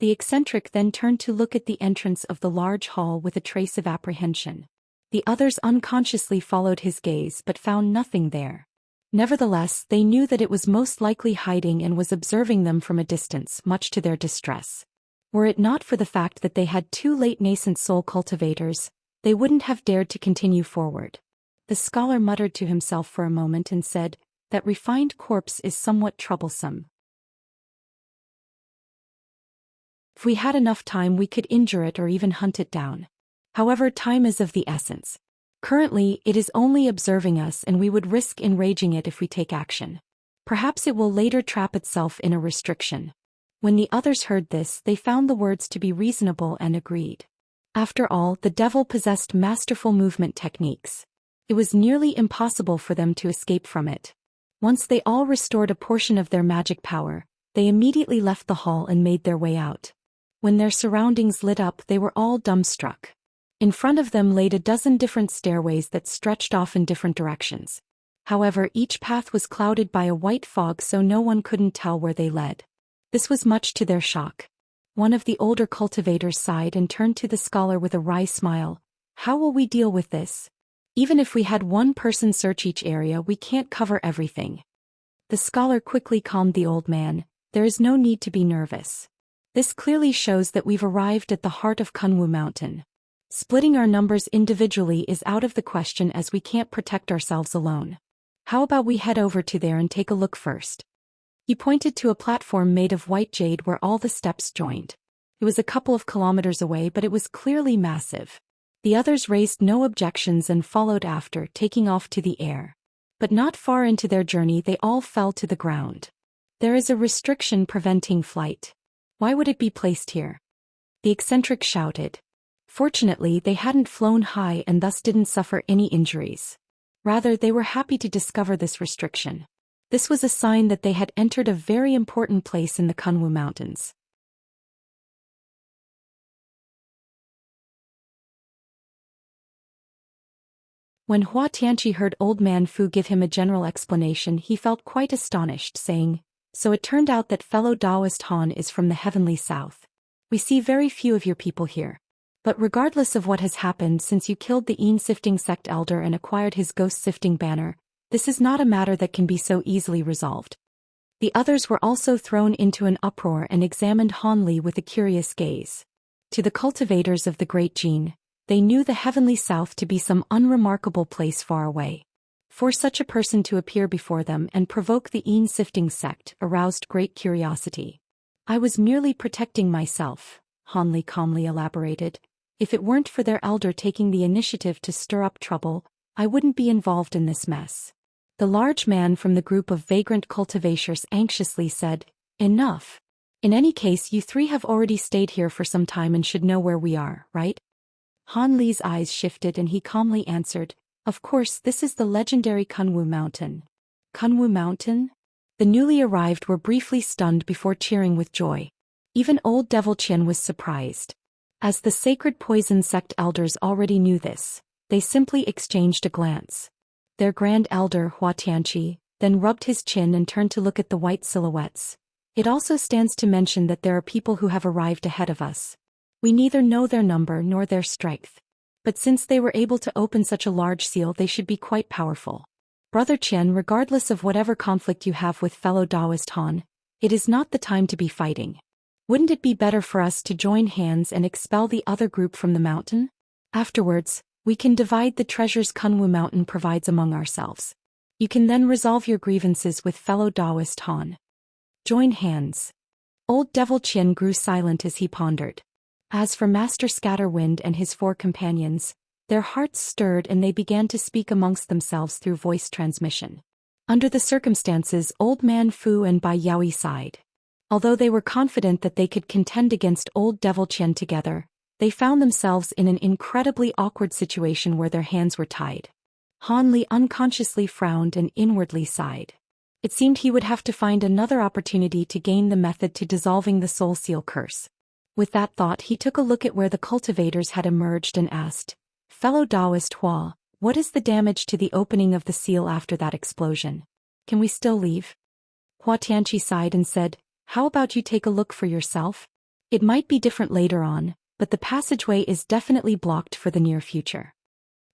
The eccentric then turned to look at the entrance of the large hall with a trace of apprehension. The others unconsciously followed his gaze but found nothing there. Nevertheless, they knew that it was most likely hiding and was observing them from a distance, much to their distress. Were it not for the fact that they had two late nascent soul cultivators, they wouldn't have dared to continue forward. The scholar muttered to himself for a moment and said, "That refined corpse is somewhat troublesome. If we had enough time we could injure it or even hunt it down. However, time is of the essence. Currently, it is only observing us and we would risk enraging it if we take action. Perhaps it will later trap itself in a restriction." When the others heard this, they found the words to be reasonable and agreed. After all, the devil possessed masterful movement techniques. It was nearly impossible for them to escape from it. Once they all restored a portion of their magic power, they immediately left the hall and made their way out. When their surroundings lit up, they were all dumbstruck. In front of them laid a dozen different stairways that stretched off in different directions. However, each path was clouded by a white fog, so no one couldn't tell where they led. This was much to their shock. One of the older cultivators sighed and turned to the scholar with a wry smile. "How will we deal with this? Even if we had one person search each area, we can't cover everything." The scholar quickly calmed the old man. "There is no need to be nervous. This clearly shows that we've arrived at the heart of Kunwu Mountain. Splitting our numbers individually is out of the question as we can't protect ourselves alone. How about we head over to there and take a look first?" He pointed to a platform made of white jade where all the steps joined. It was a couple of kilometers away, but it was clearly massive. The others raised no objections and followed after, taking off to the air. But not far into their journey they all fell to the ground. "There is a restriction preventing flight. Why would it be placed here?" the eccentric shouted. Fortunately, they hadn't flown high and thus didn't suffer any injuries. Rather, they were happy to discover this restriction. This was a sign that they had entered a very important place in the Kunwu Mountains. When Hua Tianqi heard Old Man Fu give him a general explanation, he felt quite astonished, saying, "So it turned out that fellow Taoist Han is from the heavenly south. We see very few of your people here. But regardless of what has happened since you killed the Yin-sifting sect elder and acquired his ghost-sifting banner, this is not a matter that can be so easily resolved." The others were also thrown into an uproar and examined Han Li with a curious gaze. To the cultivators of the Great Jin, they knew the heavenly south to be some unremarkable place far away. For such a person to appear before them and provoke the Yin-sifting sect aroused great curiosity. "I was merely protecting myself," Han Li calmly elaborated. "If it weren't for their elder taking the initiative to stir up trouble, I wouldn't be involved in this mess." The large man from the group of vagrant cultivators anxiously said, "Enough. In any case, you three have already stayed here for some time and should know where we are, right?" Han Li's eyes shifted and he calmly answered, "Of course, this is the legendary Kunwu Mountain." Kunwu Mountain? The newly arrived were briefly stunned before cheering with joy. Even old Devil Qian was surprised. As the sacred poison sect elders already knew this, they simply exchanged a glance. Their grand elder, Hua Tianqi, then rubbed his chin and turned to look at the white silhouettes. "It also stands to mention that there are people who have arrived ahead of us. We neither know their number nor their strength. But since they were able to open such a large seal, they should be quite powerful. Brother Qian, regardless of whatever conflict you have with fellow Taoist Han, it is not the time to be fighting. Wouldn't it be better for us to join hands and expel the other group from the mountain? Afterwards, we can divide the treasures Kunwu Mountain provides among ourselves. You can then resolve your grievances with fellow Taoist Han." Join hands. Old Devil Qian grew silent as he pondered. As for Master Scatterwind and his 4 companions, their hearts stirred and they began to speak amongst themselves through voice transmission. Under the circumstances, Old Man Fu and Bai Yaoi sighed. Although they were confident that they could contend against Old Devil Qian together, they found themselves in an incredibly awkward situation where their hands were tied. Han Li unconsciously frowned and inwardly sighed. It seemed he would have to find another opportunity to gain the method to dissolving the soul seal curse. With that thought, he took a look at where the cultivators had emerged and asked, "Fellow Taoist Hua, what is the damage to the opening of the seal after that explosion? Can we still leave?" Hua Tianqi sighed and said, "How about you take a look for yourself? It might be different later on, but the passageway is definitely blocked for the near future."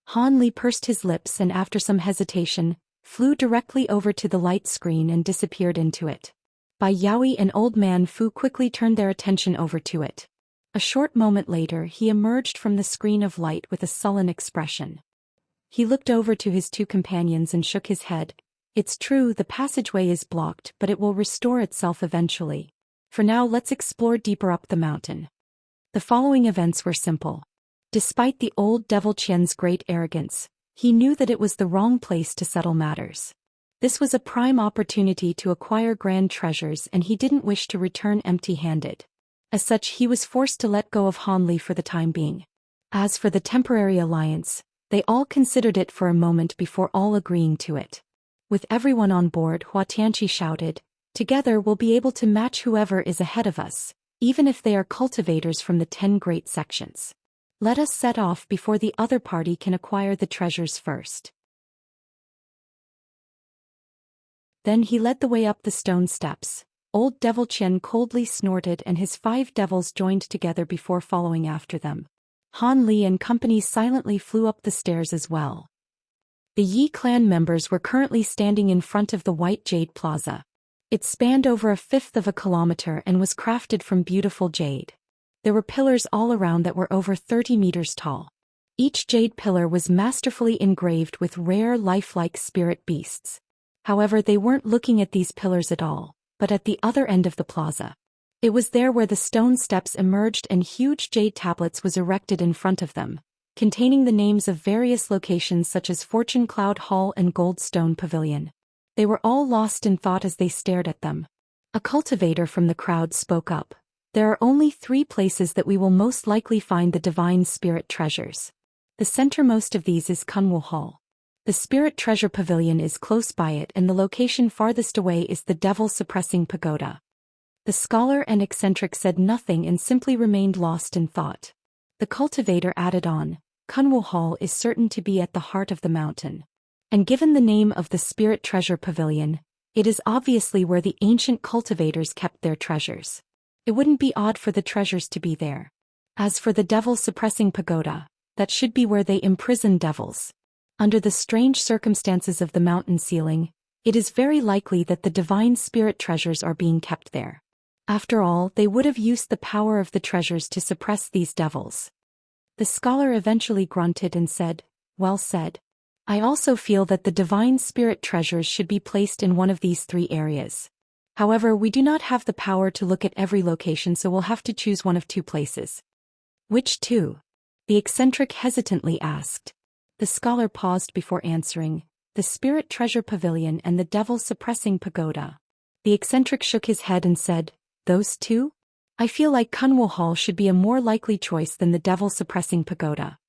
Han Li pursed his lips and after some hesitation, flew directly over to the light screen and disappeared into it. Bai Yaoi and Old Man Fu quickly turned their attention over to it. A short moment later he emerged from the screen of light with a sullen expression. He looked over to his two companions and shook his head. It's true, the passageway is blocked, but it will restore itself eventually. For now, let's explore deeper up the mountain. The following events were simple. Despite the old devil Qian's great arrogance, he knew that it was the wrong place to settle matters. This was a prime opportunity to acquire grand treasures, and he didn't wish to return empty-handed. As such, he was forced to let go of Hanli for the time being. As for the temporary alliance, they all considered it for a moment before all agreeing to it. With everyone on board, Hua Tianqi shouted, "Together we'll be able to match whoever is ahead of us, even if they are cultivators from the 10 great sections. Let us set off before the other party can acquire the treasures first." Then he led the way up the stone steps. Old Devil Qian coldly snorted and his 5 devils joined together before following after them. Han Li and company silently flew up the stairs as well. The Yi clan members were currently standing in front of the White Jade Plaza. It spanned over 1/5 of a kilometer and was crafted from beautiful jade. There were pillars all around that were over 30 meters tall. Each jade pillar was masterfully engraved with rare lifelike spirit beasts. However, they weren't looking at these pillars at all, but at the other end of the plaza. It was there where the stone steps emerged and huge jade tablets was erected in front of them, containing the names of various locations such as Fortune Cloud Hall and Goldstone Pavilion. They were all lost in thought as they stared at them. A cultivator from the crowd spoke up. "There are only 3 places that we will most likely find the divine spirit treasures. The centermost of these is Kunwu Hall. The Spirit Treasure Pavilion is close by it, and the location farthest away is the Devil Suppressing Pagoda." The scholar and eccentric said nothing and simply remained lost in thought. The cultivator added on, "Kunwu Hall is certain to be at the heart of the mountain. And given the name of the Spirit Treasure Pavilion, it is obviously where the ancient cultivators kept their treasures. It wouldn't be odd for the treasures to be there. As for the Devil Suppressing Pagoda, that should be where they imprison devils. Under the strange circumstances of the mountain ceiling, it is very likely that the divine spirit treasures are being kept there. After all, they would have used the power of the treasures to suppress these devils." The scholar eventually grunted and said, "Well said. I also feel that the divine spirit treasures should be placed in one of these 3 areas. However, we do not have the power to look at every location, so we'll have to choose one of 2 places." "Which 2? The eccentric hesitantly asked. The scholar paused before answering, "The Spirit Treasure Pavilion and the Devil Suppressing Pagoda." The eccentric shook his head and said, "Those 2? I feel like Kunwu Hall should be a more likely choice than the Devil Suppressing Pagoda."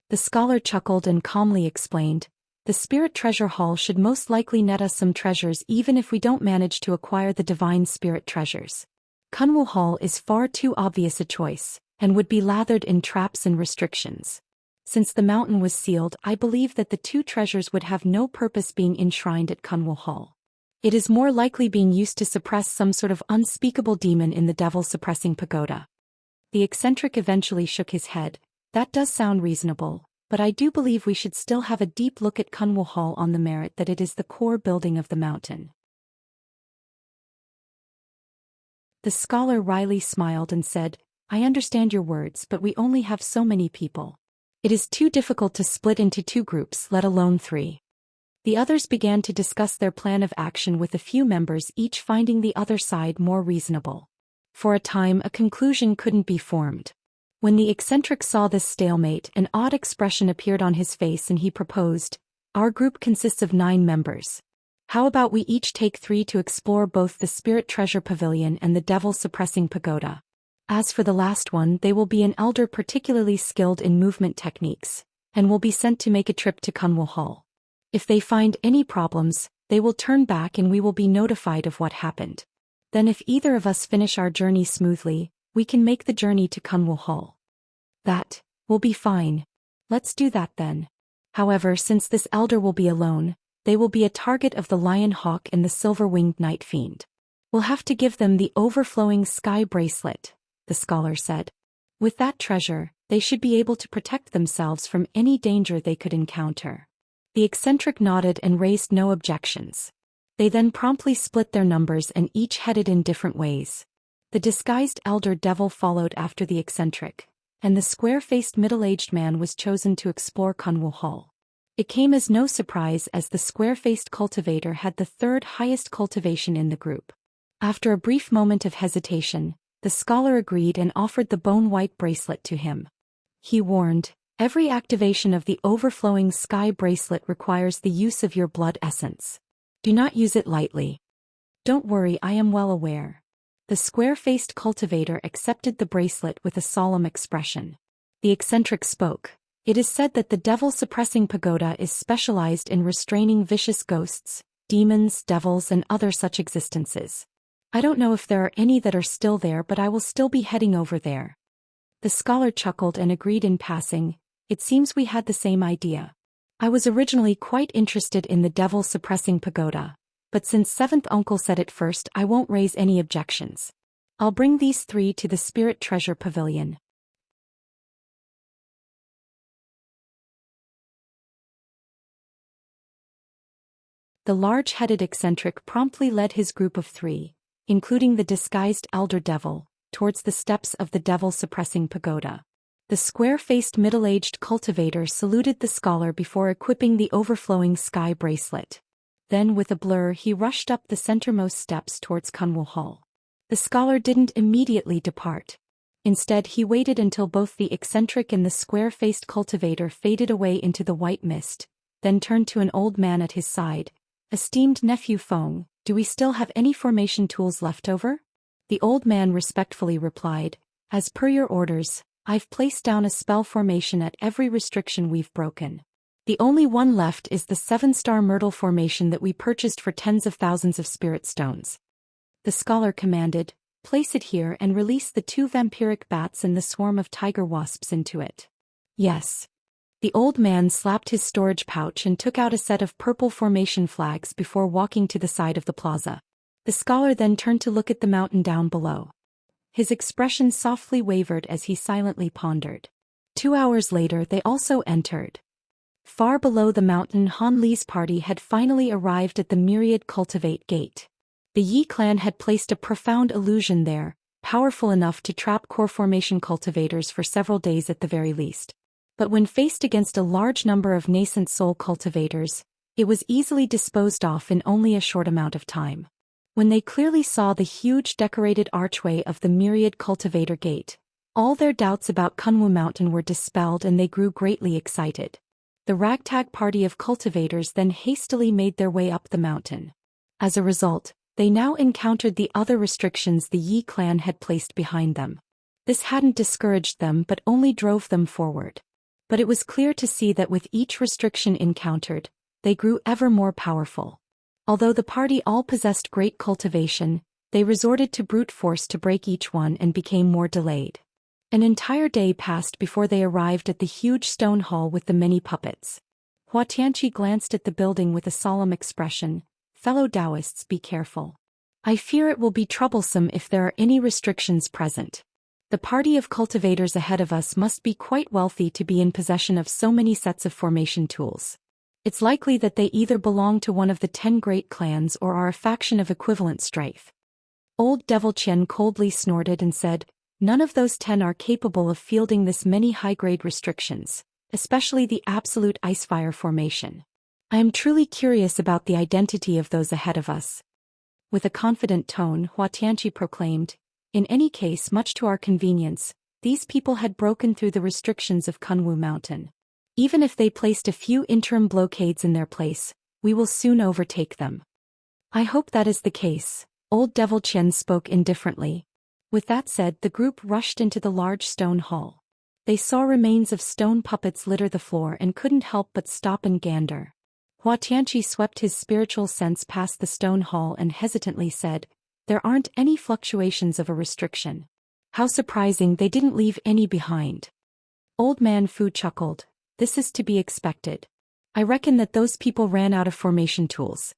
The scholar chuckled and calmly explained, "The Spirit Treasure Hall should most likely net us some treasures even if we don't manage to acquire the divine spirit treasures. Kunwu Hall is far too obvious a choice, and would be lathered in traps and restrictions. Since the mountain was sealed, I believe that the 2 treasures would have no purpose being enshrined at Kunwu Hall. It is more likely being used to suppress some sort of unspeakable demon in the Devil Suppressing Pagoda." The eccentric eventually shook his head. "That does sound reasonable, but I do believe we should still have a deep look at Kunwu Hall on the merit that it is the core building of the mountain." The scholar wryly smiled and said, "I understand your words, but we only have so many people. It is too difficult to split into 2 groups, let alone 3. The others began to discuss their plan of action, with a few members each finding the other side more reasonable. For a time, a conclusion couldn't be formed. When the eccentric saw this stalemate, an odd expression appeared on his face and he proposed, "Our group consists of 9 members. How about we each take 3 to explore both the Spirit Treasure Pavilion and the Devil Suppressing Pagoda? As for the last one, they will be an elder particularly skilled in movement techniques, and will be sent to make a trip to Kunwu Hall. If they find any problems, they will turn back and we will be notified of what happened. Then if either of us finish our journey smoothly, we can make the journey to Kunwu Hall." "That will be fine. Let's do that then. However, since this elder will be alone, they will be a target of the Lion Hawk and the Silver-Winged Night Fiend. We'll have to give them the overflowing sky bracelet," the scholar said. "With that treasure, they should be able to protect themselves from any danger they could encounter." The eccentric nodded and raised no objections. They then promptly split their numbers and each headed in different ways. The disguised elder devil followed after the eccentric, and the square-faced middle-aged man was chosen to explore Kunwu Hall. It came as no surprise as the square-faced cultivator had the third highest cultivation in the group. After a brief moment of hesitation, the scholar agreed and offered the bone-white bracelet to him. He warned, "Every activation of the overflowing sky bracelet requires the use of your blood essence. Do not use it lightly." "Don't worry, I am well aware." The square-faced cultivator accepted the bracelet with a solemn expression. The eccentric spoke. "It is said that the devil-suppressing pagoda is specialized in restraining vicious ghosts, demons, devils, and other such existences. I don't know if there are any that are still there, but I will still be heading over there." The scholar chuckled and agreed in passing, "It seems we had the same idea. I was originally quite interested in the devil-suppressing pagoda, but since seventh uncle said it first, I won't raise any objections. I'll bring these 3 to the Spirit Treasure Pavilion." The large-headed eccentric promptly led his group of 3, including the disguised elder devil, towards the steps of the devil-suppressing pagoda. The square-faced middle-aged cultivator saluted the scholar before equipping the overflowing sky bracelet. Then with a blur he rushed up the centermost steps towards Kunwu Hall. The scholar didn't immediately depart. Instead he waited until both the eccentric and the square-faced cultivator faded away into the white mist, then turned to an old man at his side. "Esteemed nephew Feng, do we still have any formation tools left over?" The old man respectfully replied, "As per your orders, I've placed down a spell formation at every restriction we've broken. The only one left is the 7-star myrtle formation that we purchased for tens of thousands of spirit stones." The scholar commanded, "Place it here and release the 2 vampiric bats and the swarm of tiger wasps into it." "Yes." The old man slapped his storage pouch and took out a set of purple formation flags before walking to the side of the plaza. The scholar then turned to look at the mountain down below. His expression softly wavered as he silently pondered. 2 hours later they also entered. Far below the mountain, Han Li's party had finally arrived at the Myriad Cultivate Gate. The Yi clan had placed a profound illusion there, powerful enough to trap core formation cultivators for several days at the very least. But when faced against a large number of nascent soul cultivators, it was easily disposed of in only a short amount of time. When they clearly saw the huge decorated archway of the Myriad Cultivator Gate, all their doubts about Kunwu Mountain were dispelled and they grew greatly excited. The ragtag party of cultivators then hastily made their way up the mountain. As a result, they now encountered the other restrictions the Yi clan had placed behind them. This hadn't discouraged them but only drove them forward. But it was clear to see that with each restriction encountered, they grew ever more powerful. Although the party all possessed great cultivation, they resorted to brute force to break each one and became more delayed. An entire day passed before they arrived at the huge stone hall with the many puppets. Hua Tianqi glanced at the building with a solemn expression. "Fellow Taoists, be careful. I fear it will be troublesome if there are any restrictions present. The party of cultivators ahead of us must be quite wealthy to be in possession of so many sets of formation tools. It's likely that they either belong to one of the 10 great clans or are a faction of equivalent strife." Old Devil Qian coldly snorted and said, "None of those 10 are capable of fielding this many high-grade restrictions, especially the absolute icefire formation. I am truly curious about the identity of those ahead of us." With a confident tone, Hua Tianqi proclaimed, "In any case, much to our convenience, these people had broken through the restrictions of Kunwu Mountain. Even if they placed a few interim blockades in their place, we will soon overtake them." "I hope that is the case," Old Devil Qian spoke indifferently. With that said, the group rushed into the large stone hall. They saw remains of stone puppets litter the floor and couldn't help but stop and gander. Hua Tianqi swept his spiritual sense past the stone hall and hesitantly said, "There aren't any fluctuations of a restriction. How surprising they didn't leave any behind." Old Man Fu chuckled. "This is to be expected. I reckon that those people ran out of formation tools."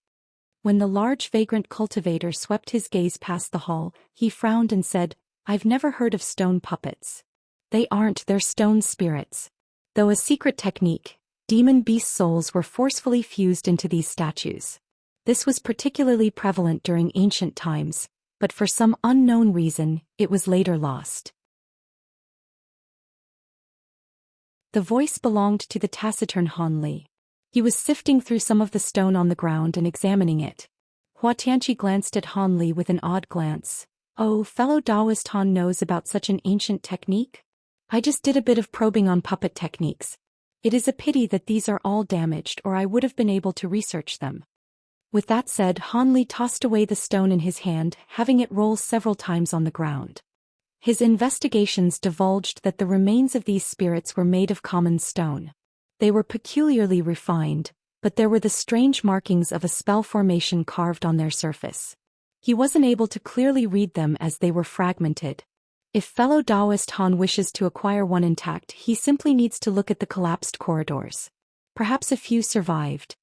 When the large vagrant cultivator swept his gaze past the hall, he frowned and said, "I've never heard of stone puppets." "They aren't, they're stone spirits. Though a secret technique, demon beast souls were forcefully fused into these statues. This was particularly prevalent during ancient times, but for some unknown reason, it was later lost. The voice belonged to the taciturn Han Li. He was sifting through some of the stone on the ground and examining it. Hua Tianqi glanced at Han Li with an odd glance. "Oh, fellow Taoist Han knows about such an ancient technique? I just did a bit of probing on puppet techniques. It is a pity that these are all damaged, or I would have been able to research them." With that said, Han Li tossed away the stone in his hand, having it roll several times on the ground. His investigations divulged that the remains of these spirits were made of common stone. They were peculiarly refined, but there were the strange markings of a spell formation carved on their surface. He wasn't able to clearly read them as they were fragmented. If fellow Taoist Han wishes to acquire one intact, he simply needs to look at the collapsed corridors. Perhaps a few survived.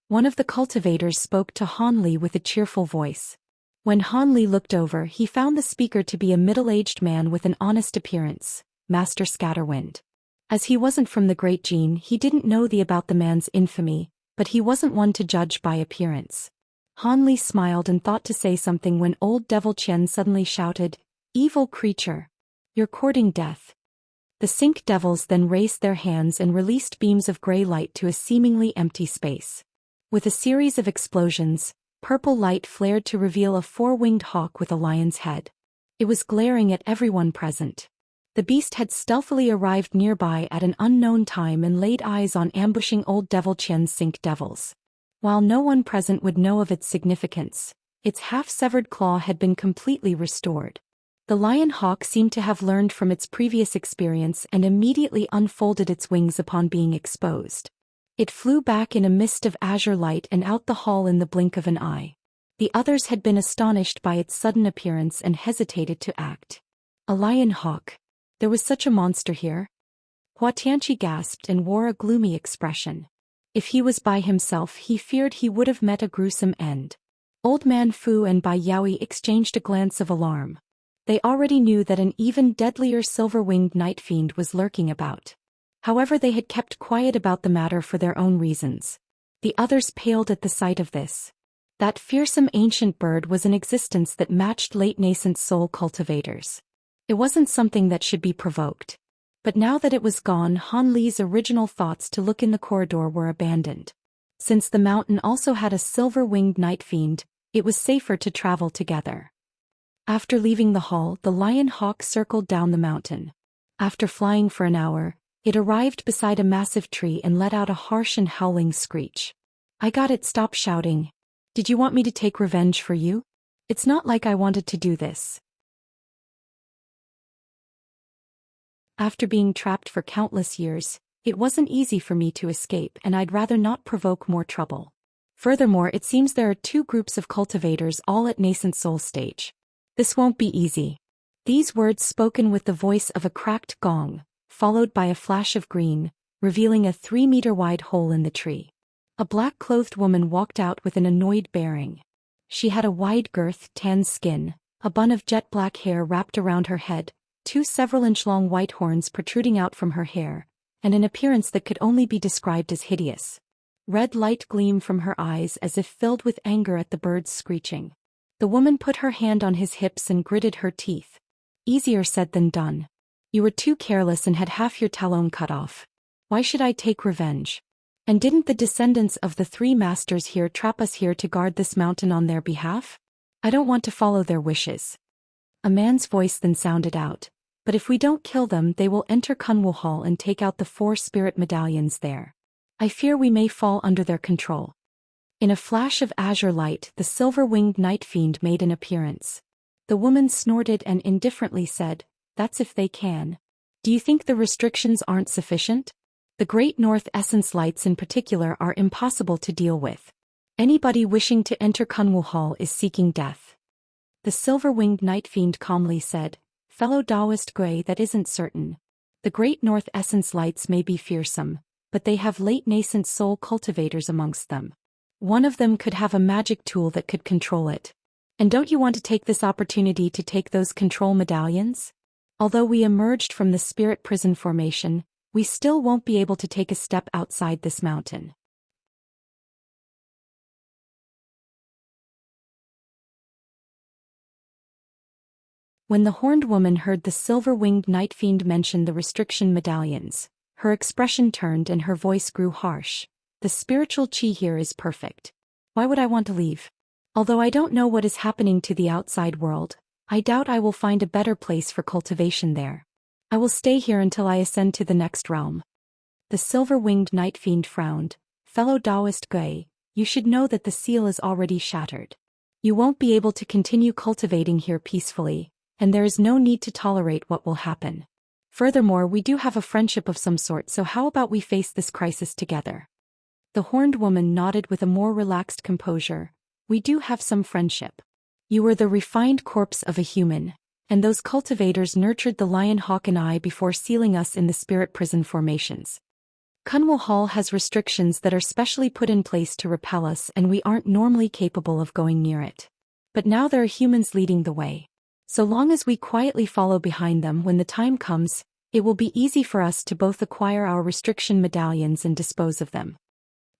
One of the cultivators spoke to Han Li with a cheerful voice. When Han Li looked over, he found the speaker to be a middle-aged man with an honest appearance, Master Scatterwind. As he wasn't from the Great Gene, he didn't know about the man's infamy, but he wasn't one to judge by appearance. Han Li smiled and thought to say something when old Devil Qian suddenly shouted, "Evil creature! You're courting death." The Sync Devils then raised their hands and released beams of gray light to a seemingly empty space. With a series of explosions, purple light flared to reveal a four-winged hawk with a lion's head. It was glaring at everyone present. The beast had stealthily arrived nearby at an unknown time and laid eyes on ambushing old Devil Qian's Sync Devils. While no one present would know of its significance, its half-severed claw had been completely restored. The lion hawk seemed to have learned from its previous experience and immediately unfolded its wings upon being exposed. It flew back in a mist of azure light and out the hall in the blink of an eye. The others had been astonished by its sudden appearance and hesitated to act. A lion hawk. There was such a monster here? Hua Tianqi gasped and wore a gloomy expression. If he was by himself, he feared he would have met a gruesome end. Old Man Fu and Bai Yaoi exchanged a glance of alarm. They already knew that an even deadlier silver-winged night fiend was lurking about. However, they had kept quiet about the matter for their own reasons. The others paled at the sight of this. That fearsome ancient bird was an existence that matched late nascent soul cultivators. It wasn't something that should be provoked. But now that it was gone, Han Li's original thoughts to look in the corridor were abandoned. Since the mountain also had a silver-winged night fiend, it was safer to travel together. After leaving the hall, the lion hawk circled down the mountain. After flying for an hour, it arrived beside a massive tree and let out a harsh and howling screech. "I got it, stop shouting. Did you want me to take revenge for you? It's not like I wanted to do this." After being trapped for countless years, it wasn't easy for me to escape, and I'd rather not provoke more trouble. Furthermore, it seems there are two groups of cultivators all at nascent soul stage. This won't be easy. These words spoken with the voice of a cracked gong, followed by a flash of green, revealing a 3-meter-wide hole in the tree. A black-clothed woman walked out with an annoyed bearing. She had a wide-girth, tan skin, a bun of jet-black hair wrapped around her head, 2 several-inch-long white horns protruding out from her hair, and an appearance that could only be described as hideous. Red light gleamed from her eyes as if filled with anger at the bird's screeching. The woman put her hand on his hips and gritted her teeth. "Easier said than done. You were too careless and had half your talon cut off. Why should I take revenge? And didn't the descendants of the 3 masters here trap us here to guard this mountain on their behalf? I don't want to follow their wishes." A man's voice then sounded out. "But if we don't kill them, they will enter Kunwu Hall and take out the 4 spirit medallions there. I fear we may fall under their control." In a flash of azure light, the silver-winged night fiend made an appearance. The woman snorted and indifferently said, "That's if they can. Do you think the restrictions aren't sufficient? The Great North Essence Lights in particular are impossible to deal with. Anybody wishing to enter Kunwu Hall is seeking death." The silver-winged night fiend calmly said, "Fellow Taoist Gray, that isn't certain. The Great North Essence Lights may be fearsome, but they have late nascent soul cultivators amongst them. One of them could have a magic tool that could control it. And don't you want to take this opportunity to take those control medallions? Although we emerged from the spirit prison formation, we still won't be able to take a step outside this mountain." When the horned woman heard the silver-winged night fiend mention the restriction medallions, her expression turned and her voice grew harsh. The spiritual chi here is perfect. Why would I want to leave? Although I don't know what is happening to the outside world, I doubt I will find a better place for cultivation there. I will stay here until I ascend to the next realm. The silver-winged night fiend frowned. Fellow Taoist Gui, you should know that the seal is already shattered. You won't be able to continue cultivating here peacefully, and there is no need to tolerate what will happen. Furthermore, we do have a friendship of some sort, so how about we face this crisis together? The horned woman nodded with a more relaxed composure. We do have some friendship. You were the refined corpse of a human, and those cultivators nurtured the lion hawk and I before sealing us in the spirit prison formations. Kunwal Hall has restrictions that are specially put in place to repel us, and we aren't normally capable of going near it. But now there are humans leading the way. So long as we quietly follow behind them, when the time comes, it will be easy for us to both acquire our restriction medallions and dispose of them.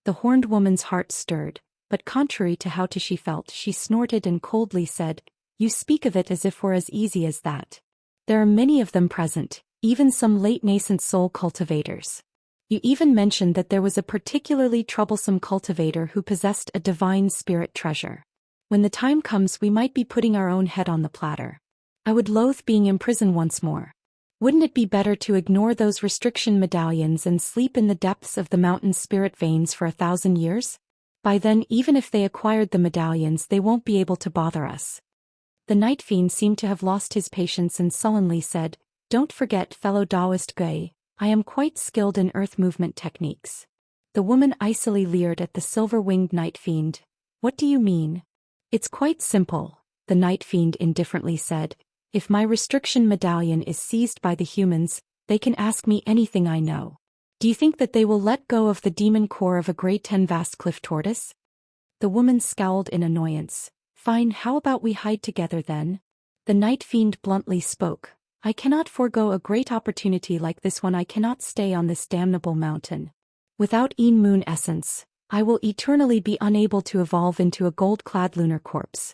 The horned woman's heart stirred, but contrary to how she felt, she snorted and coldly said, "You speak of it as if we're as easy as that. There are many of them present, even some late nascent soul cultivators. You even mentioned that there was a particularly troublesome cultivator who possessed a divine spirit treasure. When the time comes, we might be putting our own head on the platter. I would loathe being imprisoned once more. Wouldn't it be better to ignore those restriction medallions and sleep in the depths of the mountain spirit veins for 1,000 years? By then, even if they acquired the medallions, they won't be able to bother us." The night fiend seemed to have lost his patience and sullenly said, "Don't forget, fellow Taoist Gui, I am quite skilled in earth movement techniques." The woman icily leered at the silver-winged night fiend. "What do you mean?" "It's quite simple," the night fiend indifferently said. "If my restriction medallion is seized by the humans, they can ask me anything I know. Do you think that they will let go of the demon core of a grey 10 vast cliff tortoise?" The woman scowled in annoyance. "Fine, how about we hide together then?" The night fiend bluntly spoke. "I cannot forego a great opportunity like this one. I cannot stay on this damnable mountain. Without Een Moon essence, I will eternally be unable to evolve into a gold-clad lunar corpse."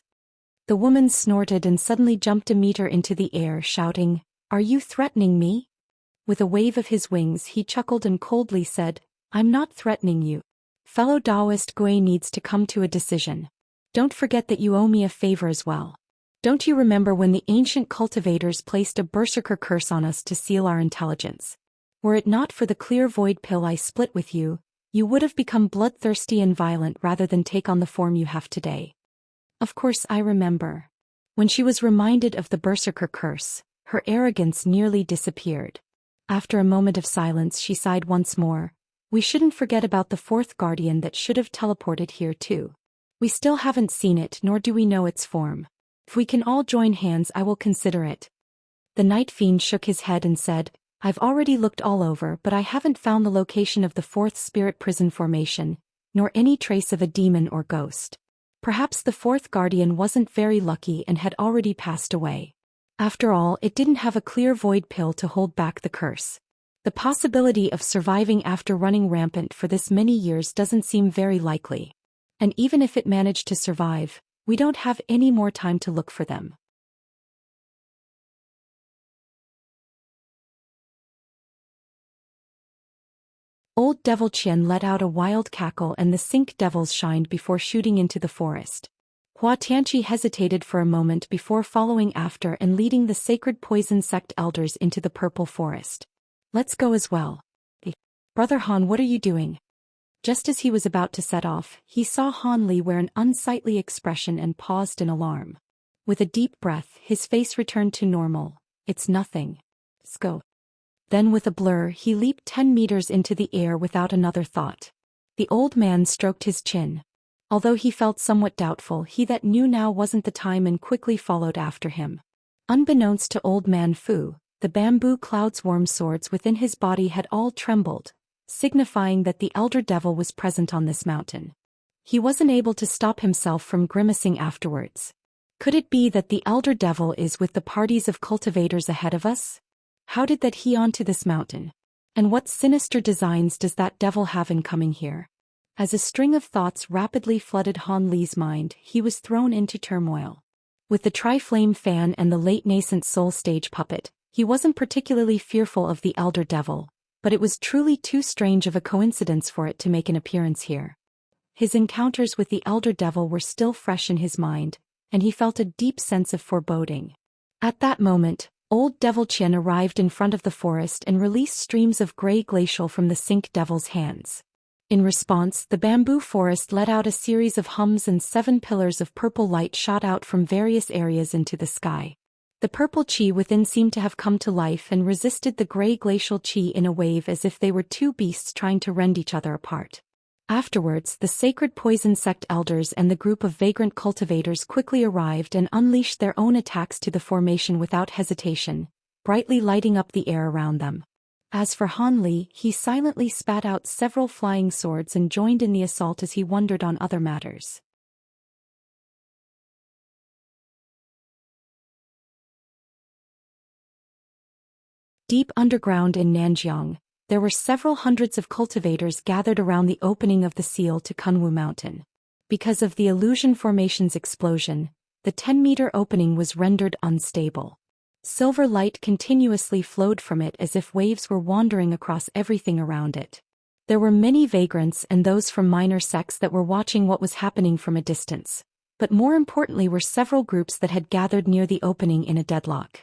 The woman snorted and suddenly jumped a meter into the air, shouting, "Are you threatening me?" With a wave of his wings, he chuckled and coldly said, "I'm not threatening you. Fellow Taoist Gui needs to come to a decision. Don't forget that you owe me a favor as well. Don't you remember when the ancient cultivators placed a berserker curse on us to seal our intelligence? Were it not for the clear void pill I split with you, you would have become bloodthirsty and violent rather than take on the form you have today." "Of course I remember." When she was reminded of the berserker curse, her arrogance nearly disappeared. After a moment of silence, she sighed once more. "We shouldn't forget about the fourth guardian that should have teleported here too. We still haven't seen it, nor do we know its form. If we can all join hands, I will consider it." The night fiend shook his head and said, "I've already looked all over, but I haven't found the location of the fourth spirit prison formation, nor any trace of a demon or ghost. Perhaps the fourth guardian wasn't very lucky and had already passed away. After all, it didn't have a clear void pill to hold back the curse. The possibility of surviving after running rampant for this many years doesn't seem very likely. And even if it managed to survive, we don't have any more time to look for them." Old Devil Qian let out a wild cackle and the sink devils shined before shooting into the forest. Hua Tianqi hesitated for a moment before following after and leading the sacred poison sect elders into the purple forest. "Let's go as well." "Brother Han, what are you doing?" Just as he was about to set off, he saw Han Li wear an unsightly expression and paused in alarm. With a deep breath, his face returned to normal. "It's nothing. Let's go." Then with a blur, he leaped 10 meters into the air without another thought. The old man stroked his chin. Although he felt somewhat doubtful, he that knew now wasn't the time and quickly followed after him. Unbeknownst to old man Fu, the bamboo cloudsworm swords within his body had all trembled, signifying that the elder devil was present on this mountain. He wasn't able to stop himself from grimacing afterwards. Could it be that the elder devil is with the parties of cultivators ahead of us? How did that he onto this mountain? And what sinister designs does that devil have in coming here? As a string of thoughts rapidly flooded Han Li's mind, he was thrown into turmoil. With the tri-flame fan and the late nascent soul stage puppet, he wasn't particularly fearful of the elder devil, but it was truly too strange of a coincidence for it to make an appearance here. His encounters with the elder devil were still fresh in his mind, and he felt a deep sense of foreboding. At that moment, old Devil Qian arrived in front of the forest and released streams of gray glacial from the Sink Devil's hands. In response, the bamboo forest let out a series of hums and 7 pillars of purple light shot out from various areas into the sky. The purple qi within seemed to have come to life and resisted the gray glacial qi in a wave as if they were two beasts trying to rend each other apart. Afterwards, the sacred poison sect elders and the group of vagrant cultivators quickly arrived and unleashed their own attacks to the formation without hesitation, brightly lighting up the air around them. As for Han Li, he silently spat out several flying swords and joined in the assault as he wondered on other matters. Deep underground in Nanjiang, there were several hundreds of cultivators gathered around the opening of the seal to Kunwu Mountain. Because of the illusion formation's explosion, the 10-meter opening was rendered unstable. Silver light continuously flowed from it as if waves were wandering across everything around it. There were many vagrants and those from minor sects that were watching what was happening from a distance, but more importantly were several groups that had gathered near the opening in a deadlock.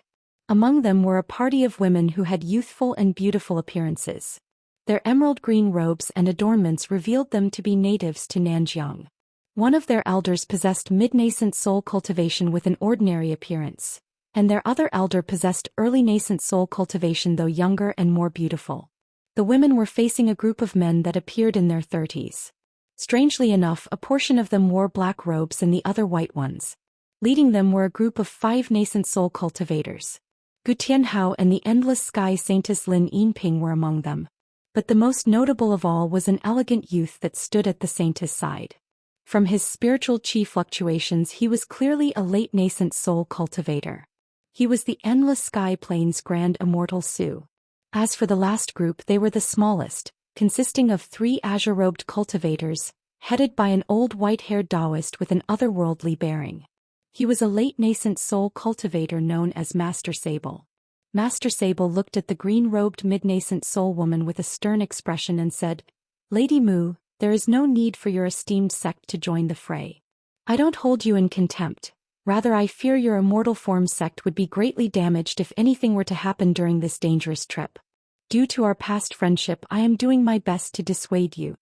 Among them were a party of women who had youthful and beautiful appearances. Their emerald green robes and adornments revealed them to be natives to Nanjiang. One of their elders possessed mid-nascent soul cultivation with an ordinary appearance, and their other elder possessed early nascent soul cultivation though younger and more beautiful. The women were facing a group of men that appeared in their 30s. Strangely enough, a portion of them wore black robes and the other white ones. Leading them were a group of 5 nascent soul cultivators. Gu Tianhao and the Endless Sky Saintess Lin Yinping were among them. But the most notable of all was an elegant youth that stood at the saintess' side. From his spiritual qi fluctuations he was clearly a late nascent soul cultivator. He was the Endless Sky Plains Grand Immortal Su. As for the last group, they were the smallest, consisting of 3 azure-robed cultivators, headed by an old white-haired Taoist with an otherworldly bearing. He was a late nascent soul cultivator known as Master Sable. Master Sable looked at the green-robed mid-nascent soul woman with a stern expression and said, "Lady Mu, there is no need for your esteemed sect to join the fray. I don't hold you in contempt, rather I fear your immortal form sect would be greatly damaged if anything were to happen during this dangerous trip. Due to our past friendship I am doing my best to dissuade you."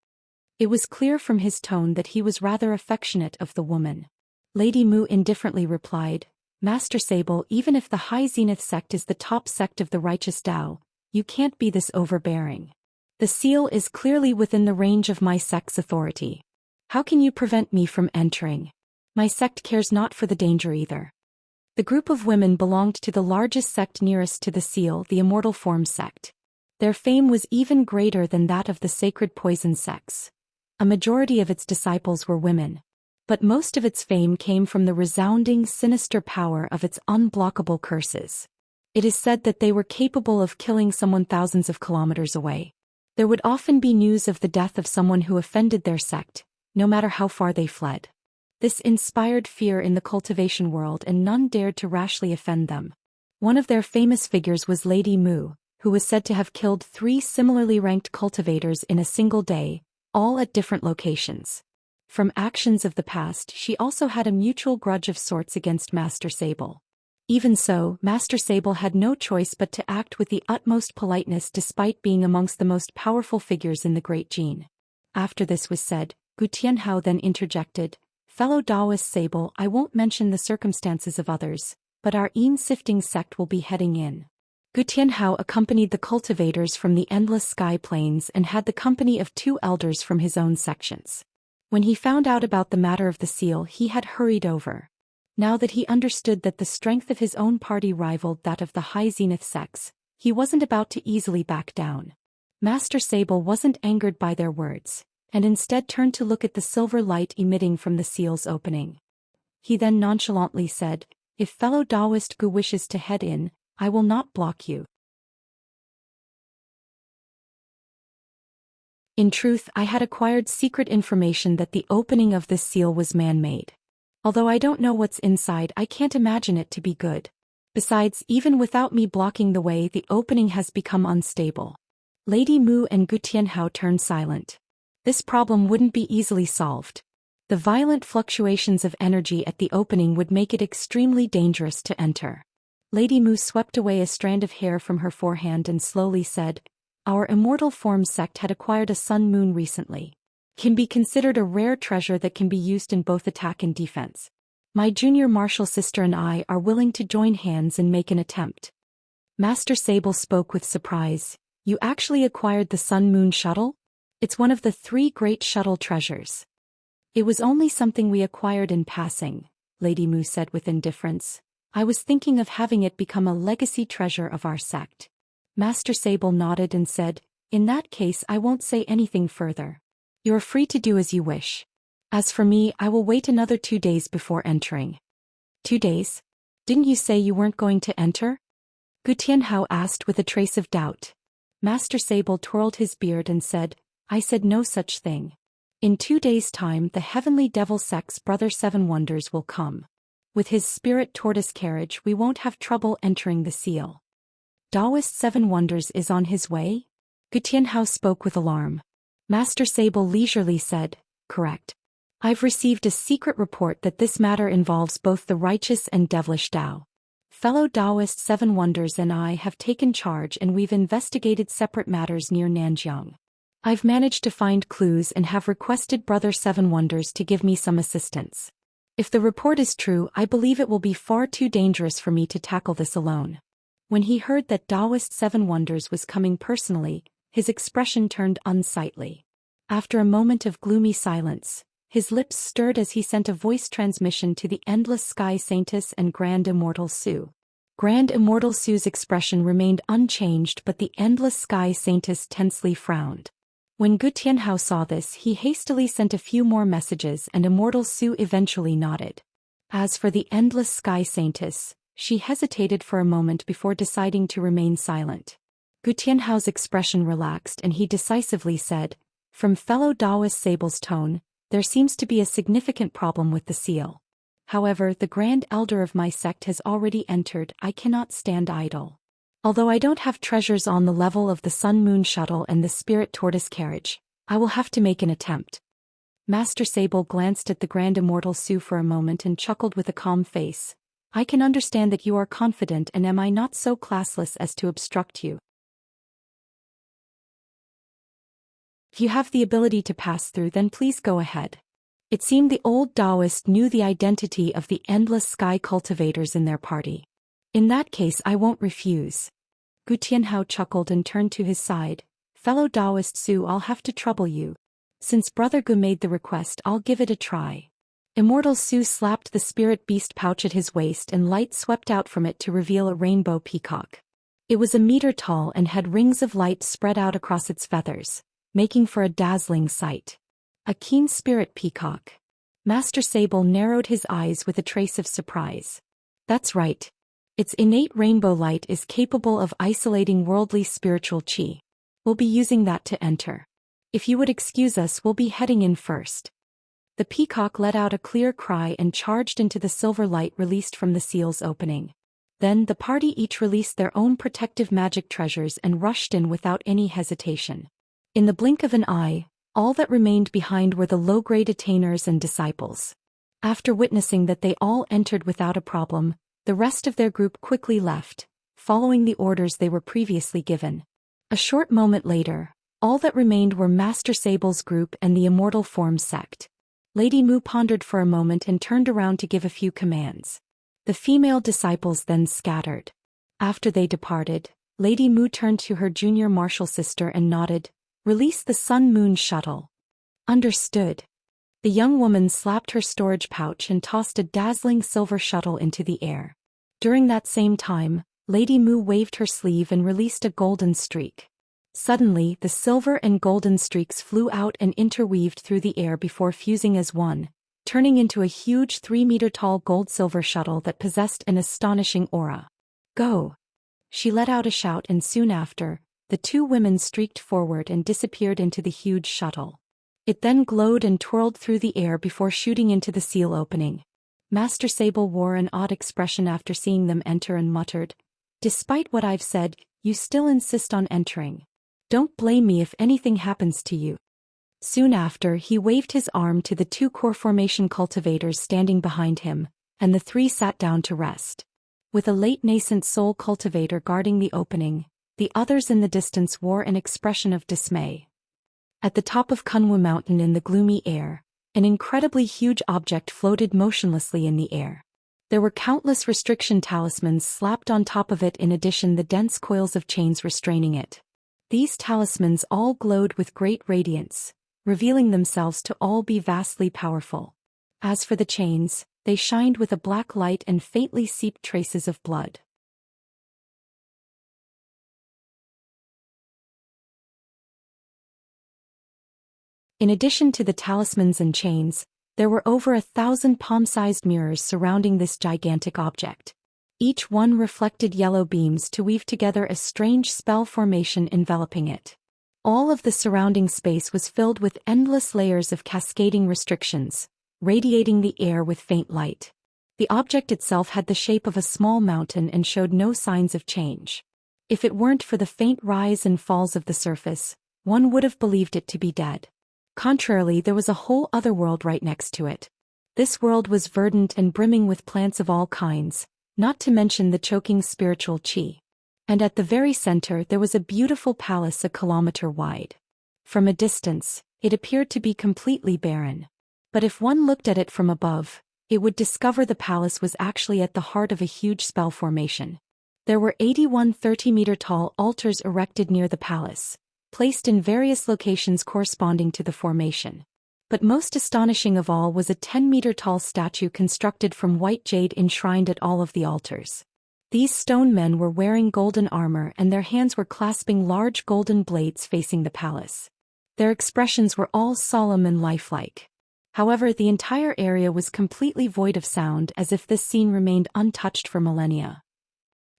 It was clear from his tone that he was rather affectionate of the woman. Lady Mu indifferently replied, "Master Sable, even if the High Zenith sect is the top sect of the righteous Tao, you can't be this overbearing. The seal is clearly within the range of my sect's authority. How can you prevent me from entering? My sect cares not for the danger either." The group of women belonged to the largest sect nearest to the seal, the Immortal Form sect. Their fame was even greater than that of the sacred poison sects. A majority of its disciples were women. But most of its fame came from the resounding, sinister power of its unblockable curses. It is said that they were capable of killing someone thousands of kilometers away. There would often be news of the death of someone who offended their sect, no matter how far they fled. This inspired fear in the cultivation world and none dared to rashly offend them. One of their famous figures was Lady Mu, who was said to have killed 3 similarly ranked cultivators in a single day, all at different locations. From actions of the past she also had a mutual grudge of sorts against Master Sable. Even so, Master Sable had no choice but to act with the utmost politeness despite being amongst the most powerful figures in the Great Gene. After this was said, Gu Tianhao then interjected, "Fellow Taoist Sable, I won't mention the circumstances of others, but our Sifting sect will be heading in." Gu Tianhao accompanied the cultivators from the Endless Sky Plains and had the company of 2 elders from his own sections. When he found out about the matter of the seal he had hurried over. Now that he understood that the strength of his own party rivaled that of the High Zenith sects, he wasn't about to easily back down. Master Sable wasn't angered by their words, and instead turned to look at the silver light emitting from the seal's opening. He then nonchalantly said, "If fellow Taoist Gu wishes to head in, I will not block you. In truth, I had acquired secret information that the opening of this seal was man-made. Although I don't know what's inside, I can't imagine it to be good. Besides, even without me blocking the way, the opening has become unstable. Lady Mu and Gu Tianhao turned silent. This problem wouldn't be easily solved. The violent fluctuations of energy at the opening would make it extremely dangerous to enter. Lady Mu swept away a strand of hair from her forehand and slowly said, "Our immortal form sect had acquired a sun moon recently. Can be considered a rare treasure that can be used in both attack and defense. My junior martial sister and I are willing to join hands and make an attempt." Master Sable spoke with surprise. "You actually acquired the sun moon shuttle? It's one of the 3 great shuttle treasures." "It was only something we acquired in passing," Lady Mu said with indifference. "I was thinking of having it become a legacy treasure of our sect." Master Sable nodded and said, "In that case I won't say anything further. You're free to do as you wish. As for me, I will wait another 2 days before entering." 2 days? Didn't you say you weren't going to enter? Gu Tianhao asked with a trace of doubt. Master Sable twirled his beard and said, "I said no such thing. In 2 days' time the Heavenly Devil Sect's brother Seven Wonders will come. With his spirit tortoise carriage we won't have trouble entering the seal." "Taoist Seven Wonders is on his way?" Gu Tianhao spoke with alarm. Master Sable leisurely said, "Correct. I've received a secret report that this matter involves both the righteous and devilish Tao. Fellow Taoist Seven Wonders and I have taken charge and we've investigated separate matters near Nanjiang. I've managed to find clues and have requested Brother Seven Wonders to give me some assistance. If the report is true, I believe it will be far too dangerous for me to tackle this alone." When he heard that Taoist Seven Wonders was coming personally, his expression turned unsightly. After a moment of gloomy silence, his lips stirred as he sent a voice transmission to the Endless Sky Saintess and Grand Immortal Su. Grand Immortal Su's expression remained unchanged, but the Endless Sky Saintess tensely frowned. When Gu Tianhao saw this, he hastily sent a few more messages and Immortal Su eventually nodded. As for the Endless Sky Saintess, she hesitated for a moment before deciding to remain silent. Gu Tianhao's expression relaxed and he decisively said, "From fellow Taoist Sable's tone, there seems to be a significant problem with the seal. However, the Grand Elder of my sect has already entered. I cannot stand idle. Although I don't have treasures on the level of the Sun Moon Shuttle and the Spirit Tortoise Carriage, I will have to make an attempt." Master Sable glanced at the Grand Immortal Su for a moment and chuckled with a calm face. "I can understand that you are confident, and am I not so classless as to obstruct you? If you have the ability to pass through, then please go ahead." It seemed the old Taoist knew the identity of the Endless Sky cultivators in their party. "In that case I won't refuse." Gu Tianhao chuckled and turned to his side. "Fellow Taoist Su, I'll have to trouble you. Since Brother Gu made the request, I'll give it a try." Immortal Su slapped the spirit beast pouch at his waist and light swept out from it to reveal a rainbow peacock. It was a meter tall and had rings of light spread out across its feathers, making for a dazzling sight. A keen spirit peacock. Master Sable narrowed his eyes with a trace of surprise. "That's right. Its innate rainbow light is capable of isolating worldly spiritual qi. We'll be using that to enter. If you would excuse us, we'll be heading in first." The peacock let out a clear cry and charged into the silver light released from the seal's opening. Then the party each released their own protective magic treasures and rushed in without any hesitation. In the blink of an eye, all that remained behind were the low-grade attainers and disciples. After witnessing that they all entered without a problem, the rest of their group quickly left, following the orders they were previously given. A short moment later, all that remained were Master Sable's group and the Immortal Form sect. Lady Mu pondered for a moment and turned around to give a few commands. The female disciples then scattered. After they departed, Lady Mu turned to her junior martial sister and nodded, "Release the Sun Moon Shuttle." "Understood." The young woman slapped her storage pouch and tossed a dazzling silver shuttle into the air. During that same time, Lady Mu waved her sleeve and released a golden streak. Suddenly, the silver and golden streaks flew out and interweaved through the air before fusing as one, turning into a huge 3-meter-tall gold-silver shuttle that possessed an astonishing aura. "Go!" She let out a shout, and soon after, the two women streaked forward and disappeared into the huge shuttle. It then glowed and twirled through the air before shooting into the seal opening. Master Sable wore an odd expression after seeing them enter and muttered, "Despite what I've said, you still insist on entering. Don't blame me if anything happens to you." Soon after, he waved his arm to the two core formation cultivators standing behind him, and the three sat down to rest. With a late nascent soul cultivator guarding the opening, the others in the distance wore an expression of dismay. At the top of Kunwu Mountain in the gloomy air, an incredibly huge object floated motionlessly in the air. There were countless restriction talismans slapped on top of it, in addition the dense coils of chains restraining it. These talismans all glowed with great radiance, revealing themselves to all be vastly powerful. As for the chains, they shined with a black light and faintly seeped traces of blood. In addition to the talismans and chains, there were over 1,000 palm-sized mirrors surrounding this gigantic object. Each one reflected yellow beams to weave together a strange spell formation enveloping it. All of the surrounding space was filled with endless layers of cascading restrictions, radiating the air with faint light. The object itself had the shape of a small mountain and showed no signs of change. If it weren't for the faint rise and falls of the surface, one would have believed it to be dead. Contrarily, there was a whole other world right next to it. This world was verdant and brimming with plants of all kinds, not to mention the choking spiritual qi. And at the very center there was a beautiful palace a kilometer wide. From a distance, it appeared to be completely barren. But if one looked at it from above, it would discover the palace was actually at the heart of a huge spell formation. There were 81 30-meter-tall altars erected near the palace, placed in various locations corresponding to the formation. But most astonishing of all was a 10-meter-tall statue constructed from white jade enshrined at all of the altars. These stone men were wearing golden armor and their hands were clasping large golden blades facing the palace. Their expressions were all solemn and lifelike. However, the entire area was completely void of sound, as if this scene remained untouched for millennia.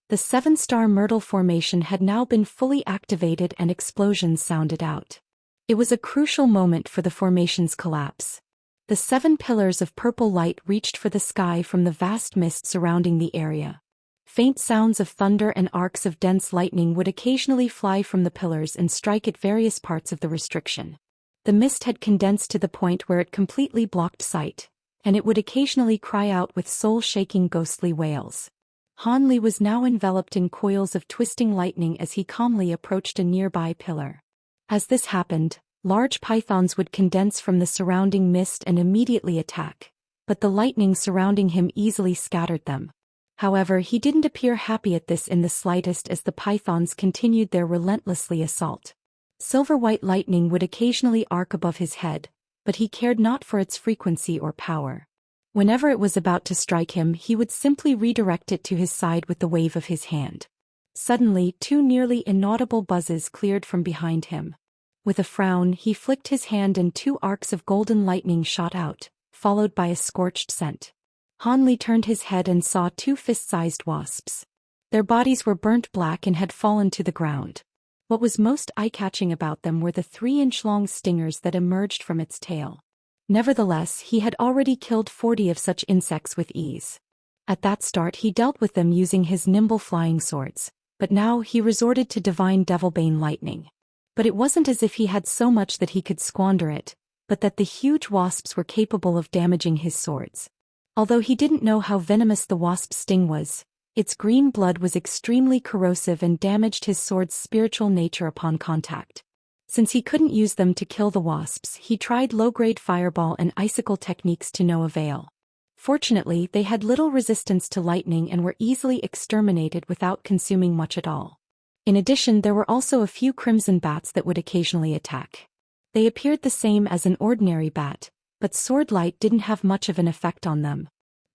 The 7-star Myrtle formation had now been fully activated and explosions sounded out. It was a crucial moment for the formation's collapse. The 7 pillars of purple light reached for the sky from the vast mist surrounding the area. Faint sounds of thunder and arcs of dense lightning would occasionally fly from the pillars and strike at various parts of the restriction. The mist had condensed to the point where it completely blocked sight, and it would occasionally cry out with soul-shaking ghostly wails. Han Li was now enveloped in coils of twisting lightning as he calmly approached a nearby pillar. As this happened, large pythons would condense from the surrounding mist and immediately attack, but the lightning surrounding him easily scattered them. However, he didn't appear happy at this in the slightest as the pythons continued their relentlessly assault. Silver-white lightning would occasionally arc above his head, but he cared not for its frequency or power. Whenever it was about to strike him, he would simply redirect it to his side with the wave of his hand. Suddenly, 2 nearly inaudible buzzes cleared from behind him. With a frown, he flicked his hand and 2 arcs of golden lightning shot out, followed by a scorched scent. Han Li turned his head and saw 2 fist-sized wasps. Their bodies were burnt black and had fallen to the ground. What was most eye-catching about them were the 3-inch-long stingers that emerged from its tail. Nevertheless, he had already killed 40 of such insects with ease. At that start he dealt with them using his nimble flying swords, but now he resorted to divine devilbane lightning. But it wasn't as if he had so much that he could squander it, but that the huge wasps were capable of damaging his swords. Although he didn't know how venomous the wasp's sting was, its green blood was extremely corrosive and damaged his sword's spiritual nature upon contact. Since he couldn't use them to kill the wasps, he tried low-grade fireball and icicle techniques to no avail. Fortunately, they had little resistance to lightning and were easily exterminated without consuming much at all. In addition, there were also a few crimson bats that would occasionally attack. They appeared the same as an ordinary bat, but sword light didn't have much of an effect on them.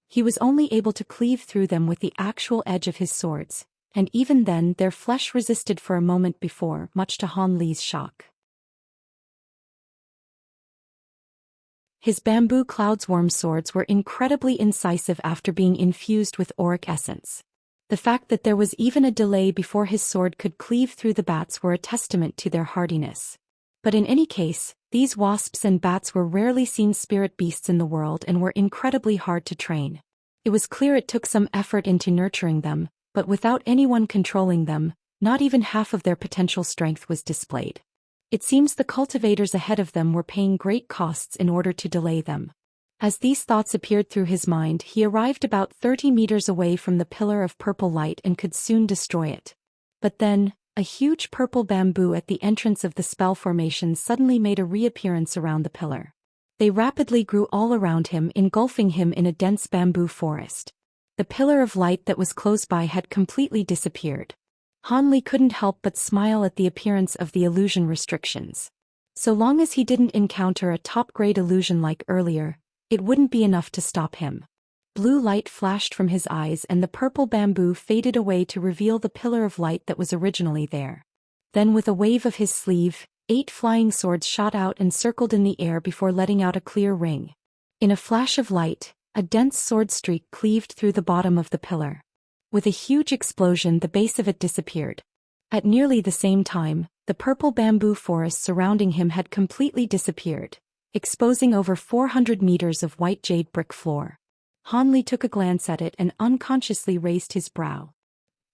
He was only able to cleave through them with the actual edge of his swords, and even then their flesh resisted for a moment before, much to Han Li's shock. His bamboo cloudsworm swords were incredibly incisive after being infused with auric essence. The fact that there was even a delay before his sword could cleave through the bats were a testament to their hardiness. But in any case, these wasps and bats were rarely seen spirit beasts in the world and were incredibly hard to train. It was clear it took some effort into nurturing them, but without anyone controlling them, not even half of their potential strength was displayed. It seems the cultivators ahead of them were paying great costs in order to delay them. As these thoughts appeared through his mind, he arrived about 30 meters away from the pillar of purple light and could soon destroy it. But then, a huge purple bamboo at the entrance of the spell formation suddenly made a reappearance around the pillar. They rapidly grew all around him, engulfing him in a dense bamboo forest. The pillar of light that was close by had completely disappeared. Han Li couldn't help but smile at the appearance of the illusion restrictions. So long as he didn't encounter a top-grade illusion like earlier, it wouldn't be enough to stop him. Blue light flashed from his eyes and the purple bamboo faded away to reveal the pillar of light that was originally there. Then with a wave of his sleeve, 8 flying swords shot out and circled in the air before letting out a clear ring. In a flash of light, a dense sword streak cleaved through the bottom of the pillar. With a huge explosion, the base of it disappeared. At nearly the same time, the purple bamboo forest surrounding him had completely disappeared, exposing over 400 meters of white jade brick floor. Han Li took a glance at it and unconsciously raised his brow.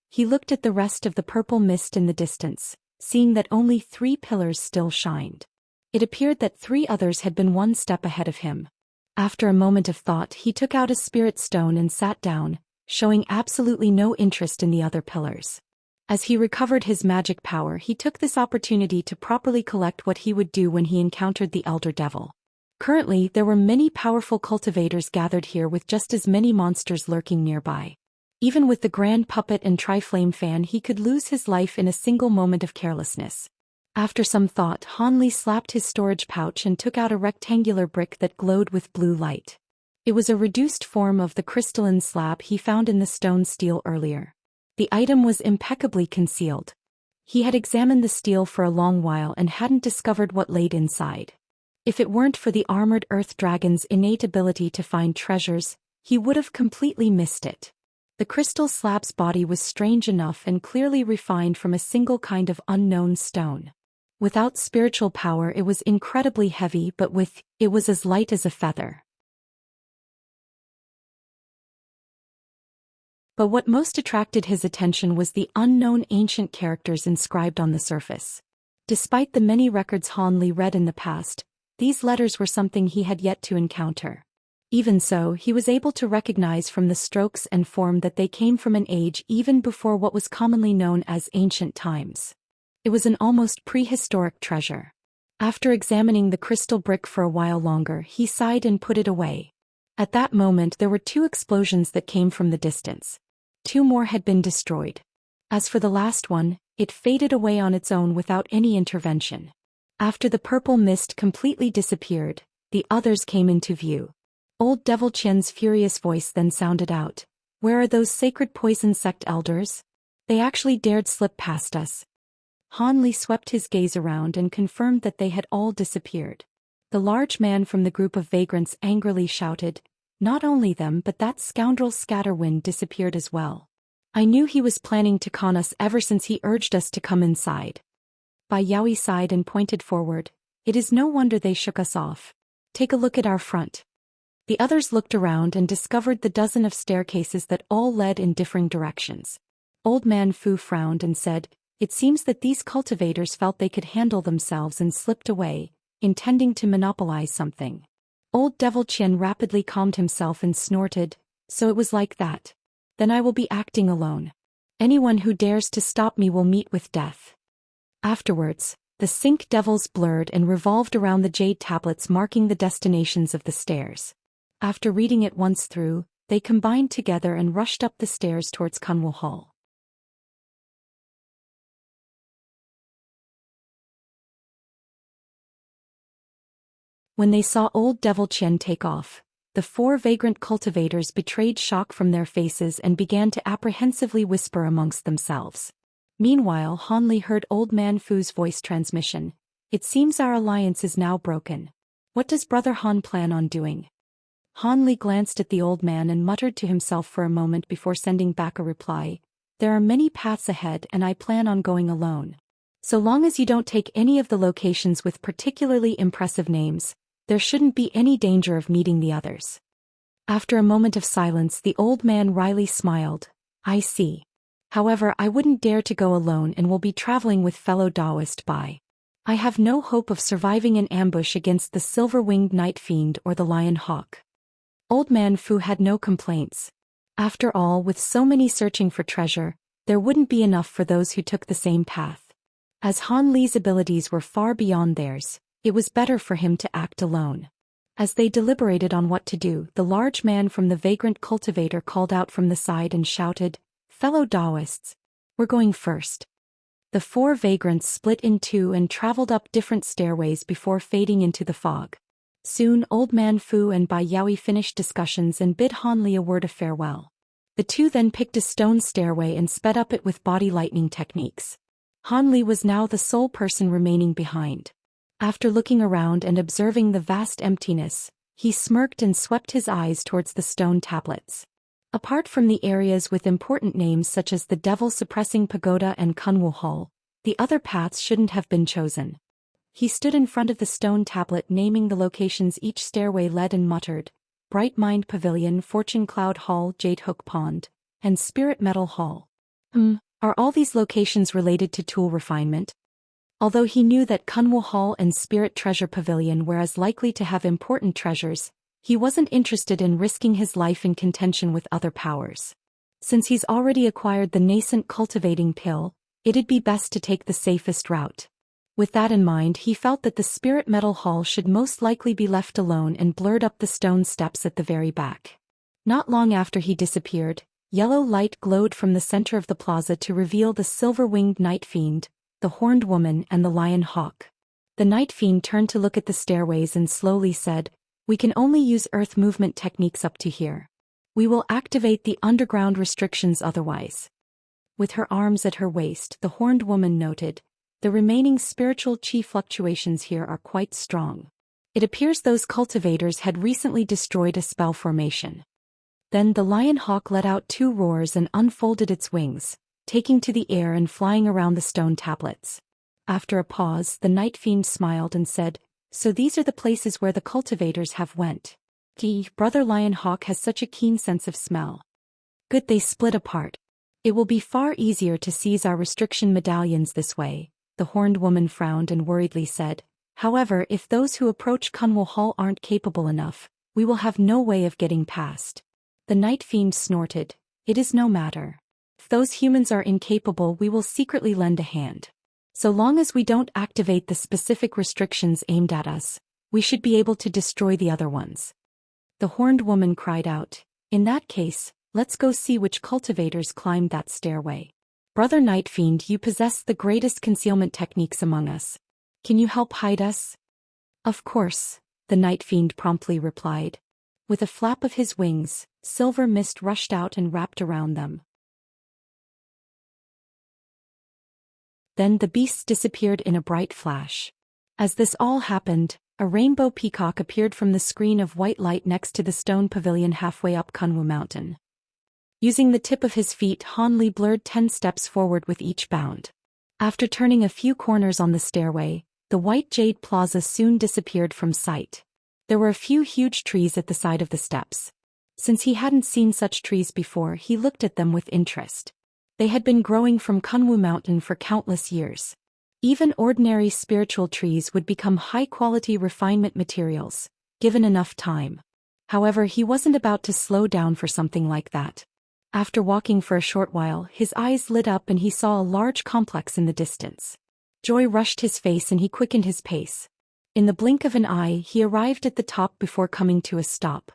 He looked at the rest of the purple mist in the distance, seeing that only 3 pillars still shined. It appeared that 3 others had been one step ahead of him. After a moment of thought, he took out a spirit stone and sat down, showing absolutely no interest in the other pillars. As he recovered his magic power, he took this opportunity to properly collect what he would do when he encountered the Elder Devil. Currently, there were many powerful cultivators gathered here with just as many monsters lurking nearby. Even with the Grand Puppet and Tri-Flame Fan, he could lose his life in a single moment of carelessness. After some thought, Han Li slapped his storage pouch and took out a rectangular brick that glowed with blue light. It was a reduced form of the crystalline slab he found in the stone steel earlier. The item was impeccably concealed. He had examined the steel for a long while and hadn't discovered what laid inside. If it weren't for the armored earth dragon's innate ability to find treasures, he would have completely missed it. The crystal slab's body was strange enough and clearly refined from a single kind of unknown stone. Without spiritual power, it was incredibly heavy, but with it was as light as a feather. But what most attracted his attention was the unknown ancient characters inscribed on the surface. Despite the many records Han Li read in the past, these letters were something he had yet to encounter. Even so, he was able to recognize from the strokes and form that they came from an age even before what was commonly known as ancient times. It was an almost prehistoric treasure. After examining the crystal brick for a while longer, he sighed and put it away. At that moment, there were 2 explosions that came from the distance. 2 more had been destroyed. As for the last one, it faded away on its own without any intervention. After the purple mist completely disappeared, the others came into view. Old Devil Qian's furious voice then sounded out. "Where are those sacred poison sect elders? They actually dared slip past us." Han Li swept his gaze around and confirmed that they had all disappeared. The large man from the group of vagrants angrily shouted, "Not only them, but that scoundrel Scatterwind disappeared as well. I knew he was planning to con us ever since he urged us to come inside." Bai Yaoi sighed and pointed forward. "It is no wonder they shook us off. Take a look at our front." The others looked around and discovered the dozen of staircases that all led in differing directions. Old Man Fu frowned and said, "It seems that these cultivators felt they could handle themselves and slipped away, intending to monopolize something." Old Devil Qian rapidly calmed himself and snorted, "So it was like that. Then I will be acting alone. Anyone who dares to stop me will meet with death." Afterwards, the Sync Devils blurred and revolved around the jade tablets marking the destinations of the stairs. After reading it once through, they combined together and rushed up the stairs towards Kunwu Hall. When they saw Old Devil Qian take off, the 4 vagrant cultivators betrayed shock from their faces and began to apprehensively whisper amongst themselves. Meanwhile, Han Li heard Old Man Fu's voice transmission. "It seems our alliance is now broken. What does Brother Han plan on doing?" Han Li glanced at the old man and muttered to himself for a moment before sending back a reply. "There are many paths ahead and I plan on going alone. So long as you don't take any of the locations with particularly impressive names, there shouldn't be any danger of meeting the others." After a moment of silence, the old man wryly smiled. I see. However, I wouldn't dare to go alone and will be traveling with fellow Taoist Bai. I have no hope of surviving an ambush against the silver-winged night fiend or the lion hawk. Old man Fu had no complaints. After all, with so many searching for treasure, there wouldn't be enough for those who took the same path. As Han Li's abilities were far beyond theirs, it was better for him to act alone. As they deliberated on what to do, the large man from the vagrant cultivator called out from the side and shouted, "Fellow Taoists, we're going first." The 4 vagrants split in 2 and traveled up different stairways before fading into the fog. Soon Old Man Fu and Bai Yaoi finished discussions and bid Han Li a word of farewell. The 2 then picked a stone stairway and sped up it with body lightning techniques. Han Li was now the sole person remaining behind. After looking around and observing the vast emptiness, he smirked and swept his eyes towards the stone tablets. Apart from the areas with important names such as the Devil-Suppressing Pagoda and Kunwu Hall, the other paths shouldn't have been chosen. He stood in front of the stone tablet naming the locations each stairway led and muttered, Bright Mind Pavilion, Fortune Cloud Hall, Jade Hook Pond, and Spirit Metal Hall. Are all these locations related to tool refinement? Although he knew that Kunwu Hall and Spirit Treasure Pavilion were as likely to have important treasures, he wasn't interested in risking his life in contention with other powers. Since he's already acquired the nascent cultivating pill, it'd be best to take the safest route. With that in mind, he felt that the Spirit Metal Hall should most likely be left alone and blurred up the stone steps at the very back. Not long after he disappeared, yellow light glowed from the center of the plaza to reveal the silver-winged night fiend, the horned woman and the lion hawk. The night fiend turned to look at the stairways and slowly said, "We can only use earth movement techniques up to here. We will activate the underground restrictions otherwise." With her arms at her waist, the horned woman noted, "The remaining spiritual chi fluctuations here are quite strong. It appears those cultivators had recently destroyed a spell formation." Then the lion hawk let out 2 roars and unfolded its wings, taking to the air and flying around the stone tablets. After a pause, the night fiend smiled and said, "So these are the places where the cultivators have went. Brother Lion Hawk has such a keen sense of smell. Good, they split apart. It will be far easier to seize our restriction medallions this way." The horned woman frowned and worriedly said, "However, if those who approach Kunwu Hall aren't capable enough, we will have no way of getting past." The night fiend snorted, "It is no matter. If those humans are incapable, we will secretly lend a hand. So long as we don't activate the specific restrictions aimed at us, we should be able to destroy the other ones." The horned woman cried out, "In that case, let's go see which cultivators climbed that stairway. Brother Night Fiend, you possess the greatest concealment techniques among us. Can you help hide us?" "Of course," the Night Fiend promptly replied. With a flap of his wings, silver mist rushed out and wrapped around them. Then the beasts disappeared in a bright flash. As this all happened, a rainbow peacock appeared from the screen of white light next to the stone pavilion halfway up Kunwu Mountain. Using the tip of his feet, Han Li blurred 10 steps forward with each bound. After turning a few corners on the stairway, the white jade plaza soon disappeared from sight. There were a few huge trees at the side of the steps. Since he hadn't seen such trees before, he looked at them with interest. They had been growing from Kunwu Mountain for countless years. Even ordinary spiritual trees would become high-quality refinement materials, given enough time. However, he wasn't about to slow down for something like that. After walking for a short while, his eyes lit up and he saw a large complex in the distance. Joy rushed his face and he quickened his pace. In the blink of an eye, he arrived at the top before coming to a stop.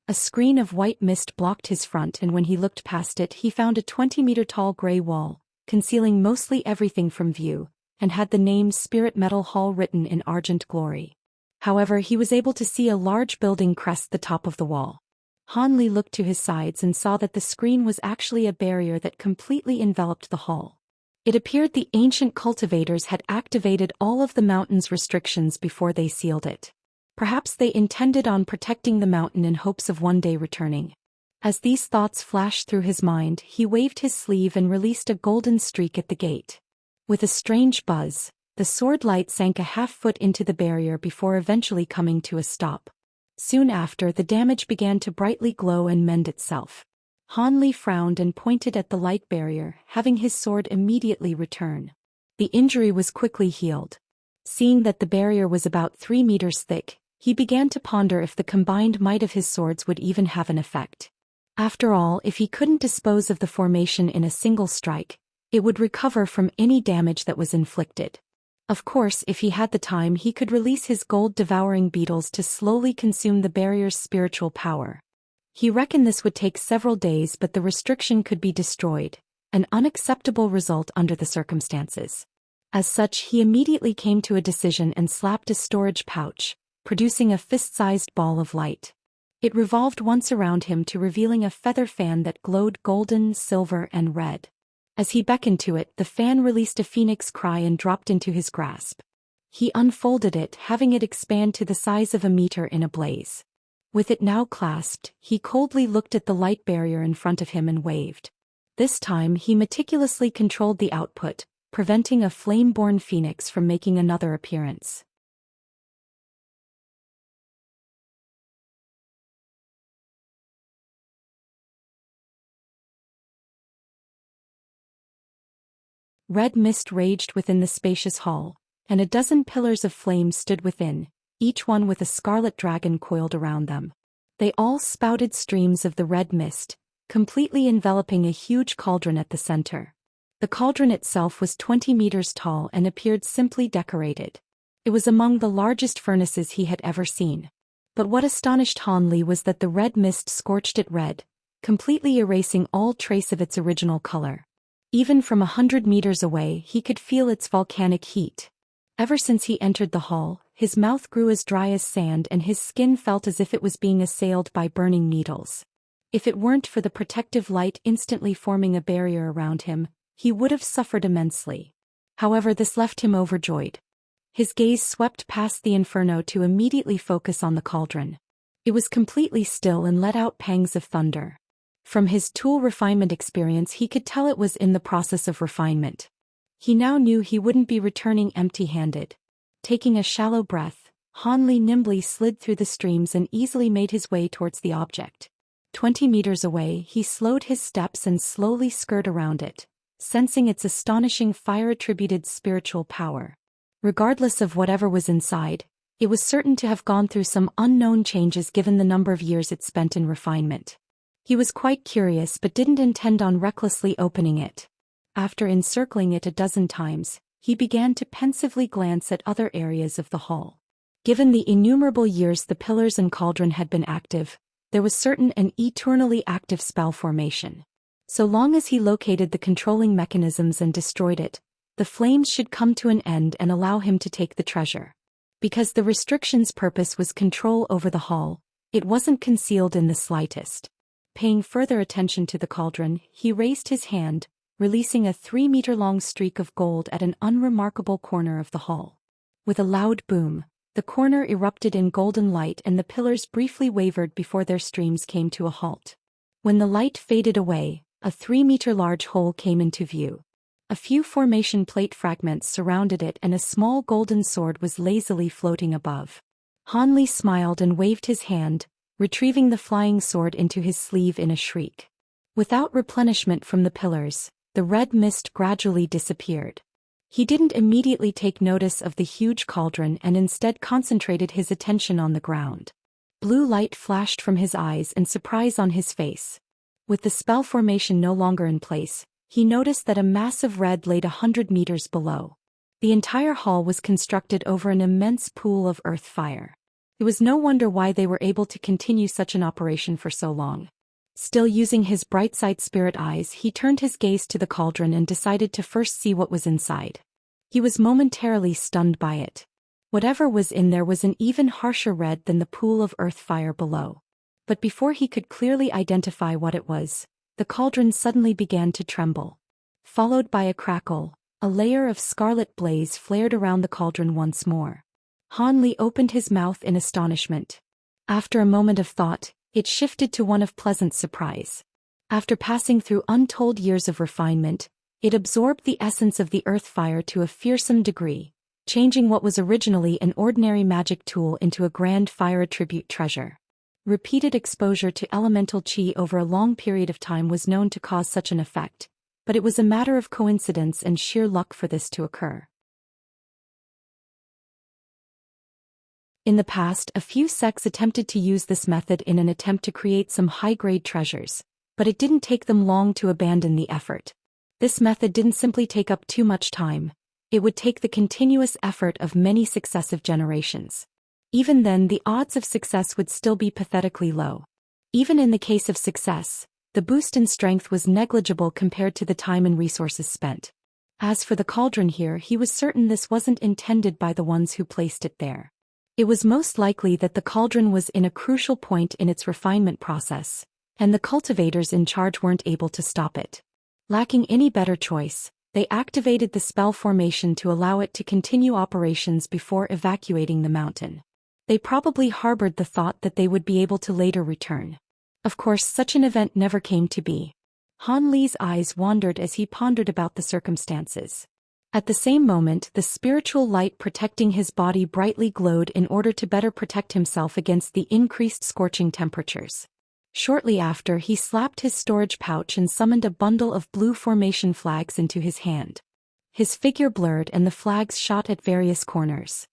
A screen of white mist blocked his front, and when he looked past it, he found a 20-meter-tall gray wall, concealing mostly everything from view, and had the name Spirit Metal Hall written in argent glory. However, he was able to see a large building crest the top of the wall. Han Li looked to his sides and saw that the screen was actually a barrier that completely enveloped the hall. It appeared the ancient cultivators had activated all of the mountain's restrictions before they sealed it. Perhaps they intended on protecting the mountain in hopes of one day returning. As these thoughts flashed through his mind, he waved his sleeve and released a golden streak at the gate. With a strange buzz, the sword light sank a half-foot into the barrier before eventually coming to a stop. Soon after, the damage began to brightly glow and mend itself. Han Li frowned and pointed at the light barrier, having his sword immediately return. The injury was quickly healed. Seeing that the barrier was about 3 meters thick, he began to ponder if the combined might of his swords would even have an effect. After all, if he couldn't dispose of the formation in a single strike, it would recover from any damage that was inflicted. Of course, if he had the time, he could release his gold-devouring beetles to slowly consume the barrier's spiritual power. He reckoned this would take several days, but the restriction could be destroyed, an unacceptable result under the circumstances. As such, he immediately came to a decision and slapped a storage pouch, producing a fist-sized ball of light. It revolved once around him to revealing a feather fan that glowed golden, silver, and red. As he beckoned to it, the fan released a phoenix cry and dropped into his grasp. He unfolded it, having it expand to the size of a meter in a blaze. With it now clasped, he coldly looked at the light barrier in front of him and waved. This time he meticulously controlled the output, preventing a flame-born phoenix from making another appearance. Red mist raged within the spacious hall, and a dozen pillars of flame stood within, each one with a scarlet dragon coiled around them. They all spouted streams of the red mist, completely enveloping a huge cauldron at the center. The cauldron itself was 20 meters tall and appeared simply decorated. It was among the largest furnaces he had ever seen. But what astonished Han Li was that the red mist scorched it red, completely erasing all trace of its original color. Even from 100 meters away, he could feel its volcanic heat. Ever since he entered the hall, his mouth grew as dry as sand and his skin felt as if it was being assailed by burning needles. If it weren't for the protective light instantly forming a barrier around him, he would have suffered immensely. However, this left him overjoyed. His gaze swept past the inferno to immediately focus on the cauldron. It was completely still and let out pangs of thunder. From his tool refinement experience, he could tell it was in the process of refinement. He now knew he wouldn't be returning empty-handed. Taking a shallow breath, Han Li nimbly slid through the streams and easily made his way towards the object. 20 meters away, he slowed his steps and slowly skirted around it, sensing its astonishing fire-attributed spiritual power. Regardless of whatever was inside, it was certain to have gone through some unknown changes given the number of years it spent in refinement. He was quite curious but didn't intend on recklessly opening it. After encircling it a dozen times, he began to pensively glance at other areas of the hall. Given the innumerable years the pillars and cauldron had been active, there was certain an eternally active spell formation. So long as he located the controlling mechanisms and destroyed it, the flames should come to an end and allow him to take the treasure. Because the restriction's purpose was control over the hall, it wasn't concealed in the slightest. Paying further attention to the cauldron, he raised his hand, releasing a 3-meter-long streak of gold at an unremarkable corner of the hall. With a loud boom, the corner erupted in golden light and the pillars briefly wavered before their streams came to a halt. When the light faded away, a 3-meter-large hole came into view. A few formation plate fragments surrounded it and a small golden sword was lazily floating above. Han Li smiled and waved his hand, retrieving the flying sword into his sleeve in a shriek. Without replenishment from the pillars, the red mist gradually disappeared. He didn't immediately take notice of the huge cauldron and instead concentrated his attention on the ground. Blue light flashed from his eyes and surprise on his face. With the spell formation no longer in place, he noticed that a massive red laid 100 meters below. The entire hall was constructed over an immense pool of earth fire. It was no wonder why they were able to continue such an operation for so long. Still using his bright-side spirit eyes, he turned his gaze to the cauldron and decided to first see what was inside. He was momentarily stunned by it. Whatever was in there was an even harsher red than the pool of earth fire below. But before he could clearly identify what it was, the cauldron suddenly began to tremble. Followed by a crackle, a layer of scarlet blaze flared around the cauldron once more. Han Li opened his mouth in astonishment. After a moment of thought, it shifted to one of pleasant surprise. After passing through untold years of refinement, it absorbed the essence of the earth fire to a fearsome degree, changing what was originally an ordinary magic tool into a grand fire attribute treasure. Repeated exposure to elemental qi over a long period of time was known to cause such an effect, but it was a matter of coincidence and sheer luck for this to occur. In the past, a few sects attempted to use this method in an attempt to create some high-grade treasures, but it didn't take them long to abandon the effort. This method didn't simply take up too much time, it would take the continuous effort of many successive generations. Even then, the odds of success would still be pathetically low. Even in the case of success, the boost in strength was negligible compared to the time and resources spent. As for the cauldron here, he was certain this wasn't intended by the ones who placed it there. It was most likely that the cauldron was in a crucial point in its refinement process, and the cultivators in charge weren't able to stop it. Lacking any better choice, they activated the spell formation to allow it to continue operations before evacuating the mountain. They probably harbored the thought that they would be able to later return. Of course, such an event never came to be. Han Li's eyes wandered as he pondered about the circumstances. At the same moment, the spiritual light protecting his body brightly glowed in order to better protect himself against the increased scorching temperatures. Shortly after, he slapped his storage pouch and summoned a bundle of blue formation flags into his hand. His figure blurred and the flags shot at various corners.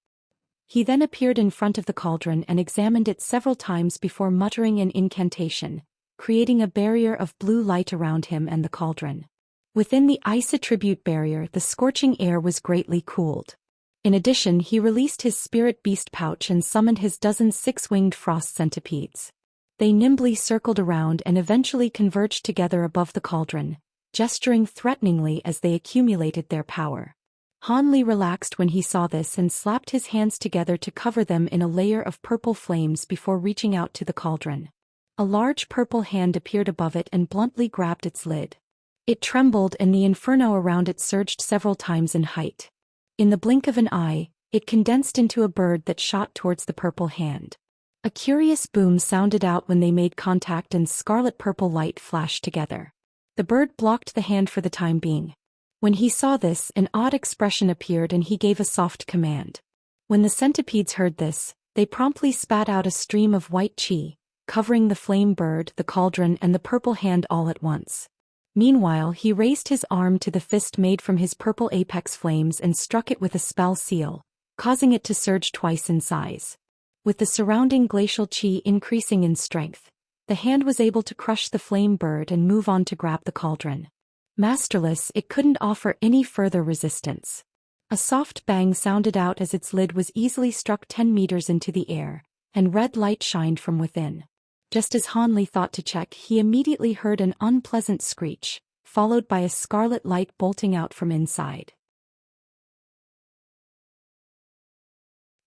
He then appeared in front of the cauldron and examined it several times before muttering an incantation, creating a barrier of blue light around him and the cauldron. Within the ice attribute barrier, the scorching air was greatly cooled. In addition, he released his spirit beast pouch and summoned his dozen six-winged frost centipedes. They nimbly circled around and eventually converged together above the cauldron, gesturing threateningly as they accumulated their power. Han Li relaxed when he saw this and slapped his hands together to cover them in a layer of purple flames before reaching out to the cauldron. A large purple hand appeared above it and bluntly grabbed its lid. It trembled and the inferno around it surged several times in height. In the blink of an eye, it condensed into a bird that shot towards the purple hand. A curious boom sounded out when they made contact and scarlet-purple light flashed together. The bird blocked the hand for the time being. When he saw this, an odd expression appeared and he gave a soft command. When the centipedes heard this, they promptly spat out a stream of white qi, covering the flame bird, the cauldron, and the purple hand all at once. Meanwhile, he raised his arm to the fist made from his purple apex flames and struck it with a spell seal, causing it to surge twice in size. With the surrounding glacial qi increasing in strength, the hand was able to crush the flame bird and move on to grab the cauldron. Masterless, it couldn't offer any further resistance. A soft bang sounded out as its lid was easily struck 10 meters into the air, and red light shined from within. Just as Han Li thought to check, he immediately heard an unpleasant screech, followed by a scarlet light bolting out from inside.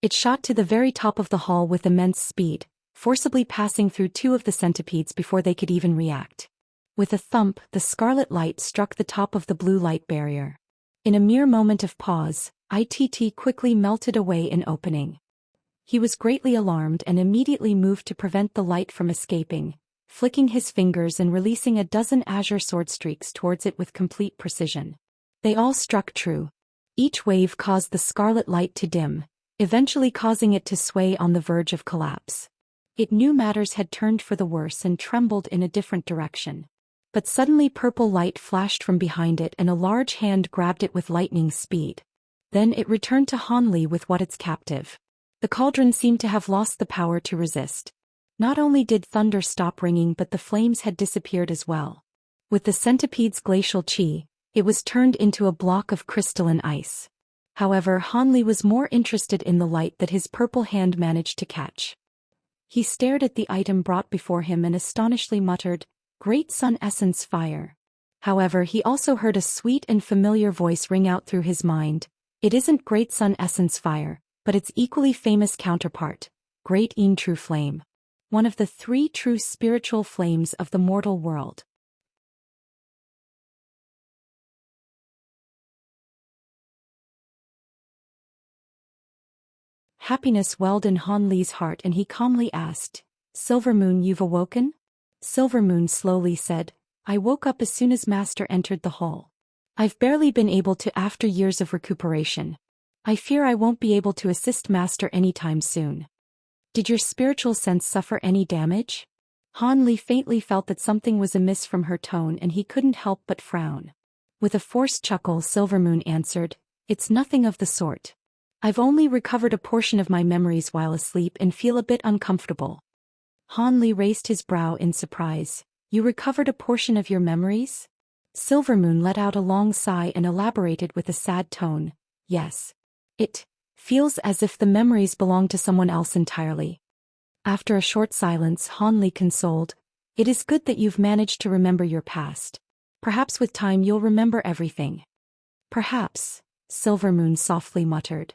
It shot to the very top of the hall with immense speed, forcibly passing through two of the centipedes before they could even react. With a thump, the scarlet light struck the top of the blue light barrier. In a mere moment of pause, it quickly melted away in opening. He was greatly alarmed and immediately moved to prevent the light from escaping, flicking his fingers and releasing a dozen azure sword streaks towards it with complete precision. They all struck true. Each wave caused the scarlet light to dim, eventually causing it to sway on the verge of collapse. It knew matters had turned for the worse and trembled in a different direction. But suddenly purple light flashed from behind it and a large hand grabbed it with lightning speed. Then it returned to Han Li with what its captive. The cauldron seemed to have lost the power to resist. Not only did thunder stop ringing, but the flames had disappeared as well. With the centipede's glacial qi, it was turned into a block of crystalline ice. However, Han Li was more interested in the light that his purple hand managed to catch. He stared at the item brought before him and astonishedly muttered, "Great Sun Essence Fire." However, he also heard a sweet and familiar voice ring out through his mind. It isn't Great Sun Essence Fire, but its equally famous counterpart, Great Yin True Flame. One of the three true spiritual flames of the mortal world. Happiness welled in Han Li's heart and he calmly asked, "Silver Moon, you've awoken?" Silver Moon slowly said, "I woke up as soon as Master entered the hall. I've barely been able to after years of recuperation. I fear I won't be able to assist Master anytime soon. Did your spiritual sense suffer any damage? Han Li faintly felt that something was amiss from her tone and he couldn't help but frown. With a forced chuckle, Silvermoon answered, "It's nothing of the sort. I've only recovered a portion of my memories while asleep and feel a bit uncomfortable." Han Li raised his brow in surprise. "You recovered a portion of your memories?" Silvermoon let out a long sigh and elaborated with a sad tone, "Yes. It feels as if the memories belong to someone else entirely." After a short silence, Han Li consoled, "It is good that you've managed to remember your past. Perhaps with time you'll remember everything." "Perhaps," Silvermoon softly muttered.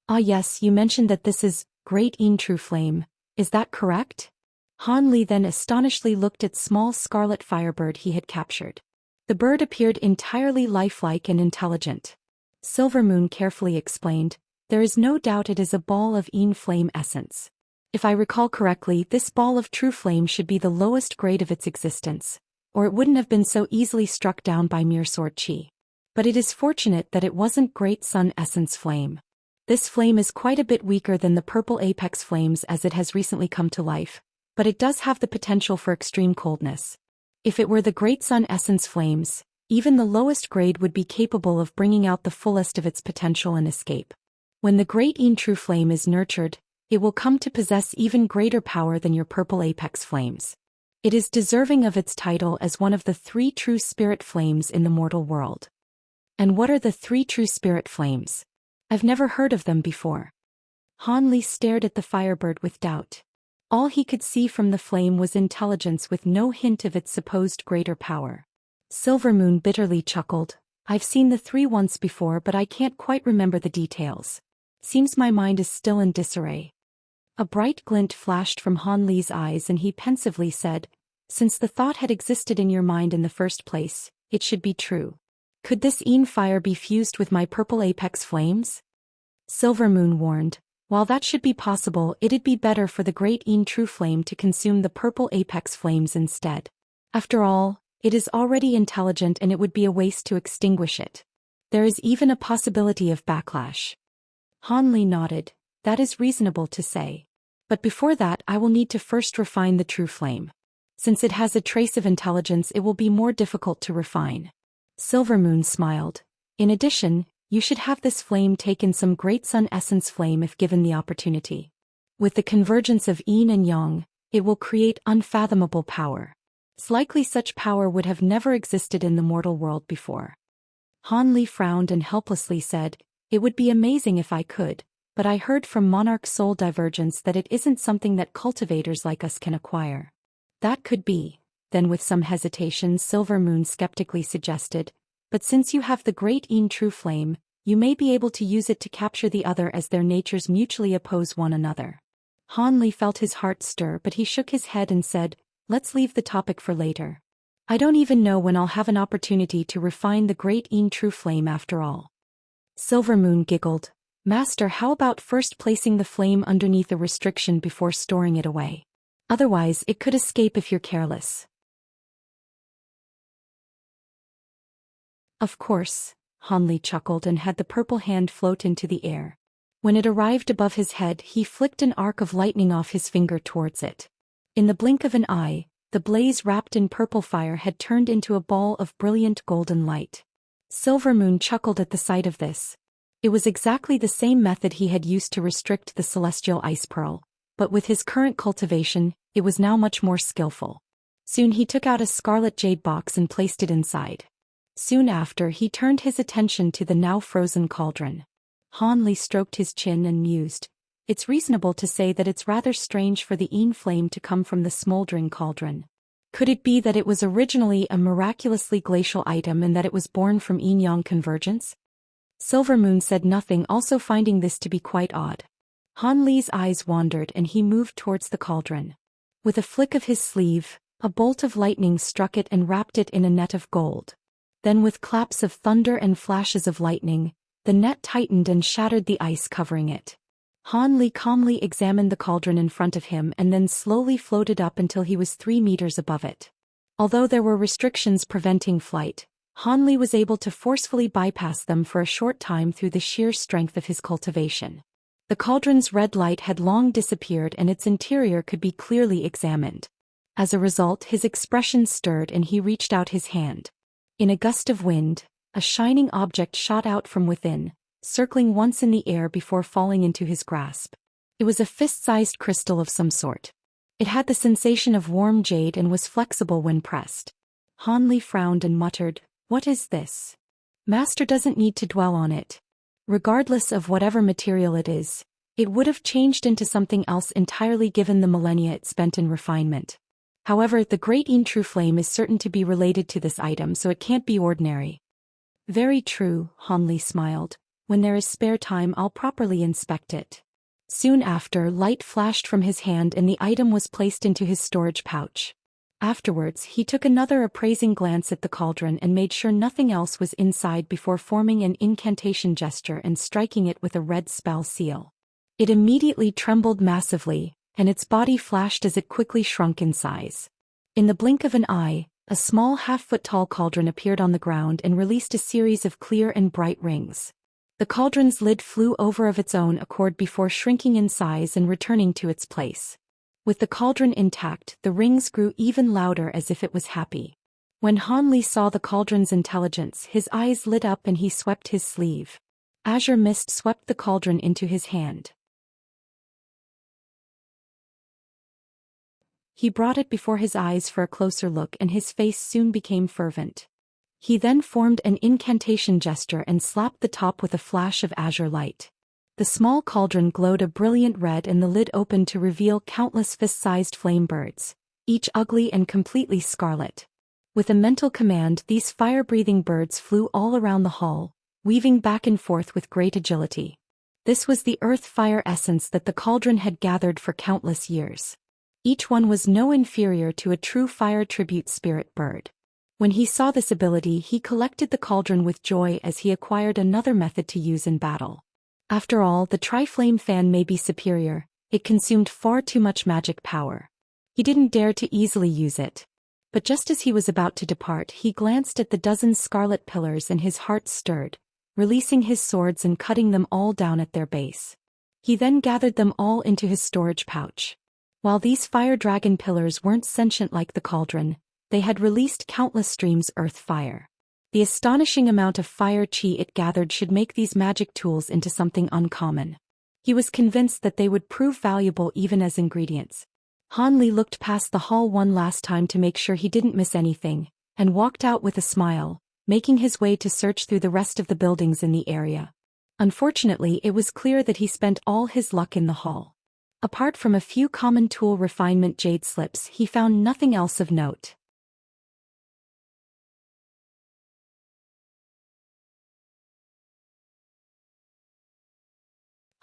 "Ah yes, you mentioned that this is Great Een True Flame, is that correct?" Han Li then astonishedly looked at small scarlet firebird he had captured. The bird appeared entirely lifelike and intelligent. Silvermoon carefully explained, "There is no doubt it is a ball of Een Flame essence. If I recall correctly, this ball of true flame should be the lowest grade of its existence, or it wouldn't have been so easily struck down by mere sword chi. But it is fortunate that it wasn't Great Sun Essence Flame. This flame is quite a bit weaker than the purple apex flames as it has recently come to life, but it does have the potential for extreme coldness. If it were the Great Sun Essence Flames, even the lowest grade would be capable of bringing out the fullest of its potential and escape. When the Great Een True Flame is nurtured, it will come to possess even greater power than your purple apex flames. It is deserving of its title as one of the 3 true spirit flames in the mortal world." "And what are the 3 true spirit flames? I've never heard of them before." Han Li stared at the firebird with doubt. All he could see from the flame was intelligence with no hint of its supposed greater power. Silvermoon bitterly chuckled, "I've seen the 3 once before but I can't quite remember the details. Seems my mind is still in disarray." A bright glint flashed from Han Li's eyes and he pensively said, "Since the thought had existed in your mind in the first place, it should be true. Could this Een fire be fused with my purple apex flames?" Silvermoon warned, "While that should be possible, it'd be better for the Great Een True Flame to consume the purple apex flames instead. After all, it is already intelligent and it would be a waste to extinguish it. There is even a possibility of backlash." Han Li nodded, "That is reasonable to say. But before that I will need to first refine the true flame. Since it has a trace of intelligence it will be more difficult to refine." Silvermoon smiled. "In addition, you should have this flame take in some Great Sun Essence Flame if given the opportunity. With the convergence of Yin and Yang, it will create unfathomable power. It's likely such power would have never existed in the mortal world before." Han Li frowned and helplessly said, "It would be amazing if I could, but I heard from Monarch Soul Divergence that it isn't something that cultivators like us can acquire." "That could be," then with some hesitation Silvermoon skeptically suggested, "but since you have the Great Een True Flame, you may be able to use it to capture the other as their natures mutually oppose one another." Han Li felt his heart stir but he shook his head and said, "Let's leave the topic for later. I don't even know when I'll have an opportunity to refine the Great Een True Flame after all." Silvermoon giggled, "Master, how about first placing the flame underneath a restriction before storing it away? Otherwise it could escape if you're careless." "Of course," Han Li chuckled and had the purple hand float into the air. When it arrived above his head he flicked an arc of lightning off his finger towards it. In the blink of an eye, the blaze wrapped in purple fire had turned into a ball of brilliant golden light. Silvermoon chuckled at the sight of this. It was exactly the same method he had used to restrict the celestial ice pearl, but with his current cultivation, it was now much more skillful. Soon he took out a scarlet jade box and placed it inside. Soon after he turned his attention to the now frozen cauldron. Han Li stroked his chin and mused. It's reasonable to say that it's rather strange for the Een flame to come from the smoldering cauldron. Could it be that it was originally a miraculously glacial item and that it was born from Yin-Yang convergence? Silvermoon said nothing, also finding this to be quite odd. Han Li's eyes wandered and he moved towards the cauldron. With a flick of his sleeve, a bolt of lightning struck it and wrapped it in a net of gold. Then with claps of thunder and flashes of lightning, the net tightened and shattered the ice covering it. Han Li calmly examined the cauldron in front of him and then slowly floated up until he was 3 meters above it. Although there were restrictions preventing flight, Hanli was able to forcefully bypass them for a short time through the sheer strength of his cultivation. The cauldron's red light had long disappeared and its interior could be clearly examined. As a result, his expression stirred and he reached out his hand. In a gust of wind, a shining object shot out from within, circling once in the air before falling into his grasp. It was a fist-sized crystal of some sort. It had the sensation of warm jade and was flexible when pressed. Hanli frowned and muttered, "What is this? Master doesn't need to dwell on it. Regardless of whatever material it is, it would have changed into something else entirely given the millennia it spent in refinement. However, the great true flame is certain to be related to this item, so it can't be ordinary." "Very true," Hanli smiled. "When there is spare time, I'll properly inspect it." Soon after, light flashed from his hand and the item was placed into his storage pouch. Afterwards, he took another appraising glance at the cauldron and made sure nothing else was inside before forming an incantation gesture and striking it with a red spell seal. It immediately trembled massively, and its body flashed as it quickly shrunk in size. In the blink of an eye, a small half-foot-tall cauldron appeared on the ground and released a series of clear and bright rings. The cauldron's lid flew over of its own accord before shrinking in size and returning to its place. With the cauldron intact, the rings grew even louder as if it was happy. When Hanli saw the cauldron's intelligence, his eyes lit up and he swept his sleeve. Azure mist swept the cauldron into his hand. He brought it before his eyes for a closer look and his face soon became fervent. He then formed an incantation gesture and slapped the top with a flash of azure light. The small cauldron glowed a brilliant red and the lid opened to reveal countless fist-sized flame birds, each ugly and completely scarlet. With a mental command, these fire-breathing birds flew all around the hall, weaving back and forth with great agility. This was the earth-fire essence that the cauldron had gathered for countless years. Each one was no inferior to a true fire tribute spirit bird. When he saw this ability, he collected the cauldron with joy as he acquired another method to use in battle. After all, the tri-flame fan may be superior, it consumed far too much magic power. He didn't dare to easily use it. But just as he was about to depart, he glanced at the dozen scarlet pillars and his heart stirred, releasing his swords and cutting them all down at their base. He then gathered them all into his storage pouch. While these fire dragon pillars weren't sentient like the cauldron, they had released countless streams earth fire. The astonishing amount of fire chi it gathered should make these magic tools into something uncommon. He was convinced that they would prove valuable even as ingredients. Hanli looked past the hall one last time to make sure he didn't miss anything, and walked out with a smile, making his way to search through the rest of the buildings in the area. Unfortunately, it was clear that he spent all his luck in the hall. Apart from a few common tool refinement jade slips, he found nothing else of note.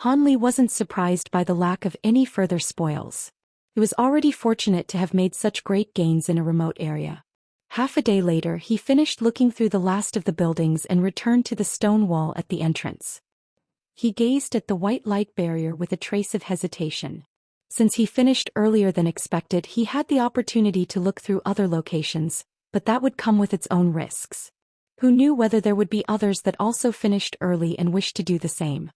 Hanli wasn't surprised by the lack of any further spoils. He was already fortunate to have made such great gains in a remote area. Half a day later, he finished looking through the last of the buildings and returned to the stone wall at the entrance. He gazed at the white light barrier with a trace of hesitation. Since he finished earlier than expected, he had the opportunity to look through other locations, but that would come with its own risks. Who knew whether there would be others that also finished early and wished to do the same?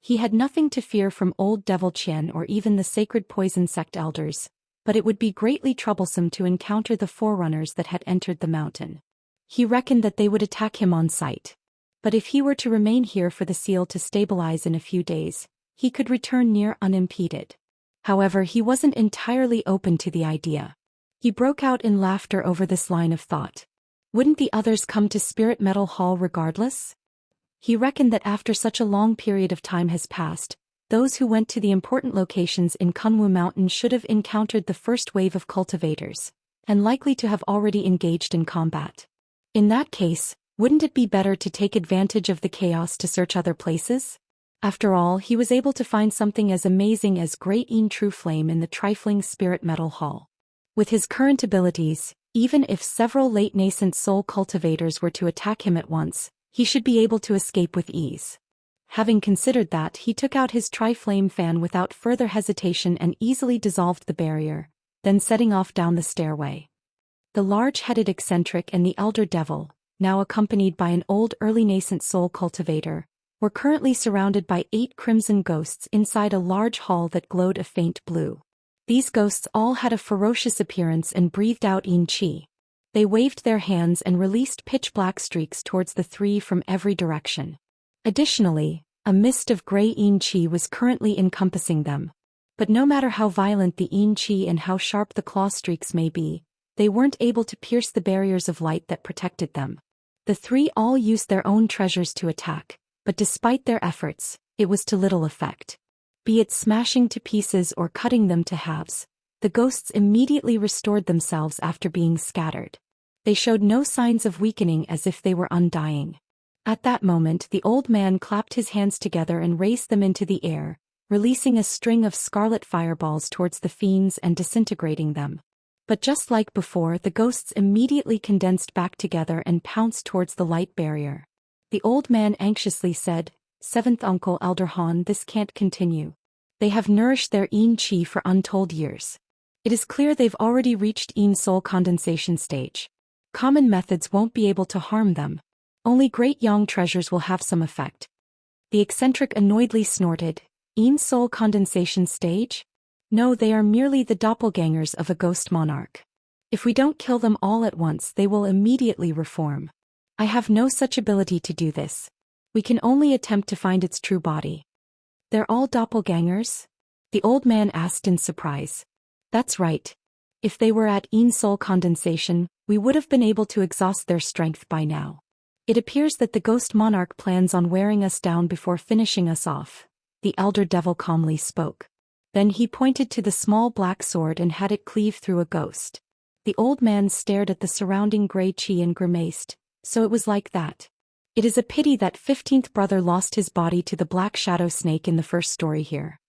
He had nothing to fear from old Devil Qian or even the sacred poison sect elders, but it would be greatly troublesome to encounter the forerunners that had entered the mountain. He reckoned that they would attack him on sight. But if he were to remain here for the seal to stabilize in a few days, he could return near unimpeded. However, he wasn't entirely open to the idea. He broke out in laughter over this line of thought. Wouldn't the others come to Spirit Metal Hall regardless? He reckoned that after such a long period of time has passed, those who went to the important locations in Kunwu Mountain should have encountered the first wave of cultivators, and likely to have already engaged in combat. In that case, wouldn't it be better to take advantage of the chaos to search other places? After all, he was able to find something as amazing as Great True Flame in the trifling Spirit Metal Hall. With his current abilities, even if several late nascent soul cultivators were to attack him at once, he should be able to escape with ease. Having considered that, he took out his tri-flame fan without further hesitation and easily dissolved the barrier, then setting off down the stairway. The large-headed eccentric and the elder devil, now accompanied by an old early nascent soul cultivator, were currently surrounded by 8 crimson ghosts inside a large hall that glowed a faint blue. These ghosts all had a ferocious appearance and breathed out yin qi. They waved their hands and released pitch-black streaks towards the 3 from every direction. Additionally, a mist of gray yin qi was currently encompassing them. But no matter how violent the yin qi and how sharp the claw streaks may be, they weren't able to pierce the barriers of light that protected them. The 3 all used their own treasures to attack, but despite their efforts, it was to little effect. Be it smashing to pieces or cutting them to halves, the ghosts immediately restored themselves after being scattered. They showed no signs of weakening, as if they were undying. At that moment, the old man clapped his hands together and raised them into the air, releasing a string of scarlet fireballs towards the fiends and disintegrating them. But just like before, the ghosts immediately condensed back together and pounced towards the light barrier. The old man anxiously said, "Seventh Uncle Elder Han, this can't continue. They have nourished their yin qi for untold years. It is clear they've already reached yin soul condensation stage. Common methods won't be able to harm them. Only great yang treasures will have some effect." The eccentric annoyedly snorted, "Yin soul condensation stage? No, they are merely the doppelgangers of a ghost monarch. If we don't kill them all at once, they will immediately reform. I have no such ability to do this. We can only attempt to find its true body." "They're all doppelgangers?" the old man asked in surprise. "That's right. If they were at yin soul condensation, we would have been able to exhaust their strength by now. It appears that the ghost monarch plans on wearing us down before finishing us off," the elder devil calmly spoke. Then he pointed to the small black sword and had it cleave through a ghost. The old man stared at the surrounding gray qi and grimaced. "So it was like that. It is a pity that 15th brother lost his body to the black shadow snake in the first story here.